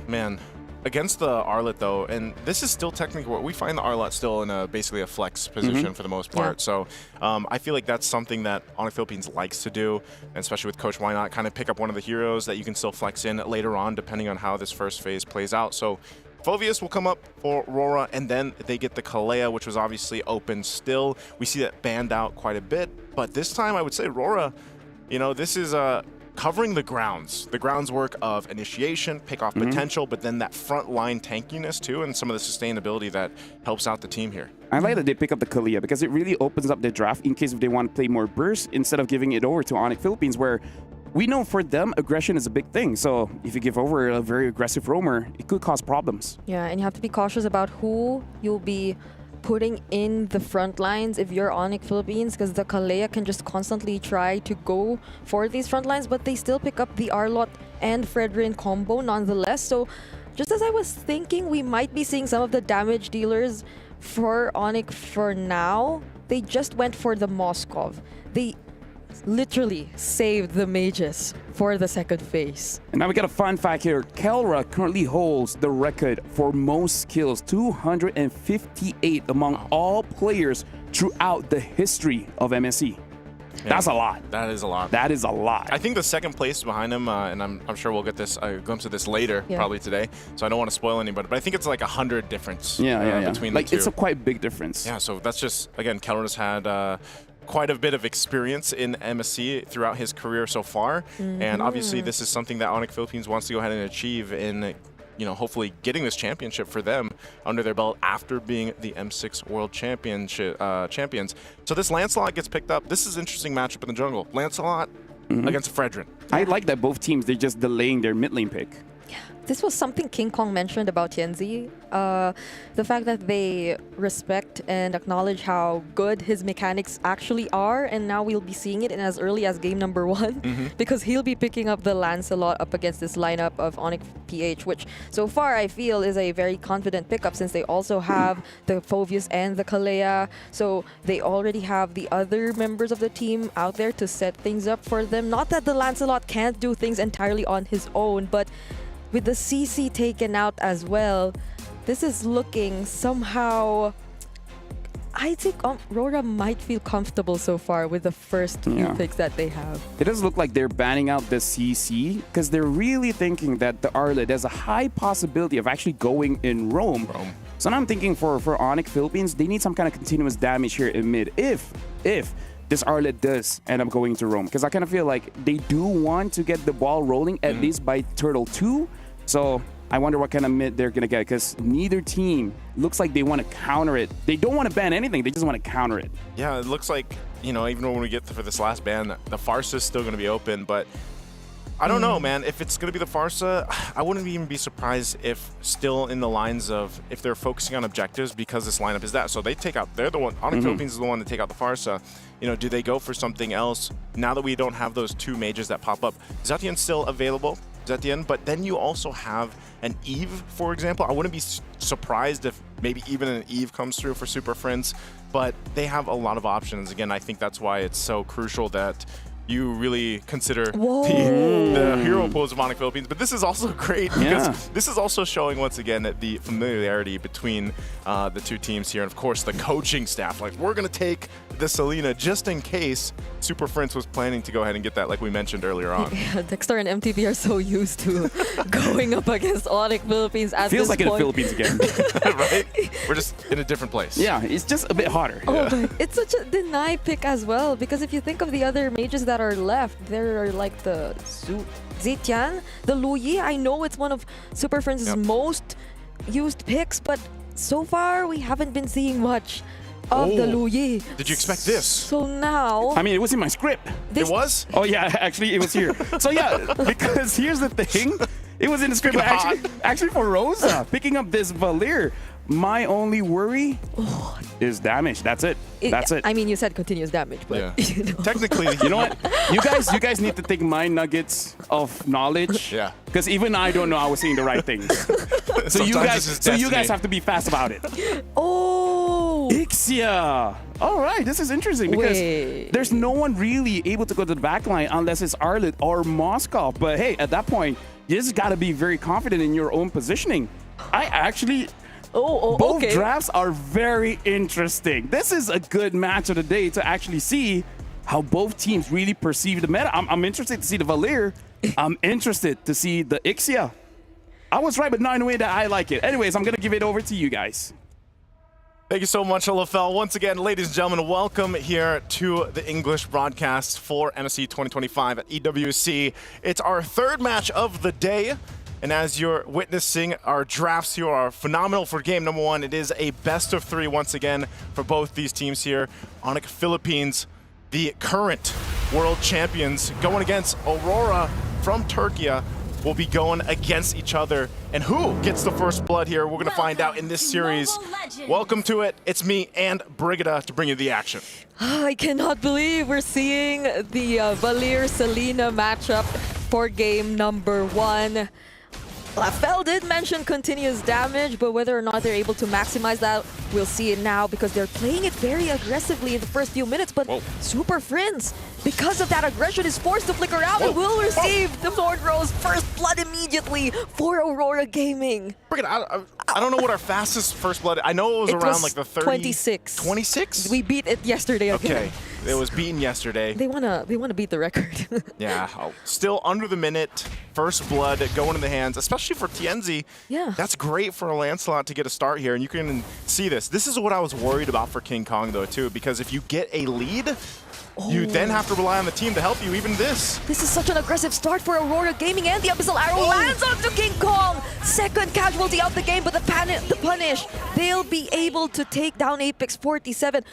V: man, against the Arlet though, and this is still technically what we find the Arlet still in basically a flex position for the most part. So I feel like that's something that Onyx Philippines likes to do, and especially with Coach Why Not, kind of pick up one of the heroes that you can still flex in later on depending on how this first phase plays out. So Phoveus will come up for Aurora, and then they get the Kalea, which was obviously open still. We see that banned out quite a bit, but this time I would say Aurora, you know, this is covering the groundswork of initiation, pick-off potential, but then that front line tankiness too, and some of the sustainability that helps out the team here.
F: I like that they pick up the Kalea because it really opens up their draft in case if they want to play more burst instead of giving it over to Onyx Philippines, where we know for them aggression is a big thing. So if you give over a very aggressive roamer, it could cause problems.
W: Yeah, and you have to be cautious about who you'll be putting in the front lines if you're Onyx Philippines, because the Kalea can just constantly try to go for these front lines, but they still pick up the R-Lot and Fredrin combo nonetheless. So just as I was thinking, we might be seeing some of the damage dealers for Onyx for now. They just went for the Moskov. They literally saved the mages for the second phase.
F: And now we got a fun fact here. Kelra currently holds the record for most kills, 258 among all players throughout the history of MSC. That's a lot.
V: That is a lot.
F: That is a lot.
V: I think the second place behind him, and I'm sure we'll get this a glimpse of this later, probably today. So I don't want to spoil anybody, but I think it's like 100 difference between the two.
F: It's a quite big difference.
V: Yeah, so that's just, again, Kelra's had quite a bit of experience in MSC throughout his career so far, and obviously this is something that Onyx Philippines wants to go ahead and achieve in, you know, hopefully getting this championship for them under their belt after being the M6 World Championship champions. So this Lancelot gets picked up. This is an interesting matchup in the jungle. Lancelot against Fredrin.
F: I like that both teams, they're just delaying their mid lane pick.
W: This was something King Kong mentioned about Tianzi. The fact that they respect and acknowledge how good his mechanics actually are, and now we'll be seeing it in as early as game number 1 because he'll be picking up the Lancelot up against this lineup of Onyx PH, which so far I feel is a very confident pickup since they also have the Phoveus and the Kalea, so they already have the other members of the team out there to set things up for them. Not that the Lancelot can't do things entirely on his own, but with the CC taken out as well, this is looking somehow... I think Aurora might feel comfortable so far with the first few picks that they have.
F: It does look like they're banning out the CC because they're really thinking that the Arlet has a high possibility of actually going in Rome.
H: So now I'm thinking for Onyx Philippines, they need some kind of continuous damage here in mid. If this Arlet does end up going to Rome, because I kind of feel like they do want to get the ball rolling at least by Turtle 2. So I wonder what kind of mid they're going to get, because neither team looks like they want to counter it. They don't want to ban anything. They just want to counter it.
V: Yeah, it looks like, you know, even when we get for this last ban, the Farsa is still going to be open, but I don't know, man. If it's going to be the Farsa, I wouldn't even be surprised if still in the lines of if they're focusing on objectives, because this lineup is that. So they take out, they're the one, Onyx Philippines is the one to take out the Farsa. You know, do they go for something else now that we don't have those two mages that pop up? Zetian still available, Zetian, but then you also have an Eve, for example. I wouldn't be surprised if maybe even an Eve comes through for Super Friends, but they have a lot of options. Again, I think that's why it's so crucial that you really consider the hero pools of Onyx Philippines. But this is also great because this is also showing once again the familiarity between the two teams here. And of course, the coaching staff. Like, we're going to take the Selena just in case Super Friends was planning to go ahead and get that, like we mentioned earlier on.
W: Yeah, Dexter and MTV are so used to going up against Onyx Philippines at
H: Feels
W: this
H: like in the
W: point.
H: Philippines again.
V: Right? We're just in a different place.
H: Yeah, it's just a bit hotter.
W: Oh, but it's such a deny pick as well, because if you think of the other mages that are left, there are like the Zetian, the Luyi. I know it's one of Super Friends' most used picks, but so far we haven't been seeing much of the Luyi.
V: Did you expect this?
W: So now...
H: I mean, it was in my script.
V: It was?
H: Oh, yeah, actually, it was here. So, yeah, because here's the thing. It was in the script. But actually, for Rosa, picking up this Valir, my only worry is damage. That's it. That's it.
W: I mean, you said continuous damage, but you know.
V: Technically,
H: you know what? You guys need to take my nuggets of knowledge.
V: Yeah.
H: Because even I don't know I was saying the right things. so you guys have to be fast about it.
W: Oh,
H: Ixia. All right, this is interesting because there's no one really able to go to the back line unless it's Arlet or Moscow. But hey, at that point, you just got to be very confident in your own positioning. I actually... Both drafts are very interesting. This is a good match of the day to actually see how both teams really perceive the meta. I'm interested to see the Valir. I'm interested to see the Ixia. I was right, but not in a way that I like it. Anyways, I'm going to give it over to you guys.
V: Thank you so much, LaFell. Once again, ladies and gentlemen, welcome here to the English broadcast for MSC 2025 at EWC. It's our third match of the day. And as you're witnessing, our drafts here are phenomenal for game number one. It is a best of three once again for both these teams here. Onyx Philippines, the current world champions, going against Aurora from Turkey, will be going against each other. And who gets the first blood here, we're going to find out in this series. Welcome to it. It's me and Brigida to bring you the action.
W: I cannot believe we're seeing the Valir-Selena matchup for game number one. LaFell did mention continuous damage, but whether or not they're able to maximize that, we'll see it now because they're playing it very aggressively in the first few minutes. But Super Friends, because of that aggression, is forced to flicker out and will receive the Sword Rose first blood immediately for Aurora Gaming.
V: I don't know what our fastest first blood. I know it was around like the 30.
W: 26.
V: 26?
W: We beat it yesterday again.
V: Okay, it was beaten yesterday.
W: They wanna beat the record.
V: Yeah, still under the minute. First blood going in the hands, especially for Tienzi.
W: Yeah.
V: That's great for Lancelot to get a start here, and you can see this. This is what I was worried about for King Kong, though, too, because if you get a lead, you then have to rely on the team to help you, even this.
W: This is such an aggressive start for Aurora Gaming, and the Abyssal Arrow lands onto King Kong. Second casualty out the game, but the punish. They'll be able to take down Apex 47.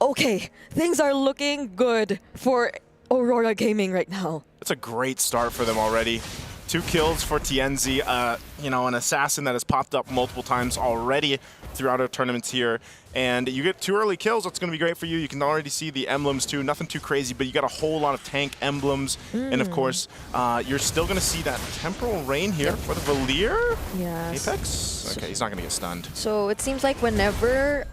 W: Okay, things are looking good for Aurora Gaming right now.
V: It's a great start for them already. 2 kills for Tienzi, you know, an assassin that has popped up multiple times already throughout our tournaments here. And you get 2 early kills, that's going to be great for you. You can already see the emblems too, nothing too crazy, but you got a whole lot of tank emblems. And of course, you're still going to see that Temporal Rain here for the Valir.
W: Yes.
V: Apex? Okay, he's not going to get stunned.
W: So it seems like whenever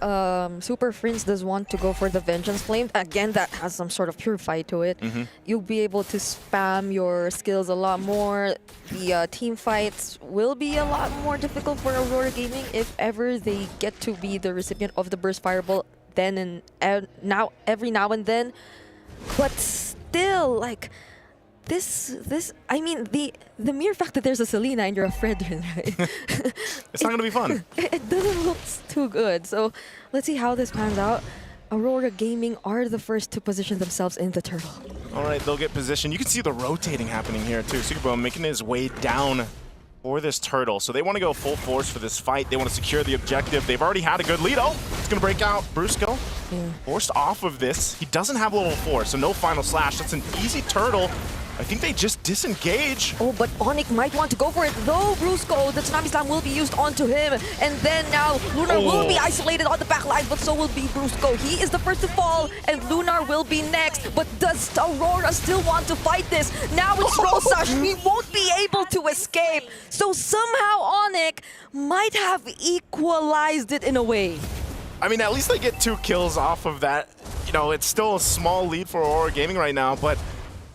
W: Super Friends does want to go for the Vengeance Flame, again, that has some sort of purify to it, you'll be able to spam your skills a lot more. The team fights will be a lot more difficult for Aurora Gaming if ever they get to be the recipient of the Burst Fireball then and now, every now and then. But still, like, I mean, the mere fact that there's a Selena and you're a Fredrin, right?
V: It's not going to be fun.
W: It doesn't look too good. So let's see how this pans out. Aurora Gaming are the first to position themselves in the turtle.
V: All right, they'll get positioned. You can see the rotating happening here too. Superbone making his way down for this turtle. So they want to go full force for this fight. They want to secure the objective. They've already had a good lead. Oh, it's going to break out. Brusco forced off of this. He doesn't have level 4, so no final slash. That's an easy turtle. I think they just disengage.
W: Oh, but Onyx might want to go for it, though. Brusco, the Tsunami Slam will be used onto him. And then now Lunar will be isolated on the back line, but so will be Brusco. He is the first to fall, and Lunar will be next. But does Aurora still want to fight this? Now it's Rosa. She won't be able to escape. So somehow Onyx might have equalized it in a way.
V: I mean, at least they get 2 kills off of that. You know, it's still a small lead for Aurora Gaming right now, but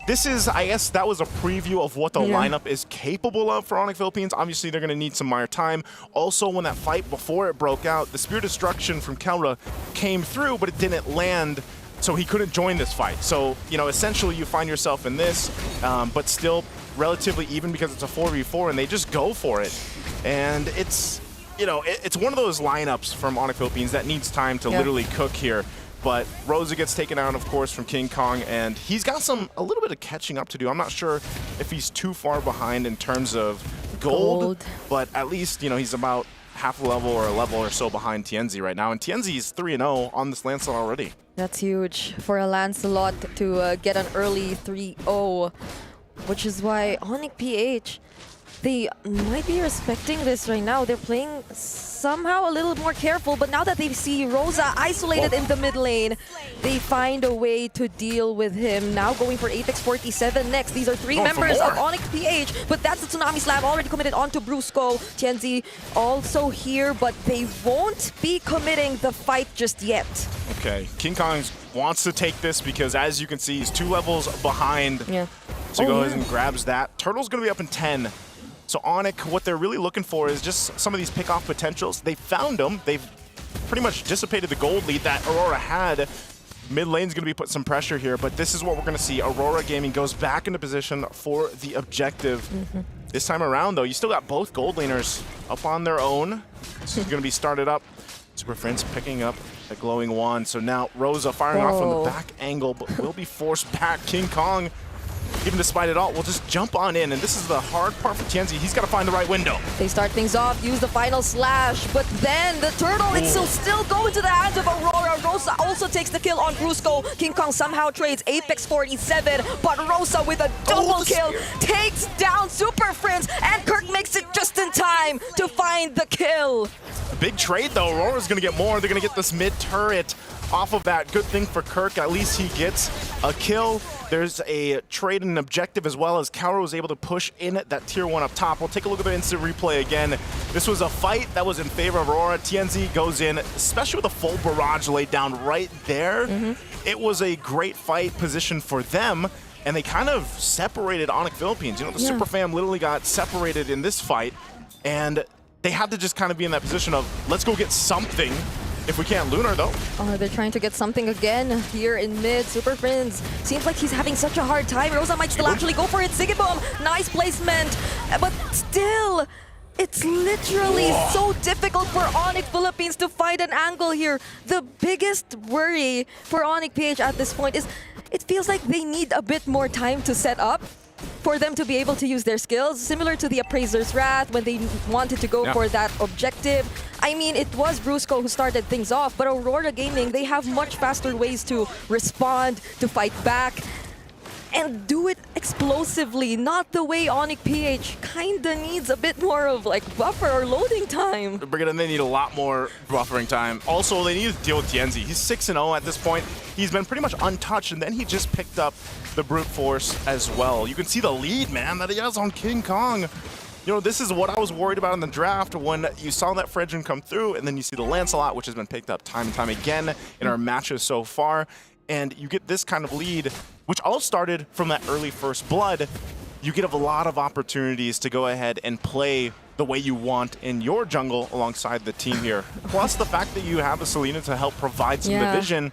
V: this is, I guess, that was a preview of what the lineup is capable of for Onyx Philippines. Obviously, they're going to need some more time. Also, when that fight before it broke out, the Spear Destruction from Kelra came through, but it didn't land, so he couldn't join this fight. So, you know, essentially, you find yourself in this, but still relatively even because it's a 4v4, and they just go for it. And it's, you know, it's one of those lineups from Onyx Philippines that needs time to literally cook here. But Rosa gets taken out, of course, from King Kong, and he's got a little bit of catching up to do. I'm not sure if he's too far behind in terms of gold. But at least, you know, he's about half a level or a level or so behind TNZ right now. And TNZ is 3-0 on this Lancelot already.
W: That's huge for a Lancelot to get an early 3-0, which is why Onyx PH, they might be respecting this right now. They're playing somehow a little more careful, but now that they see Rosa isolated in the mid lane, they find a way to deal with him. Now going for Apex 47 next. These are 3 members of Onyx PH, but that's the Tsunami Slam already committed onto Brusco. TNZ also here, but they won't be committing the fight just yet.
V: Okay, King Kong wants to take this because, as you can see, he's 2 levels behind. So he goes and grabs that. Turtle's going to be up in 10. So Onyx, what they're really looking for is just some of these pick-off potentials. They found them. They've pretty much dissipated the gold lead that Aurora had. Mid lane's going to be putting some pressure here, but this is what we're going to see. Aurora Gaming goes back into position for the objective. This time around, though, you still got both gold laners up on their own. This is going to be started up. Super Friends picking up a glowing wand. So now Rosa firing off from the back angle, but will be forced back. King Kong, even despite it all, we'll just jump on in, and this is the hard part for Tianzi. He's got to find the right window.
W: They start things off, use the final slash, but then the turtle, it's still going to the hands of Aurora. Rosa also takes the kill on Brusco. King Kong somehow trades Apex 47, but Rosa with a double kill takes down Super Friends, and Kirk makes it just in time to find the kill.
V: A big trade, though. Aurora's going to get more. They're going to get this mid turret off of that. Good thing for Kirk. At least he gets a kill. There's a trade and an objective as well, as Kaoru was able to push in that tier 1 up top. We'll take a look at the instant replay again. This was a fight that was in favor of Aurora. TNZ goes in, especially with a full barrage laid down right there. It was a great fight position for them, and they kind of separated Onyx Philippines. You know, the Super Fam literally got separated in this fight, and they had to just kind of be in that position of, let's go get something. If we can't, Lunar, though.
W: Oh, they're trying to get something again here in mid. Super Friends seems like he's having such a hard time. Rosa might still actually go for it. Sigibom, nice placement. But still, it's literally so difficult for Onyx Philippines to find an angle here. The biggest worry for Onyx PH at this point is it feels like they need a bit more time to set up for them to be able to use their skills, similar to the Appraiser's Wrath when they wanted to go for that objective. I mean, it was Brusco who started things off, but Aurora Gaming, they have much faster ways to respond, to fight back, and do it explosively, not the way Onyx PH kinda needs a bit more of like buffer or loading time.
V: Brigade, they need a lot more buffering time. Also, they need to deal with Tienzi. He's 6-0 at this point. He's been pretty much untouched, and then he just picked up the brute force as well. You can see the lead, man, that he has on King Kong. You know, this is what I was worried about in the draft when you saw that Fredrin come through, and then you see the Lancelot, which has been picked up time and time again in our matches so far. And you get this kind of lead, which all started from that early first blood. You get a lot of opportunities to go ahead and play the way you want in your jungle alongside the team here. Plus, the fact that you have a Selena to help provide some division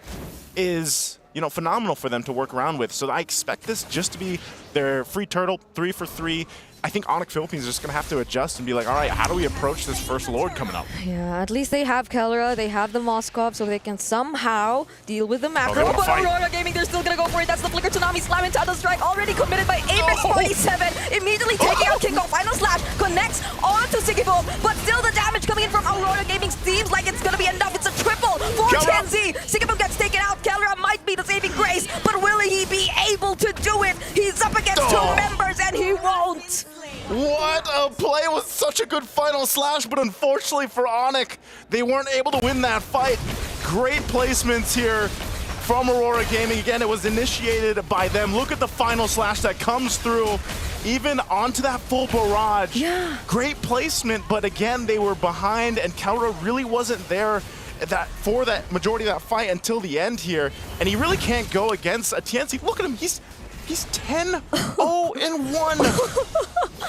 V: is phenomenal for them to work around with. So I expect this just to be their free turtle, 3 for 3. I think Onyx Philippines is just going to have to adjust and be like, all right, how do we approach this first Lord coming up?
W: Yeah, at least they have Kelra, they have the Moskov, so they can somehow deal with the macro.
V: Oh,
W: but Aurora Gaming, they're still gonna go for it. That's the Flicker Tsunami Slam into the strike, already committed by Apex 47. Immediately taking out kickoff. Final slash connects onto Siggyboom, but still the damage coming in from Aurora Gaming seems like it's gonna be enough. It's a triple for TNZ. Siggyboom gets taken out. Kelra might be the saving grace, but will he be able to do it? He's up against two members and he won't.
V: What a play! It was such a good final slash, but unfortunately for Onyx, they weren't able to win that fight. Great placements here from Aurora Gaming. Again, it was initiated by them. Look at the final slash that comes through, even onto that full barrage.
W: Yeah.
V: Great placement, but again, they were behind, and Kelra really wasn't there for that majority of that fight until the end here, and he really can't go against a TNC. Look at him, he's 10-0-1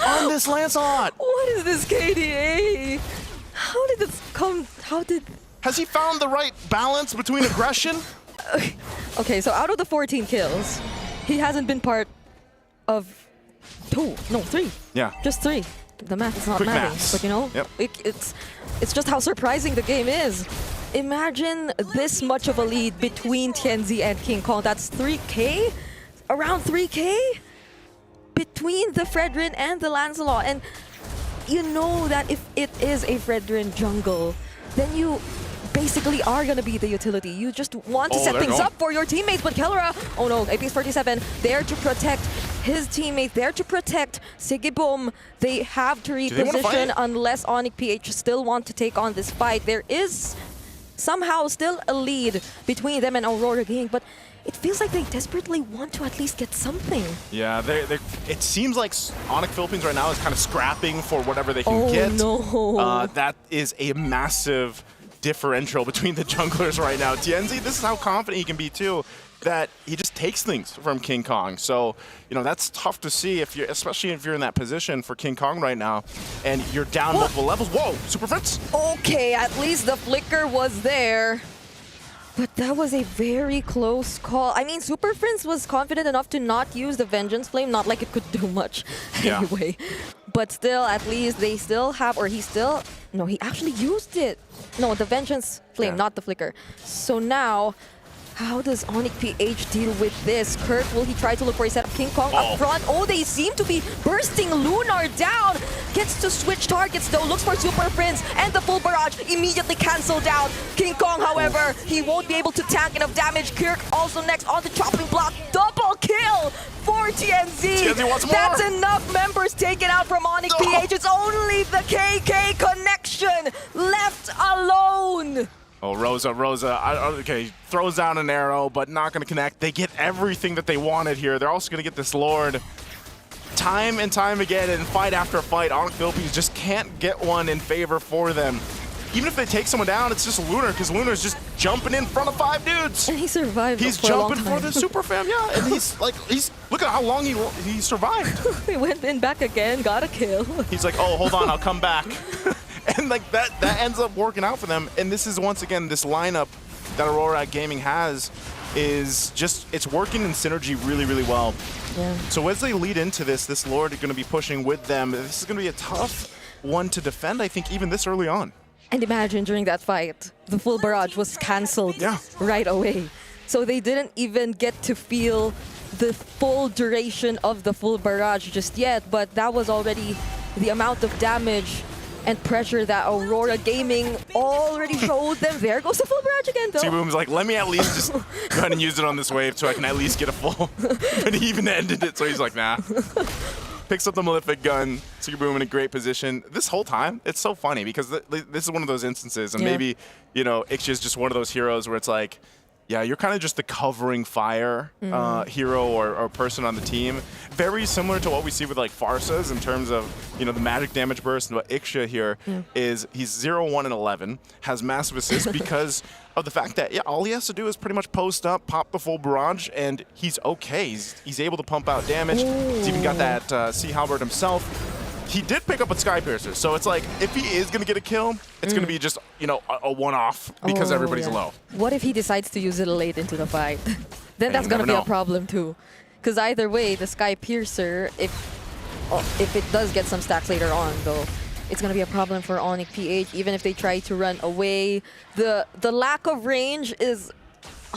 V: on this Lancelot.
W: What is this KDA? How did this come?
V: Has he found the right balance between aggression?
W: Okay, so out of the 14 kills, he hasn't been part of 3.
V: Yeah.
W: Just 3. The math is not
V: Quick
W: mathing,
V: maths.
W: but you know,
V: Yep.
W: it's just how surprising the game is. Imagine this much of a lead between Tianzi and King Kong. That's 3K? Around 3K? Between the Fredrin and the Lancelot. And you know that if it is a Fredrin jungle, then you basically are going to be the utility. You just want to set things up for your teammates. But Kelra, oh no, Apex 47, there to protect his teammate, there to protect Siggyboom. They have to reposition unless Onyx PH still want to take on this fight. There is somehow still a lead between them and Aurora Gaming, but it feels like they desperately want to at least get something.
V: Yeah, it seems like Onyx Philippines right now is kind of scrapping for whatever they can get.
W: No.
V: That is a massive differential between the junglers right now. Tienzi, this is how confident he can be too, that he just takes things from King Kong. So, that's tough to see especially if you're in that position for King Kong right now and you're down multiple levels. Whoa, Super Fritz?
W: Okay, at least the flicker was there. But that was a very close call. I mean, Super Prince was confident enough to not use the Vengeance Flame, not like it could do much anyway. But still, at least they still have, or he actually used it. No, the Vengeance Flame, not the Flicker. So now, how does Onyx PH deal with this? Kirk, will he try to look for a set of King Kong up front? Oh, they seem to be bursting Lunar down. Gets to switch targets though, looks for Super Prince, and the full barrage immediately cancelled out. King Kong, however, he won't be able to tank enough damage. Kirk also next on the chopping block. Double kill for TNZ.
V: TNZ wants more.
W: That's enough members taken out from Onyx PH. It's only the KK connection left alone.
V: Oh, Rosa, okay, throws down an arrow, but not going to connect. They get everything that they wanted here. They're also going to get this Lord. Time and time again, in fight after fight, Onyx Philippines just can't get one in favor for them. Even if they take someone down, it's just Lunar, because Lunar's just jumping in front of 5 dudes.
W: And he survived.
V: He's jumping for the Super Fam, yeah. And look at how long he survived.
W: He went in back again, got a kill.
V: He's like, oh, hold on, I'll come back. And that ends up working out for them. And this is, once again, this lineup that Aurora Gaming has is just, it's working in synergy really, really well.
W: Yeah.
V: So as they lead into this Lord is going to be pushing with them. This is going to be a tough one to defend, I think, even this early on.
W: And imagine during that fight, the full barrage was cancelled right away. So they didn't even get to feel the full duration of the full barrage just yet, but that was already the amount of damage and pressure that Aurora Gaming already showed them. There goes the full barrage again, though.
V: T-Boom's like, let me at least just go ahead and use it on this wave so I can at least get a full. But he even ended it, so he's like, nah. Picks up the Malefic gun. T-Boom in a great position. This whole time, it's so funny because this is one of those instances, and maybe, Ixia is just one of those heroes where it's like, yeah, you're kind of just the covering fire hero or person on the team. Very similar to what we see with like Farsas in terms of, the magic damage burst. And what Ixia here is he's 0-1 and 11, has massive assists because of the fact that, all he has to do is pretty much post up, pop the full barrage, and he's okay. He's able to pump out damage. He's even got that Sea Halberd himself. He did pick up with Sky Piercer, so it's like, if he is going to get a kill, it's going to be just, a one-off because everybody's low.
W: What if he decides to use it late into the fight? then that's
V: you
W: going to
V: never
W: be a
V: know.
W: problem too. Because either way, the Sky Piercer, if it does get some stacks later on, though, it's going to be a problem for Onyx PH, even if they try to run away. The lack of range is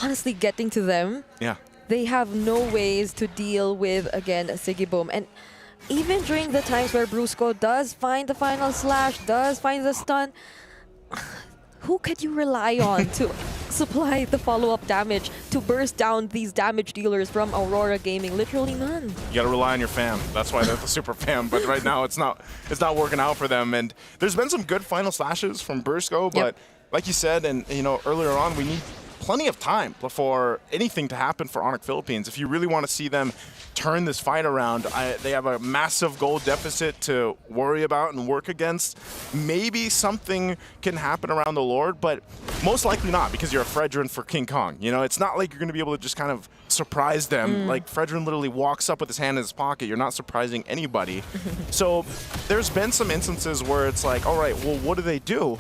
W: honestly getting to them.
V: Yeah.
W: They have no ways to deal with, again, Sigiboom. And even during the times where Brusco does find the final slash, does find the stun, who could you rely on to supply the follow-up damage to burst down these damage dealers from Aurora Gaming? Literally none.
V: You got to rely on your fam. That's why they're the super fam. But right now, it's not working out for them. And there's been some good final slashes from Bursco, but like you said, and earlier on, we need plenty of time before anything to happen for Onyx Philippines. If you really want to see them turn this fight around, they have a massive goal deficit to worry about and work against. Maybe something can happen around the Lord, but most likely not, because you're a Fredrin for King Kong. It's not like you're going to be able to just kind of surprise them. Like Fredrin literally walks up with his hand in his pocket. You're not surprising anybody. So there's been some instances where it's like, all right, well, what do they do?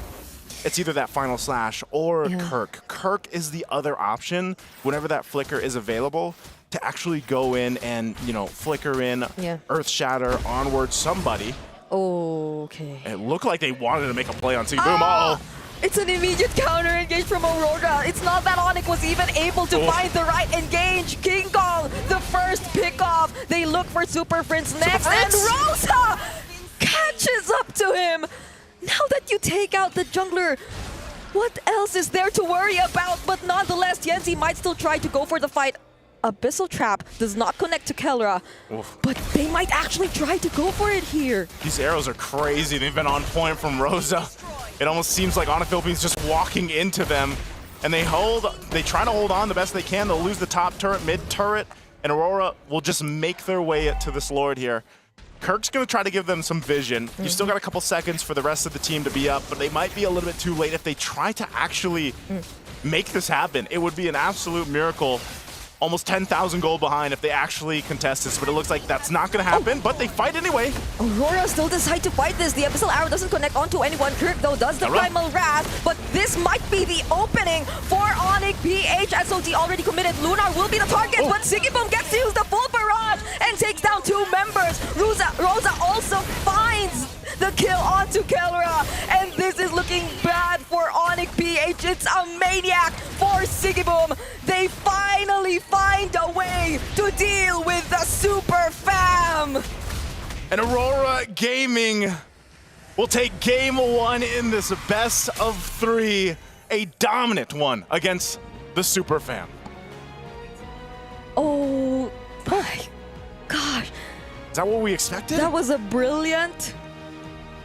V: It's either that final slash or Kirk. Kirk is the other option whenever that flicker is available to actually go in and, flicker in, Earth Shatter, onward somebody.
W: Okay.
V: It looked like they wanted to make a play on Sigiboom. Uh-oh.
W: It's an immediate counter engage from Aurora. It's not that Onyx was even able to find the right engage. King Kong, the first pickoff. They look for Super Prince next, and Rosa catches up to him. Now that you take out the jungler, what else is there to worry about? But nonetheless, Yenzi might still try to go for the fight. Abyssal Trap does not connect to Kelra, but they might actually try to go for it here.
V: These arrows are crazy. They've been on point from Rosa. It almost seems like Onyx Philippines just walking into them, and they try to hold on the best they can. They'll lose the top turret, mid turret, and Aurora will just make their way to this Lord here. Kirk's going to try to give them some vision. You still got a couple seconds for the rest of the team to be up, but they might be a little bit too late if they try to actually make this happen. It would be an absolute miracle. Almost 10,000 gold behind if they actually contest this, but it looks like that's not going to happen, but they fight anyway.
W: Aurora still decide to fight this. The Abyssal Arrow doesn't connect onto anyone. Kirk, though, does the Primal Wrath, but this might be the opening for Onyx PH. SOT already committed. Lunar will be the target, but Sigiboom gets to use the full barrage and takes down 2 members. Rosa also finds the kill onto Kelra, and this is looking bad for Onyx PH. It's a maniac for Sigiboom. They finally find a way to deal with the Super Fam.
V: And Aurora Gaming will take game 1 in this best of 3, a dominant one against the Super Fam.
W: Oh my gosh.
V: Is that what we expected?
W: That was a brilliant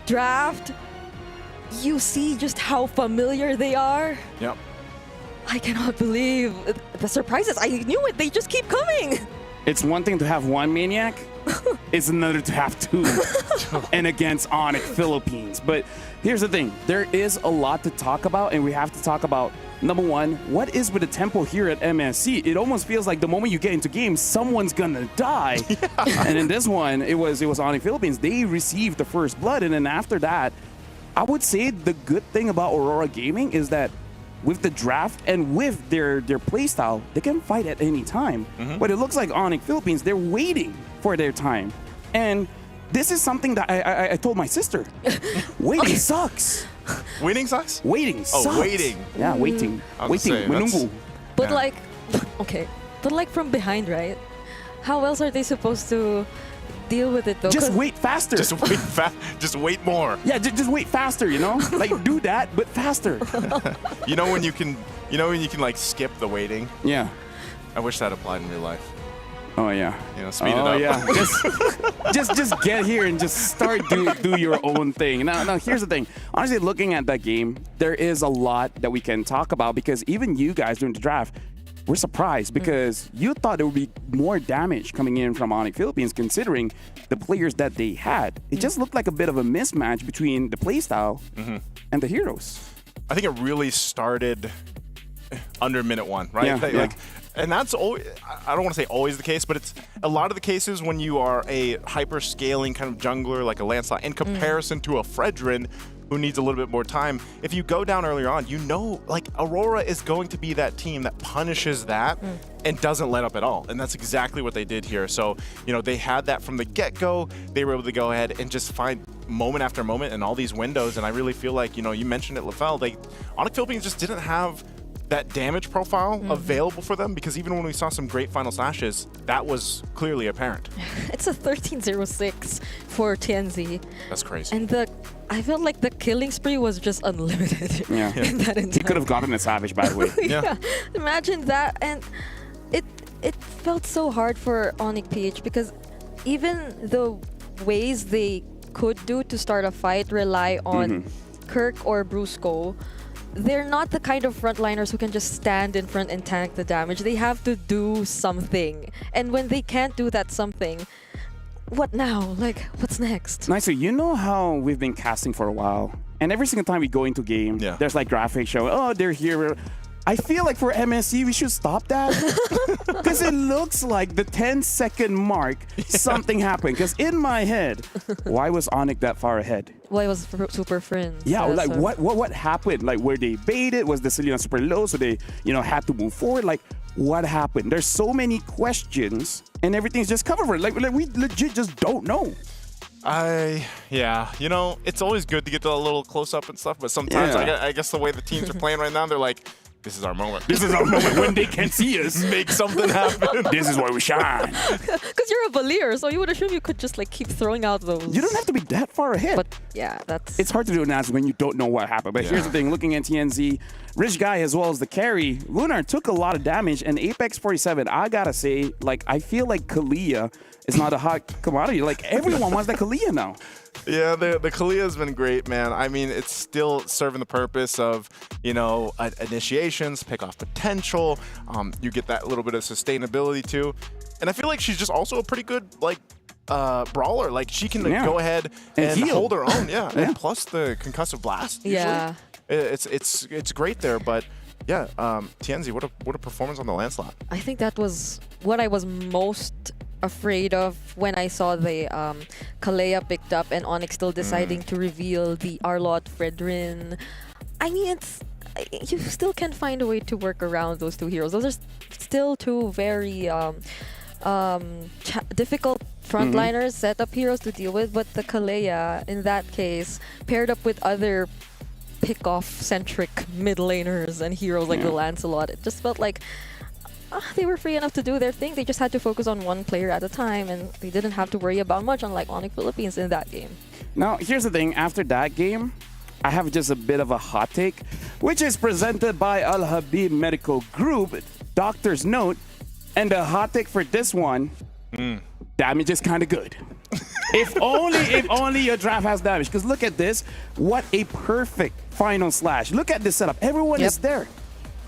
W: draft. You see just how familiar they are.
V: Yep.
W: I cannot believe the surprises. I knew it. They just keep coming.
H: It's one thing to have one maniac. It's another to have 2. And against Onyx Philippines. But here's the thing. There is a lot to talk about, and we have to talk about, number one, what is with the tempo here at MSC? It almost feels like the moment you get into games, someone's gonna die. And in this one, it was Onyx Philippines. They received the first blood, and then after that, I would say the good thing about Aurora Gaming is that with the draft and with their playstyle, they can fight at any time. But it looks like Onyx Philippines, they're waiting for their time. And this is something that I told my sister. Waiting sucks.
V: Waiting sucks?
H: Waiting sucks.
V: Oh, waiting.
H: Yeah, waiting. Waiting. Menunggu.
W: But like from behind, right? How else are they supposed to deal with it though?
H: Just wait faster.
V: Just wait just wait more.
H: Yeah, just wait faster, Like do that, but faster.
V: when you can like skip the waiting?
H: Yeah.
V: I wish that applied in real life.
H: Oh yeah.
V: Speed it up.
H: Yeah. just get here and just start do your own thing. Now here's the thing. Honestly, looking at that game, there is a lot that we can talk about because even you guys during the draft, we're surprised because you thought there would be more damage coming in from Onyx Philippines considering the players that they had. It just looked like a bit of a mismatch between the playstyle and the heroes.
V: I think it really started under minute 1, right?
H: Yeah,
V: and that's always, I don't want to say always the case, but it's a lot of the cases when you are a hyper-scaling kind of jungler like a Lancelot in comparison to a Fredrin who needs a little bit more time. If you go down earlier on, you know, like Aurora is going to be that team that punishes that and doesn't let up at all. And that's exactly what they did here. So, you know, they had that from the get-go. They were able to go ahead and just find moment after moment in all these windows. And I really feel like, you know, you mentioned it, LaFell, Onyx Philippines just didn't have that damage profile available for them, because even when we saw some great final slashes, that was clearly apparent.
W: It's a 13-0-6 for TNZ.
V: That's crazy.
W: And I felt like the killing spree was just unlimited.
H: Yeah.
W: In that
H: He could have gotten a Savage, by the way.
W: Yeah. Imagine that. And it felt so hard for Onyx PH, because even the ways they could do to start a fight rely on Kirk or Brusco, they're not the kind of frontliners who can just stand in front and tank the damage. They have to do something. And when they can't do that something, what now? Like, what's next?
H: Nice. So you know how we've been casting for a while, and every single time we go into game, there's like graphics showing, oh, they're here. I feel like for MSC, we should stop that, because it looks like the 10-second mark, something happened. Because in my head, why was Onyx that far ahead?
W: Well, it was super friends.
H: Yeah, like what happened? Like, were they baited? Was the Selena super low, so they, you know, had to move forward? Like, what happened? There's so many questions, and everything's just covered. Like we legit just don't know.
V: Yeah, you know, it's always good to get a little close up and stuff, but sometimes I guess the way the teams are playing right now, they're like, this is our moment.
H: This is our moment when they can see us.
V: Make something happen.
H: This is where we shine.
W: Because you're a Valier, so you would assume you could just like keep throwing out those.
H: You don't have to be that far ahead.
W: But yeah, it's
H: hard to do an analysis when you don't know what happened. But here's the thing, looking at TNZ, Rich Guy as well as the carry, Lunar took a lot of damage, and Apex 47, I gotta say, like, I feel like Kalia is not a hot commodity. Like, everyone wants that Kalia now.
V: Yeah, the Kalia has been great, man. I mean, it's still serving the purpose of, you know, initiations, pick off potential. You get that little bit of sustainability too. And I feel like she's just also a pretty good, like, brawler. Like, she can go ahead and hold her own. Yeah. And plus the concussive blast.
W: Yeah.
V: Usually. It's great there, but yeah, TNZ, what a performance on the landslide.
W: I think that was what I was most afraid of when I saw the Kalea picked up and Onyx still deciding to reveal the Arlott Fredrin. I mean, you still can find a way to work around those two heroes. Those are still two very difficult frontliners, setup heroes to deal with, but the Kalea, in that case, paired up with other pick-off-centric mid laners and heroes like the Lancelot, it just felt like they were free enough to do their thing. They just had to focus on one player at a time, and they didn't have to worry about much, unlike Onyx Philippines in that game.
H: Now, here's the thing. After that game, I have just a bit of a hot take, which is presented by Al Habib Medical Group, Doctor's Note, and the hot take for this one, damage is kind of good. if only your draft has damage. Because look at this. What a perfect final slash. Look at this setup. Everyone is there.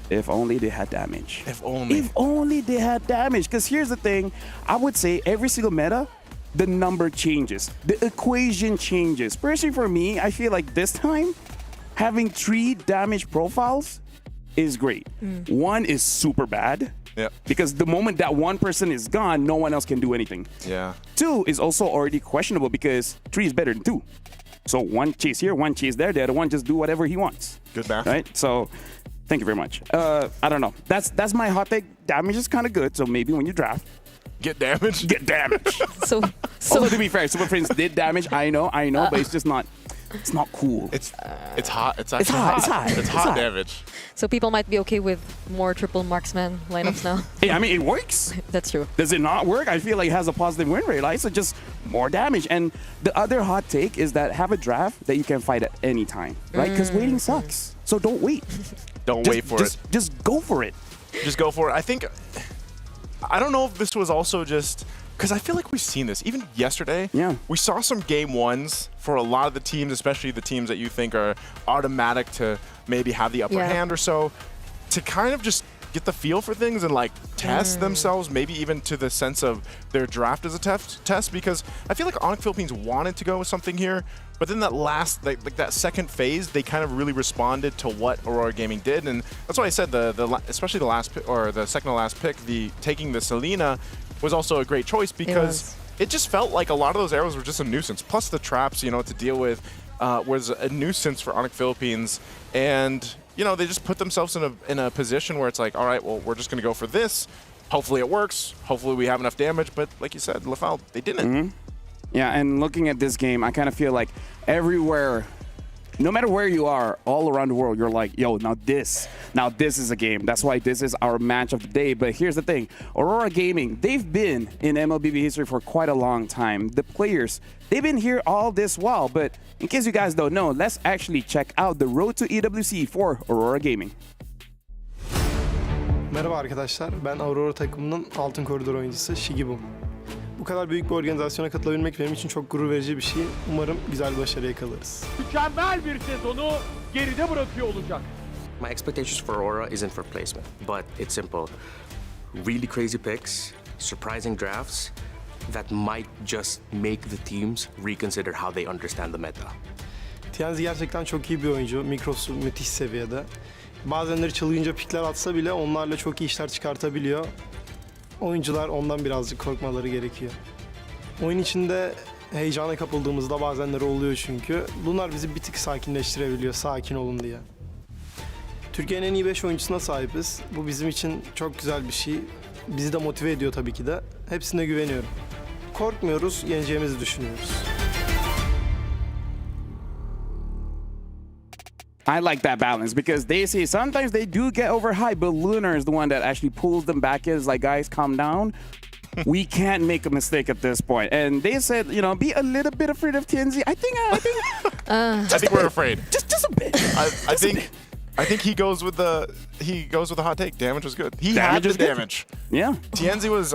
H: If only they had damage.
V: If only.
H: If only they had damage. Because here's the thing. I would say every single meta, the number changes. The equation changes. Personally for me, I feel like this time, having 3 damage profiles is great. 1 is super bad.
V: Yeah.
H: Because the moment that one person is gone, no one else can do anything.
V: Yeah.
H: 2 is also already questionable because 3 is better than 2. So 1 chase here, 1 chase there. The other one just do whatever he wants.
V: Good math.
H: Right? So thank you very much. I don't know. That's my hot take. Damage is kind of good. So maybe when you draft,
V: get damage.
H: Get damage.
W: so
H: although to be fair, Super Friends did damage. I know, but it's just not. It's not cool.
V: It's hot. It's
H: hot.
V: It's hot damage.
W: So people might be okay with more triple marksman lineups now.
H: Hey, I mean, it works.
W: That's true.
H: Does it not work? I feel like it has a positive win rate, right? So just more damage. And the other hot take is that have a draft that you can fight at any time, right? Because waiting sucks. So don't wait.
V: Don't wait for it.
H: Just go for it.
V: Just go for it. I don't know if this was also just because I feel like we've seen this even yesterday.
H: Yeah,
V: we saw some game 1s for a lot of the teams, especially the teams that you think are automatic to maybe have the upper hand or so, to kind of just get the feel for things and like test themselves, maybe even to the sense of their draft as a test. Because I feel like Onyx Philippines wanted to go with something here, but then that last, like that second phase, they kind of really responded to what Aurora Gaming did, and that's why I said especially the last pick, or the second to last pick, taking the Selena was also a great choice because it just felt like a lot of those arrows were just a nuisance. Plus the traps, to deal with. was a nuisance for Onyx Philippines, and they just put themselves in a position where it's like, all right, well, we're just going to go for this. Hopefully it works. Hopefully we have enough damage. But like you said, Lafal, they didn't.
H: Yeah, and looking at this game, I kind of feel like everywhere, no matter where you are, all around the world, you're like, yo, now this is a game. That's why this is our match of the day. But here's the thing. Aurora Gaming, they've been in MLBB history for quite a long time. The players, they've been here all this while. But in case you guys don't know, let's actually check out the road to EWC for Aurora Gaming.
L: Merhaba arkadaşlar, ben Aurora takımının altın koridor oyuncusu Shigibum. Bu kadar büyük bir organizasyona katılabilmek benim için çok gurur verici bir şey. Umarım güzel bir başarıya kalırız.
D: Mükemmel bir sezonu geride bırakıyor olacak.
N: My expectations for Aurora isn't for placement, but it's simple. Really crazy picks, surprising drafts that might just make the teams reconsider how they understand the meta.
L: TNZ gerçekten çok iyi bir oyuncu. Mikrosu müthiş seviyede. Bazenleri çılgınca pikler atsa bile onlarla çok iyi işler çıkartabiliyor. Oyuncular ondan birazcık korkmaları gerekiyor. Oyun içinde heyecana kapıldığımızda bazenleri oluyor çünkü. Bunlar bizi bir tık sakinleştirebiliyor, sakin olun diye. Türkiye'nin en iyi 5 oyuncusuna sahibiz. Bu bizim için çok güzel bir şey. Bizi de motive ediyor tabii ki de. Hepsine güveniyorum. Korkmuyoruz, yeneceğimizi düşünüyoruz.
H: I like that balance because they say sometimes they do get overhyped, but Lunar is the one that actually pulls them back in. It's like, guys, calm down. We can't make a mistake at this point. And they said, be a little bit afraid of TNZ. I think
V: we're afraid.
H: Just a bit.
V: I think he goes with the hot take. Damage was good. He
H: Damage
V: had
H: was
V: the
H: good.
V: damage.
H: Yeah.
V: TNZ was.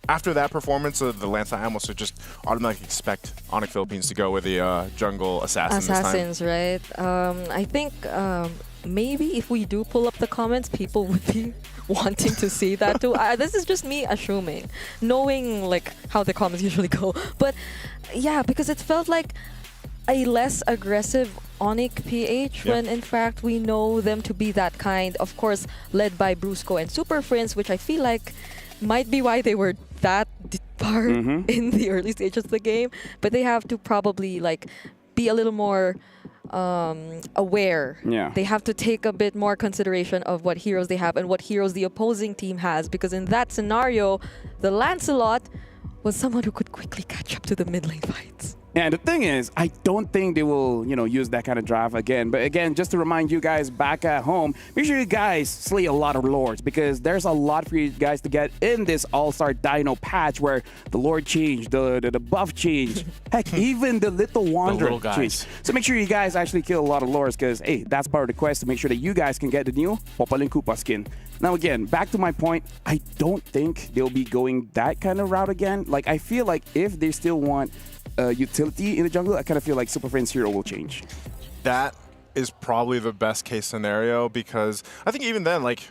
V: After that performance of the Lance, I almost would just automatically expect Onyx Philippines to go with the jungle assassin
W: Assassins,
V: this time.
W: right? I think maybe if we do pull up the comments, people would be wanting to see that too. This is just me assuming, knowing like how the comments usually go. But yeah, because it felt like a less aggressive Onyx PH when in fact we know them to be that kind. Of course, led by Brusco and Super Friends, which I feel like might be why they were that far in the early stages of the game. But they have to probably like be a little more aware.
H: Yeah.
W: They have to take a bit more consideration of what heroes they have and what heroes the opposing team has. Because in that scenario, the Lancelot was someone who could quickly catch up to the mid lane fights.
H: And the thing is, I don't think they will, use that kind of draft again. But again, just to remind you guys back at home, make sure you guys slay a lot of lords because there's a lot for you guys to get in this All-Star Dino patch where the lord changed, the buff changed, heck, even the little wanderer changed. So make sure you guys actually kill a lot of lords because, hey, that's part of the quest to make sure that you guys can get the new Popaling Koopa skin. Now again, back to my point, I don't think they'll be going that kind of route again. Like, I feel like if they still want utility in the jungle, I kind of feel like Super Friends hero will change.
V: That is probably the best case scenario because I think even then, like,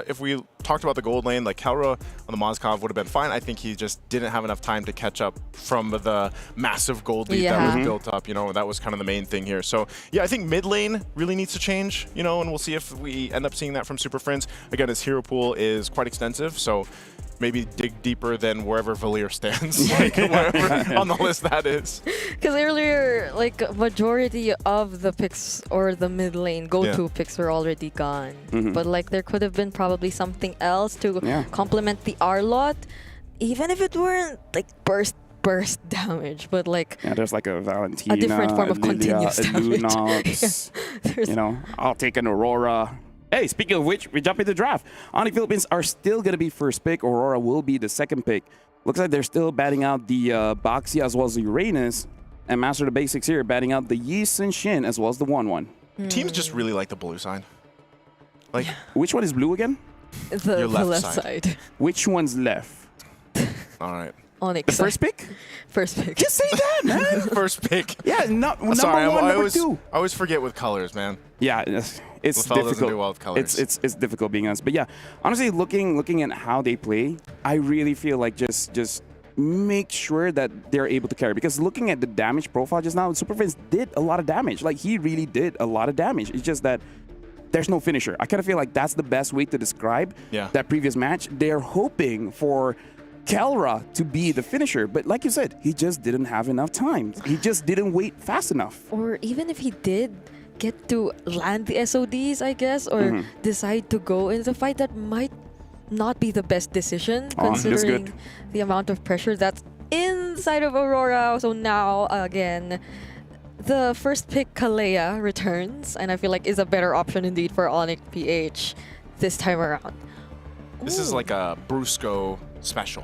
V: if we talked about the gold lane, like Kelra on the Mozkov would have been fine. I think he just didn't have enough time to catch up from the massive gold lead that was built up. That was kind of the main thing here. So yeah, I think mid lane really needs to change, and we'll see if we end up seeing that from Super Friends. Again, his hero pool is quite extensive, so maybe dig deeper than wherever Valir stands, like wherever on the list that is.
W: Because earlier, like, majority of the picks or the mid lane go-to picks were already gone. But like, there could have been probably something else to complement the R-Lot, even if it weren't like burst damage, but like
H: there's like a Valentina,
W: a different form of continuous damage.
H: Lunox, I'll take an Aurora. Hey, speaking of which, we jump into the draft. Onyx Philippines are still going to be first pick. Aurora will be the second pick. Looks like they're still batting out the Baxi as well as the Uranus. And Master of the Basics here batting out the Yi Sun Shin as well as the 1-1.
V: Teams just really like the blue side. Like,
H: which one is blue again?
W: The left side.
H: Which one's left?
V: All right.
W: Onyx.
H: The first pick?
W: First pick.
H: Just say that, man.
V: First pick.
H: Yeah, number
V: Sorry,
H: one, number
V: I
H: two.
V: always forget with colors, man.
H: Yeah, it's
V: Lafel
H: difficult.
V: doesn't do well with colors.
H: It's difficult being honest. But yeah, honestly, looking at how they play, I really feel like just make sure that they're able to carry. Because looking at the damage profile just now, Super Friends did a lot of damage. Like, he really did a lot of damage. It's just that there's no finisher. I kind of feel like that's the best way to describe that previous match. They're hoping for Kelra to be the finisher. But like you said, he just didn't have enough time. He just didn't wait fast enough.
W: Or even if he did get to land the SODs, I guess, or decide to go into the fight, that might not be the best decision considering the amount of pressure that's inside of Aurora. So now, again, the first pick, Kalea, returns, and I feel like is a better option indeed for Onyx PH this time around.
V: This is like a Brusco special.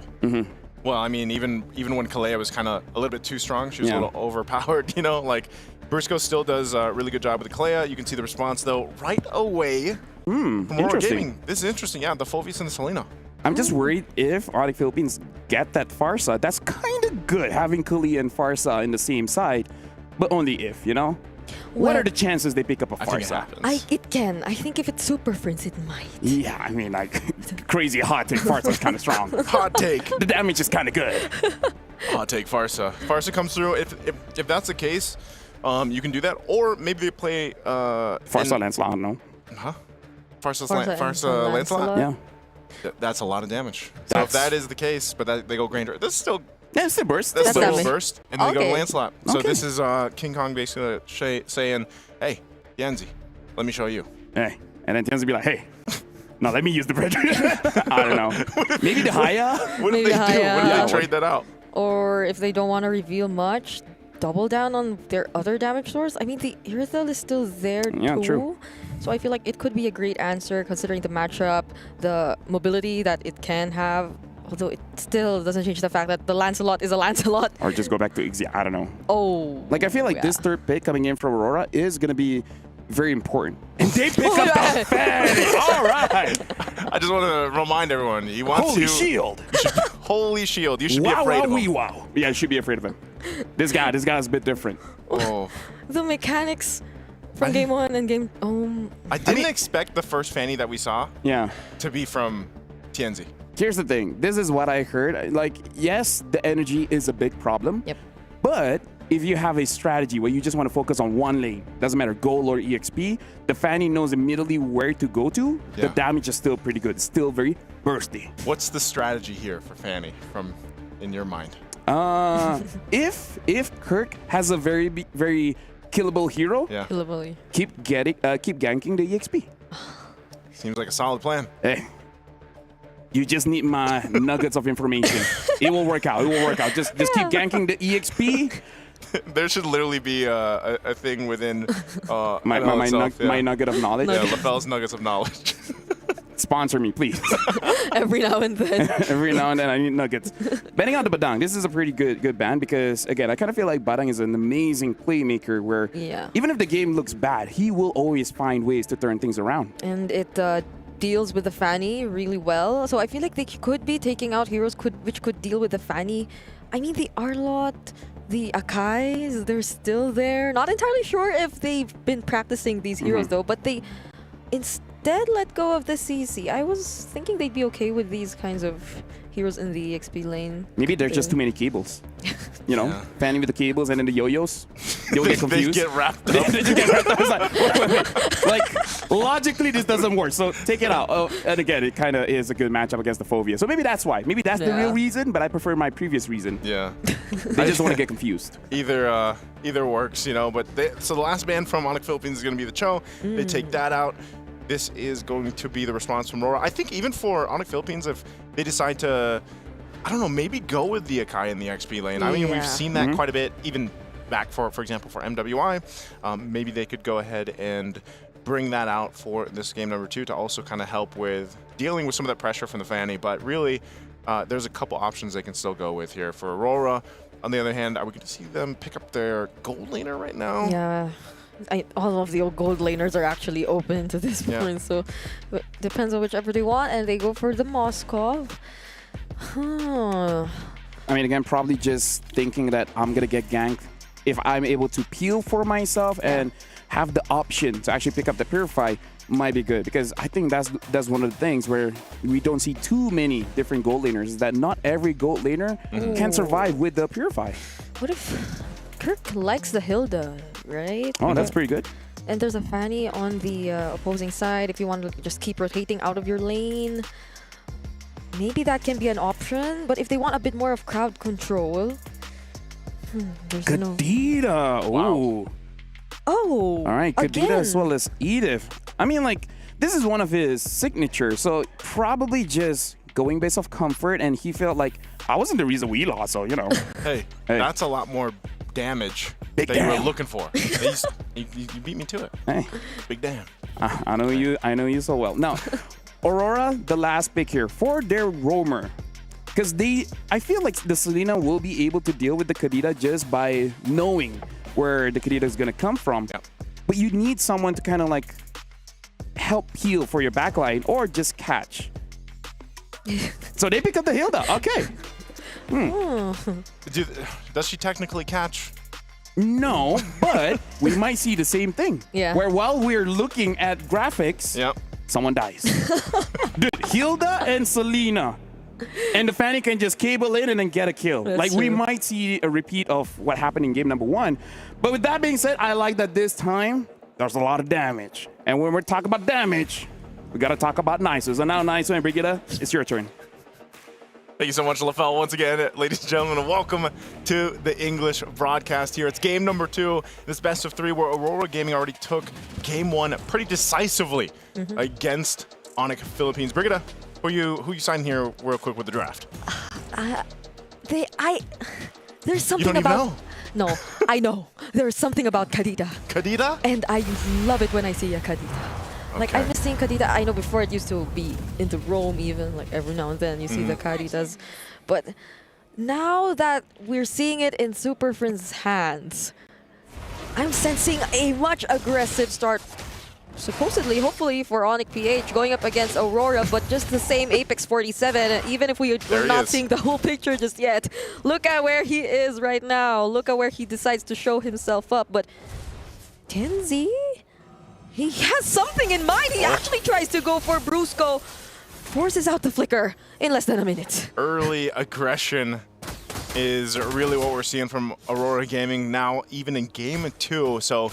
V: Well, I mean, even when Kalea was kind of a little bit too strong, she was a little overpowered, you know, like Brusco still does a really good job with the Kalea. You can see the response, though, right away from Aurora Gaming. This is interesting, yeah, the Fulvius and the Selena.
H: I'm just worried if Onyx Philippines get that Farsa. That's kind of good, having Kalea and Farsa in the same side, but only if, you know? What are the chances they pick up a Farsa?
W: It can. I think if it's Super Prince, it might.
H: Yeah, I mean, like, crazy hot take. Farsa's kind of strong.
V: Hot take.
H: The damage is kind of good.
V: Hot take, Farsa. Farsa comes through. If that's the case, you can do that. Or maybe they play...
H: Farsa Lancelot, no?
V: Huh? Farsa Lancelot?
H: Yeah.
V: That's a lot of damage. So if that is the case, but they go Granger, this is still...
H: Yeah, it's a burst.
V: That's still a burst. And then they go to Lancelot. So this is King Kong basically saying, hey, Yanzi, let me show you.
H: Hey. And then Tianzi be like, hey, now let me use the pressure. I don't know. Maybe the Haya?
V: What did they do? What did they trade that out?
W: Or if they don't want to reveal much, double down on their other damage source. I mean, the Irithel is still there too.
H: True.
W: So I feel like it could be a great answer considering the matchup, the mobility that it can have. Although it still doesn't change the fact that the Lancelot is a Lancelot.
H: Or just go back to Ixia. I don't know.
W: Oh.
H: Like, I feel like this third pick coming in from Aurora is going to be very important. And they pick up the Fanny. All right.
V: I just want to remind everyone. You want
H: Holy Shield.
V: Holy Shield. You should be
H: Wow,
V: afraid
H: wow,
V: of
H: wee,
V: him.
H: wow. Yeah, you should be afraid of him. This guy's a bit different.
V: Oh.
W: The mechanics from game one and game...
V: I didn't expect the first Fanny that we saw to be from Tianzi.
H: Here's the thing. This is what I heard. Like, yes, the energy is a big problem.
W: Yep.
H: But if you have a strategy where you just want to focus on one lane, doesn't matter, goal or EXP, the Fanny knows immediately where to go to. The damage is still pretty good. It's still very bursty.
V: What's the strategy here for Fanny in your mind?
H: If Kirk has a very killable hero, keep ganking the EXP.
V: Seems like a solid plan.
H: Hey. You just need my nuggets of information. It will work out. It will work out. Just keep ganking the EXP.
V: There should literally be a thing within
H: my nugget of knowledge.
V: Yeah, LaFell's nuggets of knowledge.
H: Sponsor me, please.
W: Every now and then.
H: Every now and then I need nuggets. Betting on the Badang. This is a pretty good band because, again, I kind of feel like Badang is an amazing playmaker where even if the game looks bad, he will always find ways to turn things around.
W: And it deals with the Fanny really well. So I feel like they could be taking out heroes which could deal with the Fanny. I mean, the Arlot, the Akais, they're still there. Not entirely sure if they've been practicing these heroes though, but they instead let go of the CC. I was thinking they'd be okay with these kinds of heroes in the XP lane.
H: Maybe there's just too many cables. You know, Fanny with the cables and then the yo-yos. You'll get confused.
V: They get wrapped up.
H: They just get wrapped up. It's like, like, logically, this doesn't work. So take it out. Oh, and again, it kind of is a good matchup against the Fovea. So maybe that's why. Maybe that's the real reason, but I prefer my previous reason.
V: Yeah.
H: They just want to get confused.
V: Either works, you know. But so the last band from Onyx Philippines is going to be the Cho. They take that out. This is going to be the response from Aurora. I think even for Onyx Philippines, if they decide to, I don't know, maybe go with the Akai in the XP lane. I mean, we've seen that quite a bit, even back for example, for MWI. Maybe they could go ahead and bring that out for this game number 2 to also kind of help with dealing with some of that pressure from the Fanny. But really, there's a couple options they can still go with here for Aurora. On the other hand, are we going to see them pick up their gold laner right now?
W: Yeah. All of the old gold laners are actually open to this point, so it depends on whichever they want, and they go for the Moskov.
H: I mean, again, probably just thinking that I'm going to get ganked. If I'm able to peel for myself and have the option to actually pick up the Purify, might be good, because I think that's one of the things where we don't see too many different gold laners, is that not every gold laner can survive with the Purify.
W: What if Kirk likes the Hilda, right?
H: Oh, that's pretty good.
W: And there's a Fanny on the opposing side if you want to just keep rotating out of your lane. maybe that can be an option. But if they want a bit more of crowd control, there's no.
H: Kadita. Ooh.
W: Oh.
H: All right, Kadita
W: again.
H: as well as Edith. I mean, like, this is one of his signatures, so probably just going based off comfort, and he felt like, I wasn't the reason we lost, so, you know.
V: Hey, that's a lot more damage that you were looking for. You beat me to it.
H: Hey.
V: Big damn.
H: I know you so well. Now, Aurora, the last pick here for their roamer. Because I feel like the Selena will be able to deal with the Kadita just by knowing where the Kadita is going to come from.
V: Yep.
H: But you need someone to kind of like help heal for your backline or just catch. So they pick up the Hilda. Okay.
V: Does she technically catch?
H: No, but we might see the same thing.
W: Yeah.
H: Where while we're looking at graphics, someone dies. Dude, Hilda and Selena. And the Fanny can just cable in and then get a kill.
W: That's
H: like, we
W: true.
H: might see a repeat of what happened in game number 1. But with that being said, I like that this time, there's a lot of damage. And when we're talking about damage, we got to talk about Niso. So now, Niso and Brigitte, it's your turn.
V: Thank you so much, LaFell. Once again, ladies and gentlemen, and welcome to the English broadcast here. It's game number 2, this best of 3, where Aurora Gaming already took game 1 pretty decisively against Onyx Philippines. Brigitte, who you signed here real quick with the draft?
W: There's something
V: You don't
W: about.
V: even
W: No, I know. There's something about Kadita.
V: Kadita?
W: And I love it when I see a Kadita. Like, I miss seeing Kadita. I know before it used to be into Rome even, like every now and then you see the Kaditas. But now that we're seeing it in Super Friends' hands, I'm sensing a much aggressive start, supposedly, hopefully, for Onyx PH going up against Aurora, but just the same Apex 47, even if we're not seeing the whole picture just yet. Look at where he is right now. Look at where he decides to show himself up. But Tianzi, he has something in mind. He actually tries to go for Brusco, forces out the flicker in less than a minute.
V: Early aggression is really what we're seeing from Aurora Gaming now, even in game 2. So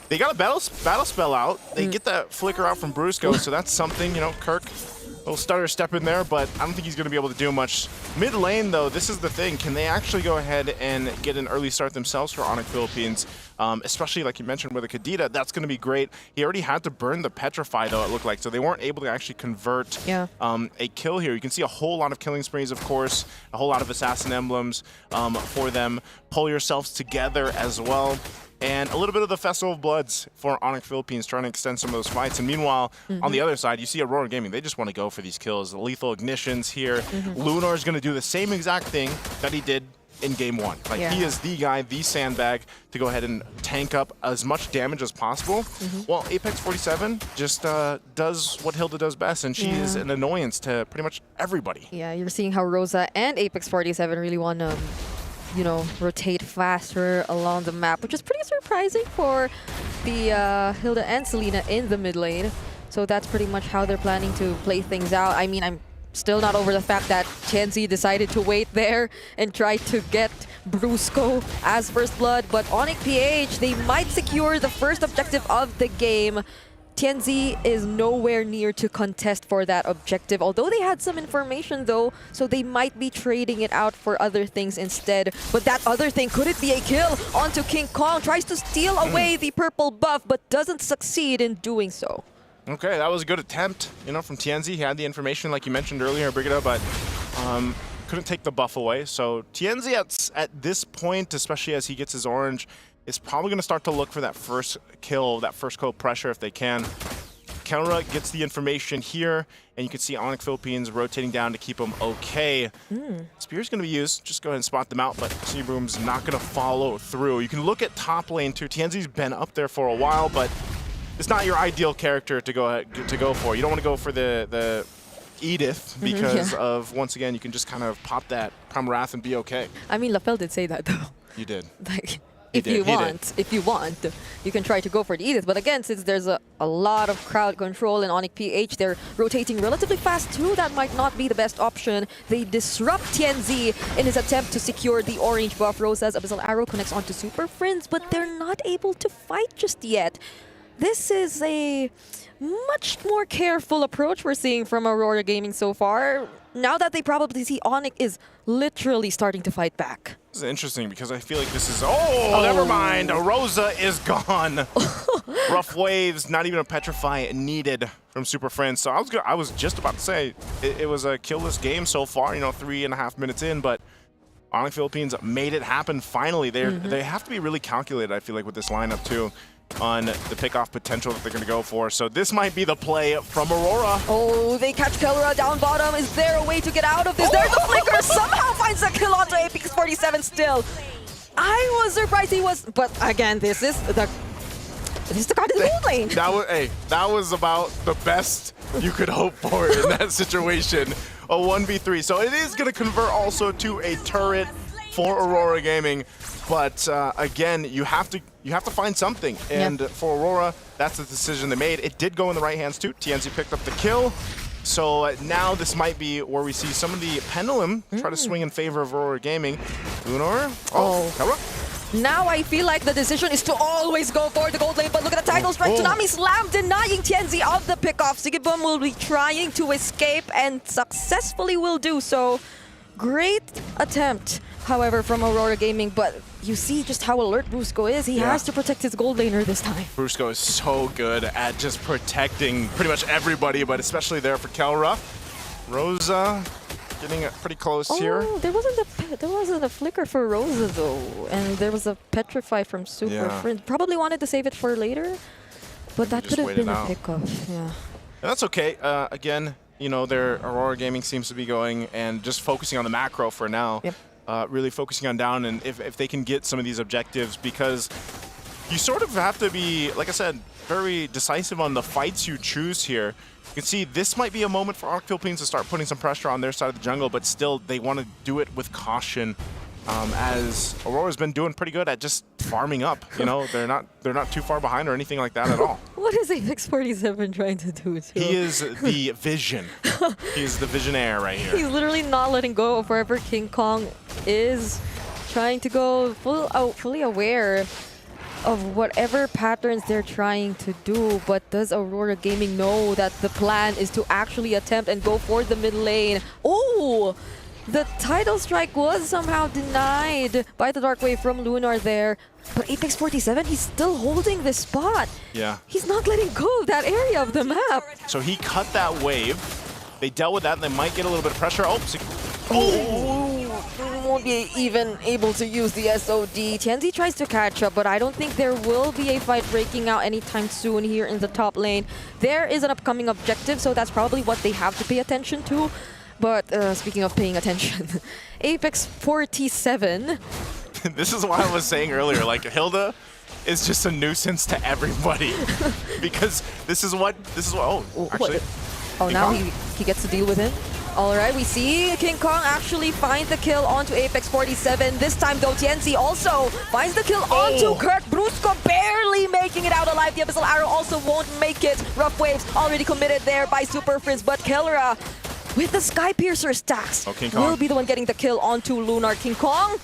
V: they got a battle spell out. They get that flicker out from Brusco, so that's something, you know, Kirk, a little stutter step in there, but I don't think he's going to be able to do much. Mid lane, though, this is the thing. Can they actually go ahead and get an early start themselves for Onyx Philippines? Especially, like you mentioned, with a Kadita, that's going to be great. He already had to burn the Petrify, though, it looked like, so they weren't able to actually convert a kill here. You can see a whole lot of killing sprees, of course, a whole lot of Assassin Emblems for them. Pull yourselves together as well. And a little bit of the Festival of Bloods for Onyx Philippines, trying to extend some of those fights. And meanwhile, on the other side, you see Aurora Gaming. They just want to go for these kills. The lethal ignitions here. Lunar is going to do the same exact thing that he did in game 1. Like, he is the guy, the sandbag, to go ahead and tank up as much damage as possible. Well, Apex 47 just does what Hilda does best, and she is an annoyance to pretty much everybody.
W: Yeah, you're seeing how Rosa and Apex 47 really want to, you know, rotate faster along the map, which is pretty surprising for the Hilda and Selena in the mid lane. So that's pretty much how they're planning to play things out. I mean, I'm still not over the fact that Tianzi decided to wait there and try to get Brusco as first blood, but Onyx PH, they might secure the first objective of the game. Tianzi is nowhere near to contest for that objective, although they had some information though, so they might be trading it out for other things instead. But that other thing, could it be a kill onto King Kong? Tries to steal away the purple buff, but doesn't succeed in doing so.
V: Okay, that was a good attempt, you know, from Tianzi. He had the information, like you mentioned earlier, Brigitte, but couldn't take the buff away. So Tianzi at this point, especially as he gets his orange, is probably going to start to look for that first kill, that first kill pressure if they can. Kelra gets the information here, and you can see Onyx Philippines rotating down to keep them okay. Spear's going to be used. Just go ahead and spot them out, but Seaboom's not going to follow through. You can look at top lane too. Tianzi's been up there for a while, but it's not your ideal character to go for. You don't want to go for the Edith because of, once again, you can just kind of pop that Prime Wrath and be okay.
W: I mean, LaFell did say that though.
V: You did.
W: Like, if you want, you can try to go for the Edith. But again, since there's a lot of crowd control in Onyx PH, they're rotating relatively fast too. That might not be the best option. They disrupt Tianzi in his attempt to secure the orange buff. Rosa's Abyssal Arrow connects onto Super Friends, but they're not able to fight just yet. this is a much more careful approach we're seeing from Aurora Gaming so far. Now that they probably see Onyx is literally starting to fight back.
V: This is interesting because I feel like this is... Oh, never mind. Rosa is gone. Rough waves, not even a petrify needed from Super Friends. So I was just about to say it was a killless game so far, 3.5 minutes in, but Onyx Philippines made it happen finally. They have to be really calculated, I feel like, with this lineup too, on the pickoff potential that they're going to go for. So this might be the play from Aurora.
W: Oh, they catch Kelra down bottom. Is there a way to get out of this? There's the flicker. Somehow finds a kill onto Apex 47 still. I was surprised he was, but again, this is the card in the gold lane.
V: That was about the best you could hope for in that situation. A 1v3. So it is going to convert also to a turret for Aurora Gaming. But again, you have to find something, and for Aurora, that's the decision they made. It did go in the right hands too. TNZ picked up the kill, so now this might be where we see some of the pendulum try to swing in favor of Aurora Gaming. Lunar, Kelra.
W: Now I feel like the decision is to always go for the gold lane, but look at the title strike. Tsunami Slam denying TNZ of the pickoff. Sigibum will be trying to escape and successfully will do so. Great attempt, however, from Aurora Gaming, but you see just how alert Brusco is. He has to protect his gold laner this time.
V: Brusco is so good at just protecting pretty much everybody, but especially there for Kelra. Rosa getting pretty close here.
W: There wasn't a flicker for Rosa though, and there was a petrify from Super Friend. Probably wanted to save it for later, but that could have been a pickoff. Yeah.
V: And that's okay. Again, their Aurora Gaming seems to be going and just focusing on the macro for now. Really focusing on down, and if they can get some of these objectives, because you sort of have to be, like I said, very decisive on the fights you choose here. You can see this might be a moment for Arc Philippines to start putting some pressure on their side of the jungle, but still they want to do it with caution, as Aurora's been doing pretty good at just farming up. They're not too far behind or anything like that at all.
W: What is Apex 47 trying to do too?
V: He is the vision. He's the visionaire right here.
W: He's literally not letting go of wherever King Kong is, trying to go fully aware of whatever patterns they're trying to do. But does Aurora Gaming know that the plan is to actually attempt and go for the mid lane? Oh! The title strike was somehow denied by the Dark Wave from Lunar there. But Apex 47, he's still holding this spot.
V: Yeah.
W: He's not letting go of that area of the map.
V: So he cut that wave. They dealt with that, and they might get a little bit of pressure.
W: Won't be even able to use the SOD. Tianzi tries to catch up, but I don't think there will be a fight breaking out anytime soon here in the top lane. There is an upcoming objective, so that's probably what they have to pay attention to. But speaking of paying attention, Apex 47.
V: This is why I was saying earlier, like, Hilda is just a nuisance to everybody. Because this is what, actually.
W: Now he gets to deal with him. All right, we see King Kong actually find the kill onto Apex 47. This time, though, Tienzi also finds the kill onto Kurt. Brusco barely making it out alive. The Abyssal Arrow also won't make it. Rough Waves already committed there by Super Frizz, but Kelra with the Sky Piercer stacks will be the one getting the kill onto Lunar. King Kong.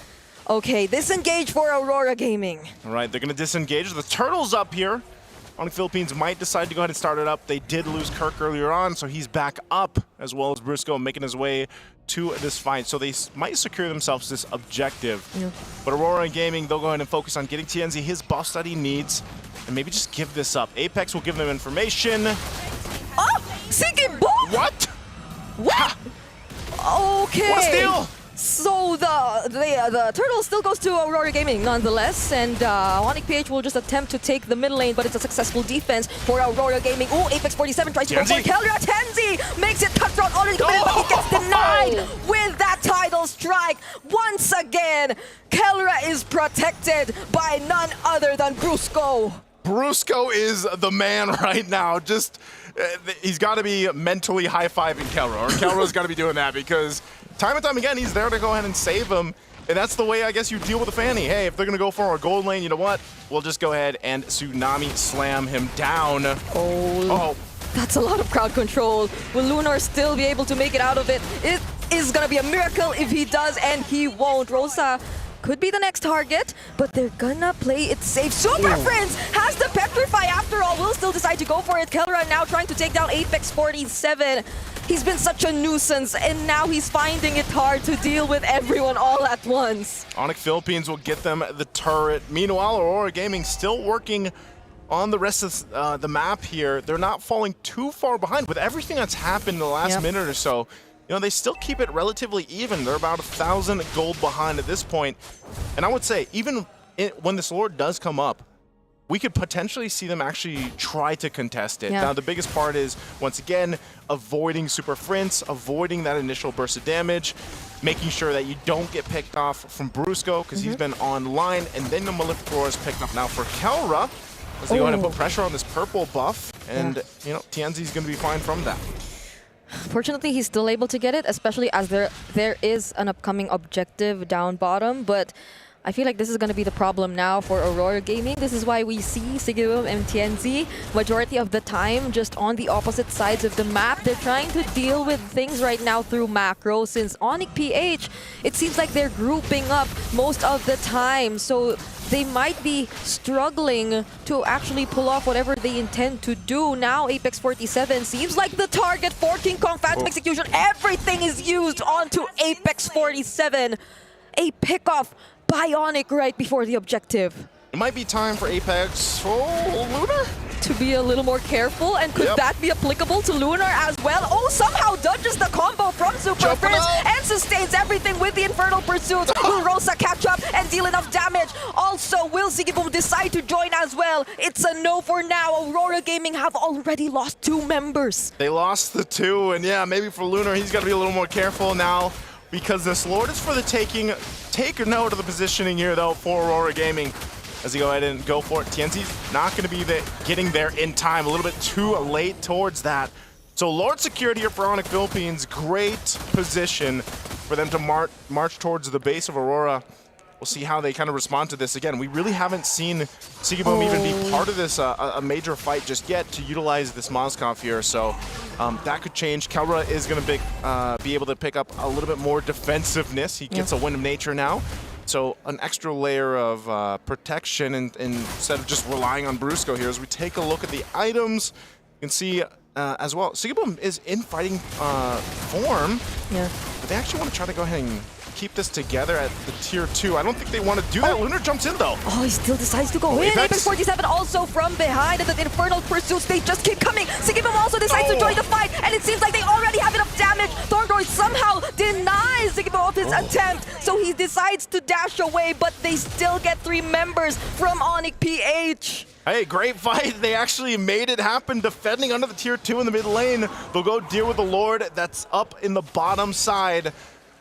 W: Okay, disengage for Aurora Gaming.
V: All right, they're going to disengage. The Turtle's up here. Onyx Philippines might decide to go ahead and start it up. They did lose Kirk earlier on, so he's back up, as well as Brusco making his way to this fight. So they might secure themselves this objective. But Aurora Gaming, they'll go ahead and focus on getting TNZ his buff that he needs, and maybe just give this up. Apex will give them information.
W: Oh! Sinking boom!
V: What?
W: What? Okay.
V: What a steal!
W: So the turtle still goes to Aurora Gaming nonetheless, and Onyx PH will just attempt to take the mid lane, but it's a successful defense for Aurora Gaming. Ooh, Apex 47 tries to go for Kelra. Tenzi makes it cutthroat already committed, but he gets denied with that title strike. Once again, Kelra is protected by none other than Brusco.
V: Brusco is the man right now. Just, he's got to be mentally high-fiving Kelra, or Kelra's got to be doing that, because time and time again, he's there to go ahead and save him. And that's the way, I guess, you deal with a Fanny. Hey, if they're going to go for a gold lane, you know what? We'll just go ahead and Tsunami Slam him down.
W: Oh. That's a lot of crowd control. Will Lunar still be able to make it out of it? It is going to be a miracle if he does, and he won't. Rosa could be the next target, but they're gonna play it safe. Super Friends has the Petrify after all, will still decide to go for it. Kelra now trying to take down Apex 47. He's been such a nuisance, and now he's finding it hard to deal with everyone all at once.
V: Onyx Philippines will get them the turret. Meanwhile, Aurora Gaming still working on the rest of the map here. They're not falling too far behind. With everything that's happened in the last minute or so, you know, they still keep it relatively even. They're about 1,000 gold behind at this point. And I would say, even when this Lord does come up, we could potentially see them actually try to contest it. Now, the biggest part is, once again, avoiding Super Friends, avoiding that initial burst of damage, making sure that you don't get picked off from Brusco, because he's been online, and then the Malefic Roar is picked up. Now for Kelra, as they go ahead and put pressure on this purple buff, and you know, TNZ's going to be fine from that.
W: Fortunately, he's still able to get it, especially as there is an upcoming objective down bottom, but I feel like this is going to be the problem now for Aurora Gaming. This is why we see Sigibum and TNZ majority of the time just on the opposite sides of the map. They're trying to deal with things right now through macro, since Onyx PH, it seems like they're grouping up most of the time. So they might be struggling to actually pull off whatever they intend to do. Now Apex 47 seems like the target for King Kong Phantom Execution. Everything is used onto Apex 47. A pickoff Bionic right before the objective.
V: It might be time for Apex Lunar
W: to be a little more careful, and could that be applicable to Lunar as well? Oh, somehow dodges the combo from Super Friends and sustains everything with the Infernal Pursuit. Will Rosa catch up and deal enough damage? Also, will Sigibum decide to join as well? It's a no for now. Aurora Gaming have already lost 2 members.
V: They lost the 2, and yeah, maybe for Lunar, he's got to be a little more careful now, because this Lord is for the taking. Take a note of the positioning here, though, for Aurora Gaming as they go ahead and go for it. TNZ's not going to be getting there in time. A little bit too late towards that. So Lord secured here for Onyx Philippines. Great position for them to march towards the base of Aurora. We'll see how they kind of respond to this. Again, we really haven't seen Sigibum even be part of this a major fight just yet to utilize this Moskov here. So that could change. Kelra is going to be able to pick up a little bit more defensive-ness. He gets a Wind of Nature now. So an extra layer of protection instead of just relying on Brusco here. As we take a look at the items, you can see as well, Sigibum is in fighting form. But they actually want to try to go ahead and keep this together at the tier 2. I don't think they want to do that. Lunar jumps in though.
W: Oh, he still decides to go in. Apex 47 also from behind, and the Infernal Pursuits, they just keep coming. Sigibum also decides to join the fight, and it seems like they already have enough damage. Thorndroid somehow denies Sigibum of his attempt, so he decides to dash away, but they still get 3 members from Onyx PH.
V: Hey, great fight. They actually made it happen, defending under the tier 2 in the mid lane. They'll go deal with the Lord that's up in the bottom side.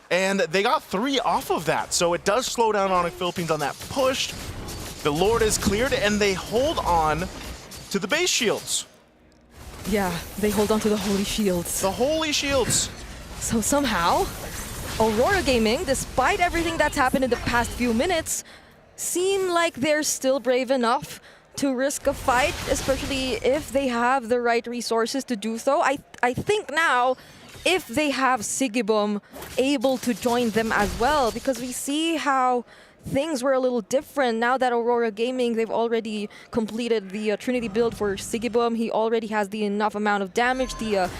V: And they got 3 off of that, so it does slow down Onyx Philippines on that push. The Lord is cleared, and they hold on to the base shields.
W: Yeah, they hold on to the Holy Shields.
V: The Holy Shields.
W: So somehow, Aurora Gaming, despite everything that's happened in the past few minutes, seem like they're still brave enough to risk a fight, especially if they have the right resources to do so. I think now, if they have Sigibum able to join them as well, because we see how things were a little different now that Aurora Gaming, they've already completed the Trinity build for Sigibum. He already has the enough amount of damage. The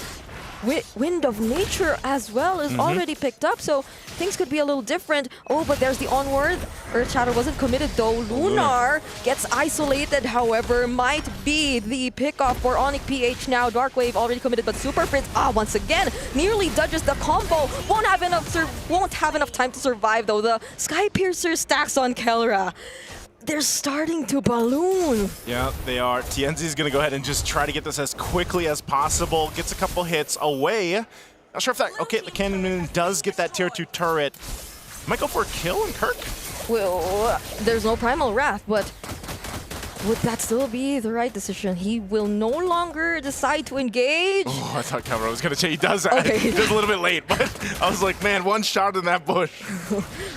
W: Wind of Nature as well is already picked up, so things could be a little different. Oh, but there's the onward. Earth Shadow wasn't committed though. Lunar gets isolated, however, might be the pickoff for Onyx PH now. Darkwave already committed, but Super Friends, once again, nearly dodges the combo. Won't have enough time to survive though. The Sky Piercer stacks on Kelra. They're starting to balloon.
V: Yeah, they are. TNZ is going to go ahead and just try to get this as quickly as possible. Gets a couple hits away. Not sure if that... Okay, the Cannonman does get that tier 2 turret. Might go for a kill in Kirk.
W: Well, there's no Primal Wrath, but would that still be the right decision? He will no longer decide to engage.
V: Oh, I thought Kelra was going to say he does that. Okay. Just a little bit late, but I was like, man, one shot in that bush.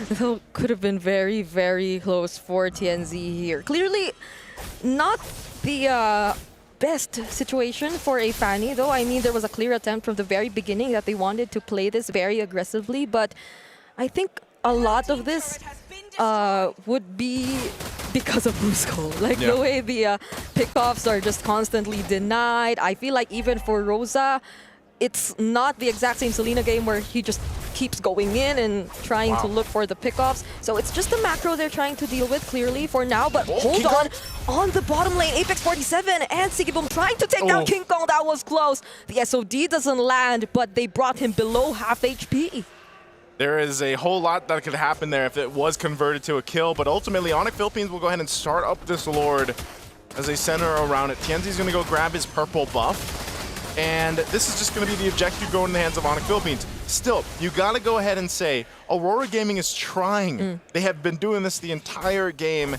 W: That could have been very, very close for TNZ here. Clearly not the best situation for a Fanny, though. I mean, there was a clear attempt from the very beginning that they wanted to play this very aggressively, but I think a lot of this would be because of Brusco. Like the way the pickoffs are just constantly denied. I feel like even for Rosa, it's not the exact same Selena game where he just keeps going in and trying to look for the pickoffs. So it's just the macro they're trying to deal with clearly for now. But hold on the bottom lane, Apex 47 and Sigiboom trying to take down King Kong. That was close. The SOD doesn't land, but they brought him below half HP.
V: There is a whole lot that could happen there if it was converted to a kill, but ultimately Onyx Philippines will go ahead and start up this Lord as they center around it. Tienzi's going to go grab his purple buff. And this is just going to be the objective going in the hands of Onyx Philippines. Still, you got to go ahead and say, Aurora Gaming is trying. They have been doing this the entire game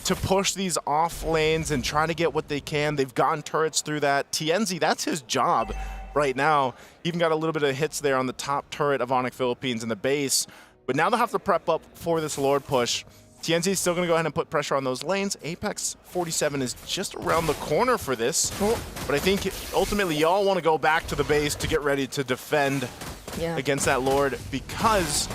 V: to push these off lanes and try to get what they can. They've gotten turrets through that. Tienzi, that's his job right now. Even got a little bit of hits there on the top turret of Onyx Philippines in the base. But now they'll have to prep up for this Lord push. Tienzi is still going to go ahead and put pressure on those lanes. Apex 47 is just around the corner for this. But I think ultimately y'all want to go back to the base to get ready to defend against that Lord, because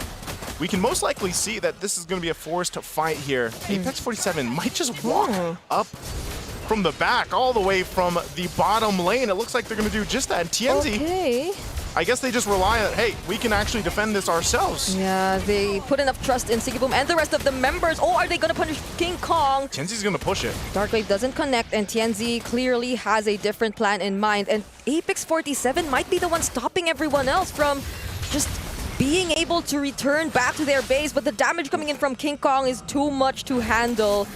V: we can most likely see that this is going to be a forced fight here. Apex 47 might just walk up from the back all the way from the bottom lane. It looks like they're going to do just that. And Tienzi, I guess they just rely on, hey, we can actually defend this ourselves.
W: Yeah, they put enough trust in Sigiboom and the rest of the members. Oh, are they going to punish King Kong?
V: Tienzi's going to push it.
W: Darkwave doesn't connect, and Tienzi clearly has a different plan in mind. And Apex 47 might be the one stopping everyone else from just being able to return back to their base. But the damage coming in from King Kong is too much to handle.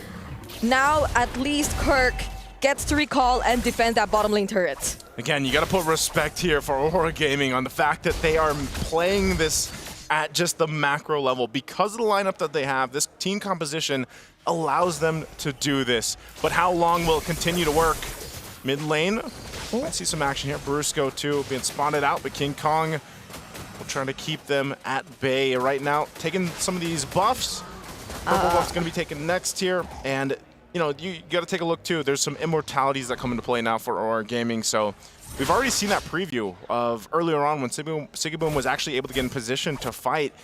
W: Now, at least Kirk gets to recall and defend that bottom lane turret.
V: Again, you got to put respect here for Aurora Gaming on the fact that they are playing this at just the macro level. Because of the lineup that they have, this team composition allows them to do this. But how long will it continue to work? Mid lane, I see some action here. Brusco too being spotted out, but King Kong will try to keep them at bay right now. Taking some of these buffs. Purple buff's going to be taken next here, and you know, you got to take a look too. There's some immortalities that come into play now for Aurora Gaming. So we've already seen that preview of earlier on when Sigiboom was actually able to get in position to fight.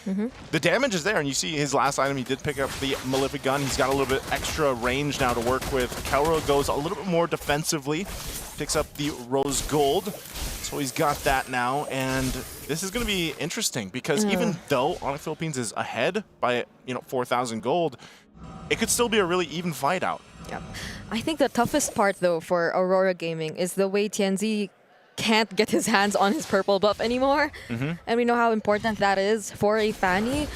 V: The damage is there, and you see his last item, he did pick up the Malefic gun. He's got a little bit extra range now to work with. Kelro goes a little bit more defensively, picks up the Rose Gold. So he's got that now, and this is going to be interesting because even though Onyx Philippines is ahead by 4,000 gold, it could still be a really even fight out.
W: Yeah. I think the toughest part, though, for Aurora Gaming is the way Tienzi can't get his hands on his purple buff anymore. And we know how important that is for a Fanny,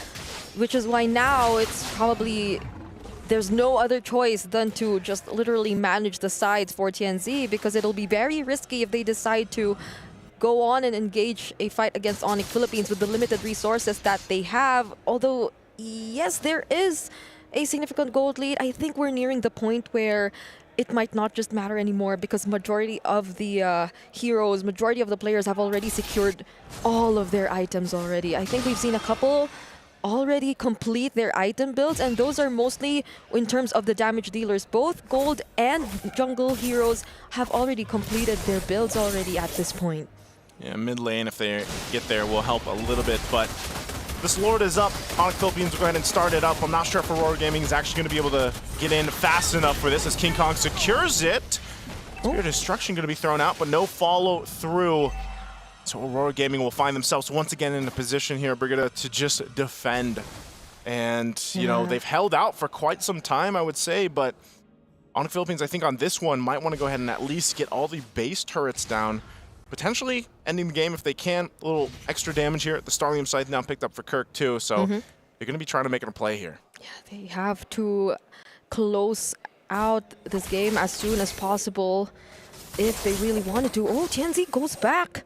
W: which is why now it's probably there's no other choice than to just literally manage the sides for Tienzi, because it'll be very risky if they decide to go on and engage a fight against Onyx Philippines with the limited resources that they have. Although, yes, there is a significant gold lead. I think we're nearing the point where it might not just matter anymore, because majority of the heroes, majority of the players have already secured all of their items already. I think we've seen a couple already complete their item builds, and those are mostly in terms of the damage dealers. Both gold and jungle heroes have already completed their builds already at this point.
V: Yeah, mid lane, if they get there, will help a little bit, but this Lord is up. Onyx Philippines will go ahead and start it up. I'm not sure if Aurora Gaming is actually going to be able to get in fast enough for this as King Kong secures it. Spirit Destruction going to be thrown out, but no follow through. So Aurora Gaming will find themselves once again in a position here, Brigida, to just defend. And, you know, they've held out for quite some time, I would say, but Onyx Philippines, I think on this one, might want to go ahead and at least get all the base turrets down. Potentially ending the game if they can. A little extra damage here at the Starlium side now picked up for Kirk too, so they're going to be trying to make it a play here.
W: Yeah, they have to close out this game as soon as possible if they really wanted to. Oh, Tienzi goes back.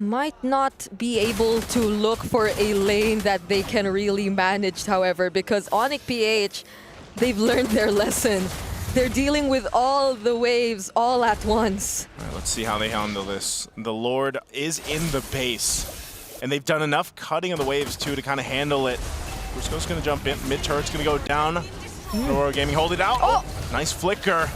W: Might not be able to look for a lane that they can really manage, however, because Onyx PH, they've learned their lesson. They're dealing with all the waves all at once.
V: All right, let's see how they handle this. The Lord is in the base, and they've done enough cutting of the waves too to kind of handle it. Brusco's going to jump in. Mid turret's going to go down. Aurora Gaming hold it out. Oh, nice flicker.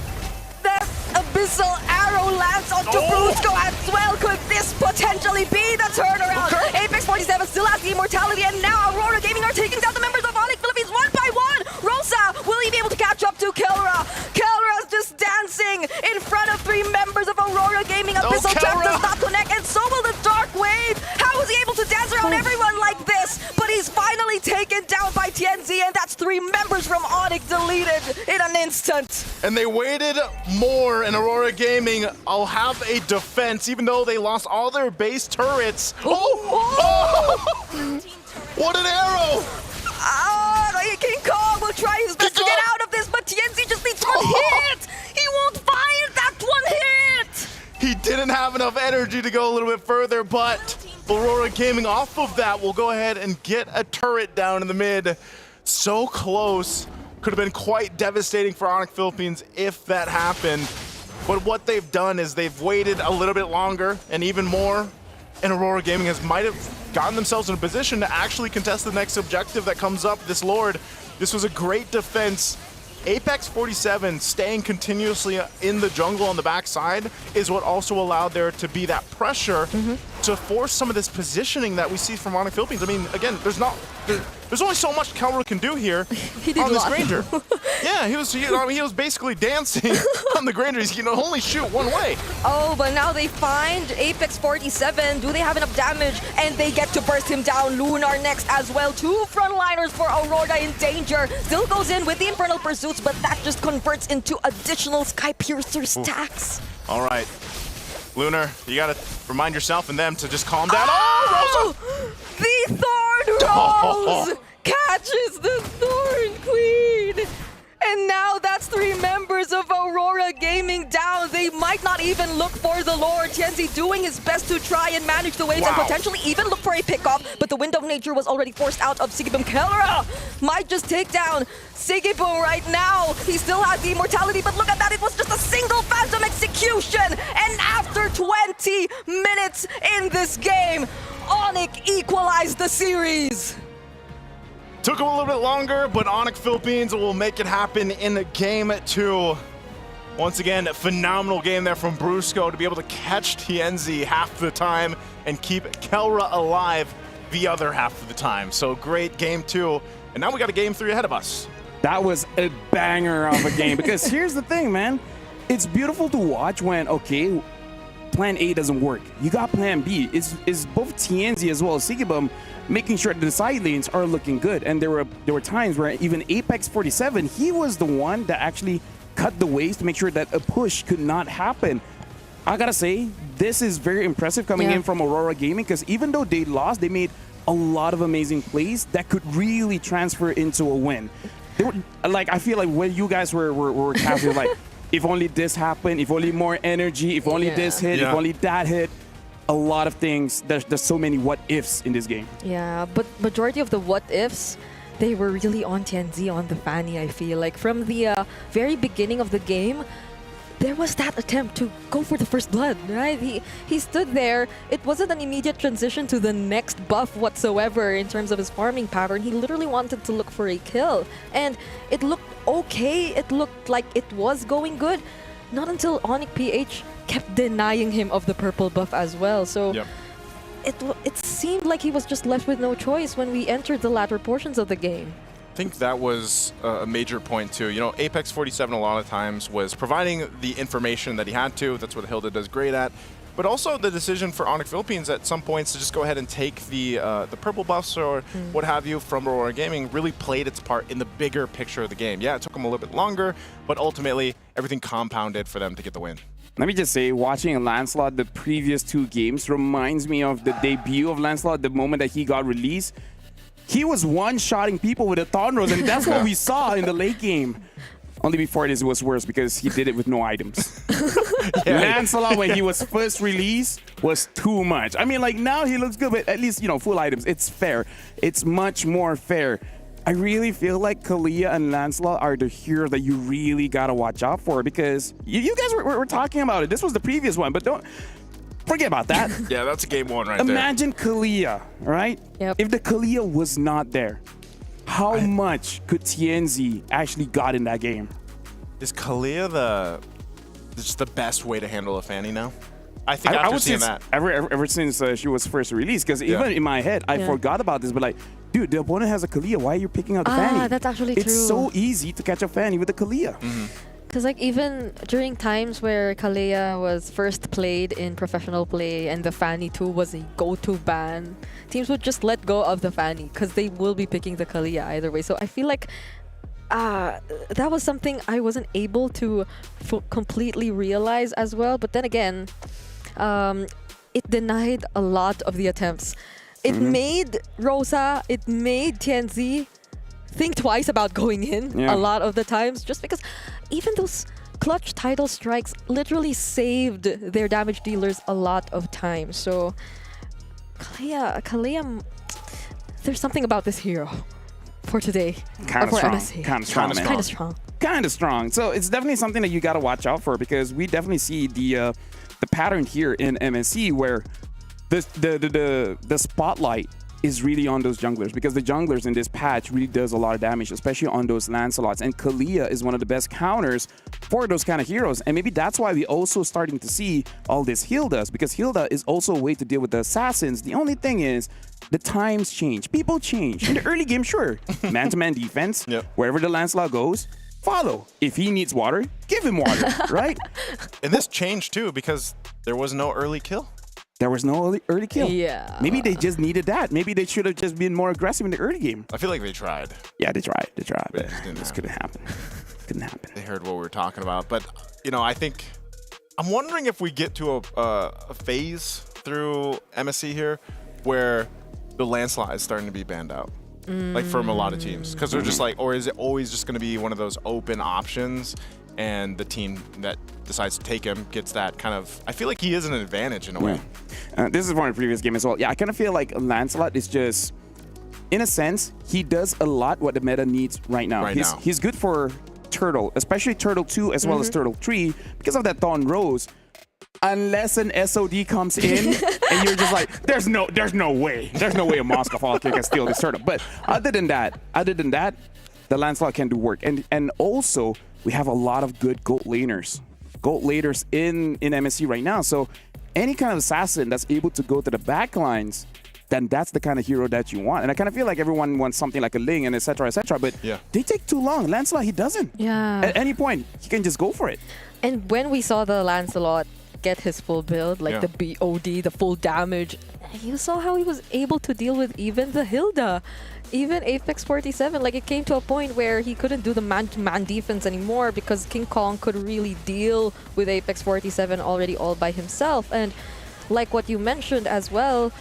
W: That abyssal arrow lands onto Brusco as well. Could this potentially be the turnaround? Apex 47 still has the immortality, and now Aurora Gaming are taking down the members of Onyx Philippines one by one. Lightning Abyssal Trap does not connect, and so will the Dark Wave. How is he able to dance around everyone like this? But he's finally taken down by TNZ, and that's 3 members from Onyx deleted in an instant.
V: And they waited more, and Aurora Gaming will have a defense, even though they lost all their base turrets. What an arrow!
W: King Kong will try his best to get out of this, but TNZ just needs 1 hit! He won't find that 1 hit!
V: He didn't have enough energy to go a little bit further, but Aurora Gaming off of that will go ahead and get a turret down in the mid. So close. Could have been quite devastating for Onyx Philippines if that happened. But what they've done is they've waited a little bit longer and even more, and Aurora Gaming might have gotten themselves in a position to actually contest the next objective that comes up, this Lord. This was a great defense. Apex 47 staying continuously in the jungle on the backside is what also allowed there to be that pressure to force some of this positioning that we see from Onyx Philippines. I mean, again, there's only so much Kelra can do here on this Granger. Yeah, he was basically dancing on the Granger. He can only shoot one way.
W: Oh, but now they find Apex 47. Do they have enough damage? And they get to burst him down. Lunar next as well. 2 frontliners for Aurora in danger. Still goes in with the Infernal Pursuits, but that just converts into additional Sky Piercer stacks.
V: All right. Lunar, you gotta remind yourself and them to just calm down. Oh, Rosa!
W: The Thorn Rose catches the Thorn Queen! And now that's 3 members of Aurora Gaming down. They might not even look for the Lord. TNZ doing his best to try and manage the waves and potentially even look for a pickoff, but the Wind of Nature was already forced out of Sigibum. Kelra might just take down Sigibum right now. He still has the immortality, but look at that. It was just a single Phantom execution. And after 20 minutes in this game, Onyx equalized the series.
V: Took him a little bit longer, but Onyx Philippines will make it happen in game 2. Once again, a phenomenal game there from Brusco to be able to catch TNZ half the time and keep Kelra alive the other half of the time. So great game 2. And now we got a game 3 ahead of us.
H: That was a banger of a game because here's the thing, man. It's beautiful to watch when, okay, plan A doesn't work. You got plan B. It's both TNZ as well as Sigibum making sure that the side lanes are looking good. And there were times where even Apex 47, he was the one that actually cut the ways to make sure that a push could not happen. I gotta say, this is very impressive coming in from Aurora Gaming because even though they lost, they made a lot of amazing plays that could really transfer into a win. They were, like, I feel like when you guys were casting, like, if only this happened, if only more energy, if only this hit, if only that hit. A lot of things. There's so many what ifs in this game.
W: Yeah, but majority of the what ifs, they were really on TNZ, on the Fanny, I feel. Like from the very beginning of the game, there was that attempt to go for the first blood, right? He stood there. It wasn't an immediate transition to the next buff whatsoever in terms of his farming pattern. He literally wanted to look for a kill. And it looked okay. It looked like it was going good. Not until Onyx PH kept denying him of the purple buff as well. So it seemed like he was just left with no choice when we entered the latter portions of the game.
V: I think that was a major point too. You know, Apex 47 a lot of times was providing the information that he had to. That's what Hilda does great at. But also the decision for Onyx Philippines at some points to just go ahead and take the purple buffs or what have you from Aurora Gaming really played its part in the bigger picture of the game. Yeah, it took them a little bit longer, but ultimately everything compounded for them to get the win.
H: Let me just say, watching Lancelot the previous 2 games reminds me of the debut of Lancelot, the moment that he got released. He was one-shotting people with a Thorn Rose, and that's what we saw in the late game. Only before this was worse because he did it with no items. Lancelot, when he was first released, was too much. I mean, like, now he looks good, but at least, you know, full items. It's fair. It's much more fair. I really feel like Kalia and Lancelot are the heroes that you really gotta watch out for because you guys were talking about it. This was the previous one, but don't forget about that.
V: Yeah, that's a game 1 right there.
H: Imagine Kalia, right? If the Kalia was not there, how much could TNZ actually got in that game?
V: Is Kalia just the best way to handle a Fanny now? I think after seeing that.
H: Ever since she was first released, because even in my head, I forgot about this, but like, dude, the opponent has a Kalia. Why are you picking out the Fanny?
W: That's actually true.
H: It's so easy to catch a Fanny with a Kalia.
W: Because like even during times where Kalea was first played in professional play and the Fanny 2 was a go-to ban, teams would just let go of the Fanny because they will be picking the Kalea either way. So I feel like that was something I wasn't able to completely realize as well. But then again, it denied a lot of the attempts. It made Rosa, it made Tianzi think twice about going in a lot of the times, just because even those clutch title strikes literally saved their damage dealers a lot of times. So Kalea, there's something about this hero for today.
H: Kind of strong.
W: MSC.
H: Kind of strong, man.
W: Kind of strong.
H: Kind of strong. So it's definitely something that you got to watch out for, because we definitely see the pattern here in MSC where the spotlight is really on those junglers, because the junglers in this patch really does a lot of damage, especially on those Lancelots. And Kalea is one of the best counters for those kind of heroes. And maybe that's why we also starting to see all this Hildas, because Hilda is also a way to deal with the assassins. The only thing is the times change. People change. In the early game, sure. Man-to-man defense, wherever the Lancelot goes, follow. If he needs water, give him water, right?
V: And this changed too, because there was no early kill.
H: There was no early kill.
W: Yeah.
H: Maybe they just needed that. Maybe they should have just been more aggressive in the early game.
V: I feel like they tried.
H: Yeah, they tried.
V: But
H: This couldn't happen. Couldn't happen.
V: They heard what we were talking about. But, you know, I think, I'm wondering if we get to a phase through MSC here where the Lancelot is starting to be banned out. Like from a lot of teams. Because they're just like, or is it always just going to be one of those open options, and the team that decides to take him gets that kind of, I feel like he is an advantage in a way.
H: This is from a previous game as well. Yeah, I kind of feel like Lancelot is just, in a sense, he does a lot what the meta needs right now. He's good for Turtle, especially Turtle 2 as well as Turtle 3, because of that Thorn Rose. Unless an SOD comes in and you're just like, there's no way a Moscow Fall Kick can steal this turtle. But other than that, the Lancelot can do work. And also, we have a lot of good gold laners in MSC right now. So any kind of assassin that's able to go to the back lines, then that's the kind of hero that you want. And I kind of feel like everyone wants something like a Ling and etc. But they take too long. Lancelot, he doesn't.
W: Yeah.
H: At any point, he can just go for it.
W: And when we saw the Lancelot get his full build, like the BOD, the full damage, you saw how he was able to deal with even the Hilda, even Apex 47. Like, it came to a point where he couldn't do the man-to-man defense anymore because King Kong could really deal with Apex 47 already all by himself. And like what you mentioned as well,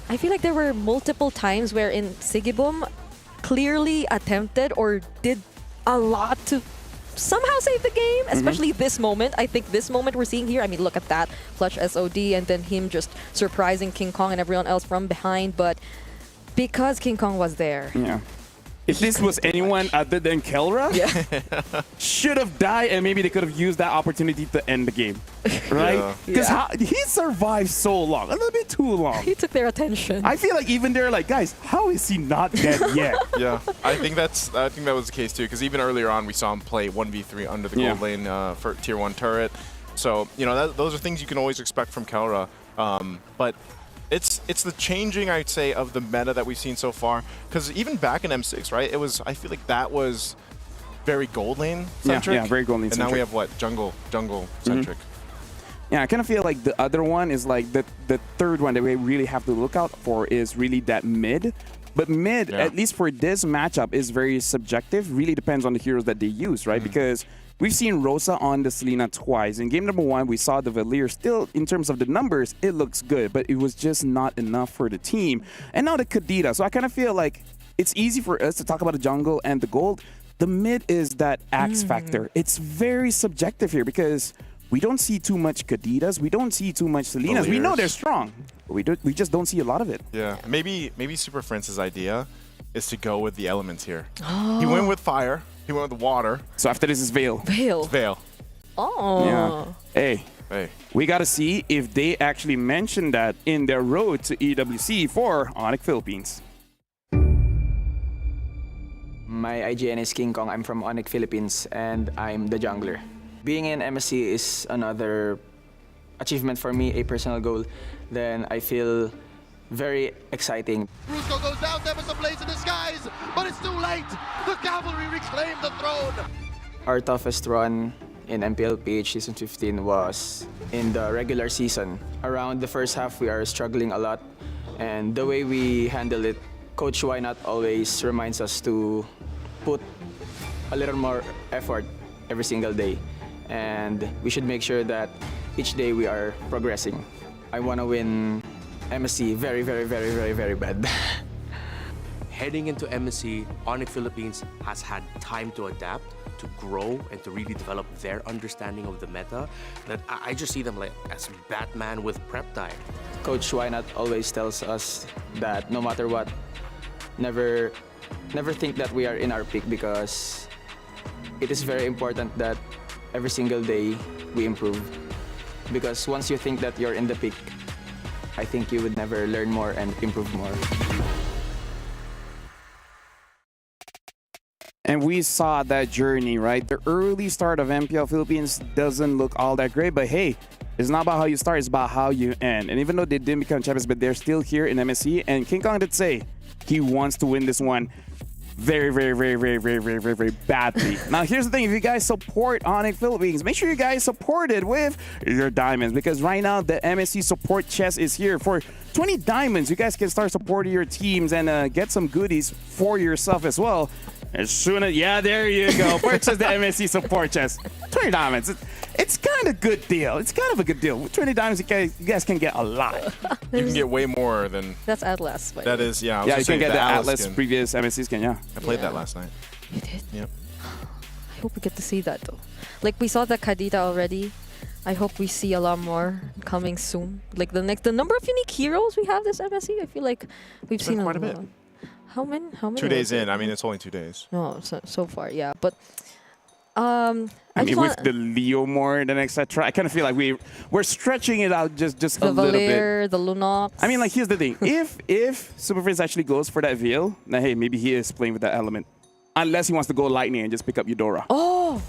W: I feel like there were multiple times where in Sigibum clearly attempted or did a lot to somehow save the game, especially this moment. I think this moment we're seeing here, I mean, look at that clutch SOD and then him just surprising King Kong and everyone else from behind. But because King Kong was there,
H: if this was anyone other than Kelra, should have died, and maybe they could have used that opportunity to end the game, right? Because he survived so long, a little bit too long.
W: He took their attention.
H: I feel like even they're like, guys, how is he not dead yet?
V: I think that was the case too, because even earlier on we saw him play 1v3 under the gold lane for tier 1 turret. So, you know, those are things you can always expect from Kelra. But it's the changing, I'd say, of the meta that we've seen so far. Because even back in M6, right, I feel like that was very gold lane centric.
H: Yeah, very gold lane centric.
V: And now we have what, jungle centric.
H: Yeah, I kind of feel like the other one is like the third one that we really have to look out for is really that mid. But mid, at least for this matchup, is very subjective. Really depends on the heroes that they use, right? Because we've seen Rosa on the Selena twice. In game number 1, we saw the Valier. Still, in terms of the numbers, it looks good, but it was just not enough for the team. And now the Kadita. So I kind of feel like it's easy for us to talk about the jungle and the gold. The mid is that X factor. It's very subjective here because we don't see too much Kaditas. We don't see too much Selenas. We know they're strong, but we just don't see a lot of it.
V: Yeah, maybe Super Prince's idea is to go with the elements here. He went with fire. He went with the water.
H: So after this is Veil.
V: Veil.
W: Oh.
H: Yeah. Hey. We got to see if they actually mention that in their road to EWC for Onyx Philippines.
J: My IGN is King Kong. I'm from Onyx Philippines, and I'm the jungler. Being in MSC is another achievement for me, a personal goal. Then I feel very exciting.
D: Brusco goes down, there was a blaze in the skies, but it's too late. The cavalry reclaim the throne.
J: Our toughest run in MPLPH Season 15 was in the regular season. Around the first half, we are struggling a lot. And the way we handle it, Coach Why Not always reminds us to put a little more effort every single day. And we should make sure that each day we are progressing. I want to win MSC very, very, very, very, very bad.
N: Heading into MSC, Onyx Philippines has had time to adapt, to grow, and to really develop their understanding of the meta. That I just see them like as Batman with prep time.
J: Coach Why Not always tells us that no matter what, never think that we are in our peak, because it is very important that every single day we improve. Because once you think that you're in the peak, I think you would never learn more and improve more.
H: And we saw that journey, right? The early start of MPL Philippines doesn't look all that great, but hey, it's not about how you start, it's about how you end. And even though they didn't become champions, but they're still here in MSC, and King Kong did say he wants to win this one very, very, very, very, very, very, very, very badly. Now, here's the thing. If you guys support Onyx Philippines, make sure you guys support it with your diamonds, because right now the MSC support chest is here. For 20 diamonds, you guys can start supporting your teams and get some goodies for yourself as well. As soon as, yeah, there you go. Purchase the MSC support chest. 20 diamonds. It's kind of a good deal. It's kind of a good deal. With 20 diamonds, you guys can get a lot.
V: You can get way more than...
W: That's Atlas.
V: That is, yeah.
H: Yeah, you can get the Atlas previous MSC skin, yeah.
V: I played that last night.
W: You did?
V: Yep.
W: I hope we get to see that, though. Like, we saw the Kadita already. I hope we see a lot more coming soon. Like, the number of unique heroes we have this MSC, I feel like we've seen
V: quite a bit.
W: How many?
V: 2 days in. I mean, it's only 2 days.
W: No, so far, yeah. But
H: I mean, with the Leo Mord and etc., I kind of feel like we're stretching it out just a little bit.
W: The Lunox.
H: I mean, like, here's the thing. if Super Prince actually goes for that Veil, then hey, maybe he is playing with that element. Unless he wants to go Lightning and just pick up Eudora.
W: Oh!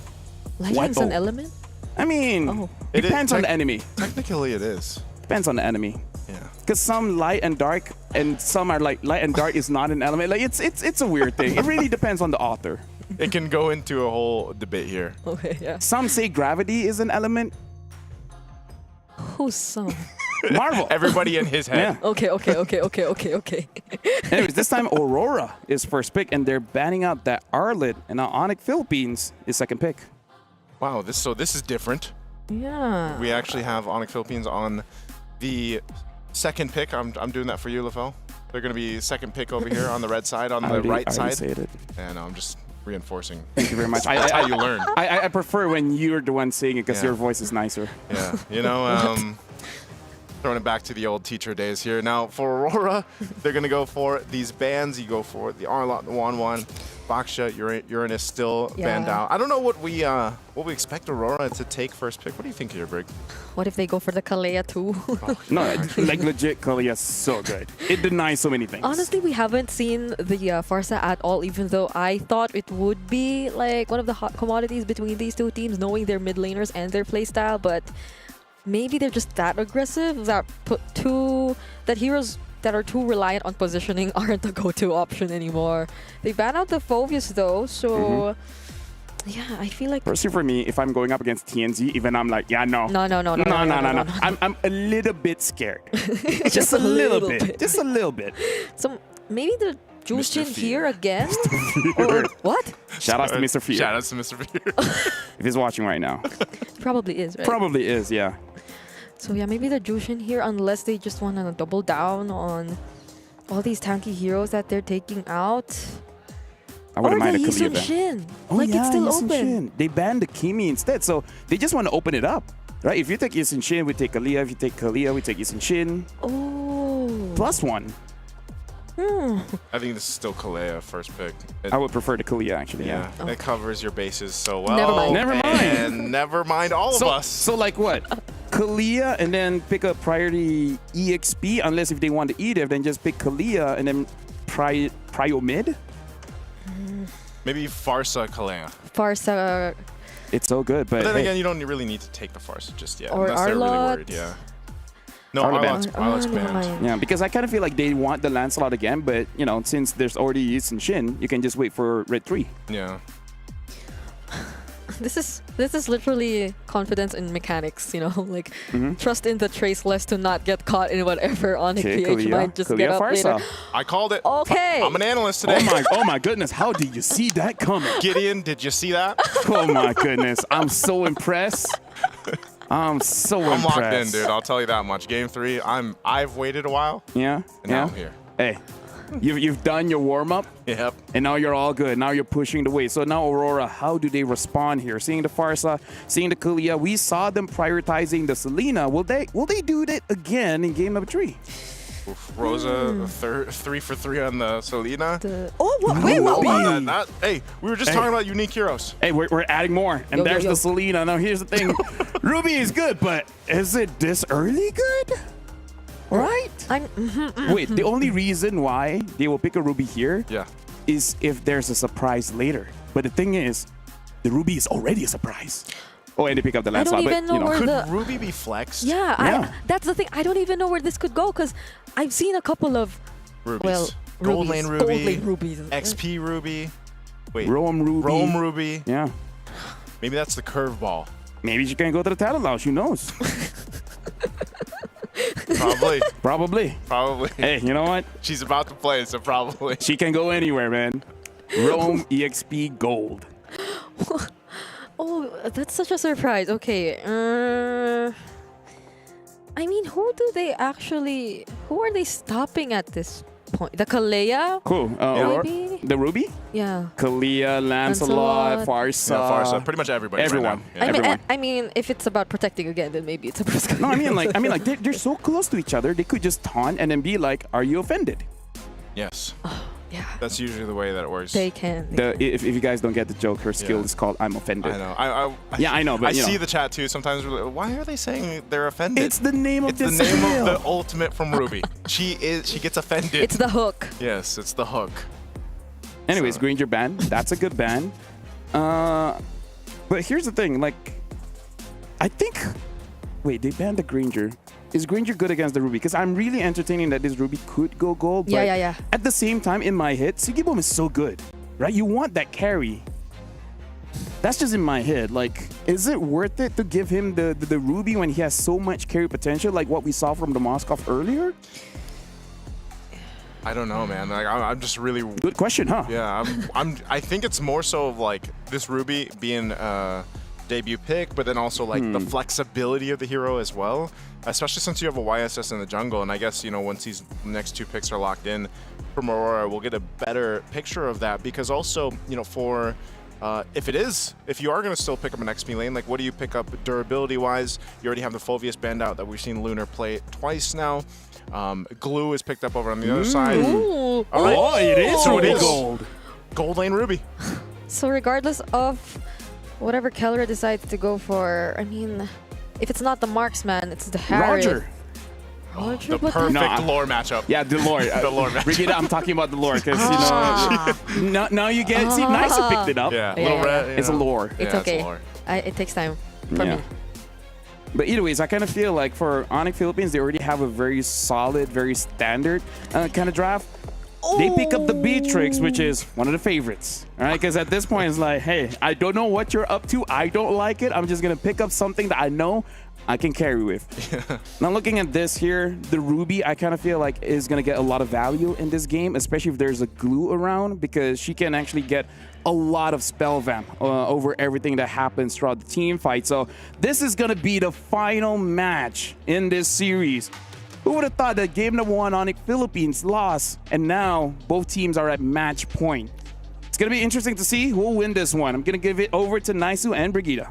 W: Lightning's an element?
H: I mean, depends on the enemy.
V: Technically, it is.
H: Depends on the enemy.
V: Yeah.
H: Because some light and dark, and some are like light and dark is not an element. Like it's a weird thing. It really depends on the author.
V: It can go into a whole debate here.
W: Okay, yeah.
H: Some say gravity is an element.
W: Who's some?
H: Marvel.
V: Everybody in his head.
W: Yeah. Okay.
H: Anyways, this time Aurora is first pick, and they're banning out that Arlet, and now Onyx Philippines is second pick.
V: Wow, this is different.
W: Yeah.
V: We actually have Onyx Philippines on the second pick. I'm doing that for you, LaFell. They're going to be second pick over here on the red side, on the right side. And I'm just reinforcing.
H: Thank you very much.
V: That's how you learn.
H: I prefer when you're the one saying it, because your voice is nicer.
V: Yeah, you know, throwing it back to the old teacher days here. Now, for Aurora, they're going to go for these bans. You go for the Arlot, the Wan, Baksha, Uranus still banned out. I don't know what we expect Aurora to take first pick. What do you think here, Brig?
W: What if they go for the Kalea too?
H: No, like legit, Kalia is so good. It denies so many things.
W: Honestly, we haven't seen the Farsa at all, even though I thought it would be like one of the hot commodities between these two teams, knowing their mid laners and their playstyle, but maybe they're just that aggressive that heroes that are too reliant on positioning aren't the go-to option anymore. They ban out the Phoveus though, so yeah, I feel like...
H: Personally for me, if I'm going up against TNZ, even I'm like, yeah, no.
W: No.
H: I'm a little bit scared. Just a little bit. Just a little bit.
W: So maybe the Jushin here again? What?
H: Shout out to Mr. Fear.
V: Shout out to Mr. Fear.
H: If he's watching right now.
W: Probably is, right?
H: Probably is, yeah.
W: So yeah, maybe the Jushin here, unless they just want to double down on all these tanky heroes that they're taking out.
H: I wouldn't mind a
W: Or the
H: Kalia
W: Yisun
H: then.
W: Shin.
H: Oh,
W: Like,
H: yeah,
W: it's still
H: Yisun
W: open.
H: Shin. They banned the Kimi instead, so they just want to open it up. Right? If you take Yisun Shin, we take Kalia. If you take Kalia, we take Yisun Shin.
W: Oh.
H: +1.
V: I think this is still Kalea first pick.
H: I would prefer the Kalia, actually.
V: Yeah, it covers your bases so well.
W: Never mind.
H: Never mind.
V: And never mind all of us.
H: So like what? Kalia and then pick up priority EXP, unless if they want to eat it, then just pick Kalia and then prio mid?
V: Maybe Farsa Kalea.
W: Farsa.
H: It's so good,
V: But
H: but
V: then
H: hey,
V: again, you don't really need to take the Farsa just yet.
W: Or
V: unless they're really
W: Arlot.
V: worried, yeah. No,
H: Arlot
V: Arlot's
W: never
V: banned.
W: mind.
H: yeah, because I kind of feel like they want the Lancelot again, but you know, since there's already Yisun Shin, you can just wait for Red 3.
V: Yeah.
W: this is literally confidence in mechanics, you know, like trust in the traceless to not get caught in whatever Onyx PH might just get up later.
V: I called it.
W: Okay.
V: I'm an analyst today.
H: Oh my goodness! How did you see that coming?
V: Gideon, did you see that?
H: Oh my goodness! I'm so impressed. I'm
V: locked in, dude. I'll tell you that much. Game 3, I've waited a while.
H: Yeah.
V: And now I'm here.
H: Hey, you've done your warm up.
V: Yep.
H: And now you're all good. Now you're pushing the weight. So now Aurora, how do they respond here? Seeing the Farsa, seeing the Kalia, we saw them prioritizing the Selena. Will they do that again in game number 3?
V: Rosa, 3 for 3 on the Selena.
W: Wait, what?
V: Hey, we were just talking about unique heroes.
H: Hey, we're adding more. And there's the Selena. Now, here's the thing. Ruby is good, but is it this early good? Right? Wait, the only reason why they will pick a Ruby here is if there's a surprise later. But the thing is, the Ruby is already a surprise. Oh, and they pick up the last slot.
W: I don't even know where
V: Could Ruby be flexed?
W: Yeah, that's the thing. I don't even know where this could go because I've seen a couple of
V: Rubies. Gold Lane Rubies. XP Ruby. Wait.
H: Rome
V: Ruby.
H: Yeah.
V: Maybe that's the curveball.
H: Maybe she can go to the talent lounge. Who knows?
V: Probably.
H: Hey, you know what?
V: She's about to play, so probably.
H: She can go anywhere, man. Rome EXP Gold.
W: Oh, that's such a surprise. Okay. I mean, who are they stopping at this point? The Kalea?
H: Cool.
W: Maybe?
H: The Ruby?
W: Yeah.
H: Kalia, Lancelot, Farsa.
V: Yeah, Farsa. Pretty much everybody.
H: Everyone.
V: Right now. Yeah.
H: Everyone.
W: I mean, if it's about protecting again, then maybe it's a Brusca.
H: No, I mean, like they're so close to each other. They could just taunt and then be like, "Are you offended?"
V: Yes.
W: Yeah.
V: That's usually the way that it works.
W: They can.
H: If you guys don't get the joke, her skill is called "I'm offended."
V: I know.
H: I know, but
V: I see the chat too. Sometimes we're like, why are they saying they're offended?
H: It's the name of the
V: It's the name of the ultimate from Ruby. She gets offended.
W: It's the hook.
V: Yes, it's the hook.
H: Anyways, Granger ban. That's a good ban. But here's the thing. Like, I think. Wait, they banned the Granger. Is Granger good against the Ruby? Because I'm really entertaining that this Ruby could go gold. But
W: Yeah.
H: at the same time, in my head, Sigibom is so good, right? You want that carry. That's just in my head. Like, is it worth it to give him the Ruby when he has so much carry potential, like what we saw from the Moskov earlier?
V: I don't know, man. Like, I'm just really
H: good question, huh?
V: Yeah, I think it's more so of like this Ruby being debut pick, but then also like the flexibility of the hero as well, especially since you have a YSS in the jungle. And I guess, you know, once these next 2 picks are locked in from Aurora, we'll get a better picture of that. Because also, you know, for if you are going to still pick up an XP lane, like what do you pick up durability wise? You already have the Fulvius band out that we've seen Lunar play twice now. Glue is picked up over on the other side.
W: Ooh.
V: All right.
H: Oh, it is
V: so it is
H: gold.
V: Gold lane Ruby.
W: So regardless of whatever Keller decides to go for, I mean, if it's not the marksman, it's the Harriet.
V: The perfect lore matchup.
H: Yeah, the lore.
V: The lore matchup.
H: Brigida, I'm talking about the lore because, you know, now you get, see, Nice picked it up.
V: Yeah, little red.
H: It's a lore.
W: It's okay. It takes time for me.
H: But either ways, I kind of feel like for Onyx Philippines, they already have a very solid, very standard kind of draft. They pick up the Beatrix, which is one of the favorites, all right? Because at this point, it's like, hey, I don't know what you're up to. I don't like it. I'm just going to pick up something that I know I can carry with. Now, looking at this here, the Ruby, I kind of feel like is going to get a lot of value in this game, especially if there's a glue around, because she can actually get a lot of spell vamp over everything that happens throughout the team fight. So this is going to be the final match in this series. Who would have thought that game number 1, Onyx Philippines lost, and now both teams are at match point. It's going to be interesting to see who will win this one. I'm going to give it over to Naisu and Brigida.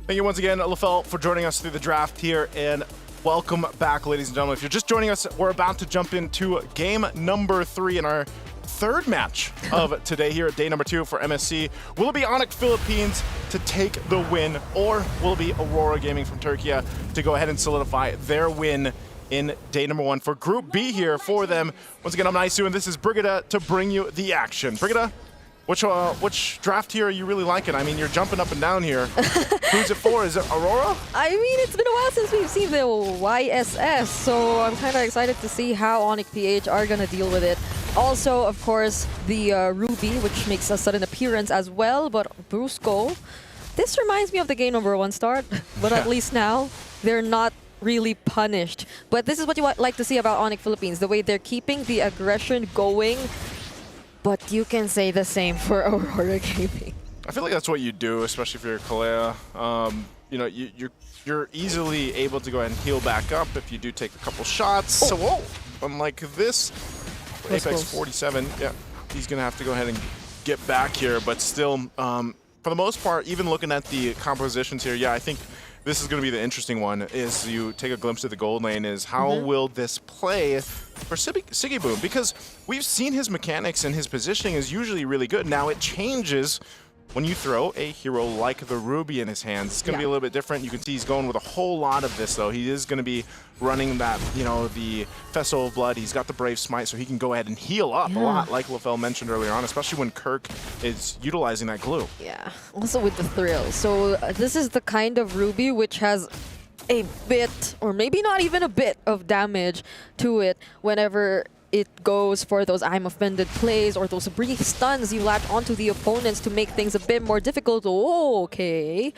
V: Thank you once again, LaFell, for joining us through the draft here, and welcome back, ladies and gentlemen. If you're just joining us, we're about to jump into game number 3 in our 3rd match of today here at day number 2 for MSC. Will it be Onyx Philippines to take the win, or will it be Aurora Gaming from Turkey to go ahead and solidify their win in day number 1 for Group B here for them? Once again, I'm Naisu, and this is Brigida to bring you the action. Brigida, which draft here are you really liking? I mean, you're jumping up and down here. Who's it for? Is it Aurora?
W: I mean, it's been a while since we've seen the YSS, so I'm kind of excited to see how Onyx PH are going to deal with it. Also, of course, the Ruby, which makes a sudden appearance as well. But Brusco, this reminds me of the game #1 start. But at least now, they're not really punished. But this is what you like to see about Onyx Philippines, the way they're keeping the aggression going. But you can say the same for Aurora Gaming.
V: I feel like that's what you do, especially if you're Kalea. You know, you're easily able to go ahead and heal back up if you do take a couple shots. So, whoa, unlike this, Apex 47, yeah, he's going to have to go ahead and get back here. But still, for the most part, even looking at the compositions here, yeah, I think this is going to be the interesting one, is you take a glimpse of the gold lane, is how will this play for Sigiboom? Because we've seen his mechanics and his positioning is usually really good. Now it changes when you throw a hero like the Ruby in his hands. It's going to be a little bit different. You can see he's going with a whole lot of this, though. He is going to be running that, you know, the Festival of Blood. He's got the Brave Smite, so he can go ahead and heal up a lot, like LaFell mentioned earlier on, especially when Kirk is utilizing that glue.
W: Yeah, also with the thrill. So this is the kind of Ruby which has a bit, or maybe not even a bit, of damage to it whenever it goes for those I'm offended plays or those brief stuns you latch onto the opponents to make things a bit more difficult. Oh, okay.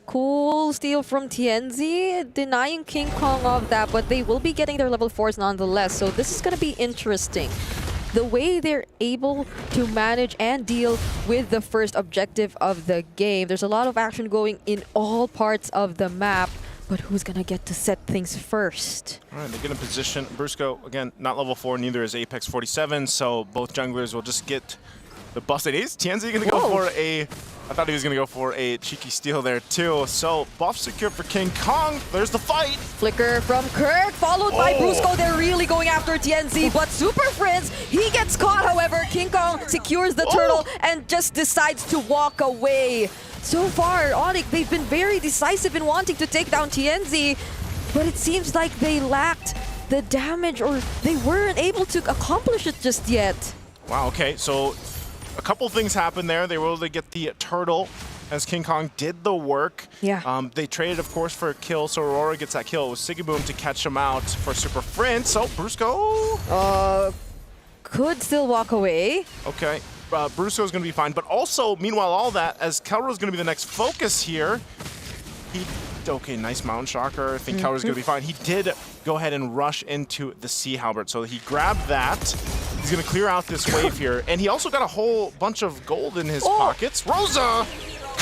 W: Cool steal from TNZ, denying King Kong of that, but they will be getting their level 4s nonetheless, so this is going to be interesting. The way they're able to manage and deal with the first objective of the game. There's a lot of action going in all parts of the map. But who's going to get to set things first?
V: All right, they get in position. Brusco, again, not level 4, neither is Apex 47, so both junglers will just get the busted ace. TNZ going to go for a... I thought he was going to go for a cheeky steal there, too. So, buff secure for King Kong. There's the fight.
W: Flicker from Kirk, followed by Brusco. They're really going after TNZ, but Super Prince, he gets caught, however. King Kong secures the turtle and just decides to walk away. So far, Onyx, they've been very decisive in wanting to take down TNZ, but it seems like they lacked the damage, or they weren't able to accomplish it just yet.
V: Wow, okay, so a couple things happened there. They were able to get the turtle as King Kong did the work.
W: Yeah.
V: They traded, of course, for a kill, so Aurora gets that kill. It was Sigiboom to catch him out for Super Prince. So, Brusco...
W: could still walk away.
V: Okay. Brusco is going to be fine, but also, meanwhile, all that, as Kelra is going to be the next focus here, okay, nice Mountain Shocker. I think Kelra's going to be fine. He did go ahead and rush into the Sea Halberd, so he grabbed that. He's going to clear out this wave here, and he also got a whole bunch of gold in his pockets. Rosa!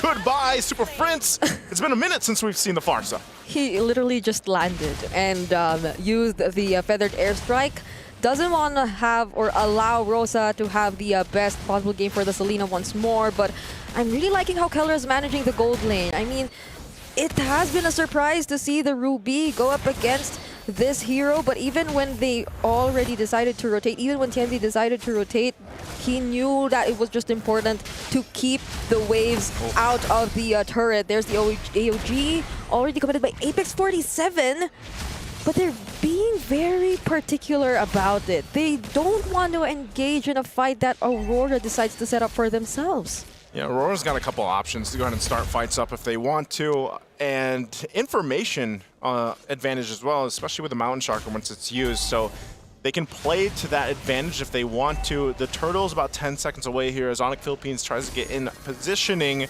V: Goodbye, Super Prince! It's been a minute since we've seen the Farsa.
W: He literally just landed and used the Feathered Airstrike. Doesn't want to have or allow Rosa to have the best possible game for the Selena once more, but I'm really liking how Keller is managing the gold lane. I mean, it has been a surprise to see the Ruby go up against this hero, but even when they already decided to rotate, even when TNZ decided to rotate, he knew that it was just important to keep the waves out of the turret. There's the AOG already committed by Apex 47. But they're being very particular about it. They don't want to engage in a fight that Aurora decides to set up for themselves.
V: Yeah, Aurora's got a couple options to go ahead and start fights up if they want to, and information advantage as well, especially with the Mountain Shocker once it's used. So they can play to that advantage if they want to. The turtle's about 10 seconds away here as Onyx Philippines tries to get in positioning.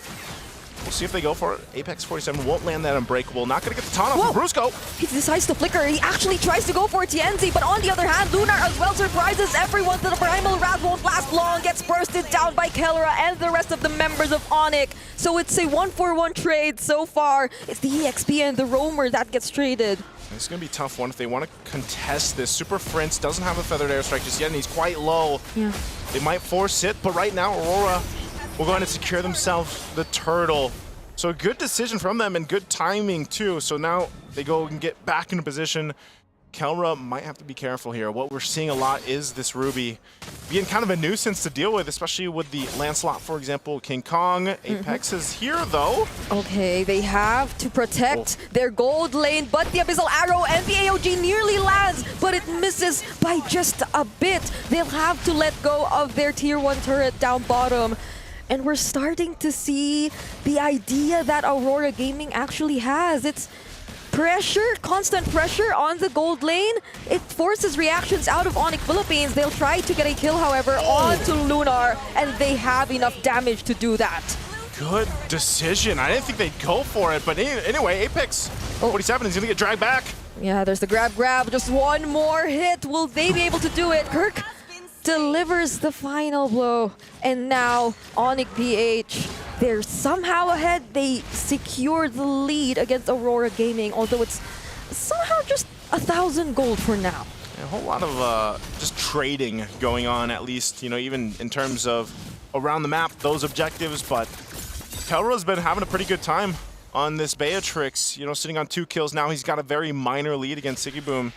V: We'll see if they go for it. Apex 47 won't land that Unbreakable. Not going to get the taunt off from Brusco.
W: He decides to flicker. He actually tries to go for TNZ, but on the other hand, Lunar as well surprises everyone. The Primal Wrath won't last long. Gets bursted down by Kellera and the rest of the members of Onyx. So it's a 1-for-1 trade so far. It's the EXP and the Roamer that gets traded.
V: It's going to be a tough one if they want to contest this. Super Prince doesn't have a Feathered Airstrike just yet, and he's quite low.
W: Yeah.
V: They might force it, but right now, Aurora will go ahead and secure themselves the turtle. So a good decision from them and good timing too. So now they go and get back into position. Kelra might have to be careful here. What we're seeing a lot is this Ruby being kind of a nuisance to deal with, especially with the Lancelot, for example, King Kong. Apex is here though.
W: Okay, they have to protect their gold lane, but the Abyssal Arrow and the AOG nearly lands, but it misses by just a bit. They'll have to let go of their tier 1 turret down bottom. And we're starting to see the idea that Aurora Gaming actually has. It's pressure, constant pressure on the gold lane. It forces reactions out of Onyx Philippines. They'll try to get a kill, however, onto Lunar, and they have enough damage to do that.
V: Good decision. I didn't think they'd go for it, but anyway, Apex 47 is going to get dragged back.
W: Yeah, there's the grab. Just one more hit. Will they be able to do it? Kirk delivers the final blow. And now, Onyx PH, they're somehow ahead. They secure the lead against Aurora Gaming, although it's somehow just 1,000 gold for now.
V: A whole lot of just trading going on, at least, even in terms of around the map, those objectives, but Kelra's been having a pretty good time on this Beatrix, sitting on 2 kills now. He's got a very minor lead against Sigiboom,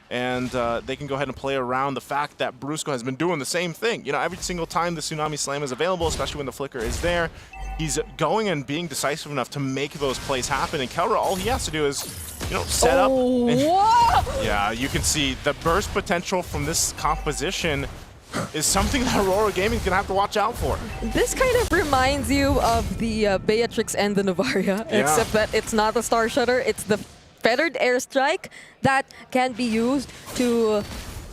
V: and they can go ahead and play around the fact that Brusco has been doing the same thing. Every single time the Tsunami Slam is available, especially when the Flicker is there, he's going and being decisive enough to make those plays happen. And Kelra, all he has to do is, set up. And, yeah, you can see the burst potential from this composition is something that Aurora Gaming is going to have to watch out for.
W: This kind of reminds you of the Beatrix and the Novaria, except that it's not a Star Shutter, it's the feathered airstrike that can be used to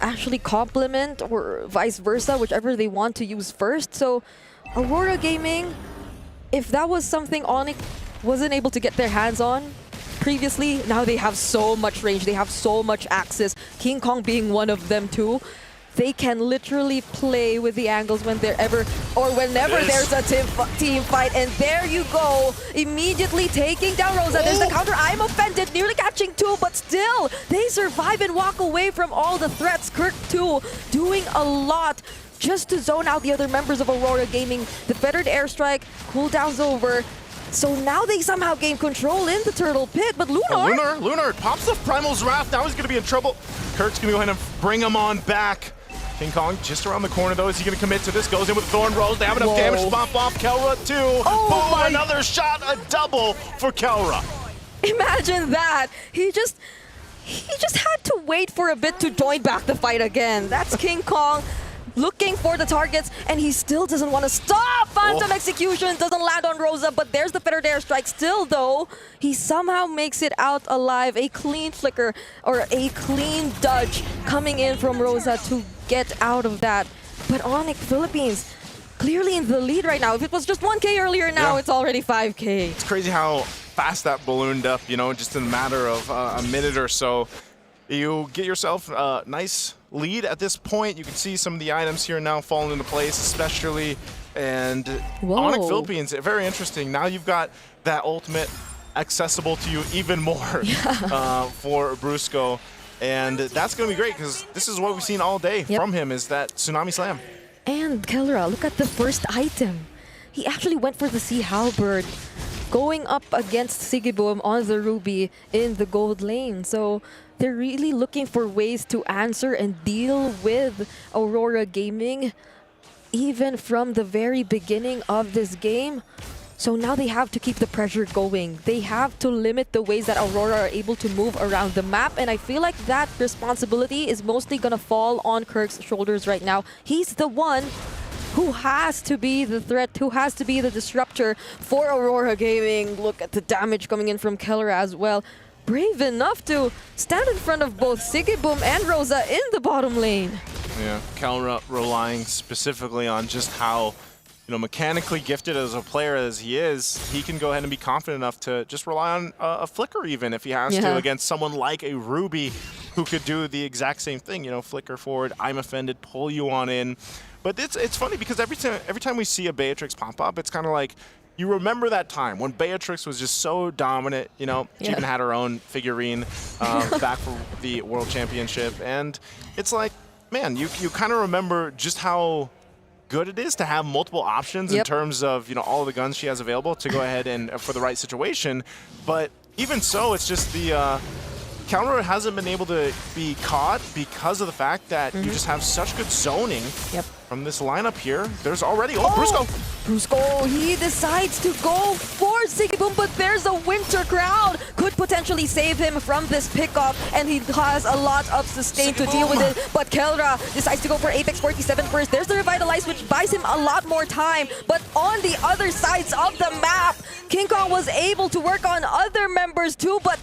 W: actually complement or vice versa, whichever they want to use first. So Aurora Gaming, if that was something Onyx wasn't able to get their hands on previously, now they have so much range, they have so much access, King Kong being one of them too. They can literally play with the angles whenever there's a team fight. And there you go, immediately taking down Rosa. There's the counter. I'm offended, nearly catching 2, but still, they survive and walk away from all the threats. Kirk too, doing a lot just to zone out the other members of Aurora Gaming. The feathered airstrike, cooldown's over. So now they somehow gain control in the turtle pit, but Lunar...
V: Lunar pops the Primal's Wrath. Now he's going to be in trouble. Kirk's going to go ahead and bring him on back. King Kong just around the corner, though. Is he going to commit to this? Goes in with Thorn Rose. They have enough damage to bump off Kelra, too. Boom, another shot, a double for Kelra.
W: Imagine that. He just had to wait for a bit to join back the fight again. That's King Kong looking for the targets, and he still doesn't want to stop. Phantom Execution doesn't land on Rosa, but there's the feathered airstrike. Still, though, he somehow makes it out alive. A clean flicker or a clean dodge coming in from Rosa to get out of that. But Onyx Philippines clearly in the lead right now. If it was just 1K earlier, now it's already 5K.
V: It's crazy how fast that ballooned up, just in a matter of a minute or so. You get yourself a nice lead at this point. You can see some of the items here now falling into place, especially, and Onyx Philippines, very interesting. Now you've got that ultimate accessible to you even more for Brusco, and that's going to be great because this is what we've seen all day from him, is that Tsunami Slam.
W: And Kelra, look at the first item. He actually went for the Sea Halberd, going up against Sigiboom on the Ruby in the gold lane. So they're really looking for ways to answer and deal with Aurora Gaming, even from the very beginning of this game. So now they have to keep the pressure going. They have to limit the ways that Aurora are able to move around the map. And I feel like that responsibility is mostly going to fall on Kirk's shoulders right now. He's the one who has to be the threat, who has to be the disruptor for Aurora Gaming. Look at the damage coming in from Kelra as well. Brave enough to stand in front of both Sigiboom and Rosa in the bottom lane.
V: Yeah, Kelra relying specifically on just how mechanically gifted as a player as he is, he can go ahead and be confident enough to just rely on a flicker even if he has to against someone like a Ruby who could do the exact same thing, flicker forward, I'm offended, pull you on in. But it's funny because every time we see a Beatrix pop up, it's kind of like, you remember that time when Beatrix was just so dominant, she even had her own figurine back for the World Championship. And it's like, man, you kind of remember just how good it is to have multiple options in terms of, all the guns she has available to go ahead and for the right situation. But even so, it's just the counter hasn't been able to be caught because of the fact that you just have such good zoning from this lineup here. There's already, Brusco!
W: Brusco, he decides to go for Sigiboom, but there's a Winter Crown. Could potentially save him from this pickoff, and he has a lot of sustain to deal with it. But Kelra decides to go for Apex 47 first. There's the Revitalize, which buys him a lot more time. But on the other sides of the map, King Kong was able to work on other members too, but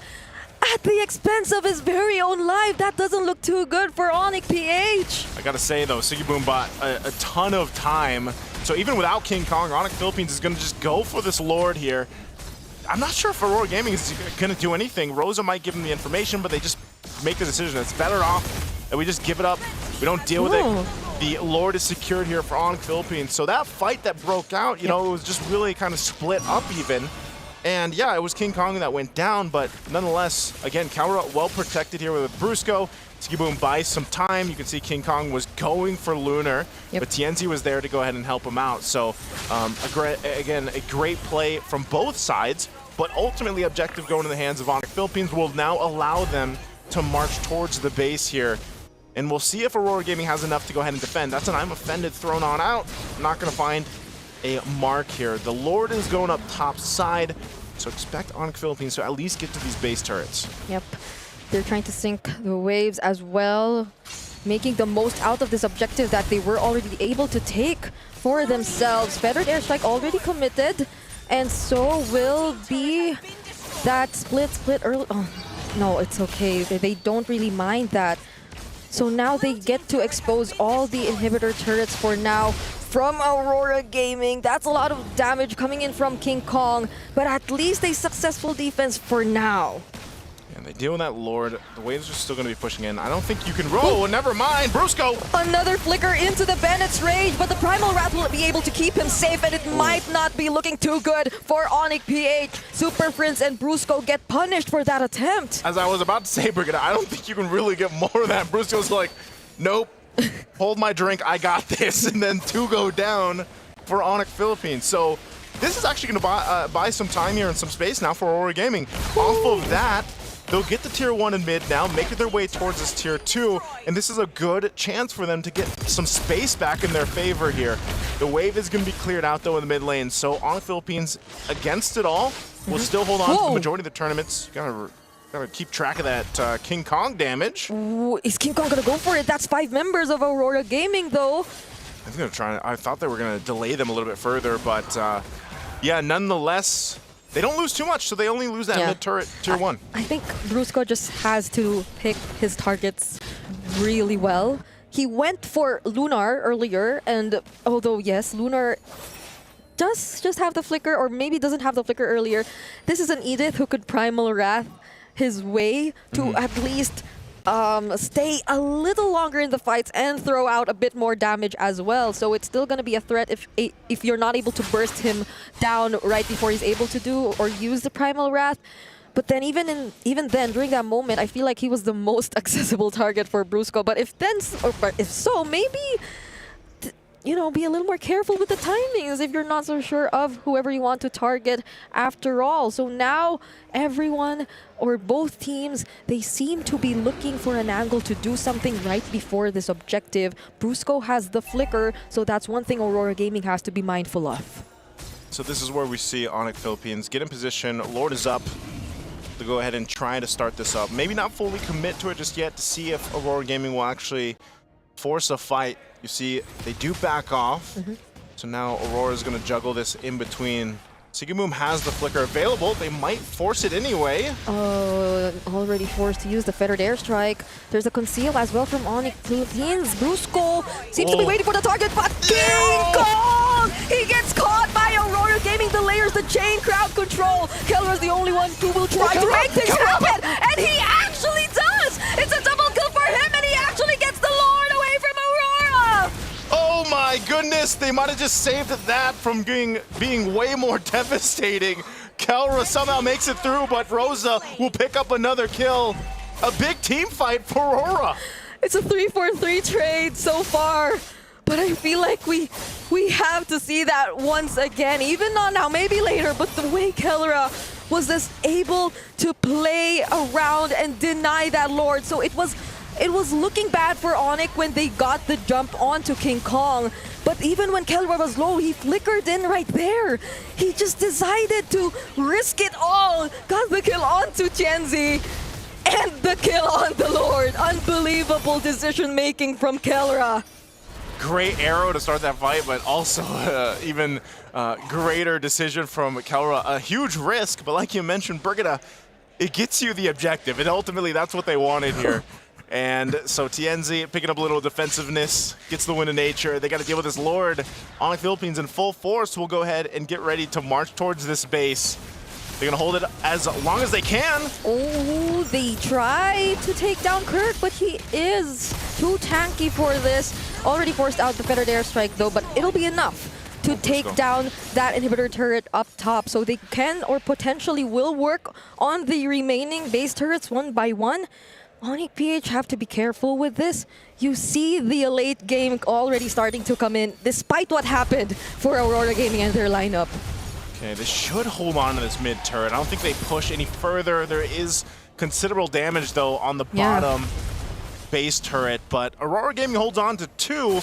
W: at the expense of his very own life. That doesn't look too good for Onyx PH.
V: I gotta say though, Sigiboom bought a ton of time. So even without King Kong, Onyx Philippines is gonna just go for this Lord here. I'm not sure if Aurora Gaming is gonna do anything. Rosa might give them the information, but they just make the decision. It's better off that we just give it up. We don't deal with it. The Lord is secured here for Onyx Philippines. So that fight that broke out, you know, it was just really kind of split up even. And yeah, it was King Kong that went down, but nonetheless, again, Kalra well protected here with Brusco. Sigiboom buys some time. You can see King Kong was going for Lunar, but Tienzi was there to go ahead and help him out. So again, a great play from both sides, but ultimately objective going in the hands of Onyx Philippines will now allow them to march towards the base here. And we'll see if Aurora Gaming has enough to go ahead and defend. That's an I'm offended thrown on out. Not gonna find a mark here. The Lord is going up top side, so expect Onyx Philippines to at least get to these base turrets.
W: Yep. They're trying to sink the waves as well, making the most out of this objective that they were already able to take for themselves. Feathered Airstrike already committed, and so will be that split early. Oh, no, it's okay. They don't really mind that. So now they get to expose all the inhibitor turrets for now from Aurora Gaming. That's a lot of damage coming in from King Kong, but at least a successful defense for now.
V: And they deal with that Lord. The waves are still going to be pushing in. I don't think you can roll. Never mind. Brusco.
W: Another flicker into the Bandit's Rage, but the Primal Wrath will be able to keep him safe, and it might not be looking too good for Onyx PH. Super Prince and Brusco get punished for that attempt.
V: As I was about to say, Brigida, I don't think you can really get more of that. Brusco's like, nope. Hold my drink. I got this. And then 2 go down for Onyx Philippines. So this is actually going to buy some time here and some space now for Aurora Gaming. Off of that, they'll get the tier 1 in mid now, make their way towards this tier 2, and this is a good chance for them to get some space back in their favor here. The wave is going to be cleared out though in the mid lane, so Onyx Philippines, against it all, will still hold on to the majority of the tournaments. Gotta keep track of that King Kong damage.
W: Ooh, is King Kong gonna go for it? That's 5 members of Aurora Gaming though.
V: I think they're trying. I thought they were gonna delay them a little bit further, but yeah, nonetheless, they don't lose too much, so they only lose that mid turret tier 1.
W: I think Brusco just has to pick his targets really well. He went for Lunar earlier, and although yes, Lunar does just have the flicker, or maybe doesn't have the flicker earlier, this is an Edith who could Primal Wrath his way to at least stay a little longer in the fights and throw out a bit more damage as well. So it's still going to be a threat if you're not able to burst him down right before he's able to do or use the Primal Wrath. But then even then, during that moment, I feel like he was the most accessible target for Brusco. But if so, maybe, you know, be a little more careful with the timings if you're not so sure of whoever you want to target after all. So now everyone, or both teams, they seem to be looking for an angle to do something right before this objective. Brusco has the flicker, so that's one thing Aurora Gaming has to be mindful of.
V: So this is where we see Onyx Philippines get in position. Lord is up to go ahead and try to start this up. Maybe not fully commit to it just yet to see if Aurora Gaming will actually force a fight. You see, they do back off. So now Aurora's going to juggle this in between. Sigiboom has the flicker available. They might force it anyway.
W: Already forced to use the Feathered Airstrike. There's a conceal as well from Onyx Philippines. Brusco seems to be waiting for the target, but King Kong! He gets caught by Aurora Gaming. The layers, the chain crowd control. Keller's the only one who will try to make things happen, and he actually does! It's a double kill for him, and he actually gets the Lord away from Aurora!
V: Oh my goodness, they might have just saved that from being way more devastating. Kalra somehow makes it through, but Rosa will pick up another kill. A big team fight for Aurora.
W: It's a 3-4-3 trade so far, but I feel like we have to see that once again, even not now, maybe later, but the way Kalra was just able to play around and deny that Lord. So it was looking bad for Onyx when they got the jump onto King Kong. But even when Kelra was low, he flickered in right there. He just decided to risk it all. Got the kill onto Tienzi and the kill on the Lord. Unbelievable decision making from Kelra.
V: Great arrow to start that fight, but also even greater decision from Kelra. A huge risk, but like you mentioned, Brigida, it gets you the objective, and ultimately that's what they wanted here. And so TNZ picking up a little defensiveness, gets the win of nature. They got to deal with this Lord. Onyx Philippines in full force will go ahead and get ready to march towards this base. They're going to hold it as long as they can.
W: Oh, they try to take down Kirk, but he is too tanky for this. Already forced out the feathered airstrike though, but it'll be enough to take down that inhibitor turret up top. So they can or potentially will work on the remaining base turrets one by one. Onyx PH have to be careful with this. You see the late game already starting to come in, despite what happened for Aurora Gaming and their lineup.
V: Okay, they should hold on to this mid turret. I don't think they push any further. There is considerable damage, though, on the bottom base turret, but Aurora Gaming holds on to 2,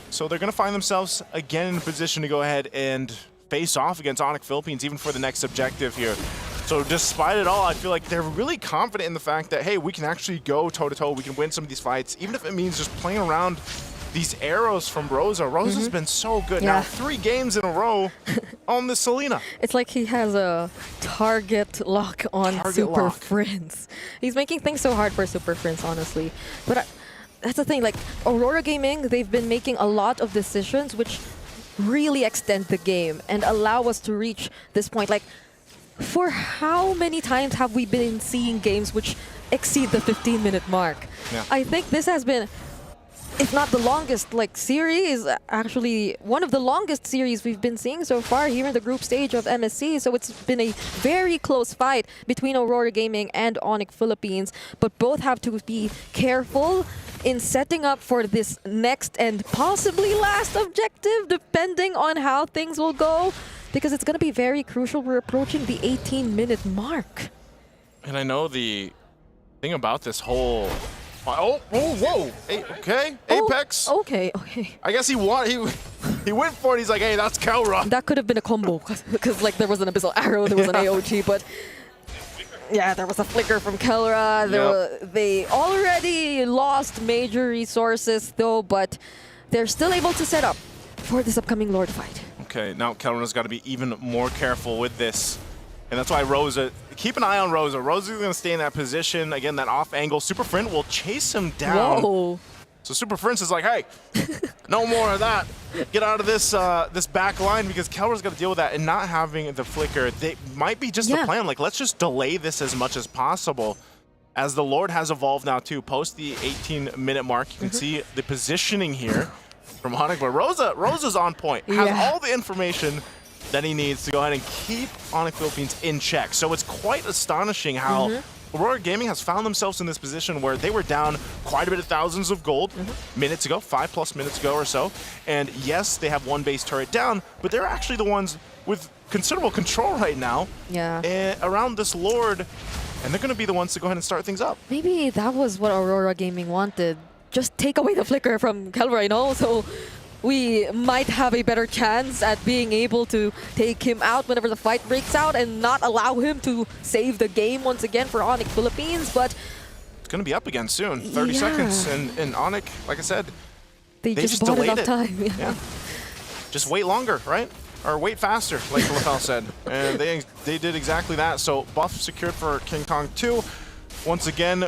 V: so they're going to find themselves again in a position to go ahead and face off against Onyx Philippines, even for the next objective here. So despite it all, I feel like they're really confident in the fact that, hey, we can actually go toe-to-toe, we can win some of these fights, even if it means just playing around these arrows from Rosa. Rosa's been so good. Now 3 games in a row on the Selena.
W: It's like he has a target lock on Super Friends. He's making things so hard for Super Friends, honestly. But that's the thing, like Aurora Gaming, they've been making a lot of decisions which really extend the game and allow us to reach this point. Like, for how many times have we been seeing games which exceed the 15-minute mark? I think this has been, if not the longest series, actually one of the longest series we've been seeing so far here in the group stage of MSC. So it's been a very close fight between Aurora Gaming and Onyx Philippines, but both have to be careful in setting up for this next and possibly last objective, depending on how things will go, because it's going to be very crucial. We're approaching the 18-minute mark.
V: And I know the thing about this whole... Oh, whoa. Hey, okay, Apex.
W: Okay.
V: I guess he went for it. He's like, hey, that's Kelra.
W: That could have been a combo, because like there was an Abyssal Arrow, there was an AOG, but yeah, there was a flicker from Kelra. They already lost major resources though, but they're still able to set up for this upcoming Lord fight.
V: Okay, now Kelra's got to be even more careful with this. And that's why Rosa, keep an eye on Rosa. Rosa's going to stay in that position. Again, that off angle. Super Friend will chase him down.
W: Whoa.
V: So Super Friend is like, hey, no more of that. Get out of this this back line, because Kelra's got to deal with that, and not having the flicker. They might be just the plan. Like, let's just delay this as much as possible. As the Lord has evolved now too, post the 18-minute mark. You can see the positioning here from Onyx, but Rosa's on point. Has all the information that he needs to go ahead and keep Onyx Philippines in check. So it's quite astonishing how Aurora Gaming has found themselves in this position where they were down quite a bit of thousands of gold minutes ago, 5+ minutes ago or so. And yes, they have 1 base turret down, but they're actually the ones with considerable control right now around this Lord. And they're going to be the ones to go ahead and start things up.
W: Maybe that was what Aurora Gaming wanted. Just take away the flicker from Kelra, you know? So we might have a better chance at being able to take him out whenever the fight breaks out and not allow him to save the game once again for Onyx Philippines, but
V: it's going to be up again soon. 30 seconds, and Onyx, like I said,
W: they just bought
V: delayed
W: enough time.
V: Just wait longer, right? Or wait faster, like LaFell said. And they did exactly that. So buff secured for King Kong 2. Once again,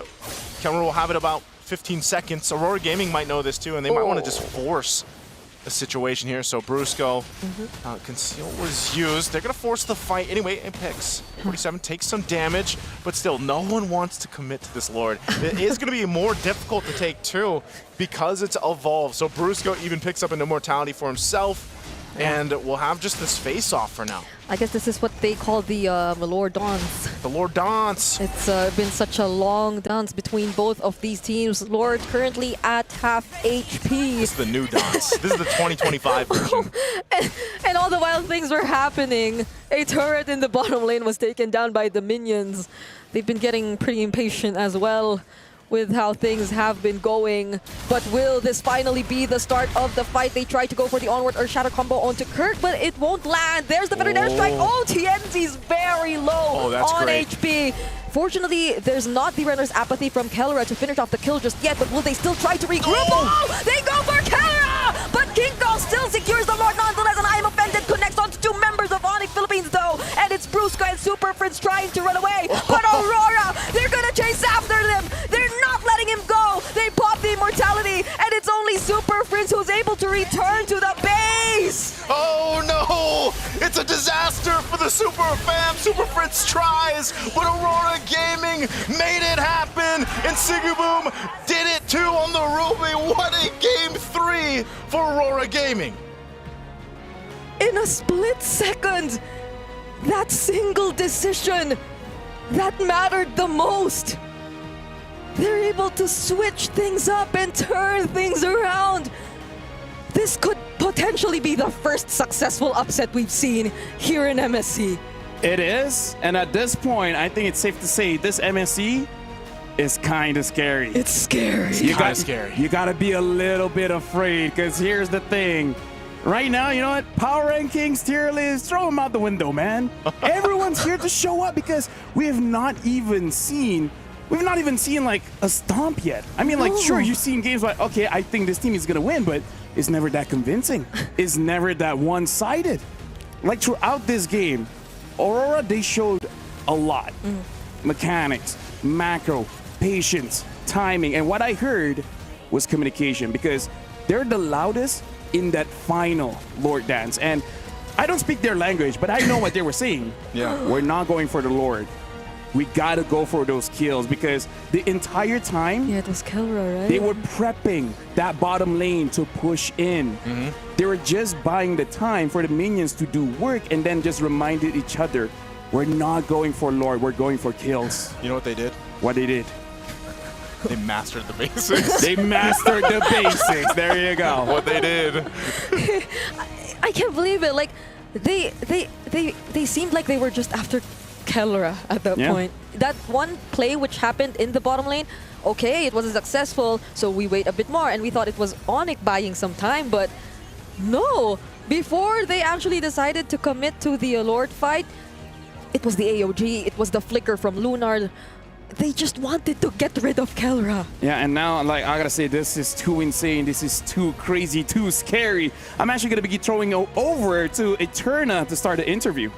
V: Kelra will have it about 15 seconds. Aurora Gaming might know this too, and they might want to just force a situation here. So Brusco, Conceal was used. They're going to force the fight anyway. Apex 47 takes some damage, but still, no one wants to commit to this Lord. It is going to be more difficult to take too because it's evolved. So Brusco even picks up an immortality for himself, and we'll have just this face-off for now.
W: I guess this is what they call the Lord Dance.
V: The Lord Dance.
W: It's been such a long dance between both of these teams. Lord currently at half HP.
V: This is the new dance. This is the 2025 version.
W: And all the while things were happening, a turret in the bottom lane was taken down by the minions. They've been getting pretty impatient as well with how things have been going. But will this finally be the start of the fight? They try to go for the onward or shadow combo onto Kirk, but it won't land. There's the better airstrike. Oh, TNZ's very low on HP. Fortunately, there's not the runner's apathy from Kelra to finish off the kill just yet, but will they still try to regroup? Oh, they go for Kelra! But kickoff still secures the Lord nonetheless, and I am offended connects on to 2 members of Onyx Philippines though, and it's Brusco and Super Friends trying to run away, but Aurora to return to the base!
V: Oh no! It's a disaster for the Super Fam. Super Fritz tries, but Aurora Gaming made it happen, and Sigiboom did it too on the Ruby. What a game 3 for Aurora Gaming.
W: In a split second, that single decision that mattered the most. They're able to switch things up and turn things around. This could potentially be the first successful upset we've seen here in MSC.
H: It is, and at this point, I think it's safe to say this MSC is kind of scary.
W: It's scary.
V: Scary.
H: You gotta be a little bit afraid, because here's the thing. Right now, you know what? Power rankings, tier lists, throw them out the window, man. Everyone's here to show up because we have not even seen like a stomp yet. I mean, like, sure, you've seen games like, okay, I think this team is gonna win, but it's never that convincing. It's never that one-sided. Like, throughout this game, Aurora, they showed a lot. Mechanics, macro, patience, timing, and what I heard was communication, because they're the loudest in that final Lord dance. And I don't speak their language, but I know what they were saying.
V: Yeah.
H: We're not going for the Lord. We gotta go for those kills, because the entire time,
W: Yeah, it was Kelra, right?
H: they were prepping that bottom lane to push in. They were just buying the time for the minions to do work, and then just reminded each other, we're not going for Lord, we're going for kills.
V: You know what they did?
H: What they did?
V: They mastered the basics.
H: They mastered the basics. There you go.
V: What they did.
W: I can't believe it. Like, they seemed like they were just after Kelra at that point. That one play which happened in the bottom lane, okay, it wasn't successful, so we wait a bit more, and we thought it was Onyx buying some time, but no. Before they actually decided to commit to the Lord fight, it was the AOG, it was the flicker from Lunar. They just wanted to get rid of Kelra.
H: Yeah, and now, like, I gotta say, this is too insane. This is too crazy, too scary. I'm actually gonna be throwing over to Eterna to start the interview.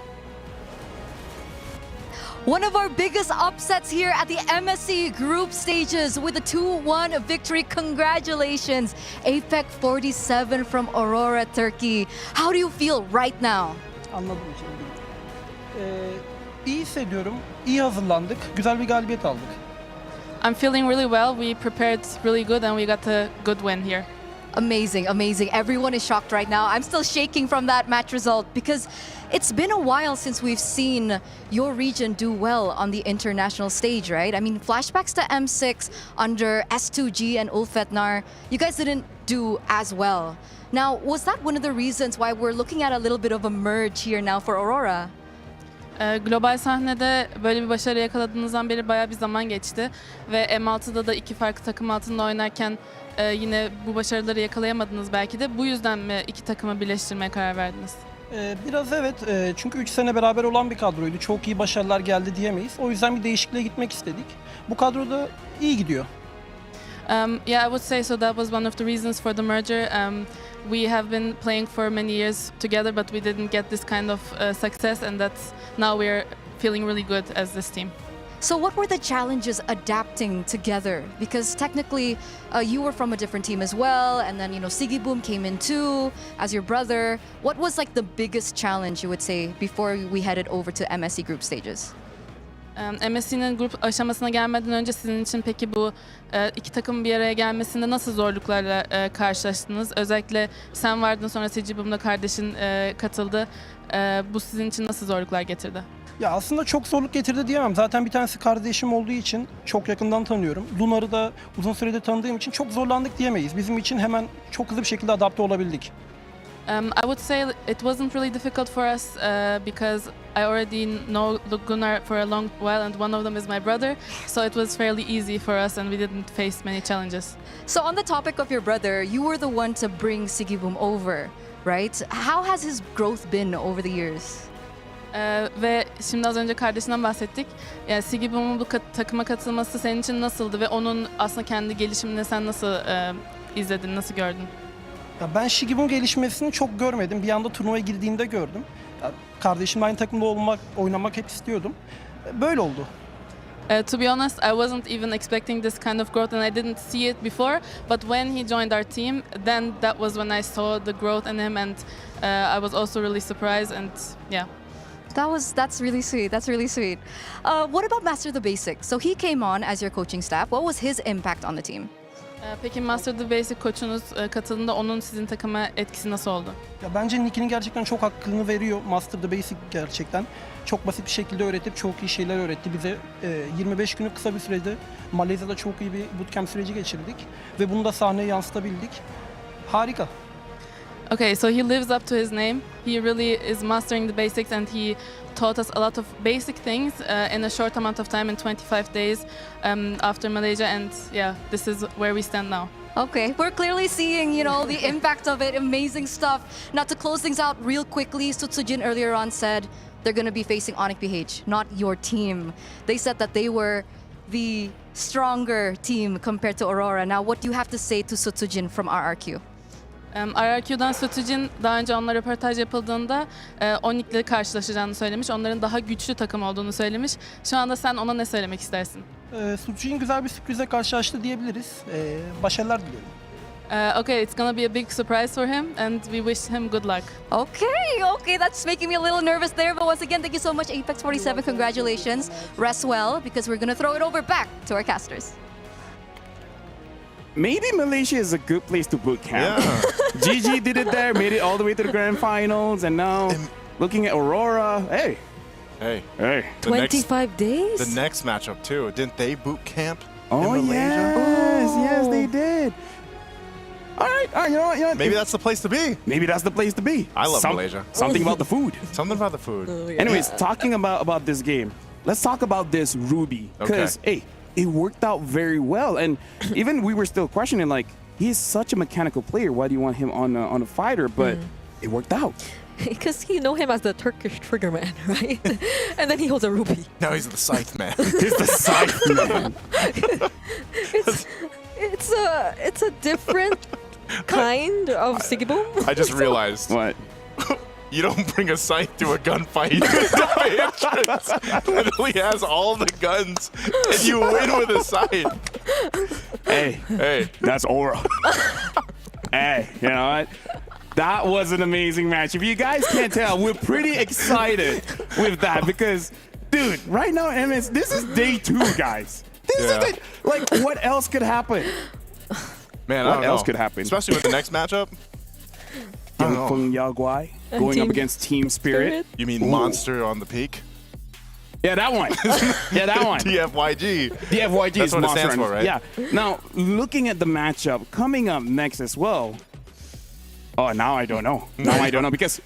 Q: One of our biggest upsets here at the MSC group stages with a 2-1 victory. Congratulations, APEC 47 from Aurora, Turkey. How do you feel right now?
K: Anladım şimdi. İyi hissediyorum. İyi hazırlandık. Güzel bir galibiyet aldık.
M: I'm feeling really well. We prepared really good and we got a good win here.
Q: Amazing, amazing. Everyone is shocked right now. I'm still shaking from that match result because it's been a while since we've seen your region do well on the international stage, right? I mean, flashbacks to M6 under S2G and Ulfetnar, you guys didn't do as well. Now, was that one of the reasons why we're looking at a little bit of a merge here now for Aurora?
M: Global sahnede böyle bir başarı yakaladığınızdan beri bayağı bir zaman geçti ve M6'da da iki farklı takım altında oynarken yine bu başarıları yakalayamadınız belki de. Bu yüzden mi iki takımı birleştirmeye karar verdiniz?
K: Biraz evet. Çünkü 3 sene beraber olan bir kadroydu. Çok iyi başarılar geldi diyemeyiz. O yüzden bir değişikliğe gitmek istedik. Bu kadro da iyi gidiyor.
M: Yeah, I would say so. That was one of the reasons for the merger. We have been playing for many years together, but we didn't get this kind of success, and that's now we're feeling really good as this team.
Q: So what were the challenges adapting together? Because technically you were from a different team as well, and then, you know, Sigiboom came in too as your brother. What was like the biggest challenge, you would say, before we headed over to MSC group stages?
M: MSC'nin grup aşamasına gelmeden önce sizin için peki bu iki takım bir araya gelmesinde nasıl zorluklarla karşılaştınız? Özellikle sen vardın, sonra Sigiboom'da kardeşin katıldı. Bu sizin için nasıl zorluklar getirdi?
K: Ya aslında çok zorluk getirdi diyemem. Zaten bir tanesi kardeşim olduğu için çok yakından tanıyorum. Lunar'ı da uzun süredir tanıdığım için çok zorlandık diyemeyiz. Bizim için hemen çok hızlı bir şekilde adapte olabildik.
M: I would say it wasn't really difficult for us because I already know Gunnar for a long while, and one of them is my brother, so it was fairly easy for us and we didn't face many challenges.
Q: So on the topic of your brother, you were the one to bring Sigiboom over, right? How has his growth been over the years?
M: Ve şimdi az önce kardeşinden bahsettik. Yani Sigiboom'un bu takıma katılması senin için nasıldı ve onun aslında kendi gelişimini sen nasıl izledin, nasıl gördün?
K: Ya ben Sigiboom gelişmesini çok görmedim. Bir anda turnuvaya girdiğinde gördüm. Ya kardeşimle aynı takımda oynamak hep istiyordum. Böyle oldu.
M: To be honest, I wasn't even expecting this kind of growth and I didn't see it before. But when he joined our team, then that was when I saw the growth in him and I was also really surprised and yeah.
Q: That's really sweet. That's really sweet. What about Master the Basics? So he came on as your coaching staff. What was his impact on the team?
M: Peki Master the Basic koçunuz katıldığında onun sizin takıma etkisi nasıl oldu?
A: Ya bence Nicky'nin gerçekten çok hakkını veriyor. Master the Basic gerçekten. Çok basit bir şekilde öğretip çok iyi şeyler öğretti bize. 25 günlük kısa bir sürede Malezya'da çok iyi bir bootcamp süreci geçirdik. Ve bunu da sahneye yansıtabildik. Harika.
M: Okay, so he lives up to his name. He really is mastering the basics and he taught us a lot of basic things in a short amount of time in 25 days after Malaysia and yeah, this is where we stand now.
Q: Okay, we're clearly seeing, the impact of it. Amazing stuff. Now to close things out real quickly, Sutsujin earlier on said they're going to be facing Onyx PH, not your team. They said that they were the stronger team compared to Aurora. Now what do you have to say to Sutsujin from RRQ?
M: RRQ'dan Sutsujin daha önce onunla röportaj yapıldığında Onyx'le karşılaşacağını söylemiş. Onların daha güçlü takım olduğunu söylemiş. Şu anda sen ona ne söylemek istersin?
A: Sutsujin güzel bir sürprize karşılaştı diyebiliriz. Başarılar diliyorum.
M: Okay, it's gonna be a big surprise for him and we wish him good luck.
Q: Okay, that's making me a little nervous there. But once again, thank you so much, Apex 47. Congratulations. Rest well, because we're gonna throw it over back to our casters.
H: Maybe Malaysia is a good place to boot camp. Yeah. GG did it there, made it all the way to the grand finals, and now looking at Aurora, hey.
W: 25 days?
V: The next matchup too. Didn't they boot camp
H: in Malaysia? Yes, they did. All right, you know what?
V: Maybe that's the place to be.
H: Maybe that's the place to be.
V: I love Malaysia.
H: Something about the food.
V: Something about the food.
H: Anyways, talking about this game, let's talk about this Ruby. Because, it worked out very well. And even we were still questioning, like, he's such a mechanical player. Why do you want him on a fighter? But it worked out.
W: Because you know him as the Turkish trigger man, right? And then he holds a ruby.
V: Now he's the scythe man.
H: He's the scythe man.
W: It's a different kind of Sigiboom.
V: I just realized.
H: What?
V: You don't bring a scythe to a gunfight. Literally has all the guns, and you win with a scythe.
H: Hey, that's Aura. Hey, you know what? That was an amazing match. If you guys can't tell, we're pretty excited with that because, dude, right now, MS, this is day 2, guys. This is like, what else could happen?
V: Man,
H: what else could happen?
V: Especially with the next matchup.
H: Feng Yaguai going up against Team Spirit.
V: You mean Monster on the Peak?
H: Yeah, that one.
V: DFYG.
H: DFYG
V: That's
H: is
V: what it
H: Monster
V: stands for, right?
H: Yeah. Now, looking at the matchup coming up next as well. Oh, now I don't know. Because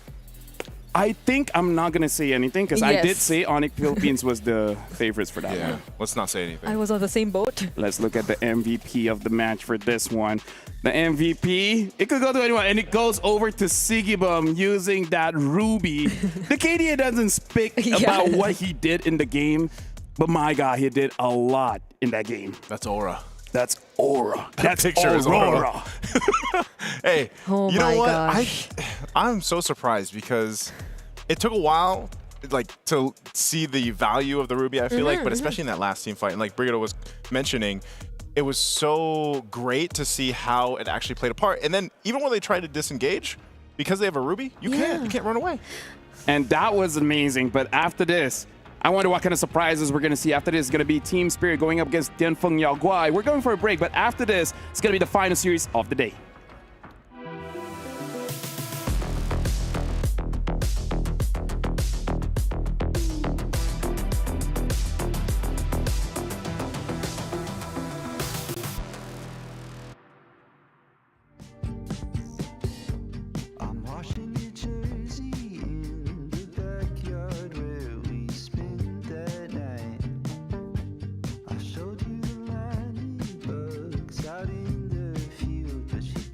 H: I think I'm not going to say anything because I did say Onyx Philippines was the favorites for that one.
V: Let's not say anything.
W: I was on the same boat.
H: Let's look at the MVP of the match for this one. The MVP, it could go to anyone, and it goes over to Sigibum using that Ruby. The KDA doesn't speak about what he did in the game, but my God, he did a lot in that game.
V: That's Aura.
H: That's Aura. That's
V: picture is
H: Aurora.
V: Hey,
W: oh
V: you know what?
W: Gosh.
V: I'm so surprised because it took a while, like, to see the value of the Ruby, I feel like, but especially in that last team fight, and like Brigitte was mentioning, it was so great to see how it actually played a part. And then even when they tried to disengage, because they have a Ruby, you can't run away.
H: And that was amazing. But after this, I wonder what kind of surprises we're going to see. After this, it's going to be Team Spirit going up against Dianfeng Yaoguai. We're going for a break, but after this, it's going to be the final series of the day.
O: Out in the field, but she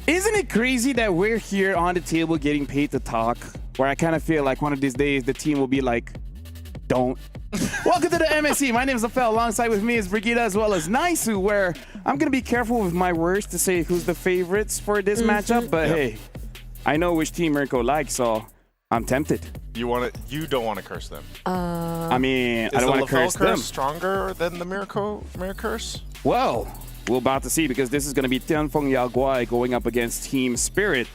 H: Isn't it crazy that we're here on the table getting paid to talk? Where I kind of feel like one of these days the team will be like, don't. Welcome to the MSC. My name is Afel. Alongside with me is Brigitte as well as Naisu, where I'm going to be careful with my words to say who's the favorites for this matchup. But hey, I know which team Mirko likes, so I'm tempted.
V: You don't want to curse them.
H: I mean, I don't want to curse them.
V: Stronger than the Mirror curse?
H: Well, we're about to see because this is going to be Tianfeng Yaguai going up against Team Spirit.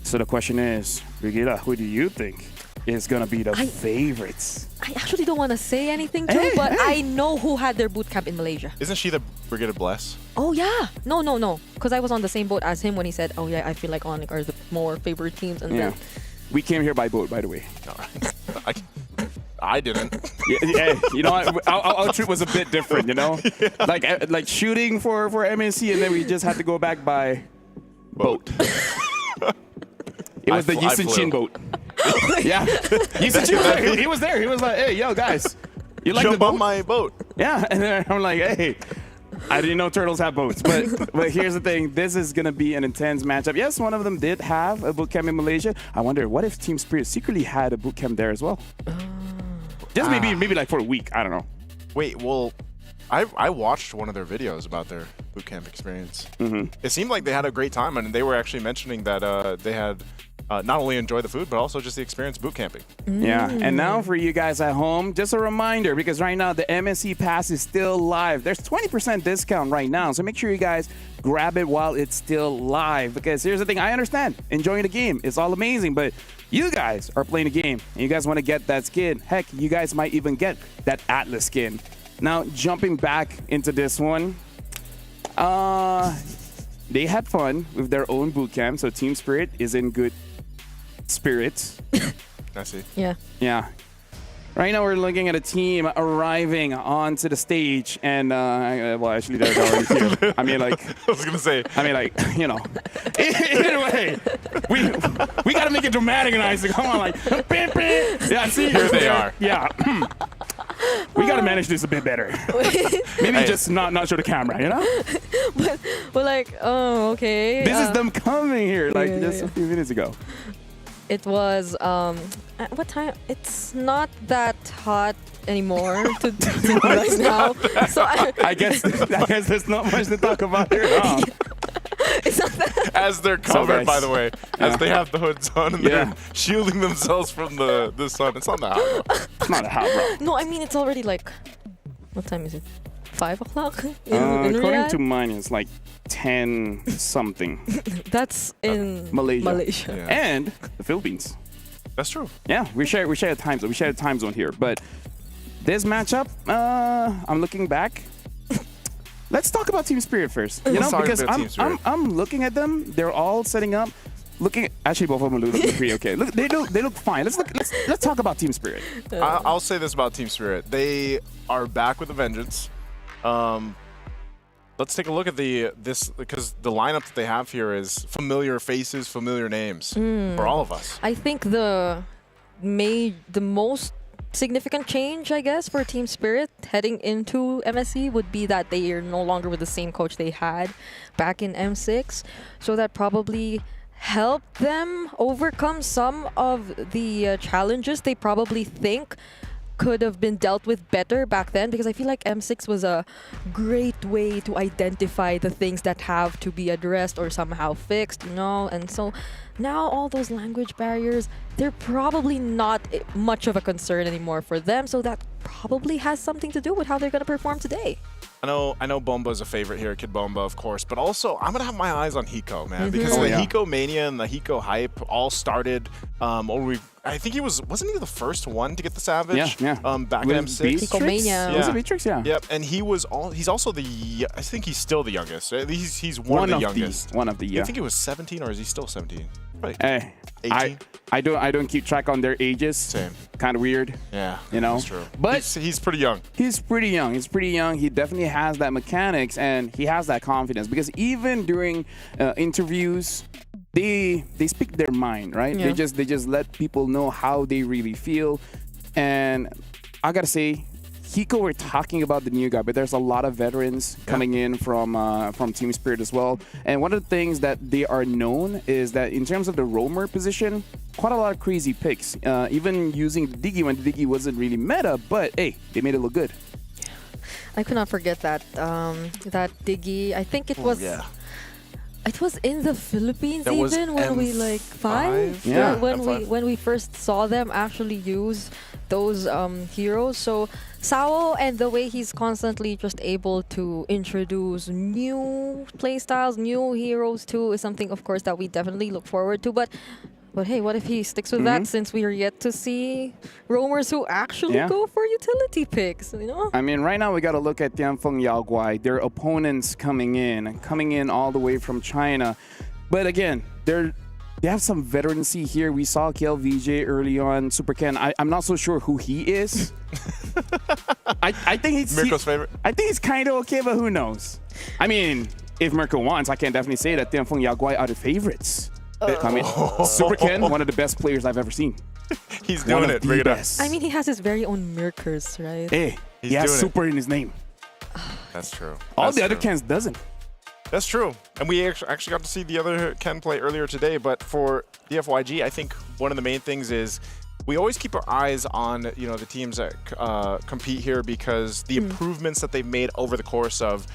H: So the question is, Brigitte, who do you think is going to be the favorites?
W: I actually don't want to say anything, Joe, but I know who had their boot camp in Malaysia.
V: Isn't she the Brigitte Bless?
W: Oh, yeah. No. Because I was on the same boat as him when he said, oh, yeah, I feel like Onyx are the more favorite teams. And then
H: we came here by boat, by the way.
V: All right. I didn't.
H: Yeah, you know, our trip was a bit different, you know? Like shooting for MSC, and then we just had to go back by boat. It was the Yisun Chin boat. Yeah. Yisun Chin was there. He was there. He was like, hey, yo, guys. You like the boat?
V: On my boat.
H: Yeah, and then I'm like, hey, I didn't know turtles have boats. But here's the thing. This is going to be an intense matchup. Yes, one of them did have a boot camp in Malaysia. I wonder, what if Team Spirit secretly had a boot camp there as well? Just maybe like for a week. I don't know.
V: Wait, well, I watched one of their videos about their boot camp experience. It seemed like they had a great time, and they were actually mentioning that they had not only enjoyed the food, but also just the experience boot camping.
H: Yeah, and now for you guys at home, just a reminder, because right now the MSC Pass is still live. There's 20% discount right now, so make sure you guys grab it while it's still live. Because here's the thing, I understand, enjoying the game is all amazing, but you guys are playing a game, and you guys want to get that skin. Heck, you guys might even get that Atlas skin. Now, jumping back into this one, they had fun with their own boot camp, so Team Spirit is in good spirits.
V: I see.
W: Yeah.
H: Yeah. Right now, we're looking at a team arriving onto the stage, and well, actually, they're already here. I mean, like,
V: I was gonna say.
H: I mean, like, you know. Either way, we gotta make it dramatic and nice. Come on, like, yeah. See,
V: here they are.
H: Yeah. We gotta manage this a bit better. Maybe just not show the camera, you know.
W: But like, oh, okay.
H: This is them coming here, like just a few minutes ago.
W: It was at what time? It's not that hot anymore to right now. So
H: I guess there's not much to talk about here. No.
W: It's not that.
V: As they're covered, by the way, as they have the hoods on and they're shielding themselves from the sun. It's not that hot, bro.
H: It's not that hot, bro.
W: No, I mean it's already like, what time is it? 5 o'clock in
H: According
W: Riyadh?
H: to mine, it's like 10 something.
W: That's in
H: Malaysia.
V: Yeah.
H: And the Philippines.
V: That's true.
H: Yeah, we share a time zone. We share a time zone here. But this matchup, I'm looking back. Let's talk about Team Spirit first. You know, because I'm looking at them. They're all setting up. Actually, both of them look pretty okay. Look, they look fine. Let's talk about Team Spirit.
V: I'll say this about Team Spirit: they are back with a vengeance. Let's take a look at this because the lineup that they have here is familiar faces, familiar names for all of us.
W: I think the most significant change, I guess, for Team Spirit heading into MSC would be that they are no longer with the same coach they had back in M6. So that probably helped them overcome some of the challenges they probably think could have been dealt with better back then, because I feel like M6 was a great way to identify the things that have to be addressed or somehow fixed, you know. And so now all those language barriers, they're probably not much of a concern anymore for them, so that probably has something to do with how they're going to perform today.
V: I know Bomba's a favorite here, Kid Bomba, of course, but also I'm gonna have my eyes on Hiko, man, because the Hiko mania and the Hiko hype all started. I think wasn't he the first one to get the Savage?
H: Yeah.
V: Back in M6.
W: Hiko mania.
H: Was it Beatrix? Yeah.
V: Yep, and he's also I think he's still the youngest. Right? He's one of the youngest.
H: One of the
V: I think he was 17, or is he still 17? Right.
H: Hey,
V: 18?
H: I don't keep track on their ages.
V: Same.
H: Kind of weird.
V: Yeah,
H: you know.
V: That's true.
H: But
V: he's pretty young.
H: He's pretty young. He definitely has that mechanics and he has that confidence, because even during interviews, they speak their mind, right?
W: Yeah.
H: They just let people know how they really feel. And I gotta say, Hiko, we're talking about the new guy, but there's a lot of veterans coming in from Team Spirit as well. And one of the things that they are known is that in terms of the roamer position, quite a lot of crazy picks. Even using the Diggy when the Diggy wasn't really meta, but hey, they made it look good.
W: I could not forget that Diggy. I think it was.
V: Yeah.
W: It was in the Philippines
V: That was
W: even when we like five.
H: Yeah.
W: When we first saw them actually use those heroes. So Sao, and the way he's constantly just able to introduce new playstyles, new heroes too, is something, of course, that we definitely look forward to. But hey, what if he sticks with that, since we are yet to see roamers who actually go for utility picks, you know?
H: I mean, right now we got to look at Tianfeng Yaoguai, their opponents coming in all the way from China. But again, they have some veterancy here. We saw KLVJ early on, Super Ken. I'm not so sure who he is. I think he's
V: Mirko's favorite.
H: I think he's kind of okay, but who knows? I mean, if Mirko wants, I can definitely say that Tianfeng Yaoguai are the favorites. I mean, Super Ken, one of the best players I've ever seen.
V: He's doing it. Bring it up.
W: I mean, he has his very own Mirkers, right?
H: Hey, he has Super in his name.
V: That's true.
H: All the other Kens doesn't.
V: That's true. And we actually got to see the other Ken play earlier today. But for the FYG, I think one of the main things is we always keep our eyes on the teams that compete here, because the improvements that they've made over the course of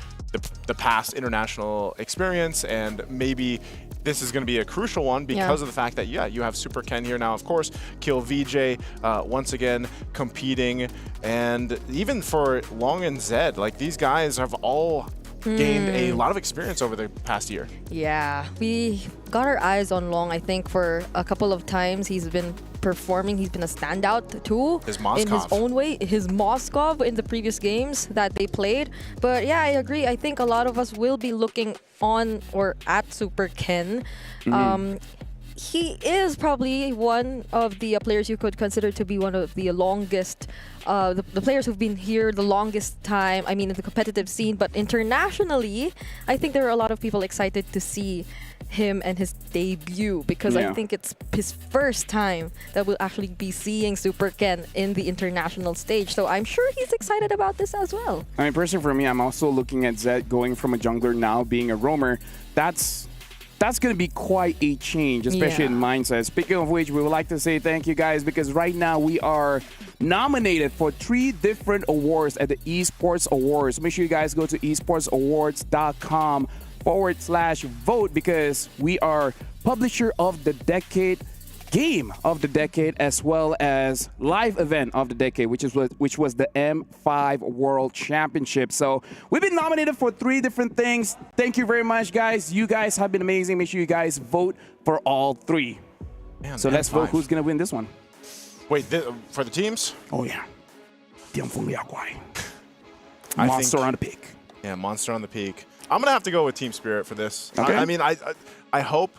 V: the past international experience, and maybe this is going to be a crucial one because of the fact that, you have Super Ken here now, of course, Kill VJ once again competing, and even for Long and Zed, like these guys have all gained a lot of experience over the past year.
W: Yeah, we got our eyes on Long, I think, for a couple of times. He's been performing. He's been a standout too in his own way. His Moskov in the previous games that they played. But yeah, I agree. I think a lot of us will be looking on or at Super Ken. He is probably one of the players you could consider to be one of the longest, the players who've been here the longest time, I mean, in the competitive scene. But internationally, I think there are a lot of people excited to see him and his debut, because I think it's his first time that we'll actually be seeing Super Ken in the international stage. So I'm sure he's excited about this as well.
H: I mean, personally for me, I'm also looking at Zed going from a jungler now being a roamer. That's going to be quite a change, especially in mindset. Speaking of which, we would like to say thank you guys, because right now we are nominated for 3 different awards at the Esports Awards. Make sure you guys go to esportsawards.com/vote, because we are Publisher of the Decade, game of the decade as well as live event of the decade, which was the M5 World Championship. So we've been nominated for 3 different things. Thank you very much, guys. You guys have been amazing. Make sure you guys vote for all 3.
V: Man,
H: so let's vote who's gonna win this one.
V: Wait, for the teams?
H: Oh yeah, Tianfeng Yaguai.
V: I
H: Monster
V: think-
H: on the peak.
V: Yeah, Monster on the peak. I'm gonna have to go with Team Spirit for this.
H: Okay.
V: I mean, I hope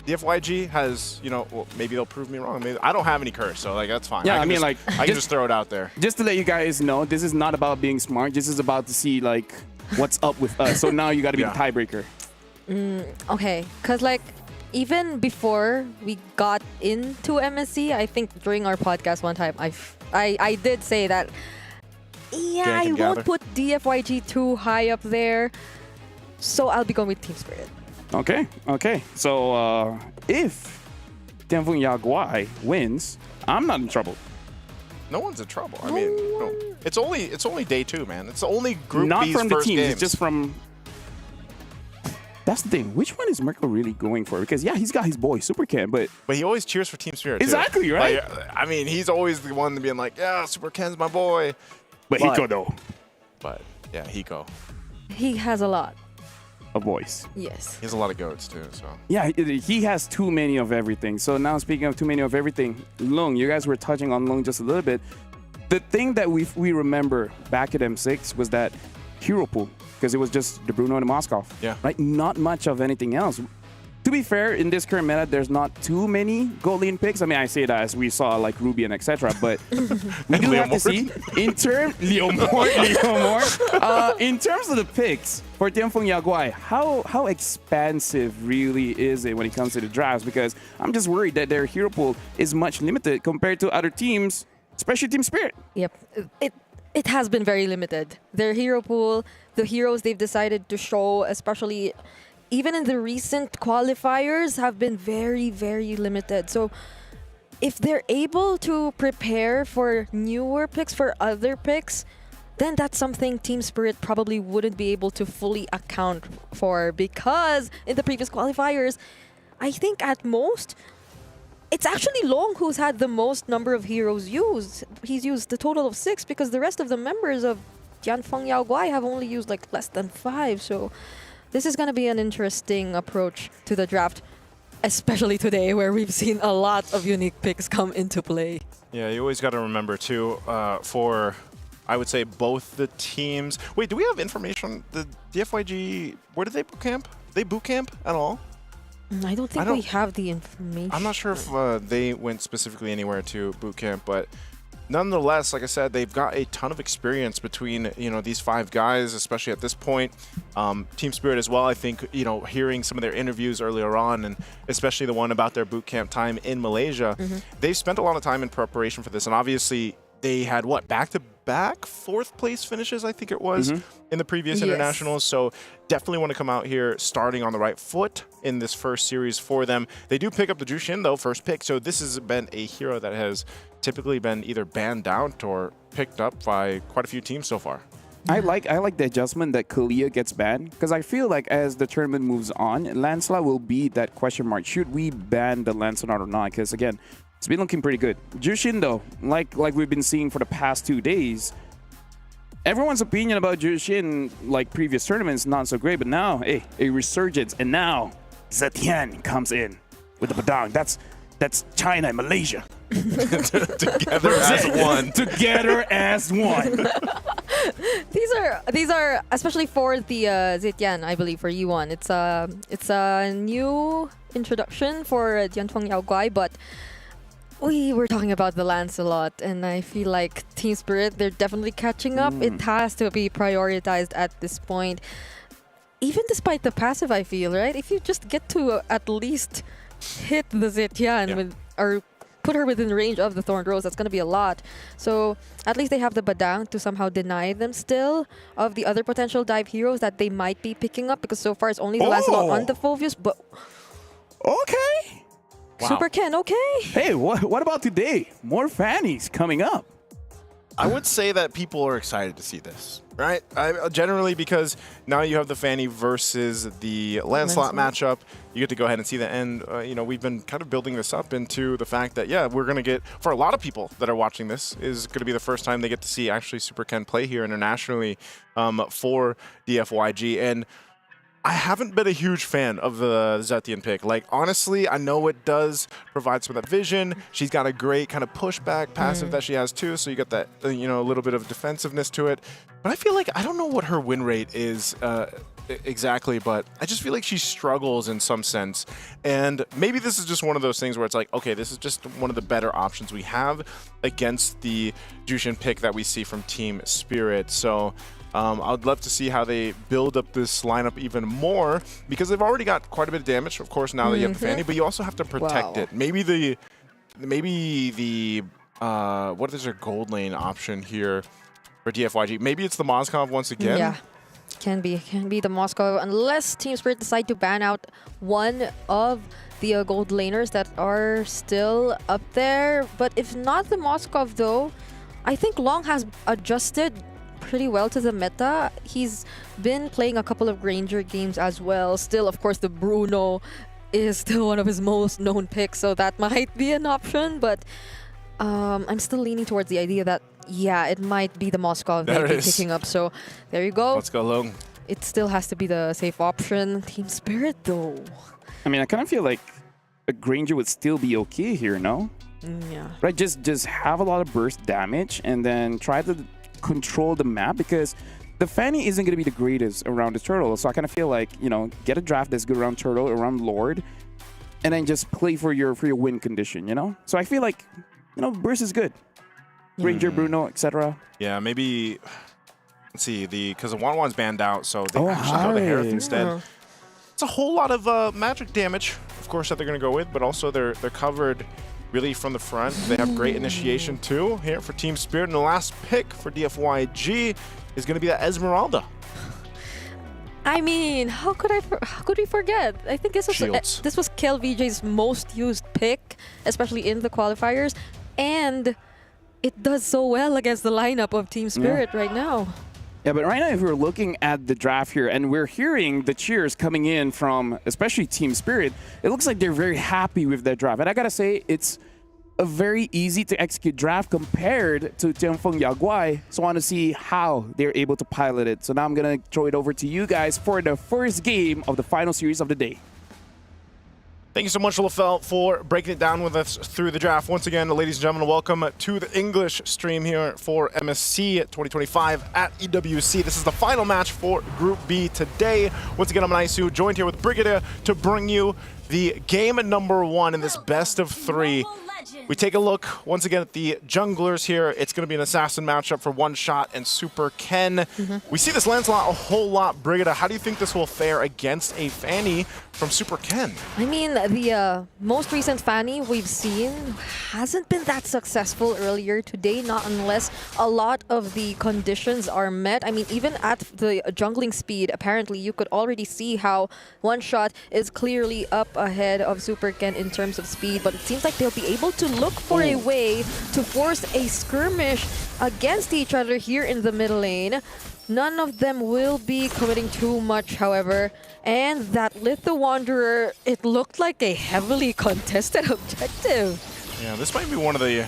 V: the FYG has, you know, well, maybe they'll prove me wrong. Maybe, I don't have any curse, so like that's fine.
H: Yeah,
V: I
H: I mean,
V: just,
H: like,
V: I can just throw it out there.
H: Just to let you guys know, this is not about being smart. This is about to see like what's up with us. So now you got to be the tiebreaker.
W: Okay, because like even before we got into MSC, I think during our podcast one time, I did say that, yeah,
V: Jank
W: I
V: and
W: won't
V: gather.
W: put DFYG too high up there. So I'll be going with Team Spirit.
H: Okay, okay. So if Tianfeng Yaguai wins, I'm not in trouble.
V: No one's in trouble. I mean, no. It's only day 2, man. It's only Group
H: Not
V: B's
H: from the
V: first
H: teams,
V: games.
H: it's just from... That's the thing. Which one is Merkel really going for? Because, yeah, he's got his boy, Super Ken, but
V: he always cheers for Team Spirit, too.
H: Exactly, right?
V: Like, I mean, he's always the one being like, yeah, Super Ken's my boy.
H: But Hiko, though.
V: But, yeah, Hiko.
W: He has a lot.
H: A voice.
W: Yes.
V: He has a lot of goats, too, so.
H: Yeah, he has too many of everything. So now speaking of too many of everything, Lung, you guys were touching on Lung just a little bit. The thing that we remember back at M6 was that hero pool, because it was just the Bruno and the Moskov.
V: Yeah.
H: Right? Not much of anything else. To be fair, in this current meta, there's not too many gold lane picks. I mean, I say that as we saw like Ruby and etc. But we do have to see in terms in terms of the picks for Tianfeng Yaguai, how expansive really is it when it comes to the drafts? Because I'm just worried that their hero pool is much limited compared to other teams, especially Team Spirit.
W: Yep. It has been very limited. Their hero pool, the heroes they've decided to show, especially even in the recent qualifiers, have been very, very limited. So if they're able to prepare for newer picks, for other picks, then that's something Team Spirit probably wouldn't be able to fully account for, because in the previous qualifiers, I think at most, it's actually Long who's had the most number of heroes used. He's used a total of 6, because the rest of the members of Tianfeng Yaguai have only used like less than 5. So this is going to be an interesting approach to the draft, especially today where we've seen a lot of unique picks come into play.
V: Yeah, you always got to remember, too, for, I would say, both the teams. Wait, do we have information? The DFYG, where did they boot camp? They boot camp at all?
W: I don't think we have the information.
V: I'm not sure if they went specifically anywhere to boot camp, but nonetheless, like I said, they've got a ton of experience between, you know, these 5 guys, especially at this point. Team Spirit as well, I think, you know, hearing some of their interviews earlier on, and especially the one about their boot camp time in Malaysia, they've spent a lot of time in preparation for this, and obviously they had, what, back-to-back 4th place finishes, I think it was, in the previous internationals. So definitely want to come out here starting on the right foot in this first series for them. They do pick up the Jushin, though, first pick. So this has been a hero that has typically been either banned out or picked up by quite a few teams so far.
H: I like the adjustment that Kalia gets banned, because I feel like as the tournament moves on, Lancelot will be that question mark. Should we ban the Lancelot or not? Because again, it's been looking pretty good. Jushin, though, like we've been seeing for the past 2 days, everyone's opinion about Jushin, like previous tournaments, not so great. But now, hey, a resurgence, and now Zetian comes in with the Padang. That's China and Malaysia.
V: Together as one.
H: Together as one.
W: These are especially for the Zetian, I believe, for Yuan. It's a new introduction for Tianfeng Yaguai, but we were talking about the Lancelot, and I feel like Team Spirit, they're definitely catching up. It has to be prioritized at this point. Even despite the passive, I feel, right? If you just get to at least hit the Zetian with, or put her within range of the Thorned Rose, that's going to be a lot. So at least they have the Badang to somehow deny them still of the other potential dive heroes that they might be picking up, because so far it's only the Lancelot on the Fulvius, but...
H: Okay.
V: Wow.
W: Super Ken, okay.
H: Hey, what about today? More Fannies coming up.
V: I would say that people are excited to see this, right? Generally, because now you have the Fanny versus the Lancelot matchup. You get to go ahead and see that. And, you know, we've been kind of building this up into the fact that, yeah, we're going to get, for a lot of people that are watching this, is going to be the first time they get to see actually Super Ken play here internationally for DFYG. And I haven't been a huge fan of the Zetian pick. Like, honestly, I know it does provide some of that vision. She's got a great kind of pushback passive that she has too, so you got that, you know, a little bit of defensiveness to it. But I feel like, I don't know what her win rate is exactly, but I just feel like she struggles in some sense. And maybe this is just one of those things where it's like, okay, this is just one of the better options we have against the Jushin pick that we see from Team Spirit. So I would love to see how they build up this lineup even more, because they've already got quite a bit of damage, of course, now that you have the Fanny, but you also have to protect it. Maybe the what is their gold lane option here for DFYG? Maybe it's the Moskov once again.
W: Yeah, can be the Moscow, unless Team Spirit decide to ban out one of the gold laners that are still up there. But if not the Moskov though, I think Long has adjusted pretty well to the meta. He's been playing a couple of Granger games as well. Still, of course, the Bruno is still one of his most known picks, so that might be an option. But I'm still leaning towards the idea that, yeah, it might be the Moskov maybe picking up. So there you go.
V: Let's go, Long.
W: It still has to be the safe option. Team Spirit, though.
H: I mean, I kind of feel like a Granger would still be okay here, no?
W: Yeah.
H: Right, just have a lot of burst damage and then try to control the map, because the Fanny isn't going to be the greatest around the turtle. So I kind of feel like, you know, get a draft that's good around turtle, around Lord, and then just play for your win condition, you know? So I feel like, you know, burst is good. Ranger, Bruno, etc.
V: Yeah, maybe, let's see, because the Wanwan's banned out, so they actually go the Harith instead. It's a whole lot of magic damage, of course, that they're going to go with, but also they're covered really from the front. They have great initiation too here for Team Spirit. And the last pick for DFYG is going to be that Esmeralda.
W: I mean, how could we forget? I think this was KLVJ's most used pick, especially in the qualifiers, and it does so well against the lineup of Team Spirit right now.
H: Yeah, but right now, if we're looking at the draft here and we're hearing the cheers coming in from especially Team Spirit, it looks like they're very happy with that draft. And I gotta say, it's a very easy to execute draft compared to Tianfeng Yaguai. So I want to see how they're able to pilot it. So now I'm gonna throw it over to you guys for the first game of the final series of the day.
V: Thank you so much, LaFell, for breaking it down with us through the draft. Once again, ladies and gentlemen, welcome to the English stream here for MSC 2025 at EWC. This is the final match for Group B today. Once again, I'm Naisu, joined here with Brigadier to bring you the game number 1 in this best of 3. We take a look once again at the junglers here. It's going to be an assassin matchup for One Shot and Super Ken. We see this Lancelot a whole lot. Brigida, how do you think this will fare against a Fanny from Super Ken?
W: I mean, the most recent Fanny we've seen hasn't been that successful earlier today, not unless a lot of the conditions are met. I mean, even at the jungling speed, apparently you could already see how One Shot is clearly up ahead of Super Ken in terms of speed, but it seems like they'll be able to look for a way to force a skirmish against each other here in the middle lane. None of them will be committing too much, however. And that Litho Wanderer, it looked like a heavily contested objective.
V: Yeah, this might be one of the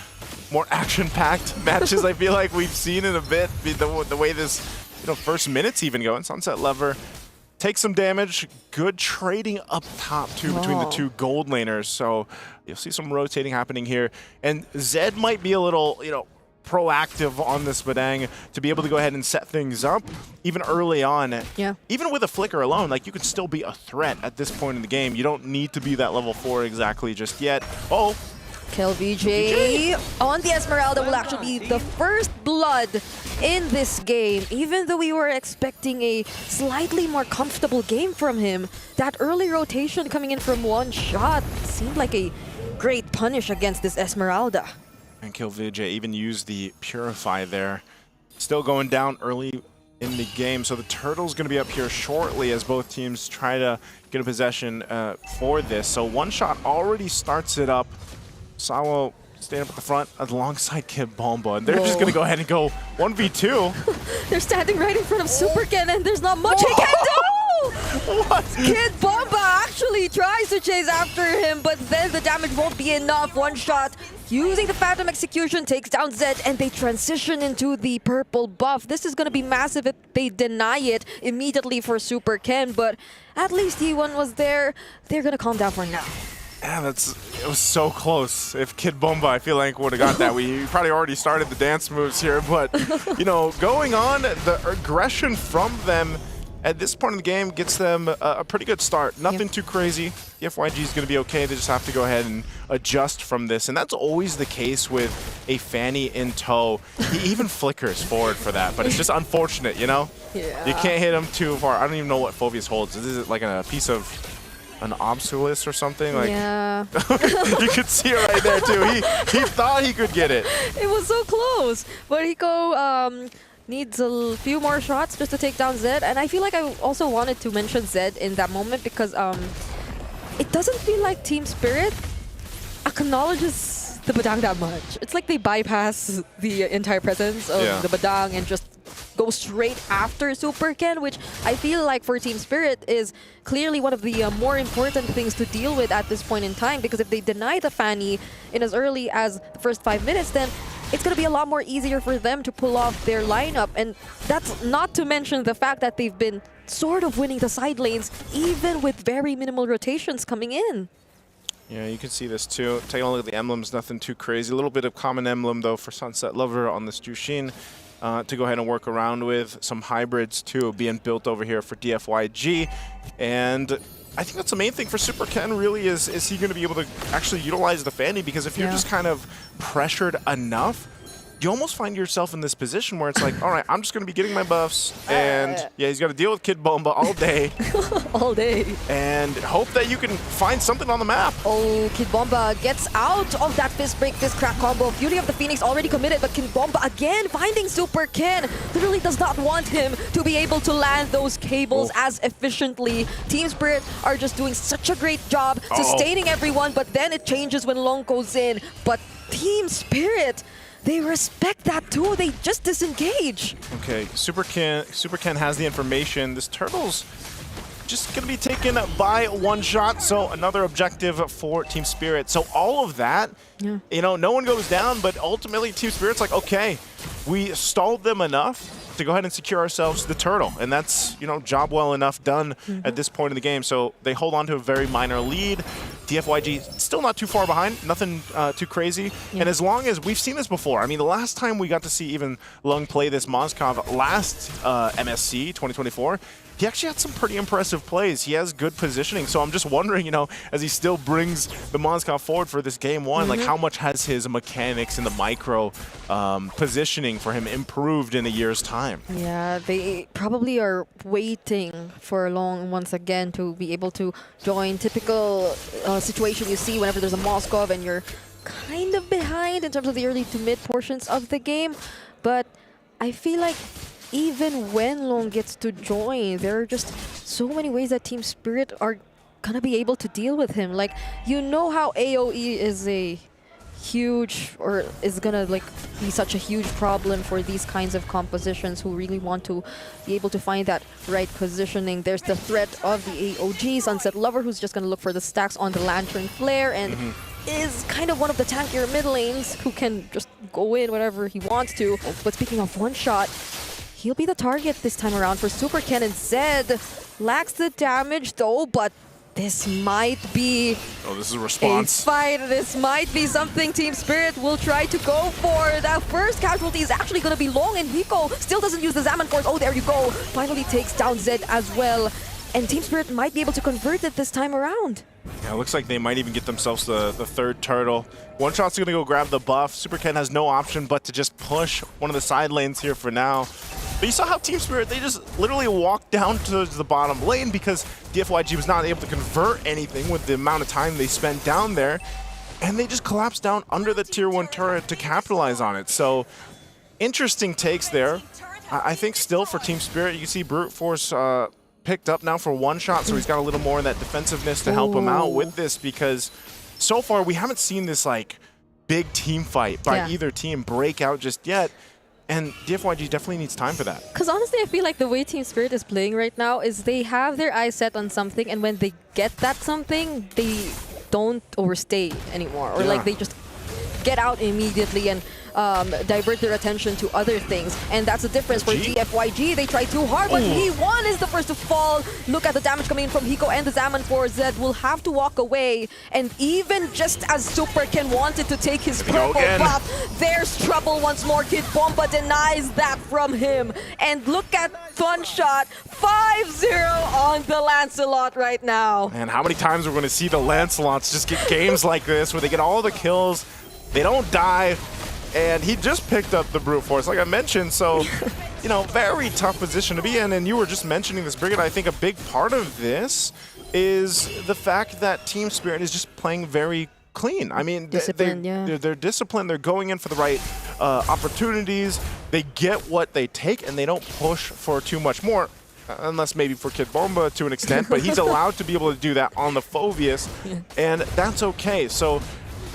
V: more action-packed matches I feel like we've seen in a bit. The way this first minutes even go. And Sunset Lever takes some damage. Good trading up top too between the two gold laners. So you'll see some rotating happening here. And Zed might be a little, proactive on this Badang to be able to go ahead and set things up even early on.
W: Yeah.
V: Even with a flicker alone, like, you can still be a threat at this point in the game. You don't need to be that level 4 exactly just yet. Oh,
W: KLVJ on the Esmeralda will actually be the first blood in this game. Even though we were expecting a slightly more comfortable game from him, that early rotation coming in from One Shot seemed like a great punish against this Esmeralda.
V: And KLVJ even used the Purify there. Still going down early in the game. So the Turtle's going to be up here shortly as both teams try to get a possession for this. So One Shot already starts it up. Sawo Staying up at the front alongside Kid Bomba. And they're just going to go ahead and go 1v2.
W: They're standing right in front of Super Ken, and there's not much he can do!
V: What?
W: Kid Bomba actually tries to chase after him, but then the damage won't be enough. One shot using the Phantom Execution takes down Zed, and they transition into the purple buff. This is going to be massive if they deny it immediately for Super Ken, but at least E1 was there. They're going to calm down for now.
V: Yeah, it was so close. If Kid Bomba, I feel like, would have got that, we probably already started the dance moves here. But, you know, going on, the aggression from them at this point in the game gets them a pretty good start. Nothing too crazy. The FYG is going to be okay. They just have to go ahead and adjust from this. And that's always the case with a Fanny in tow. He even flickers forward for that, but it's just unfortunate, you know?
W: Yeah.
V: You can't hit him too far. I don't even know what Phoveus holds. Is it like a piece of an obsolus or something? Like,
W: yeah.
V: You could see it right there too. He thought he could get it.
W: It was so close. But Hiko needs a few more shots just to take down Zed. And I feel like I also wanted to mention Zed in that moment because it doesn't feel like Team Spirit acknowledges the Badang that much. It's like they bypass the entire presence of the Badang and just go straight after Super Ken, which I feel like for Team Spirit is clearly one of the more important things to deal with at this point in time, because if they deny the Fanny in as early as the first 5 minutes, then it's going to be a lot more easier for them to pull off their lineup. And that's not to mention the fact that they've been sort of winning the side lanes, even with very minimal rotations coming in.
V: Yeah, you can see this too. Taking a look at the emblems, nothing too crazy. A little bit of common emblem though for Sunset Lover on this Jushin. To go ahead and work around with. Some hybrids too being built over here for DFYG. And I think that's the main thing for Super Ken really is he going to be able to actually utilize the Fanny? Because if you're just kind of pressured enough, you almost find yourself in this position where it's like, all right, I'm just going to be getting my buffs, and yeah, he's got to deal with Kid Bomba all day.
W: All day.
V: And hope that you can find something on the map.
W: Oh, Kid Bomba gets out of that fist break, fist crack combo. Fury of the Phoenix already committed, but Kid Bomba again finding Super Ken. Literally does not want him to be able to land those cables as efficiently. Team Spirit are just doing such a great job sustaining everyone, but then it changes when Long goes in. But Team Spirit, they respect that too. They just disengage.
V: Okay, Super Ken has the information. This turtle's just going to be taken by one shot. So another objective for Team Spirit. So all of that, you know, no one goes down, but ultimately Team Spirit's like, okay, we stalled them enough to go ahead and secure ourselves the turtle. And that's, you know, job well enough done at this point in the game. So they hold on to a very minor lead. DFYG still not too far behind, nothing too crazy. And as long as we've seen this before, I mean, the last time we got to see even Lung play this Moskov last MSC 2024, he actually had some pretty impressive plays. He has good positioning. So I'm just wondering, you know, as he still brings the Moskov forward for this game one, like how much has his mechanics and the micro positioning for him improved in a year's time?
W: Yeah, they probably are waiting for Long once again to be able to join. Typical situation you see whenever there's a Moskov and you're kind of behind in terms of the early to mid portions of the game. But I feel like even when Long gets to join, there are just so many ways that Team Spirit are gonna be able to deal with him. Like, you know how AoE is a huge, or is gonna like be such a huge problem for these kinds of compositions who really want to be able to find that right positioning. There's the threat of the AOG, Sunset Lover, who's just gonna look for the stacks on the Lantern Flare and is kind of one of the tankier mid lanes who can just go in whatever he wants to. But speaking of one shot, he'll be the target this time around for Super Ken, and Zed lacks the damage though, but this might be
V: this is a response.
W: A fight. This might be something Team Spirit will try to go for. That first casualty is actually going to be Long, and Hiko still doesn't use the Zaman Force. Oh, there you go. Finally takes down Zed as well. And Team Spirit might be able to convert it this time around.
V: Yeah, it looks like they might even get themselves the third turtle. One shot's going to go grab the buff. Super Ken has no option but to just push one of the side lanes here for now. But you saw how Team Spirit, they just literally walked down to the bottom lane because DFYG was not able to convert anything with the amount of time they spent down there. And they just collapsed down under the tier 1 turret to capitalize on it. So interesting takes there. I think still for Team Spirit, you can see Brute Force picked up now for one shot, so he's got a little more of that defensiveness to help him out with this, because so far we haven't seen this like big team fight by
W: Yeah.
V: either team break out just yet. And DFYG definitely needs time for that.
W: Because honestly, I feel like the way Team Spirit is playing right now is they have their eyes set on something, and when they get that something, they don't overstay anymore. Or like they just get out immediately and divert their attention to other things. And that's the difference for DFYG. They try too hard, but He1 is the first to fall. Look at the damage coming in from Hiko and the Zaman for Zed will have to walk away. And even just as Superken wanted to take his purple buff, there's trouble once more. Kid Bomba denies that from him. And look at One Shot, 5-0 on the Lancelot right now.
V: And how many times we're going to see the Lancelots just get games like this where they get all the kills, they don't die, and he just picked up the Brute Force, like I mentioned, so, you know, very tough position to be in. And you were just mentioning this, Brigid. I think a big part of this is the fact that Team Spirit is just playing very clean. I mean, they're disciplined, they're going in for the right opportunities, they get what they take, and they don't push for too much more. Unless maybe for Kid Bomba to an extent, but he's allowed to be able to do that on the Phoveus, and that's okay. So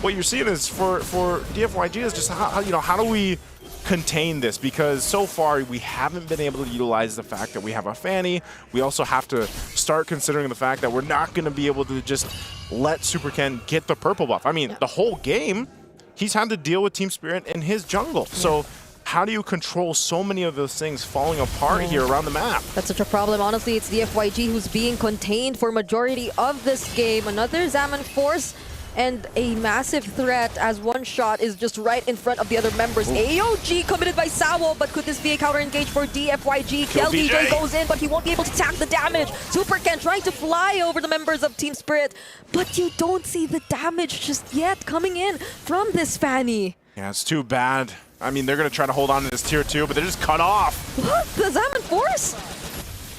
V: what you're seeing is for DFYG is just how do we contain this, because so far we haven't been able to utilize the fact that we have a Fanny. We also have to start considering the fact that we're not going to be able to just let Superken get the purple buff. I mean, the whole game he's had to deal with Team Spirit in his jungle. So how do you control so many of those things falling apart here around the map?
W: That's such a problem. Honestly, it's DFYG who's being contained for majority of this game. Another Zaman Force and a massive threat as One Shot is just right in front of the other members. AOG committed by Sawo, but could this be a counter engage for DFYG? KLVJ goes in, but he won't be able to tank the damage. Superken trying to fly over the members of Team Spirit, but you don't see the damage just yet coming in from this Fanny.
V: Yeah, it's too bad. I mean, they're going to try to hold on to this tier 2, but they're just cut off.
W: What? The Zaman Force?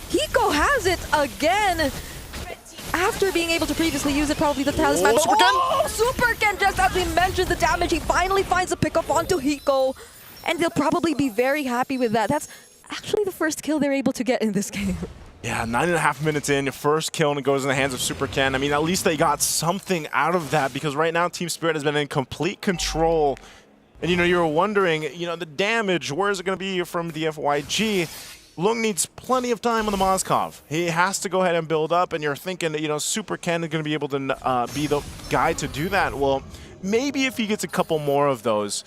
W: Hiko has it again. After being able to previously use it, probably the talisman. Superken, just as we mentioned the damage, he finally finds a pickup onto Hiko. And they'll probably be very happy with that. That's actually the first kill they're able to get in this game.
V: Yeah, 9.5 minutes in, your first kill, and it goes in the hands of Superken. I mean, at least they got something out of that, because right now Team Spirit has been in complete control. And, you know, you're wondering, you know, the damage, where is it going to be from DFYG? Lung needs plenty of time on the Moskov. He has to go ahead and build up, and you're thinking that, you know, Superken is going to be able to be the guy to do that. Well, maybe if he gets a couple more of those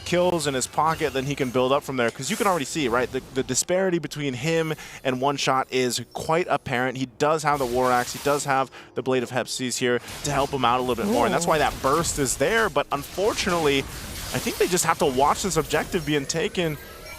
V: kills in his pocket, then he can build up from there. Because you can already see, right, the disparity between him and One Shot is quite apparent. He does have the War Axe. He does have the Blade of Hepsis here to help him out a little bit more. And that's why that burst is there. But unfortunately, I think they just have to watch this objective being taken.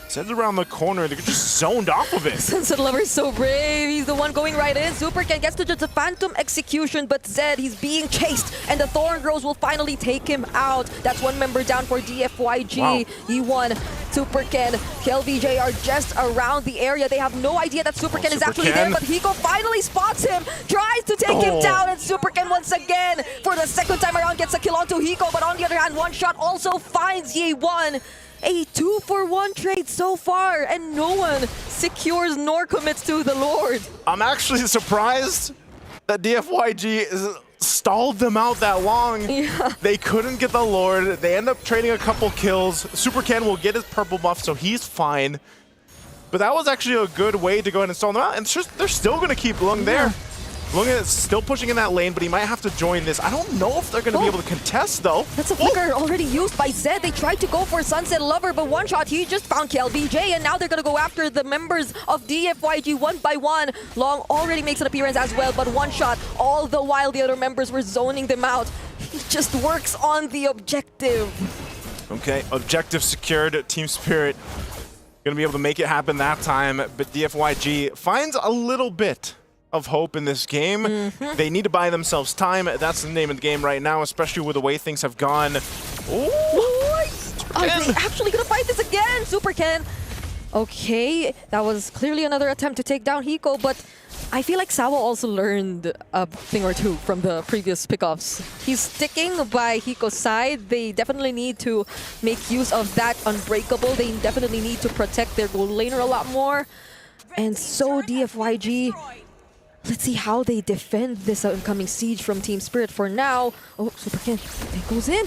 V: Zed's around the corner. They're just zoned off of it.
W: Sunset Lover is so brave. He's the one going right in. Superken gets to just a Phantom Execution, but Zed, he's being chased, and the Thorn Rose will finally take him out. That's one member down for DFYG.
V: Wow.
W: E1, Superken, KLVJ are just around the area. They have no idea that Superken is actually there, but Hiko finally spots him, tries to take him down, and Superken once again, for the second time around, gets a kill onto Hiko, but on the other hand, One Shot also finds Ye1. A 2-for-1 trade so far, and no one secures nor commits to the Lord.
V: I'm actually surprised that DFYG stalled them out that long.
W: Yeah.
V: They couldn't get the Lord. They end up trading a couple kills. Superken will get his purple buff, so he's fine. But that was actually a good way to go ahead and stall them out. And they're still going to keep Lung there. Lung is still pushing in that lane, but he might have to join this. I don't know if they're going to be able to contest, though.
W: That's a flicker already used by Zed. They tried to go for Sunset Lover, but One Shot, he just found KLVJ, and now they're going to go after the members of DFYG one by one. Long already makes an appearance as well, but One Shot, all the while the other members were zoning them out. He just works on the objective.
V: Okay, objective secured. Team Spirit going to be able to make it happen that time, but DFYG finds a little bit of hope in this game. They need to buy themselves time. That's the name of the game right now, especially with the way things have gone.
W: Are they actually gonna fight this again? Superken. Okay, that was clearly another attempt to take down Hiko, but I feel like Sawa also learned a thing or two from the previous pickoffs. He's sticking by Hiko's side. They definitely need to make use of that Unbreakable. They definitely need to protect their gold laner a lot more. And so DFYG, Let's see how they defend this incoming siege from Team Spirit for now. Oh, Super Ken, it goes in.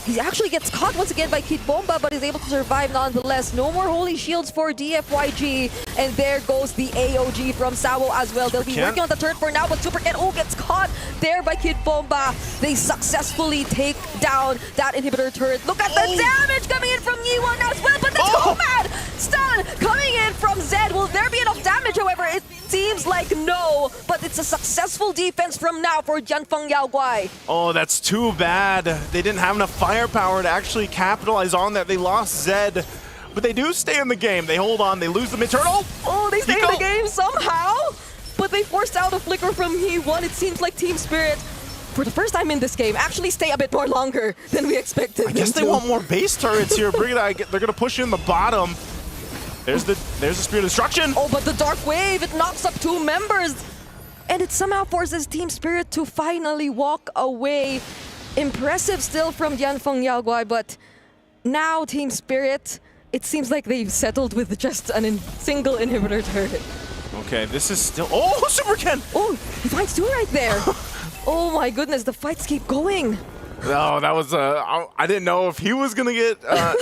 W: He actually gets caught once again by Kid Bomba, but is able to survive nonetheless. No more Holy Shields for DFYG. And there goes the AOG from Sawo as well. They'll be working on the turret for now, but Super Ken gets caught there by Kid Bomba. They successfully take down that inhibitor turret. Look at the damage coming in from Yi1 as well, but that's Homad! Stun coming in from Zed. Will there be enough damage, however? It seems like no, but it's a successful defense from now for Jianfeng Yaoguai.
V: Oh, that's too bad. They didn't have enough firepower to actually capitalize on that. They lost Zed, but they do stay in the game. They hold on. They lose the mid-turtle.
W: Oh, they stay in the game somehow, but they forced out a flicker from Yi1. It seems like Team Spirit, for the first time in this game, actually stay a bit more longer than we expected.
V: I guess they want more base turrets here. Brigade, they're going to push in the bottom. There's the Spirit of Destruction.
W: Oh, but the Dark Wave, it knocks up 2 members. And it somehow forces Team Spirit to finally walk away. Impressive still from Jianfeng Yaoguai, but now Team Spirit, it seems like they've settled with just a single inhibitor turret.
V: Okay, this is still... Oh, Super Ken!
W: Oh, he finds 2 right there. Oh my goodness, the fights keep going.
V: No, that was I didn't know if he was going to get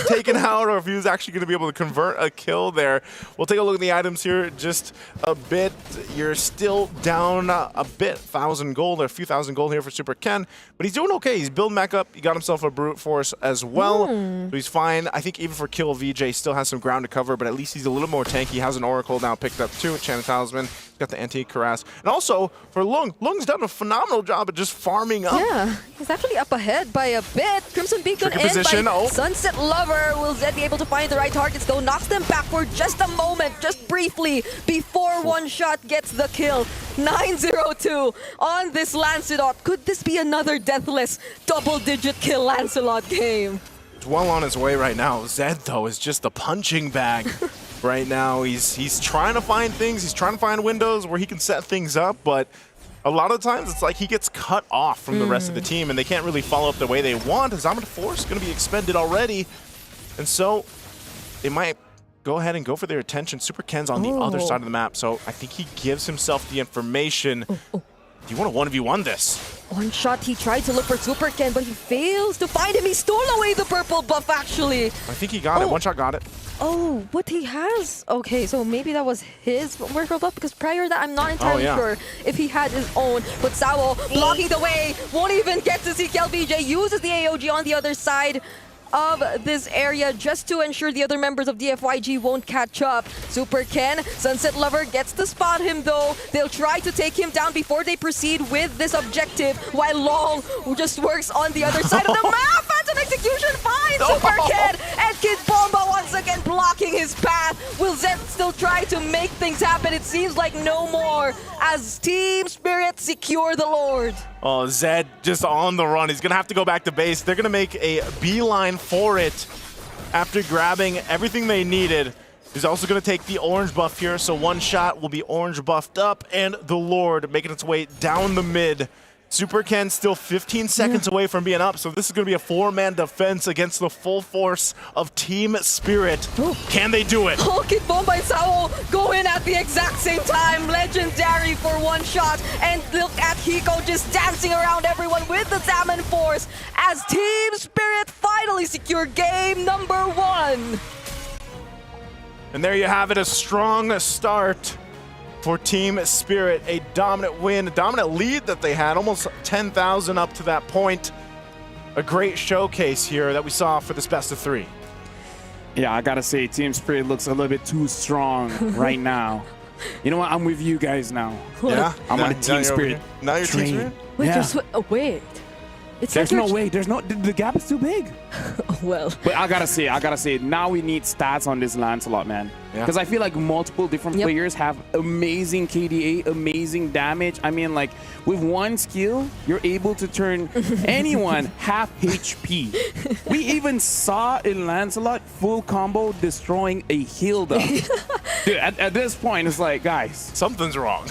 V: taken out or if he was actually going to be able to convert a kill there. We'll take a look at the items here just a bit. You're still down a bit, 1,000 gold, or a few thousand gold here for Super Ken, but he's doing okay. He's building back up. He got himself a brute force as well, so he's fine. I think even for kill, VJ still has some ground to cover, but at least he's a little more tanky. He has an Oracle now picked up too, Enchanted Talisman. Got the antique Cuirass. And also, for Lung, Lung's done a phenomenal job at just farming up.
W: Yeah, he's actually up ahead by a bit. Crimson Beacon in
V: position.
W: by Sunset Lover. Will Zed be able to find the right targets though? Knocks them back for just a moment, just briefly, before one shot gets the kill. 9-0-2 on this Lancelot. Could this be another deathless double-digit kill Lancelot game?
V: It's well on his way right now. Zed, though, is just a punching bag. Right now, he's trying to find things. He's trying to find windows where he can set things up, but a lot of times it's like he gets cut off from the rest of the team, and they can't really follow up the way they want. His Omnic Force is going to be expended already, and so they might go ahead and go for their attention. Super Ken's on the other side of the map, so I think he gives himself the information. Do you want to 1v1 this?
W: One shot, he tried to look for Super Ken, but he fails to find him. He stole away the purple buff, actually.
V: I think he got it. One shot got it.
W: Oh, but he has... Okay, so maybe that was his purple buff, because prior to that, I'm not entirely sure if he had his own. But Sawo blocking the way, won't even get to see KLVJ, uses the AOG on the other side of this area just to ensure the other members of DFYG won't catch up. Super Ken, Sunset Lover gets to spot him though. They'll try to take him down before they proceed with this objective, while Long just works on the other side of the map. Phantom Execution finds Super Ken, and Kid Bomba once again blocking his path. Will Zed still try to make things happen? It seems like no more, as Team Spirit secure the Lord.
V: Oh, Zed just on the run. He's going to have to go back to base. They're going to make a beeline for it after grabbing everything they needed. He's also going to take the orange buff here, so one shot will be orange buffed up, and the Lord making its way down the mid. Super Ken still 15 seconds away from being up, so this is going to be a 4-man defense against the full force of Team Spirit. Can they do it?
W: Oh, Kid Bomba and Sawo go in at the exact same time. Legendary for one shot. And look at Hiko just dancing around everyone with the Salmon Force as Team Spirit finally secure game number 1.
V: And there you have it, a strong start for Team Spirit. A dominant win, a dominant lead that they had, almost 10,000 up to that point. A great showcase here that we saw for this best of 3.
H: Yeah, I gotta say, Team Spirit looks a little bit too strong right now. You know what? I'm with you guys now.
V: Yeah?
H: I'm on a Team Spirit.
V: Now you're Team Spirit?
W: Wait,
H: Yeah.
W: Wait. It's
H: There's
W: like
H: no way. There's no. The gap is too big.
W: Well.
H: But I gotta say, now we need stats on this Lancelot, man. Because I feel like multiple different players have amazing KDA, amazing damage. I mean, like, with one skill, you're able to turn anyone half HP. We even saw in Lancelot full combo destroying a Hilda. Dude, at this point, it's like, guys.
V: Something's wrong.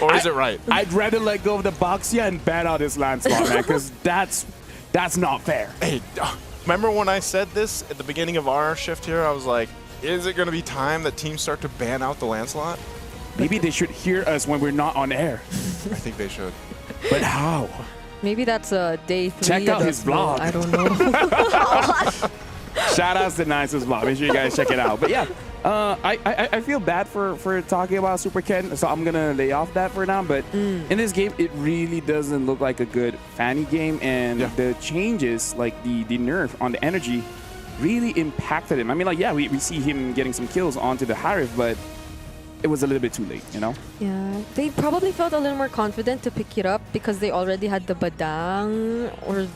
V: Or is it right?
H: I'd rather let go of the Boxia and bat out this Lancelot, man, because that's not fair.
V: Hey, remember when I said this at the beginning of our shift here? I was like, is it going to be time that teams start to ban out the Lancelot?
H: Maybe they should hear us when we're not on air.
V: I think they should.
H: But how?
W: Maybe that's day 3.
H: Check out his vlog.
W: I don't know.
H: Shout out to Nice's vlog. Make sure you guys check it out. But yeah, I feel bad for talking about Super Ken, so I'm gonna lay off that for now. But in this game, it really doesn't look like a good Fanny game, and the changes, like the nerf on the energy, really impacted him. I mean, like, yeah, we see him getting some kills onto the Harif, but it was a little bit too late, you know?
W: Yeah, they probably felt a little more confident to pick it up because they already had the Badang or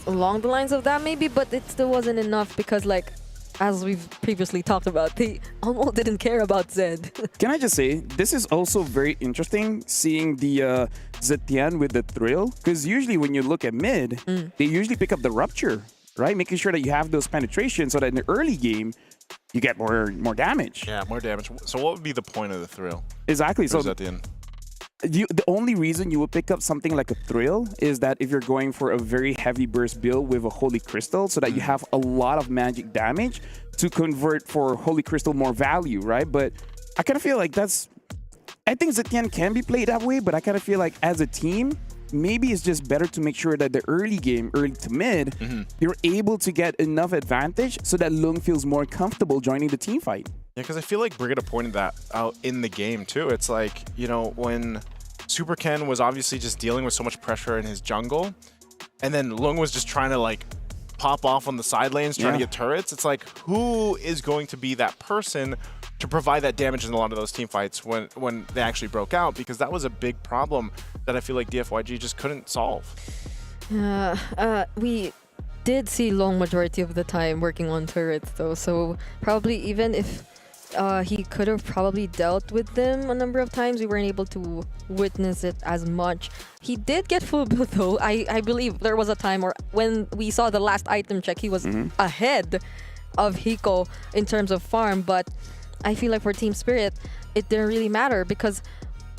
W: along the lines of that maybe, but it still wasn't enough because, like, as we've previously talked about, they almost didn't care about Zed.
H: Can I just say, this is also very interesting seeing the Zetian with the Thrill, because usually when you look at mid, they usually pick up the Rupture, right? Making sure that you have those penetrations so that in the early game, you get more damage.
V: Yeah, more damage. So what would be the point of the Thrill?
H: Exactly. So
V: at the end?
H: The only reason you would pick up something like a Thrill is that if you're going for a very heavy burst build with a Holy Crystal, so that you have a lot of magic damage to convert for Holy Crystal more value, right? But I kind of feel like I think Zetian can be played that way, but I kind of feel like as a team, maybe it's just better to make sure that the early game, early to mid, you're able to get enough advantage so that Lung feels more comfortable joining the team fight.
V: Yeah, because I feel like Brigida pointed that out in the game too. It's like, you know, when Super Ken was obviously just dealing with so much pressure in his jungle, and then Lung was just trying to like pop off on the side lanes, trying to get turrets. It's like, who is going to be that person to provide that damage in a lot of those team fights when they actually broke out? Because that was a big problem that I feel like DFYG just couldn't solve.
W: We did see Long majority of the time working on turrets though, so probably even if he could have probably dealt with them a number of times, we weren't able to witness it as much. He did get full build though. I believe there was a time where when we saw the last item check, he was ahead of Hiko in terms of farm, but I feel like for Team Spirit, it didn't really matter because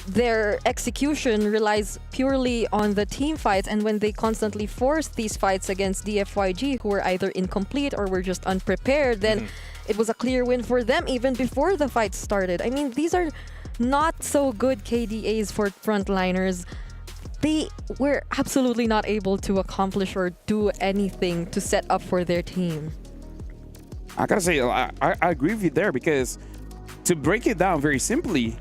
W: their execution relies purely on the team fights, and when they constantly forced these fights against DFYG, who were either incomplete or were just unprepared, then it was a clear win for them even before the fight started. I mean, these are not so good KDAs for frontliners. They were absolutely not able to accomplish or do anything to set up for their team.
H: I gotta say, I agree with you there, because to break it down very simply,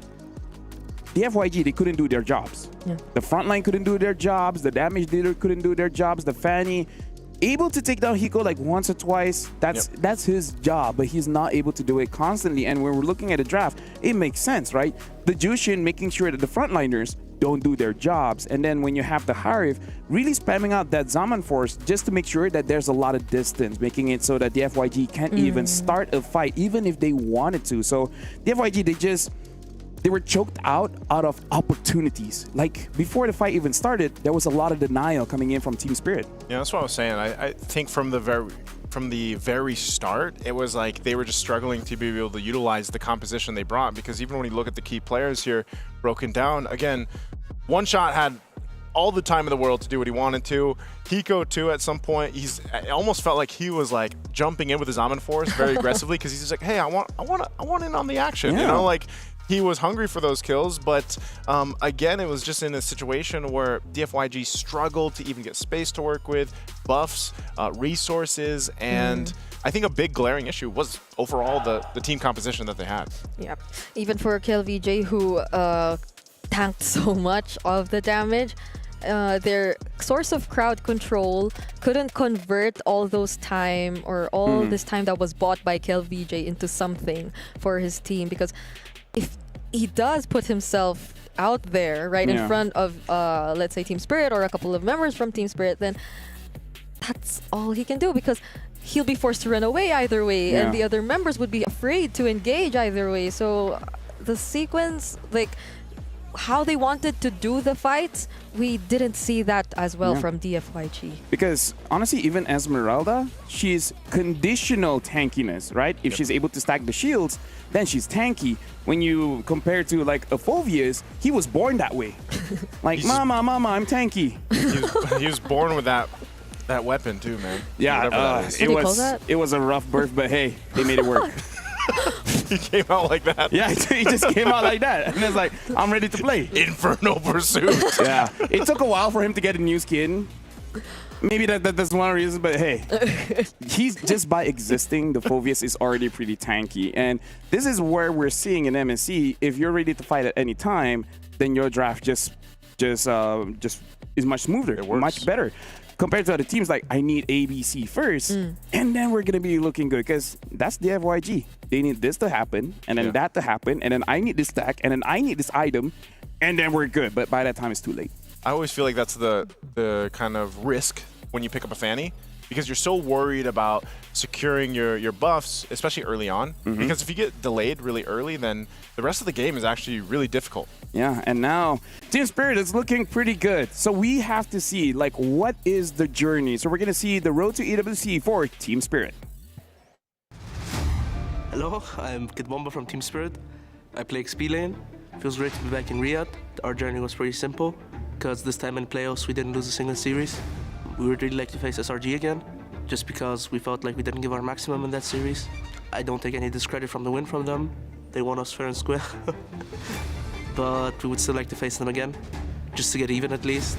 H: the FYG, they couldn't do their jobs. The frontline couldn't do their jobs, the damage dealer couldn't do their jobs, the Fanny, able to take down Hiko like once or twice, that's his job, but he's not able to do it constantly. And when we're looking at a draft, it makes sense, right? The Jushin making sure that the frontliners don't do their jobs, and then when you have the Harif really spamming out that Zaman Force just to make sure that there's a lot of distance, making it so that the FYG can't even start a fight even if they wanted to. So the FYG, they were choked out of opportunities. Like before the fight even started, there was a lot of denial coming in from Team Spirit.
V: Yeah, that's what I was saying. I think from the very start, it was like they were just struggling to be able to utilize the composition they brought, because even when you look at the key players here broken down, again, One Shot had all the time in the world to do what he wanted to. Hiko too, at some point, it almost felt like he was like jumping in with his Zaman Force very aggressively, because he's just like, hey, I want in on the action, you know, like he was hungry for those kills. But again, it was just in a situation where DFYG struggled to even get space to work with, buffs, resources, and I think a big glaring issue was overall the team composition that they had.
W: Yeah, even for KLVJ, who tanked so much of the damage, their source of crowd control couldn't convert all those time or all this time that was bought by KLVJ into something for his team, because if he does put himself out there right in front of let's say Team Spirit or a couple of members from Team Spirit, then that's all he can do, because he'll be forced to run away either way, and the other members would be afraid to engage either way. So the sequence, like how they wanted to do the fights, we didn't see that as well from DFYG.
H: Because honestly, even Esmeralda, she's conditional tankiness, right? If she's able to stack the shields, then she's tanky. When you compare to like a Phoveus, he was born that way. Like, mama, I'm tanky.
V: He was born with that weapon too, man.
H: Yeah, it was a rough birth, but hey, they made it work.
V: He came out like that.
H: Yeah, he just came out like that. And it's like, I'm ready to play.
V: Infernal Pursuit.
H: Yeah. It took a while for him to get a new skin. Maybe that's one reason, but hey, he's just by existing, the Phoveus is already pretty tanky. And this is where we're seeing in MSC, if you're ready to fight at any time, then your draft just is much smoother, much better. Compared to other teams, like, I need ABC first, and then we're going to be looking good, because that's the FYG. They need this to happen, and then that to happen, and then I need this stack, and then I need this item, and then we're good. But by that time, it's too late.
V: I always feel like that's the kind of risk when you pick up a Fanny, because you're so worried about securing your buffs, especially early on. Because if you get delayed really early, then the rest of the game is actually really difficult.
H: Yeah, and now Team Spirit is looking pretty good. So we have to see, like, what is the journey? So we're going to see the road to EWC for Team Spirit.
O: Hello, I'm Kid Bomba from Team Spirit. I play XP lane. Feels great to be back in Riyadh. Our journey was pretty simple, because this time in playoffs we didn't lose a single series. We would really like to face SRG again, just because we felt like we didn't give our maximum in that series. I don't take any discredit from the win from them. They won us fair and square. But we would still like to face them again, just to get even at least.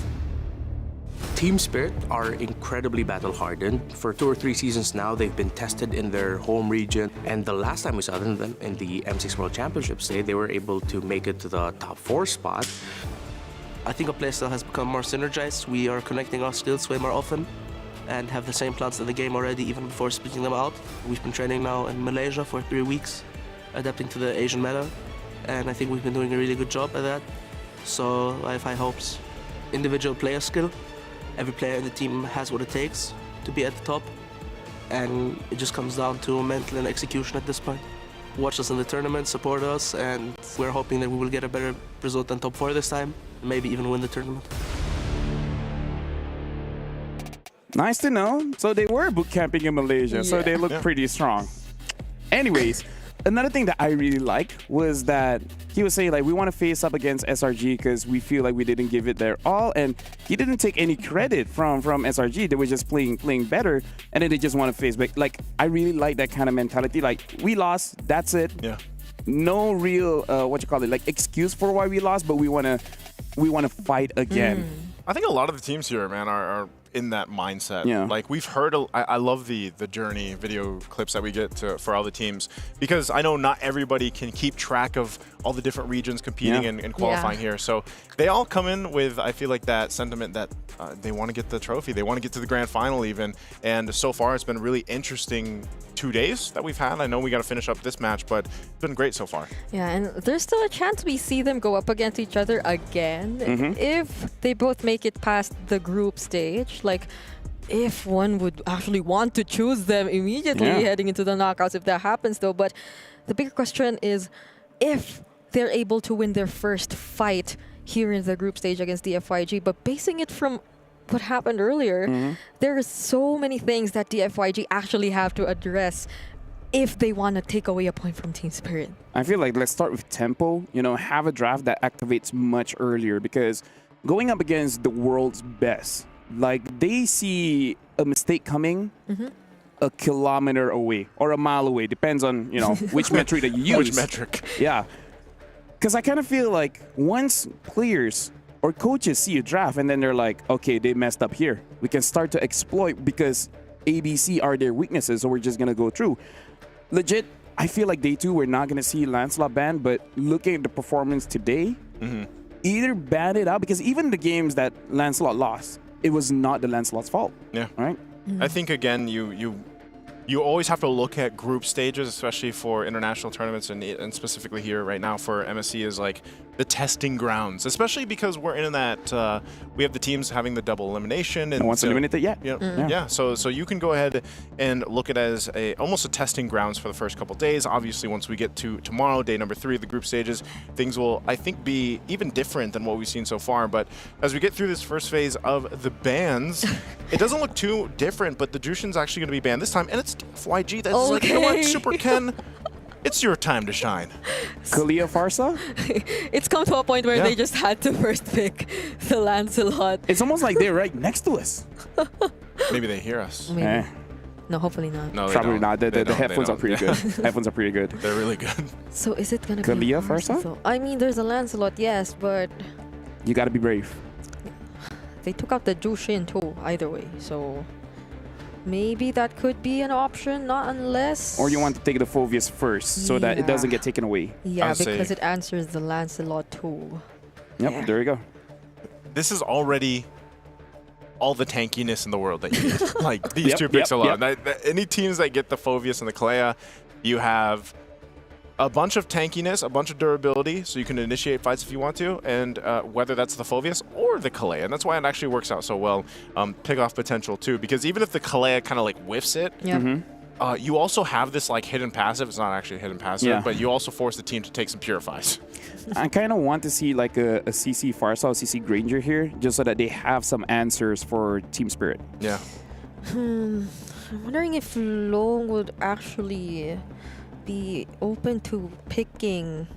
N: Team Spirit are incredibly battle-hardened. For 2 or 3 seasons now, they've been tested in their home region. And the last time we saw them in the M6 World Championships, they were able to make it to the top 4 spot.
O: I think our playstyle has become more synergized. We are connecting our skills way more often and have the same plans in the game already, even before splitting them out. We've been training now in Malaysia for 3 weeks, adapting to the Asian meta, and I think we've been doing a really good job at that. So I have high hopes. Individual player skill. Every player in the team has what it takes to be at the top, and it just comes down to mental and execution at this point. Watch us in the tournament, support us, and we're hoping that we will get a better result than top 4 this time, maybe even win the tournament.
H: Nice to know. So they were boot camping in Malaysia, so they look pretty strong. Anyways, another thing that I really liked was that he was saying, like, we want to face up against SRG because we feel like we didn't give it their all, and he didn't take any credit from SRG. They were just playing better, and then they just want to face back. Like, I really like that kind of mentality. Like, we lost, that's it.
V: Yeah.
H: No real like excuse for why we lost, but we want to fight again.
V: I think a lot of the teams here, man, are in that mindset.
H: Yeah.
V: Like, we've heard, I love the journey video clips that we get for all the teams, because I know not everybody can keep track of all the different regions competing and qualifying here. So they all come in with, I feel like, that sentiment that they want to get the trophy. They want to get to the grand final even. And so far, it's been a really interesting 2 days that we've had. I know we got to finish up this match, but it's been great so far.
W: Yeah, and there's still a chance we see them go up against each other again if they both make it past the group stage. Like, if one would actually want to choose them immediately heading into the knockouts, if that happens though. But the bigger question is if they're able to win their first fight here in the group stage against the FYG, but basing it from what happened earlier, there are so many things that the FYG actually have to address if they want to take away a point from Team Spirit.
H: I feel like let's start with tempo. You know, have a draft that activates much earlier, because going up against the world's best, like, they see a mistake coming a kilometer away or a mile away, depends on, you know, which metric that you use.
V: Which metric?
H: Yeah. Because I kind of feel like once players or coaches see a draft and then they're like, okay, they messed up here, we can start to exploit because ABC are their weaknesses, so we're just going to go through. Legit, I feel like day 2, we're not going to see Lancelot banned, but looking at the performance today, either ban it out, because even the games that Lancelot lost, it was not the Lancelot's fault.
V: Yeah.
H: Right?
V: I think, again, you always have to look at group stages, especially for international tournaments, and specifically here right now for MSC, is like the testing grounds, especially because we're in that we have the teams having the double elimination, and
H: no one's eliminated yet.
V: Yeah. So you can go ahead and look at it as almost a testing grounds for the first couple days. Obviously, once we get to tomorrow, day number 3 of the group stages, things will, I think, be even different than what we've seen so far. But as we get through this first phase of the bans, it doesn't look too different, but the Jushin's actually going to be banned this time, and it's FYG that's like, you know what, Super Ken, it's your time to shine.
H: Kalia Farsa?
W: It's come to a point where they just had to first pick the Lancelot.
H: It's almost like they're right next to us.
V: Maybe they hear us.
W: No, hopefully not.
V: No, they
F: Probably
V: don't.
F: not. The
V: They don't,
F: headphones
V: they
F: are pretty
V: don't.
F: good. Headphones are pretty good.
V: They're really good.
W: So is it gonna
F: Kalia
W: be
F: first
W: Farsa, though? I mean, there's a Lancelot, yes, but
F: You got to be brave.
W: they took out the Jushin too. Either way, so maybe that could be an option. Not unless.
F: Or you want to take the Phoveus first so that it doesn't get taken away.
W: Yeah, because it answers the Lancelot too.
F: Yep, there you go.
V: This is already all the tankiness in the world that you need. Like, these
F: Yep,
V: two picks
F: yep,
V: alone.
F: yep.
V: Any teams that get the Phoveus and the Kalea, you have a bunch of tankiness, a bunch of durability, so you can initiate fights if you want to, and whether that's the Phoveus or the Kalea. And that's why it actually works out so well. Pick-off potential, too, because even if the Kalea kind of, like, whiffs it, you also have this, like, hidden passive. It's not actually a hidden passive, but you also force the team to take some purifies.
F: I kind of want to see like a CC Farsa or CC Granger here, just so that they have some answers for Team Spirit.
V: Yeah.
W: I'm wondering if Long would actually be open to picking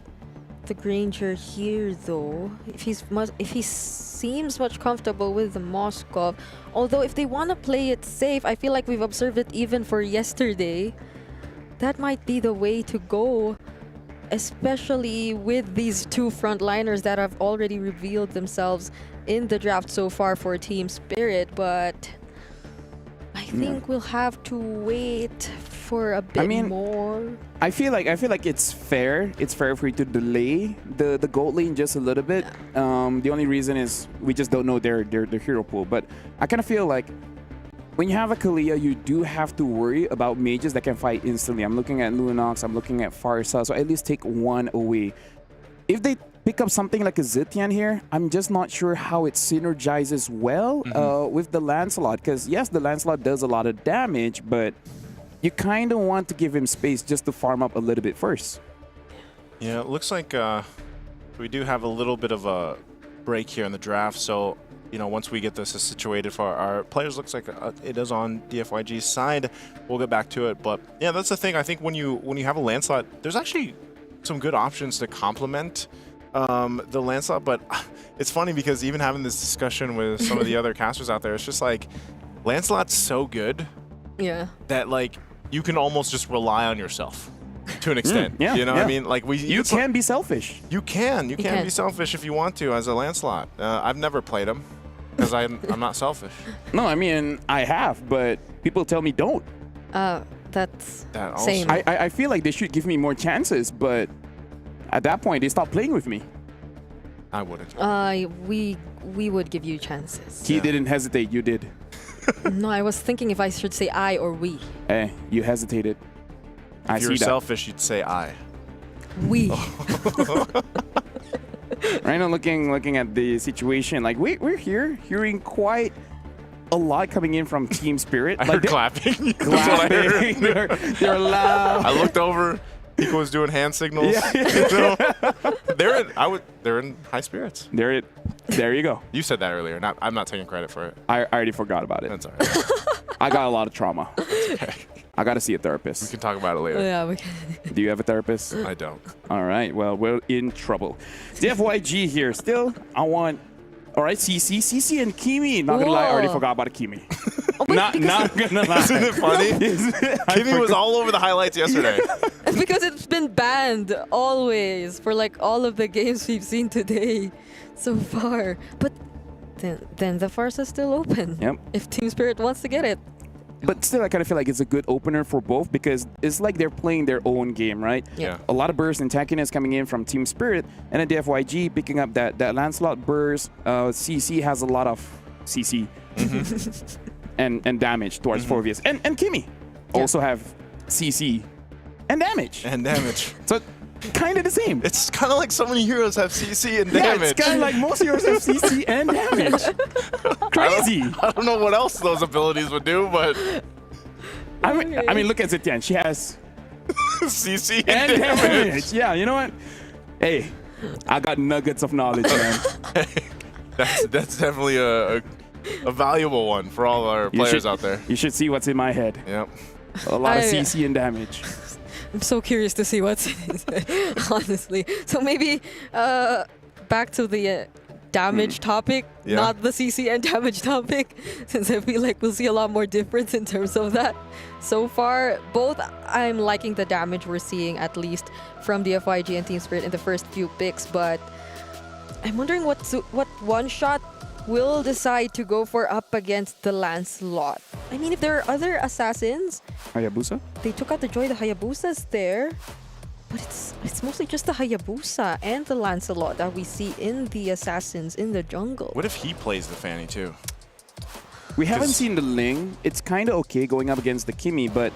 W: the Granger here, though. If he seems much comfortable with the Moskov. Although if they want to play it safe, I feel like we've observed it even for yesterday. That might be the way to go. Especially with these two frontliners that have already revealed themselves in the draft so far for Team Spirit, but I think we'll have to wait for a bit more.
F: I feel like it's fair. It's fair for you to delay the gold lane just a little bit. The only reason is we just don't know their hero pool. But I kind of feel like when you have a Kalia, you do have to worry about mages that can fight instantly. I'm looking at Lunox, I'm looking at Farsa, so at least take one away. If they pick up something like a Zitian here, I'm just not sure how it synergizes well with the Lancelot. Because yes, the Lancelot does a lot of damage, but you kind of want to give him space just to farm up a little bit first.
V: Yeah, it looks like we do have a little bit of a break here in the draft, so you know, once we get this situated for our players, looks like it is on DFYG's side. We'll get back to it, but yeah, that's the thing. I think when you have a Lancelot, there's actually some good options to complement the Lancelot. But it's funny because even having this discussion with some of the other casters out there, it's just like Lancelot's so good, that like you can almost just rely on yourself to an extent. You know what I mean? Like
F: you can be selfish.
V: You can be selfish if you want to as a Lancelot. I've never played him. Because I'm not selfish.
F: No, I mean, I have, but people tell me don't.
W: That's
V: that also.
W: same.
F: I feel like they should give me more chances, but at that point, they stop playing with me.
V: I wouldn't.
W: We would give you chances.
F: He didn't hesitate, you did.
W: No, I was thinking if I should say I or we.
F: Hey, you hesitated.
V: If you were selfish, you'd say I.
W: We.
F: Right now, looking at the situation, like we're hearing quite a lot coming in from Team Spirit.
V: I heard clapping.
F: That's what I heard. They're loud.
V: I looked over. Nico was doing hand signals.
F: Yeah.
V: They're in high spirits.
F: There you go.
V: You said that earlier. I'm not taking credit for it.
F: I already forgot about it.
V: That's all right.
F: I got a lot of trauma.
V: Okay.
F: I got to see a therapist.
V: We can talk about it later.
W: Yeah, we can.
F: Do you have a therapist?
V: I don't.
F: All right. Well, we're in trouble. DFYG here. Still, I want. All right, CC and Kimi. Not gonna lie, I already forgot about Kimi. Not gonna lie.
V: Isn't it funny? Kimi was all over the highlights yesterday.
W: Because it's been banned always for like all of the games we've seen today so far. But then the Farsa's still open.
F: Yep.
W: If Team Spirit wants to get it.
F: But still, I kind of feel like it's a good opener for both because it's like they're playing their own game, right?
V: Yeah.
F: A lot of burst and tankiness coming in from Team Spirit, and then DFYG picking up that Lancelot burst. CC has a lot of CC and damage towards Phoveus. And Kimi also have CC and damage. So kind of the same.
V: It's kind of like so many heroes have CC and
F: Yeah,
V: damage.
F: it's kind of like most heroes have CC and damage. Crazy.
V: I don't know what else those abilities would do, but
F: I mean, look at Zitian. She has
V: CC
F: and damage. Yeah, you know what? Hey, I got nuggets of knowledge, man.
V: that's definitely a valuable one for all our players out there.
F: You should see what's in my head.
V: Yep.
F: A lot of CC and damage.
W: I'm so curious to see what's in it, honestly. So maybe back to the damage topic,
V: Yeah.
W: not the CC and damage topic, since I feel like we'll see a lot more difference in terms of that. So far, both I'm liking the damage we're seeing, at least from DFYG and Team Spirit in the first few picks, but I'm wondering what one shot will decide to go for up against the Lancelot. I mean, if there are other assassins,
H: Hayabusa?
W: they took out the Joy, the Hayabusa's there, but it's mostly just the Hayabusa and the Lancelot that we see in the assassins in the jungle.
V: What if he plays the Fanny too?
H: We haven't seen the Ling. It's kind of okay going up against the Kimi, but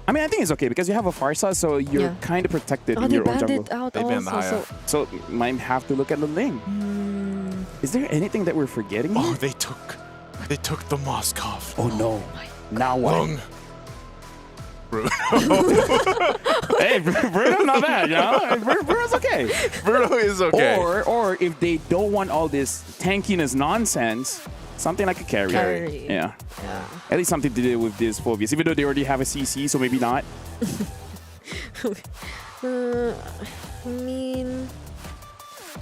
H: I mean, I think it's okay because you have a Farsa, so you're kind of protected in your own jungle.
W: They banned the Haya.
H: So might have to look at the Ling. Is there anything that we're forgetting here?
V: Oh, they took the Moskov.
H: Oh no. Now what?
V: Lung.
H: Hey, Bruno's not bad, you know? Bruno's okay.
V: Bruno is okay.
H: Or if they don't want all this tankiness nonsense, something like a carry. Yeah. At least something to do with this Phobias, even though they already have a CC, so maybe not.
W: I mean,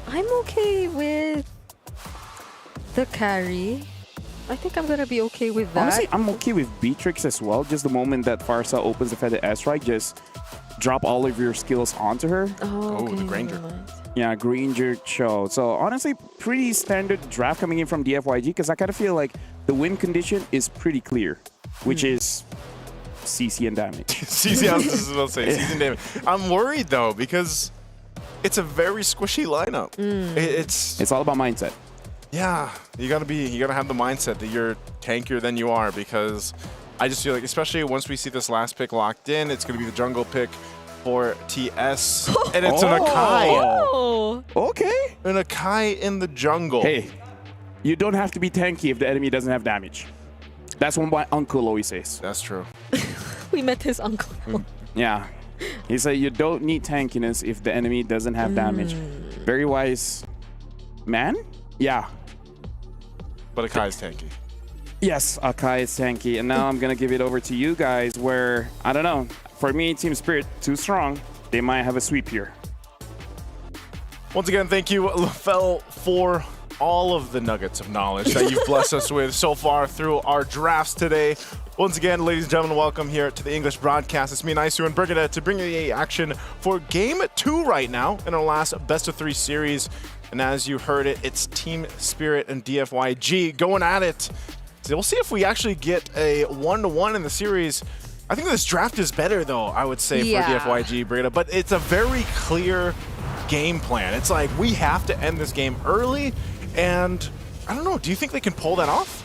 W: I'm okay with the carry. I think I'm gonna be okay with that.
H: Honestly, I'm okay with Beatrix as well. Just the moment that Farsa opens the feather S-Strike, just drop all of your skills onto her.
W: Oh,
V: the Granger.
H: Yeah, Granger Cho. So honestly, pretty standard draft coming in from DFYG because I kind of feel like the win condition is pretty clear, which is CC and damage.
V: CC, I was just about to say, CC and damage. I'm worried though because it's a very squishy lineup. It's
H: all about mindset.
V: Yeah, you gotta have the mindset that you're tankier than you are, because I just feel like, especially once we see this last pick locked in, it's gonna be the jungle pick for TS, and it's an Akai.
H: Okay.
V: An Akai in the jungle.
H: Hey, you don't have to be tanky if the enemy doesn't have damage. That's what my uncle always says.
V: That's true.
W: We met his uncle.
H: Yeah. He said you don't need tankiness if the enemy doesn't have damage. Very wise man? Yeah.
V: But Akai is tanky.
H: Yes, Akai is tanky. And now I'm going to give it over to you guys where, I don't know, for me, Team Spirit, too strong. They might have a sweep here.
V: Once again, thank you, LaFell, for all of the nuggets of knowledge that you've blessed us with so far through our drafts today. Once again, ladies and gentlemen, welcome here to the English broadcast. It's me, Naisu, and Brigida to bring you the action for Game 2 right now in our last best-of-3 series. And as you heard it, it's Team Spirit and DFYG going at it. So we'll see if we actually get a 1-1 in the series. I think this draft is better, though, I would say, for DFYG, Brigida. But it's a very clear game plan. It's like, we have to end this game early. And I don't know, do you think they can pull that off?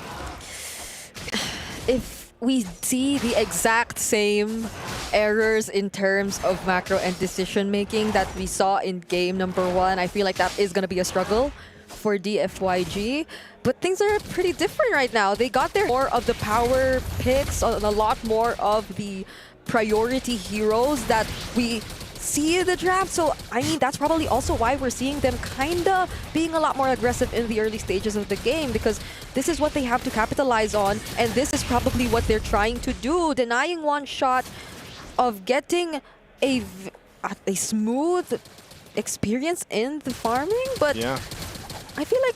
W: If we see the exact same errors in terms of macro and decision making that we saw in game number 1, I feel like that is going to be a struggle for DFYG. But things are pretty different right now. They got their more of the power picks on a lot more of the priority heroes that we see in the draft. So, I mean, that's probably also why we're seeing them kind of being a lot more aggressive in the early stages of the game, because this is what they have to capitalize on, and this is probably what they're trying to do, denying one shot of getting a smooth experience in the farming. But I feel like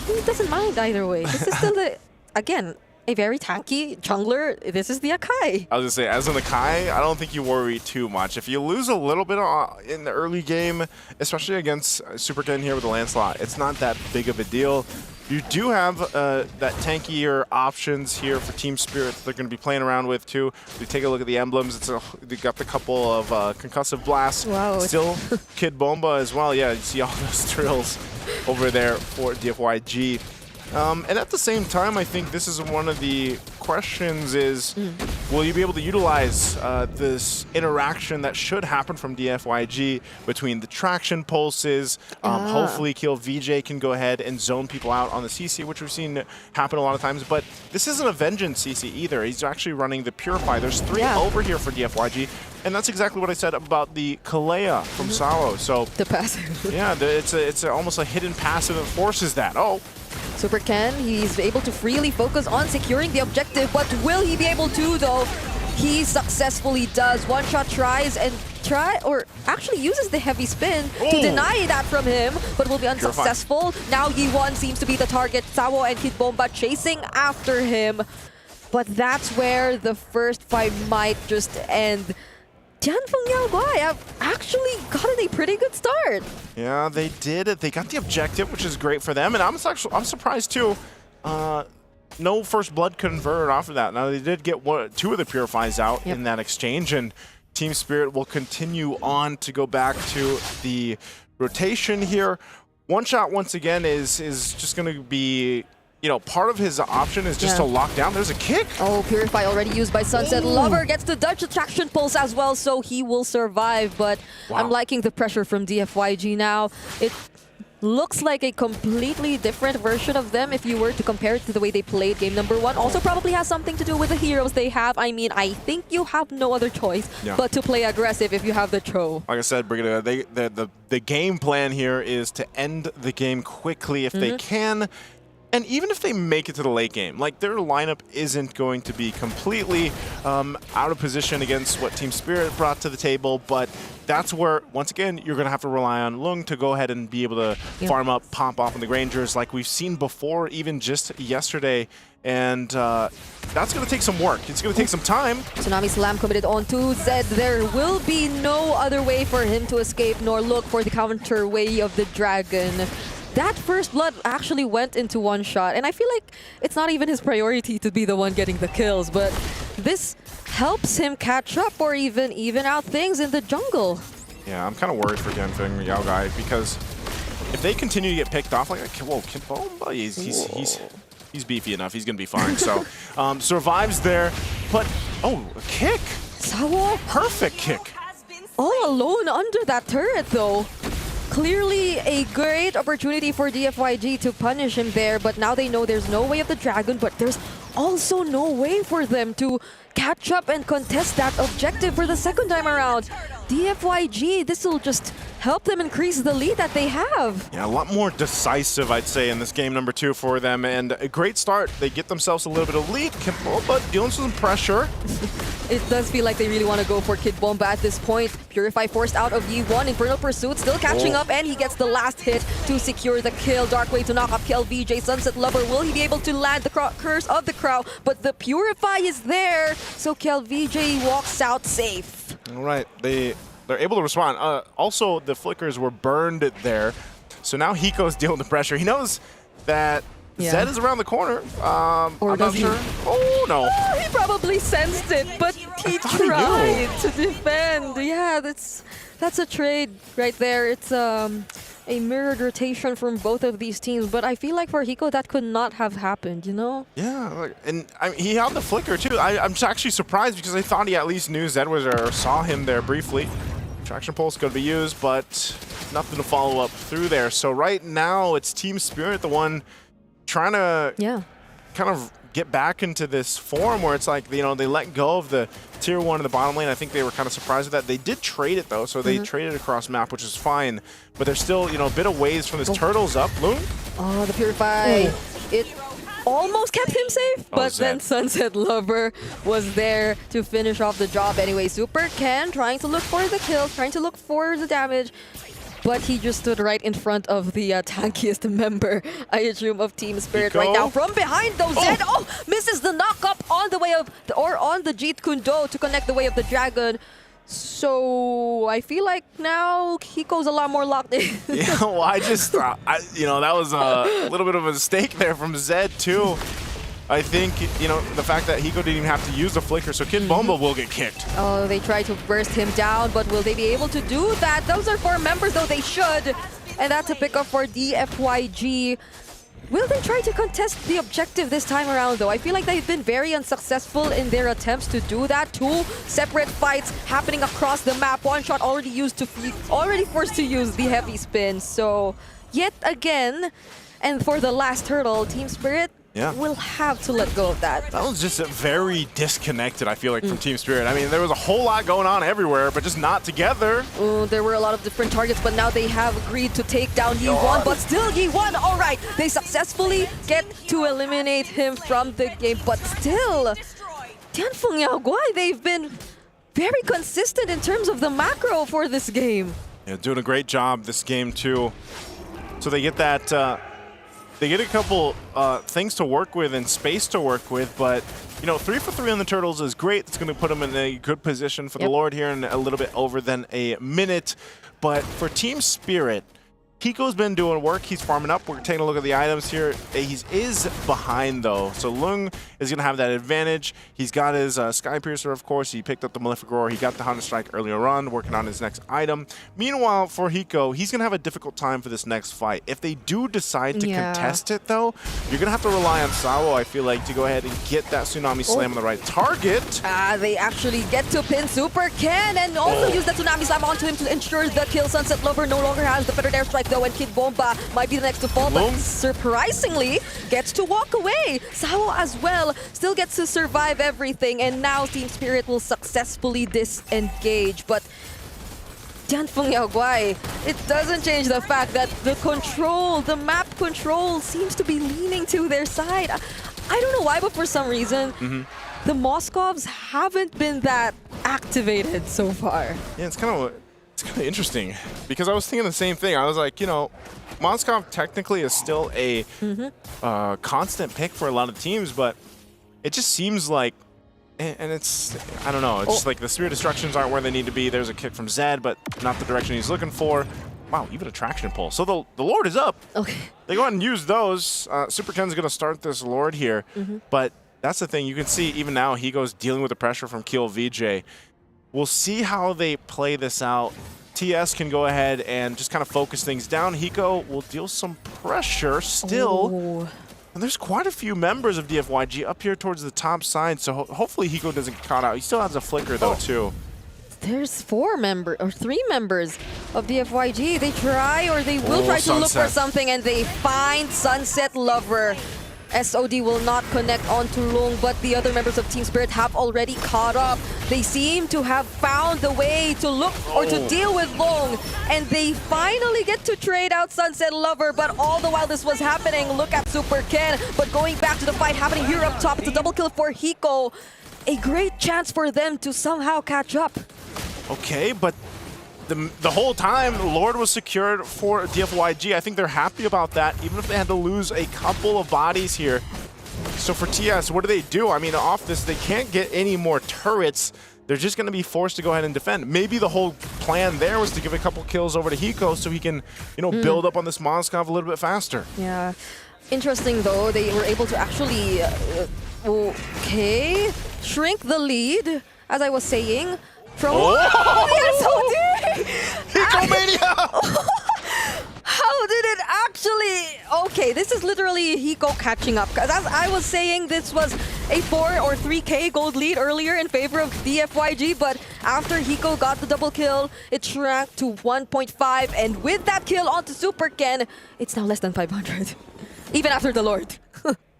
W: he doesn't mind either way. This is still, again, a very tanky jungler. This is the Akai.
V: I was going to say, as an Akai, I don't think you worry too much. If you lose a little bit in the early game, especially against Super Ken here with the Lancelot, it's not that big of a deal. You do have that tankier options here for Team Spirit that they're going to be playing around with too. If you take a look at the emblems, they got the couple of concussive blasts.
W: Wow.
V: Still Kid Bomba as well. Yeah, you see all those drills over there for DFYG. And at the same time, I think this is one of the questions is, will you be able to utilize this interaction that should happen from DFYG between the traction pulses? Hopefully Kill VJ can go ahead and zone people out on the CC, which we've seen happen a lot of times. But this isn't a Vengeance CC either. He's actually running the Purify. There's 3 over here for DFYG. And that's exactly what I said about the Kalea from Sao. So
W: the passive.
V: Yeah, it's almost a hidden passive that forces that.
W: Super Ken, he's able to freely focus on securing the objective, but will he be able to, though? He successfully does. One-shot tries, and try, or actually uses the heavy spin to deny that from him, but will be unsuccessful. Now Yi-Won seems to be the target. Sawo and Kid Bomba chasing after him. But that's where the first fight might just end. Tianfeng Yaoguai have actually gotten a pretty good start.
V: Yeah, they did it. They got the objective, which is great for them. And I'm surprised too. No first blood converted off of that. Now they did get two of the Purifies out in that exchange, and Team Spirit will continue on to go back to the rotation here. One shot once again is just going to be, you know, part of his option is just to lock down. There's a kick.
W: Oh, Purify already used by Sunset. Lover gets the Dutch attraction pulse as well, so he will survive. But I'm liking the pressure from DFYG now. It looks like a completely different version of them if you were to compare it to the way they played game number 1. Also probably has something to do with the heroes they have. I mean, I think you have no other choice but to play aggressive if you have the Tro.
V: Like I said, Brigadier, the game plan here is to end the game quickly if they can. And even if they make it to the late game, like their lineup isn't going to be completely out of position against what Team Spirit brought to the table, but that's where, once again, you're going to have to rely on Lung to go ahead and be able to farm up, pop off on the Grangers like we've seen before, even just yesterday. And that's going to take some work. It's going to take some time.
W: Tsunami Slam committed on to Zed. There will be no other way for him to escape nor look for the counter way of the Dragon. That first blood actually went into one shot, and I feel like it's not even his priority to be the one getting the kills, but this helps him catch up or even out things in the jungle.
V: Yeah, I'm kind of worried for Tianfeng Yaoguai because if they continue to get picked off, like, whoa, Kid Bomba, he's beefy enough. He's going to be fine. So survives there, but a kick.
W: Sawo.
V: Perfect kick.
W: All alone under that turret, though. Clearly a great opportunity for DFYG to punish him there, but now they know there's no way of the Dragon, but there's also no way for them to catch up and contest that objective for the second time around. DFYG, this will just help them increase the lead that they have.
V: Yeah, a lot more decisive, I'd say, in this game number 2 for them, and a great start. They get themselves a little bit of lead, but dealing with some pressure.
W: It does feel like they really want to go for Kid Bomba at this point. Purify forced out of Yi-Won. Infernal Pursuit still catching up, and he gets the last hit to secure the kill. Dark Way to knock up KLVJ. Sunset Lover, will he be able to land the Curse of the Crow? But the Purify is there, so KLVJ walks out safe.
V: All right, they're able to respond. Also, the flickers were burned there, so now Hiko's dealing with the pressure. He knows that Zed is around the corner.
W: Or
V: I'm not sure. Oh, no.
W: Oh, he probably sensed it, but he tried to defend. Yeah, that's a trade right there. It's a mirrored rotation from both of these teams, but I feel like for Hiko that could not have happened, you know?
V: Yeah, and he had the flicker too. I'm actually surprised because I thought he at least knew Zed was there or saw him there briefly. Traction pulse going to be used, but nothing to follow up through there. So right now it's Team Spirit, the one trying to kind of get back into this form where it's like, you know, they let go of the tier 1 in the bottom lane. I think they were kind of surprised with that. They did trade it though, so they traded across map, which is fine. But they're still, you know, a bit of ways from this turtles up. Loon?
W: Oh, the Purify. It almost kept him safe, but then Sunset Lover was there to finish off the job anyway. Super Ken trying to look for the kill, trying to look for the damage. But he just stood right in front of the tankiest member, I assume, of Team Spirit right now. From behind, though, Zed misses the knock-up on the way of, or on the Jeet Kune Do to connect the way of the Dragon. So I feel like now Hiko's a lot more locked in.
V: Yeah, well, I just thought, you know, that was a little bit of a mistake there from Zed, too. I think, you know, the fact that Hiko didn't even have to use the flicker, so Kid Bomba will get kicked.
W: Oh, they try to burst him down, but will they be able to do that? Those are 4 members, though. They should. And that's a pickup for DFYG. Will they try to contest the objective this time around, though? I feel like they've been very unsuccessful in their attempts to do that. 2 separate fights happening across the map. One shot already forced to use the heavy spin. So, yet again, and for the last hurdle, Team Spirit will have to let go of that.
V: That was just very disconnected, I feel like, from Team Spirit. I mean, there was a whole lot going on everywhere, but just not together.
W: There were a lot of different targets, but now they have agreed to take down Yi-Won, but still Yi-Won, all right. They successfully get to eliminate him from the game, but still, Tianfeng Yaoguai, they've been very consistent in terms of the macro for this game.
V: Yeah, doing a great job this game too. So they get that, they get a couple things to work with and space to work with, but you know, 3 for 3 on the Turtles is great. It's going to put them in a good position for the Lord here in a little bit over than a minute. But for Team Spirit, Hiko's been doing work. He's farming up. We're taking a look at the items here. He is behind, though. So Lung is going to have that advantage. He's got his Sky Piercer, of course. He picked up the Malefic Roar. He got the Hunter Strike earlier on, working on his next item. Meanwhile, for Hiko, he's going to have a difficult time for this next fight. If they do decide to contest it, though, you're going to have to rely on Sawo, I feel like, to go ahead and get that Tsunami Slam on the right target.
W: They actually get to pin Super Ken and also use the Tsunami Slam onto him to ensure the kill. Sunset Lover no longer has the Feathered Airstrike, though, and Kid Bomba might be the next to fall, but surprisingly gets to walk away. Sawo as well still gets to survive everything, and now Team Spirit will successfully disengage. But Tianfeng Yaoguai, it doesn't change the fact that the map control seems to be leaning to their side. I don't know why, but for some reason, the Moscovs haven't been that activated so far.
V: Yeah, it's kind of interesting because I was thinking the same thing. I was like, you know, Moskov technically is still a constant pick for a lot of teams, but it just seems like, and it's, I don't know, it's just like the Spirit Destructions aren't where they need to be. There's a kick from Zed, but not the direction he's looking for. Wow, even a traction pull. So the Lord is up.
W: Okay.
V: They go ahead and use those. Super Ken's going to start this Lord here, but that's the thing. You can see even now he goes dealing with the pressure from Kiel VJ. We'll see how they play this out. TS can go ahead and just kind of focus things down. Hiko will deal some pressure still. And there's quite a few members of DFYG up here towards the top side, so hopefully Hiko doesn't get caught out. He still has a flicker though too.
W: There's 3 members of DFYG. They try, or they will try to look for something, and they find Sunset Lover. SOD will not connect onto Long, but the other members of Team Spirit have already caught up. They seem to have found a way to look or to deal with Long, and they finally get to trade out Sunset Lover. But all the while this was happening, look at Super Ken. But going back to the fight happening here up top, it's a double kill for Hiko. A great chance for them to somehow catch up.
V: Okay, but the whole time, Lord was secured for DFYG. I think they're happy about that, even if they had to lose a couple of bodies here. So for TS, what do? I mean, off this, they can't get any more turrets. They're just going to be forced to go ahead and defend. Maybe the whole plan there was to give a couple kills over to Hiko so he can, you know, build up on this Moskov a little bit faster.
W: Yeah. Interesting, though, they were able to actually, shrink the lead, as I was saying. From
V: Hiko-mania!
W: How did it actually? Okay, this is literally Hiko catching up. Because as I was saying, this was a 4 or 3K gold lead earlier in favor of DFYG, but after Hiko got the double kill, it shrank to 1.5, and with that kill onto Super Ken, it's now less than 500. Even after the Lord.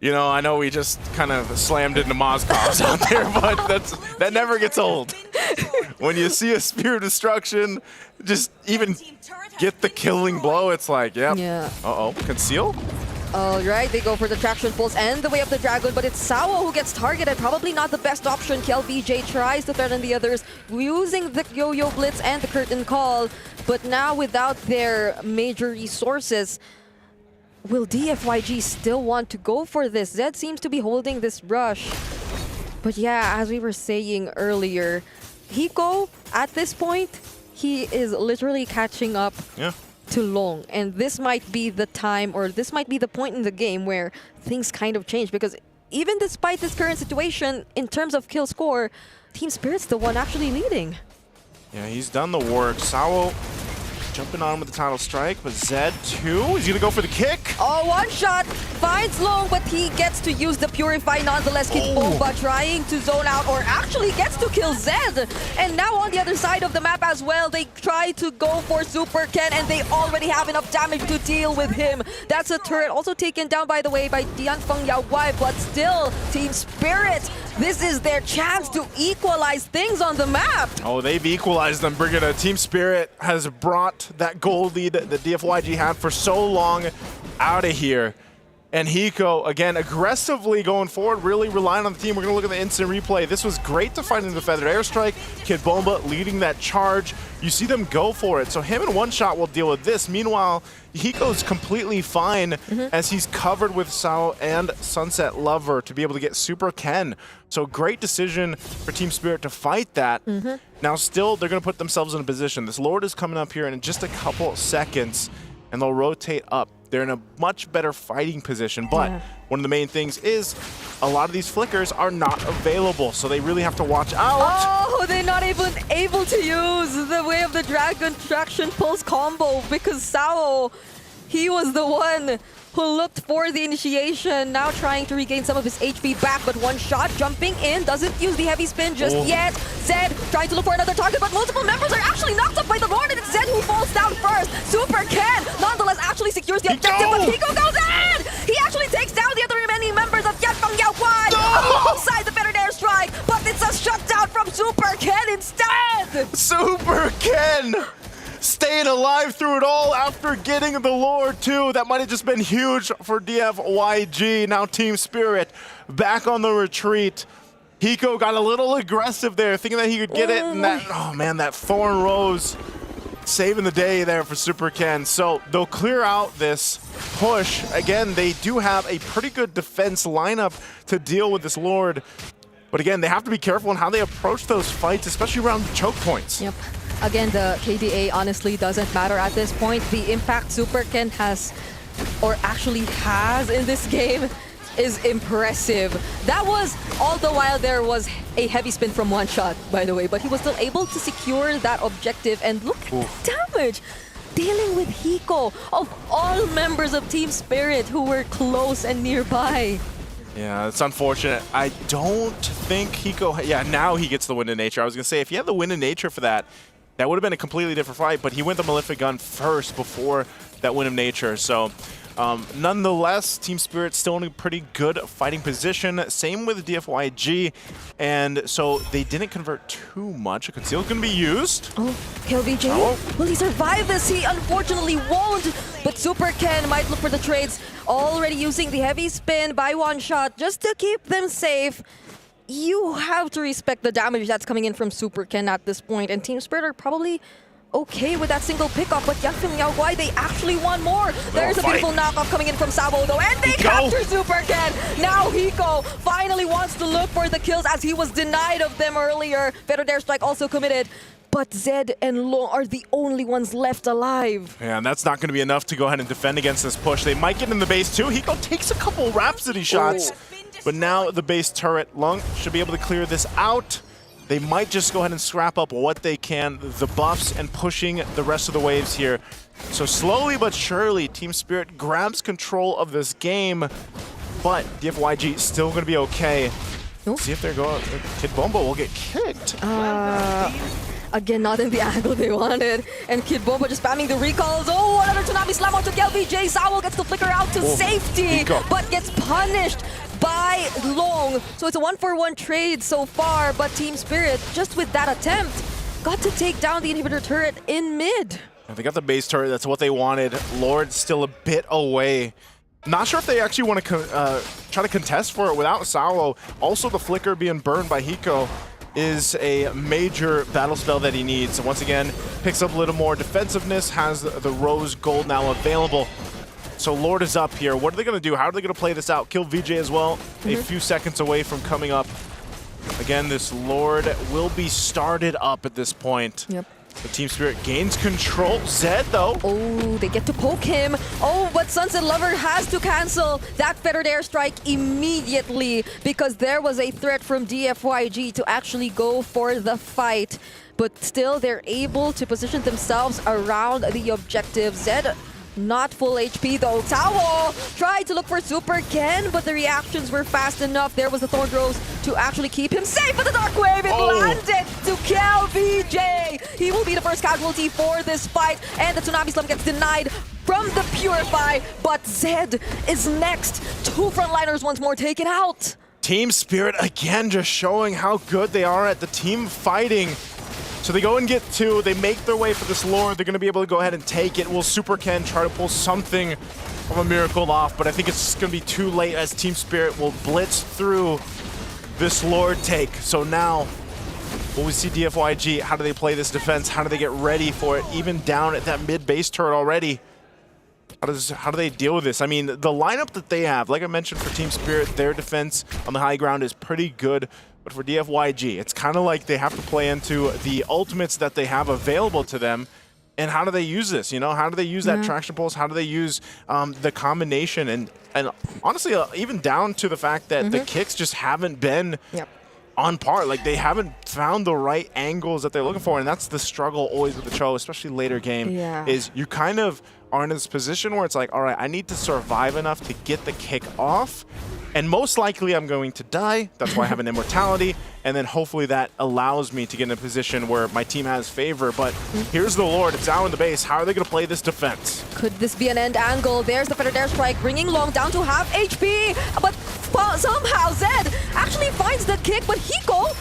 V: You know, I know we just kind of slammed into Moscovs out there, but that never gets old. When you see a Spirit Destruction just even get the killing blow, it's like, yep.
W: Yeah.
V: Uh-oh, conceal?
W: All right, they go for the traction pulse and the way of the dragon, but it's Sawo who gets targeted. Probably not the best option. Kel VJ tries to threaten the others using the yo-yo blitz and the curtain call, but now without their major resources, will DFYG still want to go for this? Zed seems to be holding this rush. But yeah, as we were saying earlier, Hiko, at this point, he is literally catching up to Long. And this might be the time, or this might be the point in the game where things kind of change. Because even despite this current situation, in terms of kill score, Team Spirit's the one actually leading.
V: Yeah, he's done the work. Sawo jumping on with the title strike, but Zed too. He's gonna go for the kick.
W: Oh, one shot finds Long, but he gets to use the Purify nonetheless. Kid Bomba trying to zone out, or actually gets to kill Zed. And now on the other side of the map as well, they try to go for Super Ken, and they already have enough damage to deal with him. That's a turret also taken down, by the way, by Tianfeng Yaoguai, but still, Team Spirit, this is their chance to equalize things on the map.
V: Oh, they've equalized them, Brigida. Team Spirit has brought that gold lead that DFYG had for so long out of here. And Hiko, again, aggressively going forward, really relying on the team. We're going to look at the instant replay. This was great to find in the feathered airstrike. Kid Bomba leading that charge. You see them go for it. So him in one shot will deal with this. Meanwhile, Hiko's completely fine as he's covered with Sao and Sunset Lover to be able to get Super Ken. So great decision for Team Spirit to fight that. Now still, they're going to put themselves in a position. This Lord is coming up here in just a couple seconds, and they'll rotate up. They're in a much better fighting position, but one of the main things is a lot of these flickers are not available, so they really have to watch out.
W: Oh, they're not even able to use the Way of the Dragon Traction Pulse combo because Sao, he was the one who looked for the initiation, now trying to regain some of his HP back, but one shot jumping in, doesn't use the heavy spin just yet. Zed trying to look for another target, but multiple members are actually knocked up by the Lord, and it's Zed who falls down first. Super Ken, nonetheless, actually secures the objective, but Hiko goes in! He actually takes down the other remaining members of Yanfeng Yaoguai alongside the feathered airstrike, but it's a shutdown from Super Ken instead!
V: Super Ken! Staying alive through it all after getting the Lord too. That might have just been huge for DFYG. Now Team Spirit back on the retreat. Hiko got a little aggressive there, thinking that he could get it, and that, oh man, that Thorn Rose saving the day there for Super Ken. So they'll clear out this push. Again, they do have a pretty good defense lineup to deal with this Lord. But again, they have to be careful in how they approach those fights, especially around choke points.
W: Yep. Again, the KDA honestly doesn't matter at this point. The impact Super Ken has, or actually has in this game, is impressive. That was all the while there was a heavy spin from one shot, by the way, but he was still able to secure that objective, and look at the damage. Dealing with Hiko, of all members of Team Spirit who were close and nearby.
V: Yeah, it's unfortunate. I don't think Hiko, yeah, now he gets the Wind of Nature. I was going to say, if he had the Wind of Nature for that, that would have been a completely different fight, but he went the Malefic Gun first before that Wind of Nature. So nonetheless, Team Spirit still in a pretty good fighting position. Same with DFYG. And so they didn't convert too much. A conceal is going to be used.
W: Oh, KLVJ, will he survive this? He unfortunately won't. But Super Ken might look for the trades. Already using the heavy spin by one shot just to keep them safe. You have to respect the damage that's coming in from Super Ken at this point, and Team Spirit are probably okay with that single pickoff, but Yanfeng Yaoguai, they actually want more. There's a beautiful knockoff coming in from Sabo though, and they capture Super Ken. Now Hiko finally wants to look for the kills as he was denied of them earlier. Feathered airstrike also committed. But Zed and Long are the only ones left alive.
V: Yeah, and that's not going to be enough to go ahead and defend against this push. They might get in the base too. Hiko takes a couple Rhapsody shots. But now the base turret, Lung should be able to clear this out. They might just go ahead and scrap up what they can, the buffs, and pushing the rest of the waves here. So slowly but surely, Team Spirit grabs control of this game, but DFYG still going to be okay. See if they're going. Kid Bomba will get kicked.
W: Again, not in the angle they wanted. And Kid Bomba just spamming the recalls. Oh, another Tsunami Slam onto LVJ. Sao gets the flicker out to safety, but gets punished by Long. So it's a 1-for-1 trade so far, but Team Spirit, just with that attempt, got to take down the inhibitor turret in mid.
V: They got the base turret, that's what they wanted. Lord's still a bit away. Not sure if they actually want to try to contest for it without Sao. Also, the flicker being burned by Hiko is a major battle spell that he needs. So once again, picks up a little more defensiveness, has the Rose Gold now available. So Lord is up here. What are they going to do? How are they going to play this out? Kill VJ as well. A few seconds away from coming up. Again, this Lord will be started up at this point.
W: Yep.
V: The Team Spirit gains control. Zed, though.
W: Oh, they get to poke him. Oh, but Sunset Lover has to cancel that feathered airstrike immediately because there was a threat from DFYG to actually go for the fight. But still, they're able to position themselves around the objective. Zed, not full HP though. Tao tried to look for Super Ken, but the reactions were fast enough. There was the Thorn Rose to actually keep him safe, but the Dark Wave, it landed to kill VJ. He will be the first casualty for this fight, and the Tsunami Slam gets denied from the Purify, but Zed is next. Two frontliners once more taken out.
V: Team Spirit again just showing how good they are at the team fighting. So they go and get two, they make their way for this Lord, they're going to be able to go ahead and take it. Will Super Ken try to pull something from a Miracle off, but I think it's going to be too late as Team Spirit will blitz through this Lord take. So now, will we see DFYG? How do they play this defense? How do they get ready for it? Even down at that mid-base turret already. How do they deal with this? I mean, the lineup that they have, like I mentioned for Team Spirit, their defense on the high ground is pretty good. But for DFYG, it's kind of like they have to play into the ultimates that they have available to them. And how do they use this? You know, how do they use that traction pulse? How do they use the combination? And honestly, even down to the fact that the kicks just haven't been on par. Like, they haven't found the right angles that they're looking for. And that's the struggle always with the Cho, especially later game, is you kind of are in this position where it's like, all right, I need to survive enough to get the kick off. And most likely I'm going to die. That's why I have an immortality. And then hopefully that allows me to get in a position where my team has favor. But here's the Lord. It's down in the base. How are they going to play this defense?
W: Could this be an end angle? There's the Feather Dare Strike, bringing Long down to half HP. But somehow Zed actually finds the kick, but Hiko,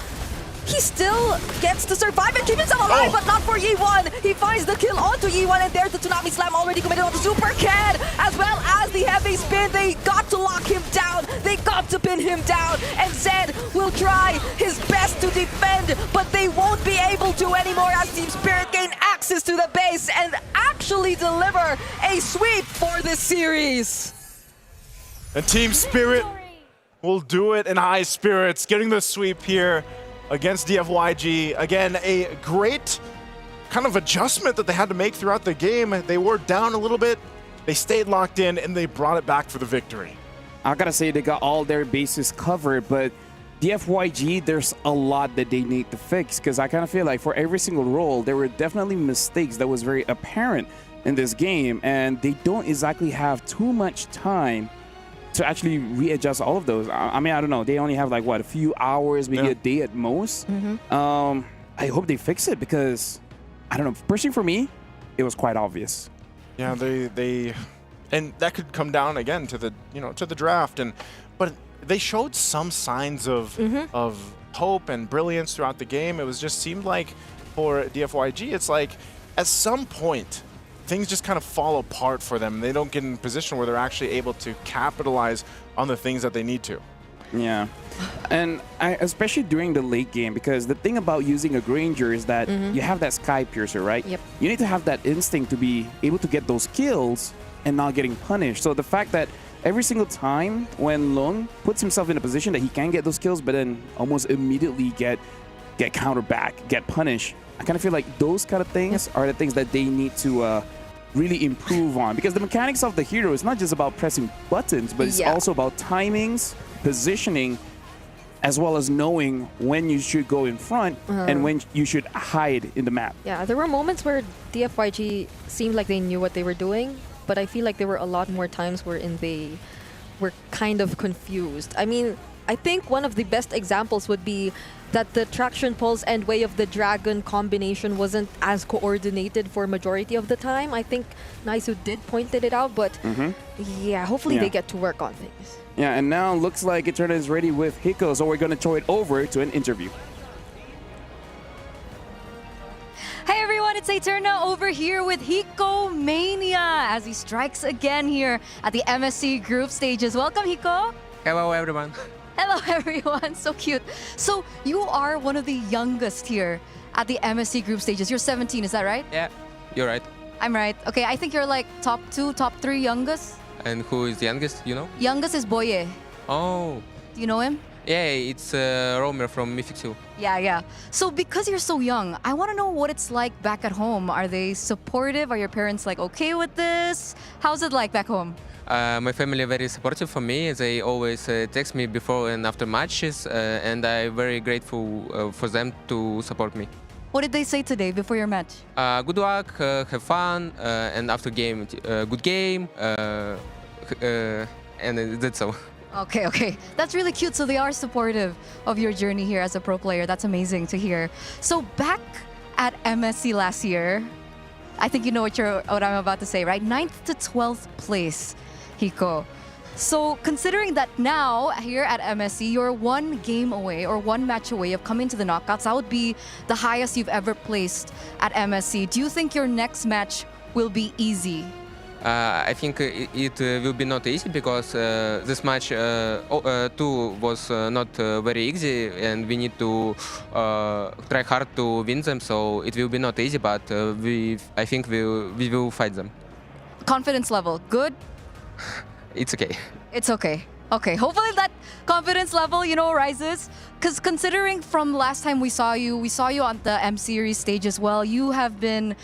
W: he still gets to survive and keep himself alive, but not for Yi1. He finds the kill onto Yi1, and there's the Tsunami Slam already committed onto Super Cat, as well as the heavy spin. They got to lock him down. They got to pin him down, and Zed will try his best to defend, but they won't be able to anymore as Team Spirit gain access to the base and actually deliver a sweep for this series.
V: And Team Spirit will do it in high spirits, getting the sweep here against DFYG. Again, a great kind of adjustment that they had to make throughout the game. They were down a little bit, they stayed locked in, and they brought it back for the victory.
H: I gotta say, they got all their bases covered, but DFYG, there's a lot that they need to fix, because I kind of feel like for every single role, there were definitely mistakes that was very apparent in this game, and they don't exactly have too much time to actually readjust all of those. I mean, I don't know. They only have like, what, a few hours, maybe a day at most. I hope they fix it because, I don't know, personally for me, it was quite obvious.
V: Yeah, and that could come down again to the, to the draft. But they showed some signs of hope and brilliance throughout the game. It was just seemed like for DFYG, it's like at some point, things just kind of fall apart for them. They don't get in a position where they're actually able to capitalize on the things that they need to.
H: Yeah, and especially during the late game, because the thing about using a Granger is that you have that Sky Piercer, right?
W: Yep.
H: You need to have that instinct to be able to get those kills and not getting punished. So the fact that every single time when Lung puts himself in a position that he can get those kills, but then almost immediately get counter back, get punished, I kind of feel like those kind of things are the things that they need to really improve on, because the mechanics of the hero is not just about pressing buttons, but it's also about timings, positioning, as well as knowing when you should go in front and when you should hide in the map.
W: Yeah, there were moments where DFYG seemed like they knew what they were doing, but I feel like there were a lot more times wherein they were kind of confused. I mean, I think one of the best examples would be that the traction pulse and Way of the Dragon combination wasn't as coordinated for majority of the time. I think Naisu did pointed it out, but yeah, hopefully they get to work on things.
H: Yeah, and now looks like Eterna is ready with Hiko, so we're going to throw it over to an interview.
P: Hey everyone, it's Eterna over here with Hiko Mania as he strikes again here at the MSC group stages. Welcome, Hiko.
R: Hello everyone.
P: Hello everyone, so cute. So you are one of the youngest here at the MSC group stages. You're 17, is that right?
R: Yeah, you're right.
P: I'm right. Okay, I think you're like top 2, top 3 youngest.
R: And who is the youngest, you know?
P: Youngest is Boye.
R: Oh.
P: Do you know him?
R: Yeah, it's Romer from Mythic 2.
P: Yeah. So because you're so young, I want to know what it's like back at home. Are they supportive? Are your parents like okay with this? How's it like back home?
R: My family are very supportive for me. They always text me before and after matches, and I'm very grateful for them to support me.
P: What did they say today before your match?
R: Good luck, have fun, and after game, good game, and that's all.
P: Okay. That's really cute. So they are supportive of your journey here as a pro player. That's amazing to hear. So back at MSC last year, I think you know what I'm about to say, right? 9th to 12th place, Hiko. So considering that now here at MSC, you're one game away or one match away of coming to the knockouts, that would be the highest you've ever placed at MSC. Do you think your next match will be easy?
R: I think it will be not easy because this match 2 was not very easy, and we need to try hard to win them. So it will be not easy, but I think we will fight them.
P: Confidence level, good?
R: It's okay.
P: It's okay. Okay, hopefully that confidence level, rises. Because considering from last time we saw you on the M Series stage as well. You have been,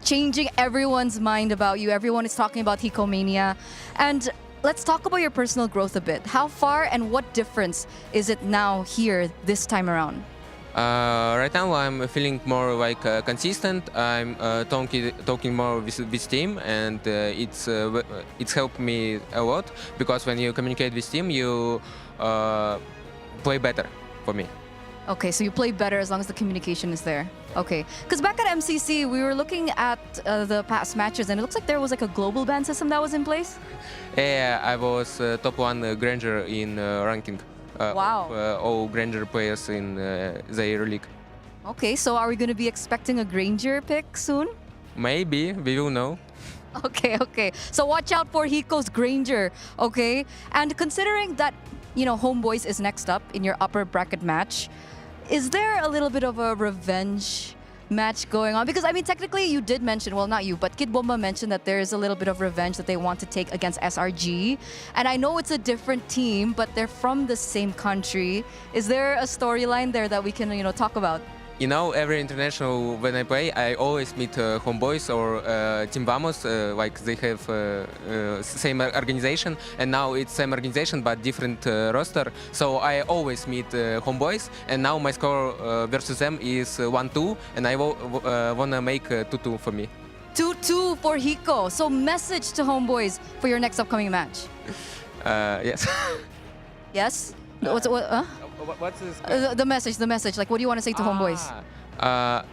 P: changing everyone's mind about you. Everyone is talking about Hikomania. And let's talk about your personal growth a bit. How far and what difference is it now here this time around?
R: Right now I'm feeling more like consistent. I'm talking more with team, and it's helped me a lot because when you communicate with team, you play better for me.
P: Okay, so you play better as long as the communication is there. Okay, because back at MCC, we were looking at the past matches, and it looks like there was like a global ban system that was in place.
R: Yeah, I was top 1 Granger in ranking.
P: Wow.
R: Of, all Granger players in the Euroleague.
P: Okay, so are we going to be expecting a Granger pick soon?
R: Maybe, we will know.
P: Okay. So watch out for Hiko's Granger, okay? And considering that, Homeboys is next up in your upper bracket match, is there a little bit of a revenge match going on? Because, technically you did mention, well, not you, but Kid Bomba mentioned that there is a little bit of revenge that they want to take against SRG. And I know it's a different team, but they're from the same country. Is there a storyline there that we can, talk about?
R: Every international, when I play, I always meet Homeboys or Team Vamos, like they have same organization, and now it's same organization but different roster. So I always meet Homeboys, and now my score versus them is 1-2, and I wanna make 2-2 for me.
P: 2-2 for Hiko. So message to Homeboys for your next upcoming match.
R: Yes.
P: Yes? What's this? The message. Like, what do you want to say to Homeboys?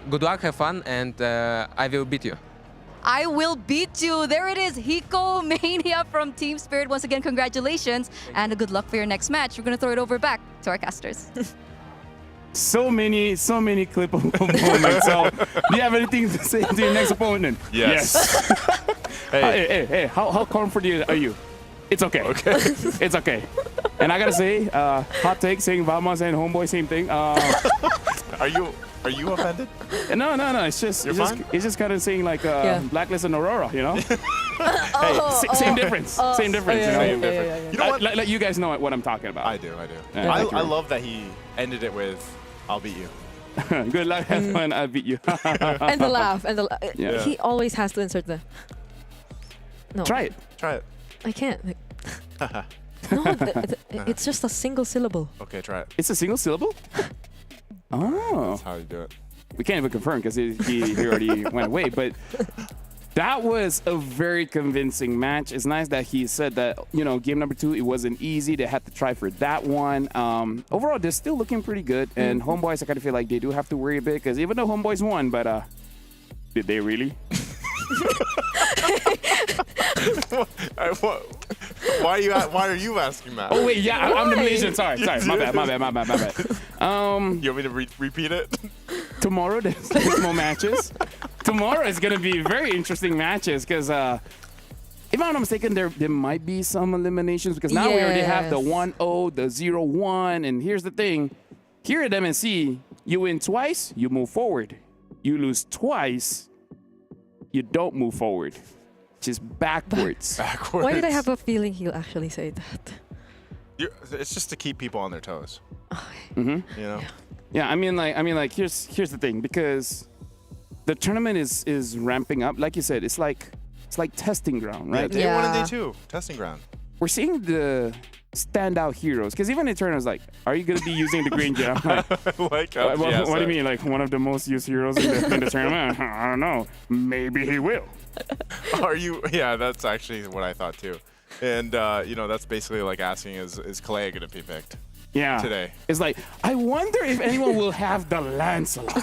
R: Good luck, have fun, and I will beat you.
P: I will beat you. There it is, Hikomania from Team Spirit. Once again, congratulations, and good luck for your next match. We're going to throw it over back to our casters.
H: So many clippable moments. So, do you have anything to say to your next opponent?
V: Yes.
H: Hey, how confident are you? It's okay. It's okay. And I gotta say, hot take saying Vamos and Homeboy, same thing.
V: Are you offended?
H: No. It's just kind of saying like Blacklist and Aurora, Same difference. Same difference.
V: You know what?
H: Let you guys know what I'm talking about.
V: I do. I love that he ended it with, "I'll beat you."
H: Good luck, have fun. I'll beat you.
W: And the laugh.
H: Yeah.
W: He always has to insert the. No.
H: Try it.
W: I can't. No, it's just a single syllable.
V: Okay, try it.
H: It's a single syllable? Oh.
V: That's how you do it.
H: We can't even confirm because he already went away. But that was a very convincing match. It's nice that he said that, game number 2, it wasn't easy. They had to try for that one. Overall, they're still looking pretty good. And Homeboys, I kind of feel like they do have to worry a bit because even though Homeboys won, but did they really?
V: Why are you asking that?
H: Oh wait, yeah, I'm the Malaysian. Sorry, my bad.
V: You want me to repeat it?
H: Tomorrow there's more matches. Tomorrow is gonna be very interesting matches because if I'm not mistaken, there might be some eliminations because now we already have the 1-0, the 0-1, and here's the thing: here at MSC, you win twice, you move forward. You lose twice, you don't move forward. Which is backwards.
W: Why did I have a feeling he'll actually say that?
V: It's just to keep people on their toes.
H: Yeah, I mean, here's the thing, because the tournament is ramping up. Like you said, it's like testing ground, right?
V: Yeah, day 1 and day 2, testing ground.
H: We're seeing the standout heroes, because even in tournaments, like, are you going to be using the Granger? I'm like, what do you mean? Like, one of the most used heroes in the tournament? I don't know. Maybe he will.
V: Are you? Yeah, that's actually what I thought too. And that's basically like asking, is Kalea gonna be picked?
H: Yeah.
V: Today.
H: It's like, I wonder if anyone will have the Lancelot.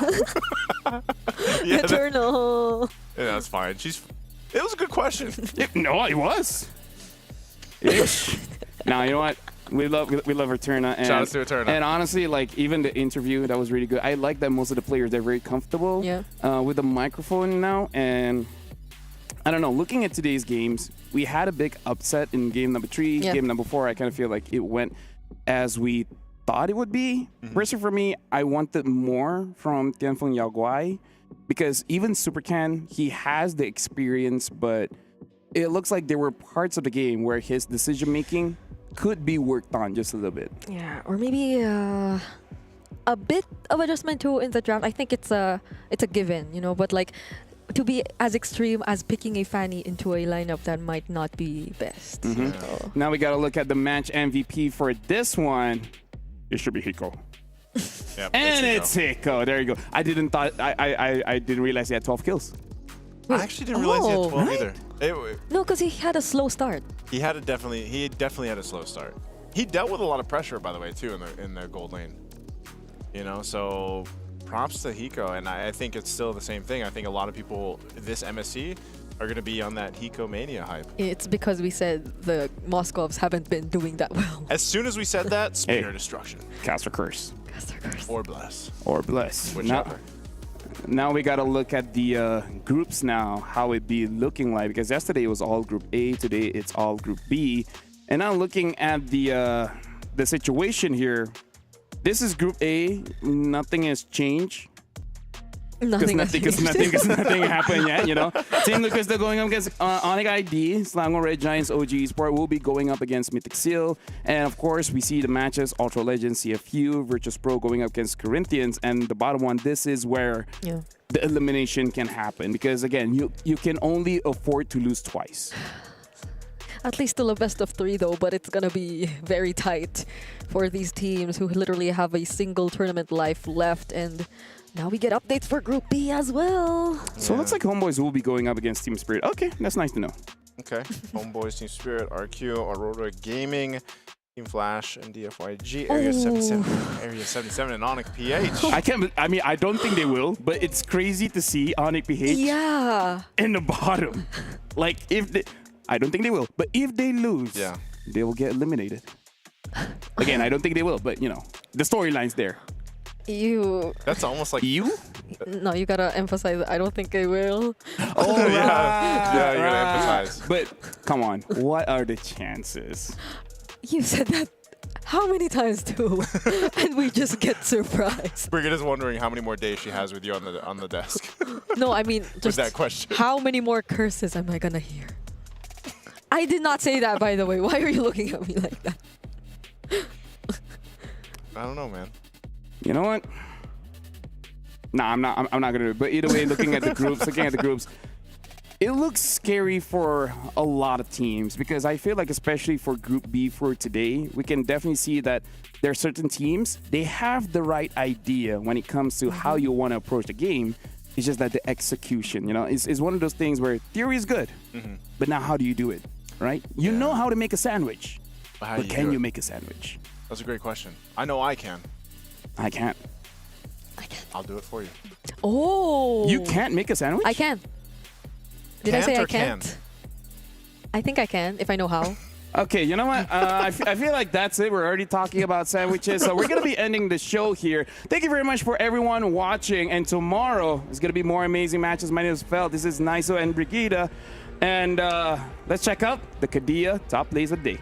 W: Eternal.
V: Yeah, that's fine. It was a good question.
H: No, it was. Ish. Now you know what? We love Eterna. And,
V: shout out to Eterna.
H: And honestly, like, even the interview, that was really good. I like that most of the players, they're very comfortable with the microphone now. And I don't know. Looking at today's games, we had a big upset in game number 3.
W: Yeah.
H: Game number 4, I kind of feel like it went as we thought it would be. Personally, for me, I wanted more from Tianfeng Yaoguai because even Supercan, he has the experience, but it looks like there were parts of the game where his decision making could be worked on just a little bit.
W: Yeah, or maybe a bit of adjustment too in the draft. I think it's a given, you know, but like to be as extreme as picking a Fanny into a lineup that might not be best. So.
H: Now we got to look at the match MVP for this one. It should be Hiko.
V: Yep,
H: And it's Hiko. There you go. I didn't realize he had 12 kills.
V: I actually didn't realize he had 12
W: right?
V: either.
W: No, because he had a slow start.
V: He definitely had a slow start. He dealt with a lot of pressure, by the way, too, in the gold lane. You know, so props to Hiko, and I think it's still the same thing. I think a lot of people this MSC are going to be on that Hiko mania hype.
W: It's because we said the Moscovs haven't been doing that well.
V: As soon as we said that, spear destruction.
H: Cast or curse.
V: Or bless.
H: Or bless.
V: Whichever.
H: Now we got to look at the groups now, how it be looking like, because yesterday it was all Group A, today it's all Group B. And now looking at the situation here, this is Group A, nothing has changed. Because nothing happened yet, you know. Team Lucas, they're going up against Onyx ID, Slango Red Giants, OG Sport will be going up against Mythic Seal. And of course, we see the matches, Ultra Legends, CFU, Virtus Pro going up against Corinthians. And the bottom one, this is where the elimination can happen. Because again, you can only afford to lose twice.
W: At least still a best of 3 though, but it's gonna be very tight for these teams who literally have a single tournament life left. And now we get updates for Group B as well.
H: So it looks like Homeboys will be going up against Team Spirit. Okay, that's nice to know.
V: Okay. Homeboys, Team Spirit, RQ, Aurora Gaming, Team Flash, and DFYG, Area 77, and Onyx PH.
H: I don't think they will, but it's crazy to see Onyx PH in the bottom. Like, I don't think they will, but if they lose, they will get eliminated. Again, I don't think they will, but you know, the storyline's there.
V: That's almost like
H: you.
W: No, you gotta emphasize. I don't think I will.
H: Oh
V: yeah, you gotta emphasize.
H: But come on, what are the chances?
W: You said that how many times too, and we just get surprised.
V: Brigitte is wondering how many more days she has with you on the desk.
W: No, I mean
V: With
W: just
V: that question.
W: how many more curses am I gonna hear? I did not say that, by the way. Why are you looking at me like that?
V: I don't know, man.
H: You know what? Nah, I'm not gonna do it. But either way, looking at the groups, it looks scary for a lot of teams because I feel like, especially for Group B for today, we can definitely see that there are certain teams, they have the right idea when it comes to how you want to approach the game. It's just that the execution, you know, is one of those things where theory is good, but now how do you do it, right? You know how to make a sandwich, but can you make a sandwich?
V: That's a great question. I know I can.
H: I can't.
V: I'll do it for you.
W: Oh.
H: You can't make a sandwich?
W: I can. Did I say I
V: can?
W: can't? I think I can if I know how.
H: Okay, you know what? I feel like that's it. We're already talking about sandwiches, so we're going to be ending the show here. Thank you very much for everyone watching, and tomorrow is going to be more amazing matches. My name is Fel. This is Naiso and Brigitte, and let's check out the Kadia Top Plays of the Day.